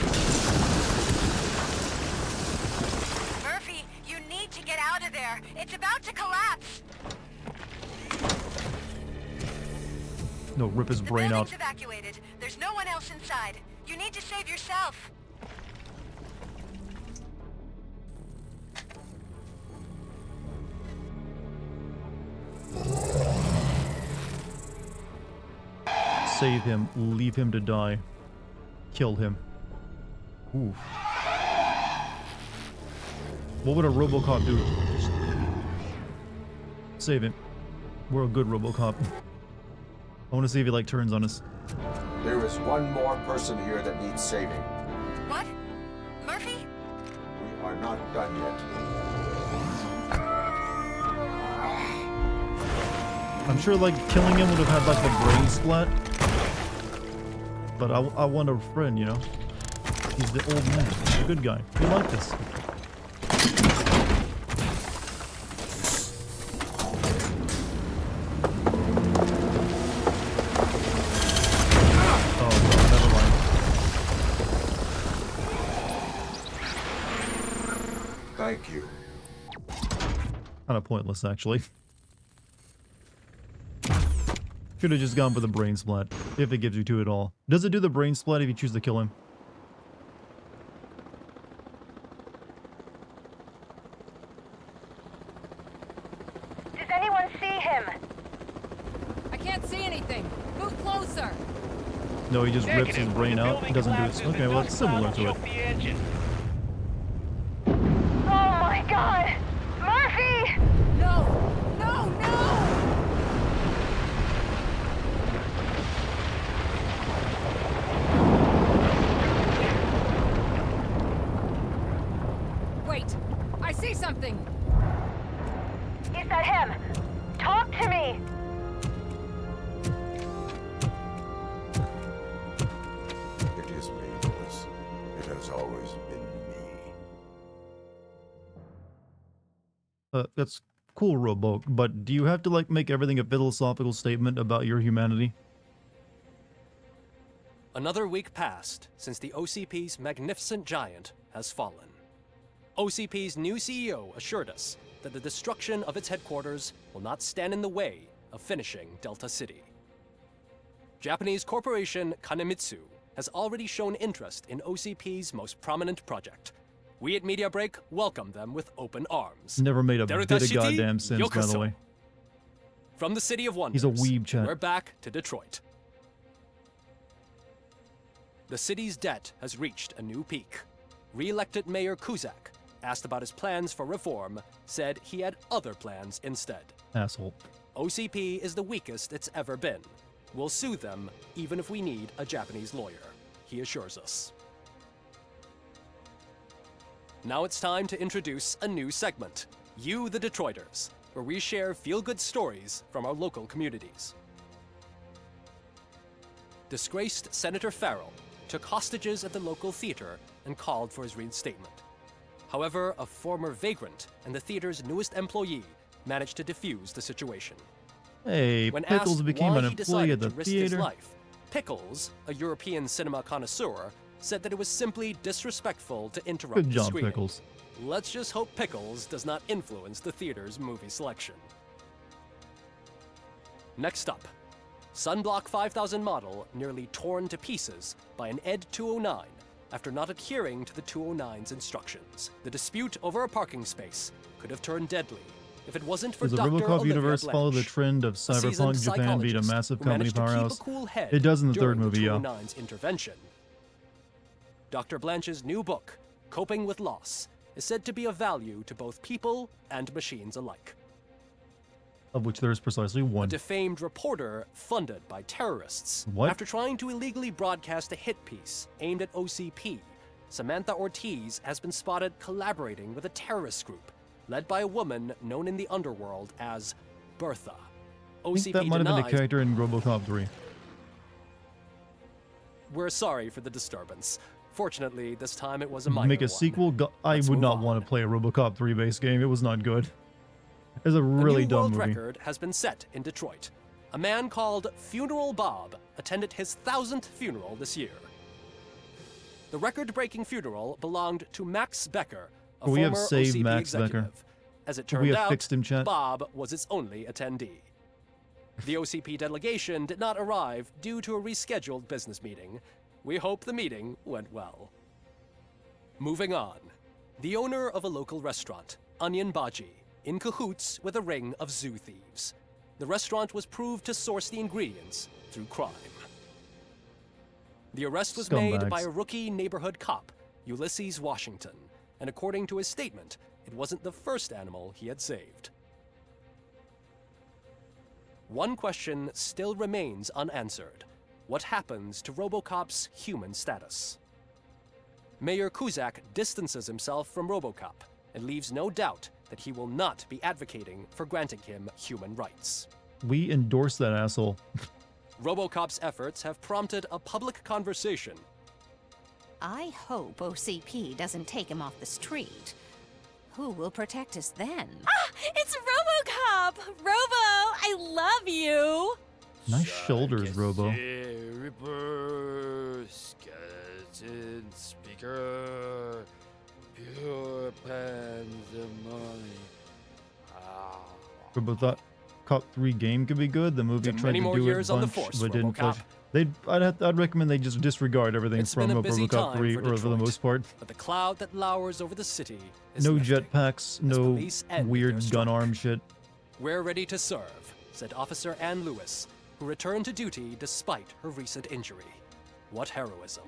Murphy, you need to get out of there. It's about to collapse. No, rip his brain out. Building's evacuated. There's no one else inside. You need to save yourself. Save him. Leave him to die. Kill him. Ooh. What would a Robocop do? Just save him. We're a good Robocop. I want to see if he like turns on us. There is one more person here that needs saving. What? Murphy? We are not done yet. I'm sure like killing him would have had like the brain splat. But I want a friend, you know? He's the old man. He's a good guy. We like this. Oh, never mind. Thank you. Kind of pointless, actually. Should have just gone for the brain splat, if it gives you two at all. Does it do the brain splat if you choose to kill him? him? I can't see anything. Move closer. No, he just rips his brain out and doesn't do it. Okay, well, it's similar to it. Oh my god! Murphy! No! No, no! Wait! I see something! Is that him? Talk to me! It is me, Lewis. It has always been me. That's cool, Robo, but do you have to, like, make everything a philosophical statement about your humanity? Another week passed since the OCP's magnificent giant has fallen. OCP's new CEO assured us that the destruction of its headquarters will not stand in the way of finishing Delta City. Japanese corporation Kanemitsu has already shown interest in OCP's most prominent project. We at Media Break welcome them with open arms. Never made a bit of Derutashiti goddamn sense, by the yokoso. way. From the City of Wonders, He's a weeb, chat. we're back to Detroit. The city's debt has reached a new peak. Re-elected Mayor Kuzak, asked about his plans for reform, said he had other plans instead. Asshole. OCP is the weakest it's ever been. We'll sue them, even if we need a Japanese lawyer, he assures us. Now it's time to introduce a new segment, You the Detroiters, where we share feel-good stories from our local communities. Disgraced Senator Farrell took hostages at the local theater and called for his reinstatement. However, a former vagrant and the theater's newest employee managed to defuse the situation. Hey, When Pickles asked became why an he employee at decided the to risk his theater. life, Pickles, a European cinema connoisseur, said that it was simply disrespectful to interrupt Good the job, screening. Pickles. Let's just hope Pickles does not influence the theater's movie selection. Next up, Sunblock 5000 model nearly torn to pieces by an ED 209 after not adhering to the 209's instructions. The dispute over a parking space could have turned deadly if it wasn't for Does the Dr. Robocop Olivia universe follow the Blanche, trend of a seasoned cyberpunk Japan being a psychologist massive who company managed to keep a powerhouse? cool head It does in the third during movie, yeah. 209's intervention. Dr. Blanche's new book, Coping with Loss, is said to be of value to both people and machines alike. Of which there is precisely A one. defamed reporter funded by terrorists. What? After trying to illegally broadcast a hit piece aimed at OCP, Samantha Ortiz has been spotted collaborating with a terrorist group led by a woman known in the underworld as Bertha. I think that might have been a character in Robocop 3. We're sorry for the disturbance. Fortunately, this time it was a minor Make a one. sequel? I would not want to play a Robocop 3 based game. It was not good. It's a really a new dumb world movie. record has been set in Detroit. A man called Funeral Bob attended his 1000th funeral this year. The record-breaking funeral belonged to Max Becker, a We have former saved OCP Max Becker. executive. As it We turned have out, fixed him, chat. Bob was its only attendee. The OCP delegation did not arrive due to a rescheduled business meeting. We hope the meeting went well. Moving on. The owner of a local restaurant, Onion Baji, in cahoots with a ring of zoo thieves. The restaurant was proved to source the ingredients through crime. The arrest was made by Scumbags. a rookie neighborhood cop, Ulysses Washington, and according to his statement, it wasn't the first animal he had saved. One question still remains unanswered. What happens to Robocop's human status? Mayor Kuzak distances himself from Robocop and leaves no doubt that he will not be advocating for granting him human rights. We endorse that asshole. Robocop's efforts have prompted a public conversation. I hope OCP doesn't take him off the street. Who will protect us then? Ah! It's Robocop! Robo, I love you! Nice shoulders, Robo. Reaper, skeleton speaker, pure pandemonium. Robocop 3 game could be good. The movie To tried many to more do years it a on the bunch, force, but didn't RoboCop. push. I'd recommend they just disregard everything It's from been a busy Robocop time 3, for or for the Detroit, most part. But the cloud that lowers over the city is No lifting. jetpacks, no police end their weird gun strike. arm shit. We're ready to serve. said Officer Ann Lewis, who returned to duty despite her recent injury. What heroism.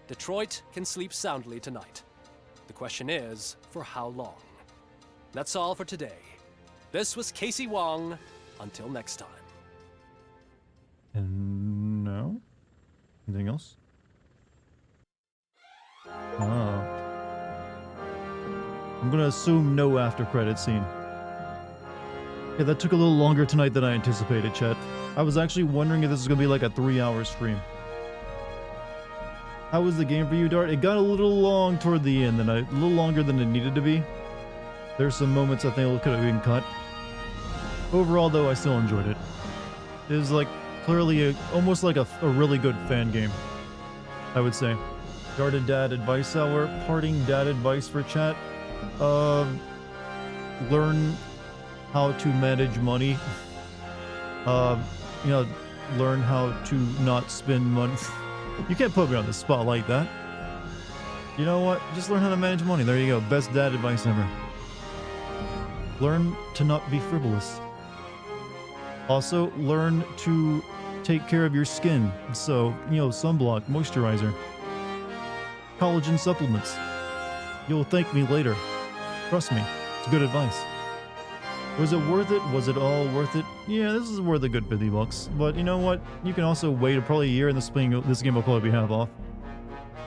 Detroit can sleep soundly tonight. The question is, for how long? That's all for today. This was Casey Wong. Until next time. And no? Anything else? Oh. I'm gonna assume no after credit scene. Yeah, that took a little longer tonight than I anticipated, chat. I was actually wondering if this was gonna be like a 3-hour stream. How was the game for you, Dart? It got a little long toward the end, a little longer than it needed to be. There's some moments I think could have been cut. Overall, though, I still enjoyed it. It was like clearly almost like a really good fan game, I would say. Dart and Dad advice hour, parting dad advice for chat. Learn how to manage money. You know, learn how to not spend money. You can't put me on the spot like that. You know what? Just learn how to manage money. There you go. Best dad advice ever. Learn to not be frivolous. Also, learn to take care of your skin. So, you know, sunblock, moisturizer, collagen supplements. You'll thank me later. Trust me. It's good advice. Was it worth it? Was it all worth it? Yeah, this is worth a good $50. But you know what? You can also wait probably a year and this game will probably be half off.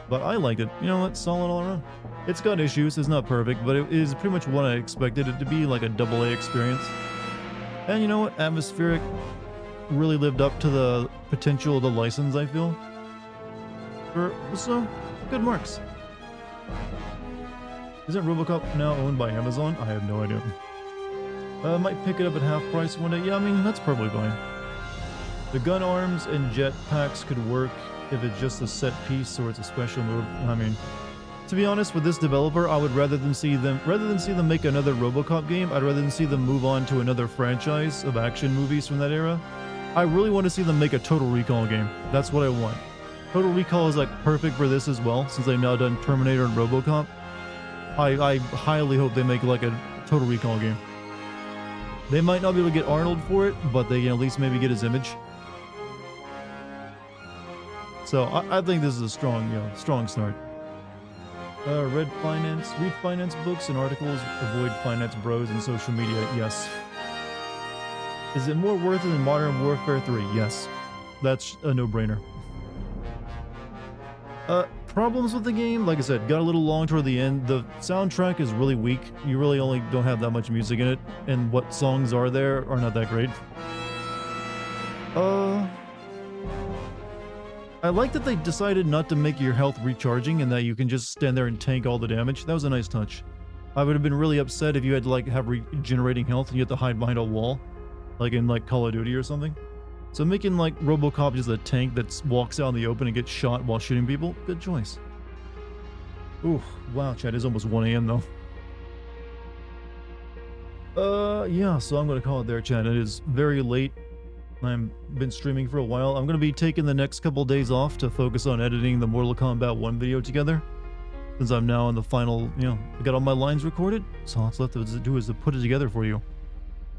But I liked it. You know what? Solid all around. It's got issues. It's not perfect, but it is pretty much what I expected it to be, like a AA experience. And you know what? Atmospheric really lived up to the potential of the license, I feel. So, good marks. Isn't Robocop now owned by Amazon? I have no idea. Might pick it up at half price one day. Yeah, I mean, that's probably fine. The gun arms and jet packs could work if it's just a set piece or it's a special move. I mean, to be honest, with this developer, I would rather than see them make another Robocop game, I'd rather than see them move on to another franchise of action movies from that era. I really want to see them make a Total Recall game. That's what I want. Total Recall is like perfect for this as well, since they've now done Terminator and Robocop. I highly hope they make like a Total Recall game. They might not be able to get Arnold for it, but they can at least maybe get his image. So I think this is a strong, strong start. Read finance books and articles, avoid finance bros and social media, yes. Is it more worth it than Modern Warfare 3? Yes. That's a no-brainer. Problems with the game, like I said, got a little long toward the end. The soundtrack is really weak. You really only don't have that much music in it, and what songs are there are not that great. I like that they decided not to make your health recharging and that you can just stand there and tank all the damage. That was a nice touch. I would have been really upset if you had to like have regenerating health and you had to hide behind a wall, like in like Call of Duty or something. So making like Robocop just a tank that walks out in the open and gets shot while shooting people, good choice. Ooh, wow, chat, it's almost 1 AM though. Yeah, so I'm gonna call it there, chat. It is very late. I've been streaming for a while. I'm gonna be taking the next couple days off to focus on editing the Mortal Kombat 1 video together. Since I'm now in the final, I got all my lines recorded, so all that's left to do is to put it together for you.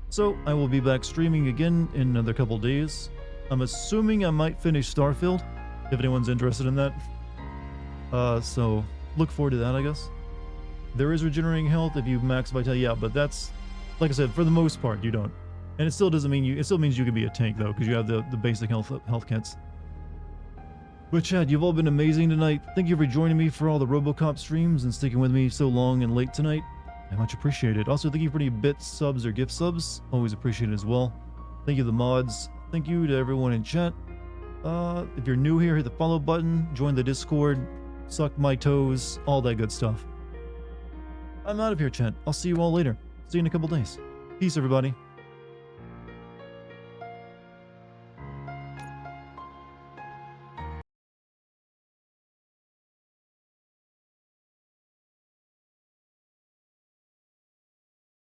So, I will be back streaming again in another couple days. I'm assuming I might finish Starfield, if anyone's interested in that. So, look forward to that, I guess. There is regenerating health if you max vitality, yeah, but that's, like I said, for the most part, you don't. And it still doesn't mean it still means you can be a tank, though, because you have the basic health kits. But Chad, you've all been amazing tonight. Thank you for joining me for all the Robocop streams and sticking with me so long and late tonight. I much appreciate it. Also, thank you for any bits, subs, or gift subs. Always appreciate it as well. Thank you to the mods. Thank you to everyone in chat. If you're new here, hit the follow button, join the Discord, suck my toes, all that good stuff. I'm out of here, chat. I'll see you all later. See you in a couple days. Peace, everybody.